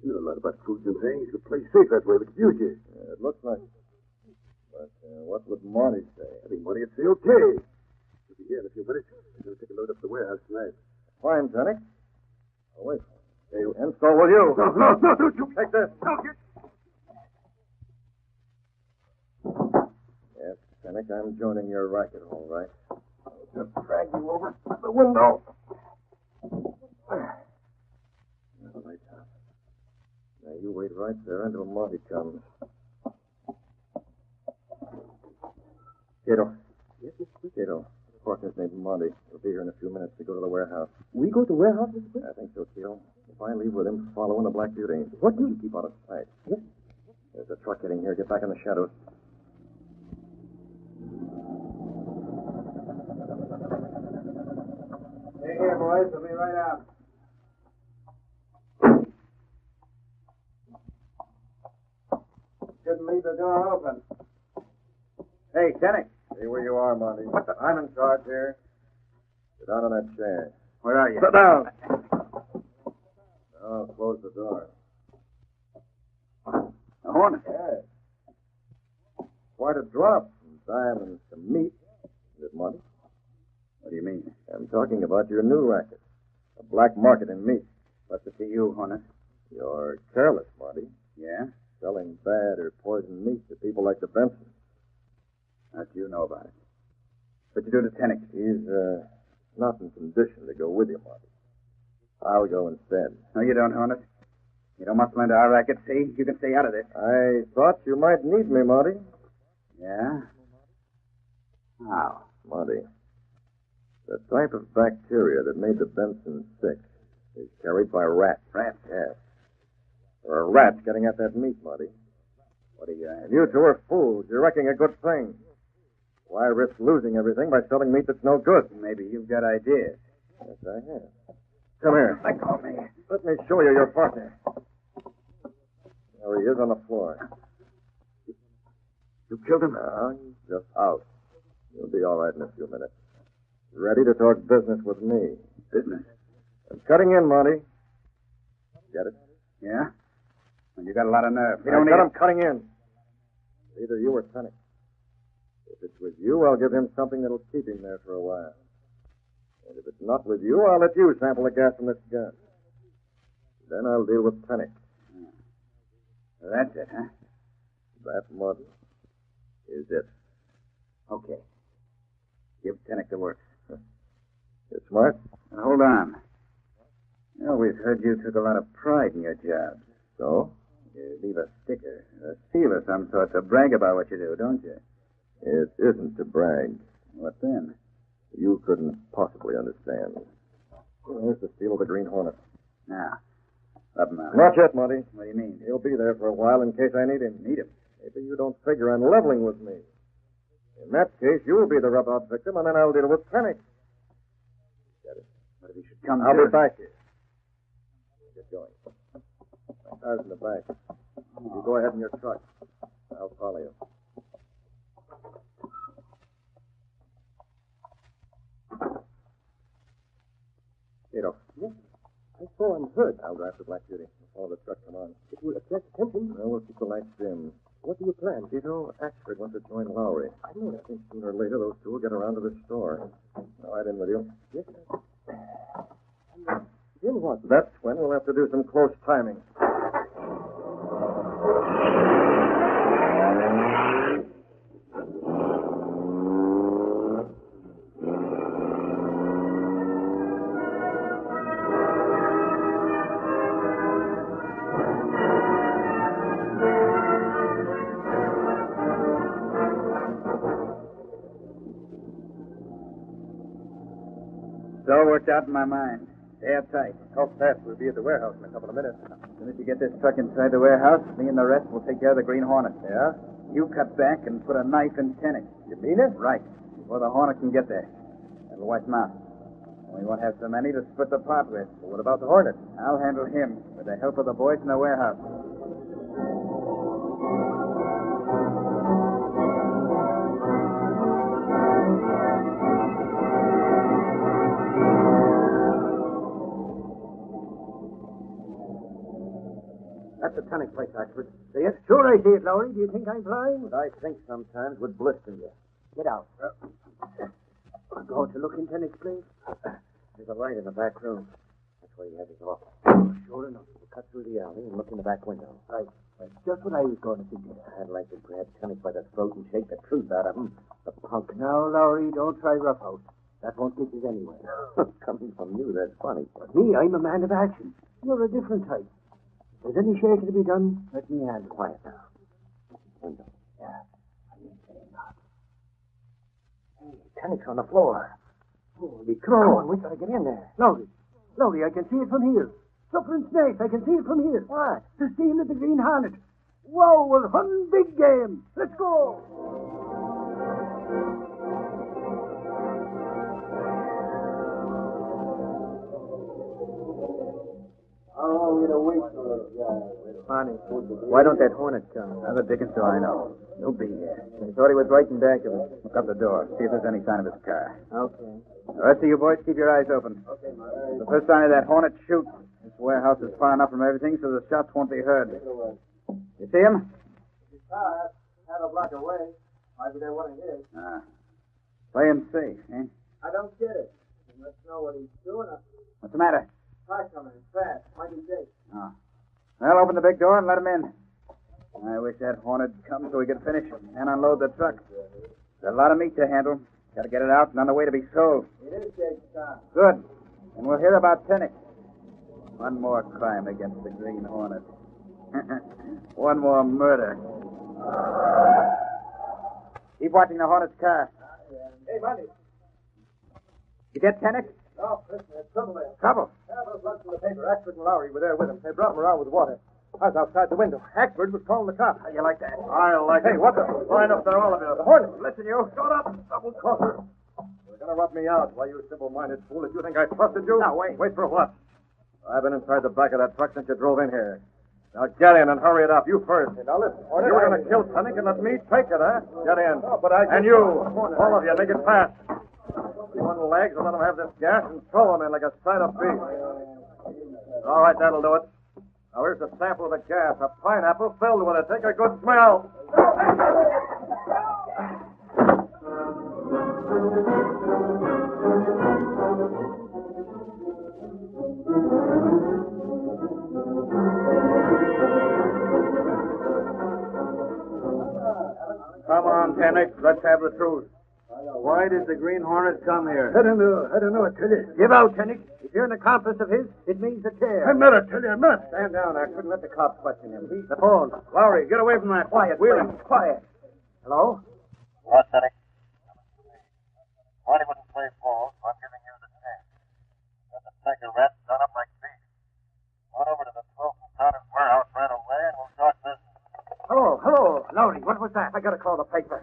You know a lot about foods and things. You could play safe that way with the future. Yeah, it looks like it. But what would Monty say? I think Monty would say okay. He'll be here in a few minutes. We're going to take a load up to the warehouse tonight. Fine, Penny. Oh, wait. Hey, and so will you. No, don't you. Take this. Don't get... Yes, Pennick, I'm joining your racket, all right. I'll just drag you over the window. Now, the light's out. Now, you wait right there until Monty comes. Cato. Yes, Mr. Britt? Cato. Partner's named Monty. He'll be here in a few minutes to go to the warehouse. We go to the warehouse, Mr. Britt? I think so, Cato. If I leave with him, follow in the Black Beauty. What do you keep out of sight? Yes. There's a truck heading here. Get back in the shadows. Stay here, boys. We'll be right out. Shouldn't leave the door open. Hey, Kennick. Stay where you are, Monty. I'm in charge here. Sit down on that chair. Where are you? Sit down. Now, close the door. A hornet. Yes. Quite a drop from diamonds to meat. Is it, Monty? What do you mean? I'm talking about your new racket. A black market in meat. What's it to you, Hornet? You're careless, Monty. Yeah? Selling bad or poisoned meat to people like the Benson. What do you know about it? What'd you do to Tennick? He's not in condition to go with you, Monty. I'll go instead. No, you don't, Hornet. You don't muscle into our racket, see? You can stay out of this. I thought you might need me, Monty. Yeah? How? Monty, the type of bacteria that made the Benson sick is carried by rats. Rats? Yes. There are rats getting at that meat, Monty. What are you And you two are fools. You're wrecking a good thing. Why risk losing everything by selling meat that's no good? Maybe you've got ideas. Yes, I have. Come here. Let go of me. Let me show you your partner. There he is on the floor. You killed him? No, he's just out. You'll be all right in a few minutes. Ready to talk business with me. Business? I'm cutting in, Monty. Get it? Yeah? Well, you got a lot of nerve. You I don't said need I'm cutting in. Either you or Pennick. If it's with you, I'll give him something that'll keep him there for a while. And if it's not with you, I'll let you sample the gas from this gun. Then I'll deal with Pennick. Well, that's it, huh? That, Monty, is it. Okay. Give Tennick the works. You're smart? Now, hold on. I always heard you took a lot of pride in your job. So? You leave a sticker, a seal of some sort to brag about what you do, don't you? It isn't to brag. What then? You couldn't possibly understand. There's the seal of the Green Hornet. Now, up now. Not yet, Monty. What do you mean? He'll be there for a while in case I need him. Need him? Maybe you don't figure on leveling with me. In that case, you'll be the rub-out victim, and then I'll deal with Pennick. Get it? What if he should come I'll to... be back here. Get going. My car's in the back. You go ahead in your truck. I'll follow you. Cato. Yes. I saw him hurt. I'll drive to Black Beauty. Follow the truck, come on. It will attract attention. Well, we'll keep the lights dim. What do you plan? Tito, Axford wants to join Lowry. I know that. I think sooner or later those two will get around to the store. All right, in with you. Yes, sir. Then what? That's when we'll have to do some close timing. It's all worked out in my mind. Airtight. How fast? We'll be at the warehouse in a couple of minutes. As soon as you get this truck inside the warehouse, me and the rest will take care of the Green Hornet. Yeah? You cut back and put a knife in Tennick. You mean it? Right. Before the Hornet can get there. That'll wipe him out. And we won't have so many to split the pot with. Well, what about the Hornet? I'll handle him with the help of the boys in the warehouse. That's the tonic place, Axford. See it? Sure I see it, Lowry. Do you think I'm blind? What I think sometimes would blister you. Get out. Go to look in Tennick's place. There's a light in the back room. That's where he has his office. Sure enough. We'll cut through the alley and look in the back window. Right. That's just what I was going to suggest. I'd like to grab Tennick by the throat and shake the truth out of him. The punk. Now, Lowry, don't try roughhouse. That won't get you anywhere. Coming from you, that's funny. But me, I'm a man of action. You're a different type. If there's any shaking to be done, let me handle it. Quiet now. Window. Yeah. I ain't saying that. Hey, Tennick's on the floor. Holy crow. Come on, we gotta get in there. Lowry, I can see it from here. Suffering snakes, I can see it from here. What? The scene of the Green Hornet. Whoa, we're hunting big game. Let's go. How long will you wait for this guy? Why don't that Hornet come? How the dickens do I know? He'll be here. He thought he was right in back of us. Look up the door. See if there's any sign of his car. Okay. The rest of you boys, keep your eyes open. Okay, The first sign of that Hornet, shoot. This warehouse is far enough from everything so the shots won't be heard. You see him? Half a block away. Might be there one of his. Play him safe, eh? I don't get it. He must know what he's doing. What's the matter? Car coming fast. Mighty Jake. Oh. Well, open the big door and let him in. I wish that Hornet would come so we could finish and unload the truck. There's a lot of meat to handle. Got to get it out and on the way to be sold. It is Jake's car. Good. And we'll hear about Tennick. One more crime against the Green Hornet. One more murder. Keep watching the Hornet's car. Hey, Monty. You get Tennick? No, listen, there's trouble there. Trouble? Yeah, those ones from the paper. Axford and Lowry were there with him. They brought him around with water. I was outside the window. Axford was calling the cops. How you like that? I like it. Hey, what the? Line up there, all of you. The Hornet. Listen, you. Shut up. Double crosser. You're going to rub me out. Why, you simple-minded fool. Did you think I trusted you? Now, wait. Wait for what? I've been inside the back of that truck since you drove in here. Now get in and hurry it up. You first. Now, listen, Hornet. You were going to kill Tennick and let me take it, huh? Get in. No, but I... And you, all of you, make it fast. You want legs, and let them have this gas and throw them in like a side of beef. All right, that'll do it. Now, here's a sample of the gas. A pineapple filled with it. Take a good smell. Come on, Tennick. Let's have the truth. Why did the Green Hornet come here? I don't know. Tell you. Give out, Tennick. If you're an accomplice of his, it means a tear. I'm not, I tell you, I'm not. Stand down, Axford, and let the cops question him. He's the phone. Lowry, get away from that. Quiet, Wheeler. please. Quiet. Hello? What, Tennick? Marty wouldn't play ball, so I'm giving you the chance. Got the tiger rat done up like beef. Run over to the 12th Powder's warehouse right away, and we'll start business. Hello. Lowry, what was that? I gotta call the paper.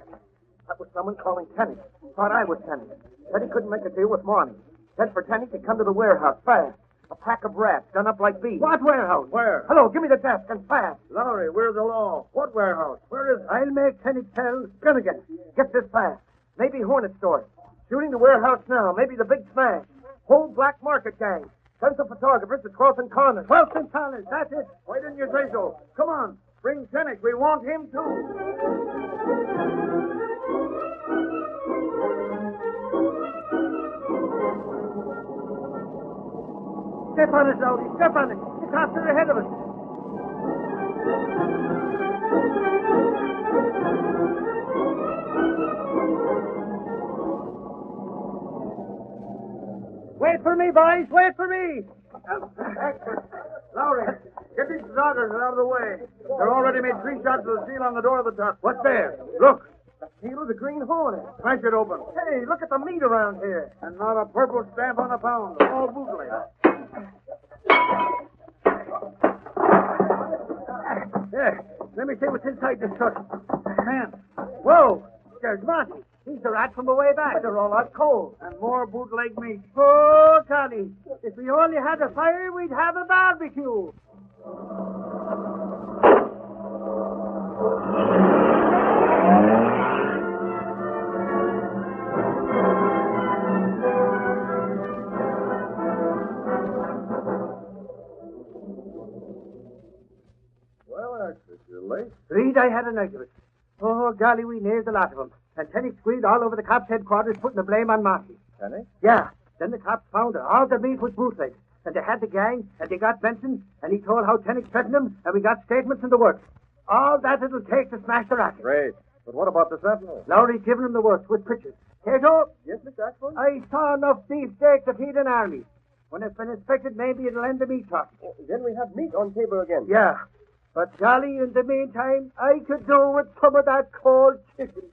That was someone calling Tennick. Thought I was Tennick. Said he couldn't make a deal with Marty. Said for Tennick to come to the warehouse fast. A pack of rats done up like beef. What warehouse? Where? Hello, give me the desk and fast. Lowry, where's the law? What warehouse? Where is it? I'll make Tennick tell Gunnigan. Get this fast. Maybe Hornet store. Shooting the warehouse now. Maybe the big smash. Whole black market gang. Send some photographers to 12th and Corners. 12th and Corners, that's it. Why didn't you say so? Come on, bring Tennick. We want him too. Step on it, Rowdy. Step on it. The cops are ahead of us. Wait for me, boys. Wait for me. Lowry, get these joggers out of the way. They're already made 3 shots of the seal on the door of the truck. What's there? Look. The seal of the Green Hornet. Smash it open. Hey, look at the meat around here. And not a purple stamp on a pound. All bootleg. There. Let me see what's inside this truck. Man. Whoa. There's Monty. He's the rat from the way back. They're all out cold. And more bootleg meat. Oh, Connie. If we only had a fire, we'd have a barbecue. You're late. Reed, I had a night of it. Oh, golly, we nailed the lot of them. And Tennick squealed all over the cops' headquarters, putting the blame on Marty. Tennick? Yeah. Then the cops found her. All the meat was bootlegs. And they had the gang, and they got Benson, and he told how Tennick threatened him, and we got statements in the works. All that it'll take to smash the racket. Great. But what about the Sentinel? Lowry's giving him the works with pictures. Cato? Yes, Mr. Ashford? I saw enough beefsteak to feed an army. When it's been inspected, maybe it'll end the meat talk. Then we have meat on table again. Yeah. But, golly, in the meantime, I could do with some of that cold chicken.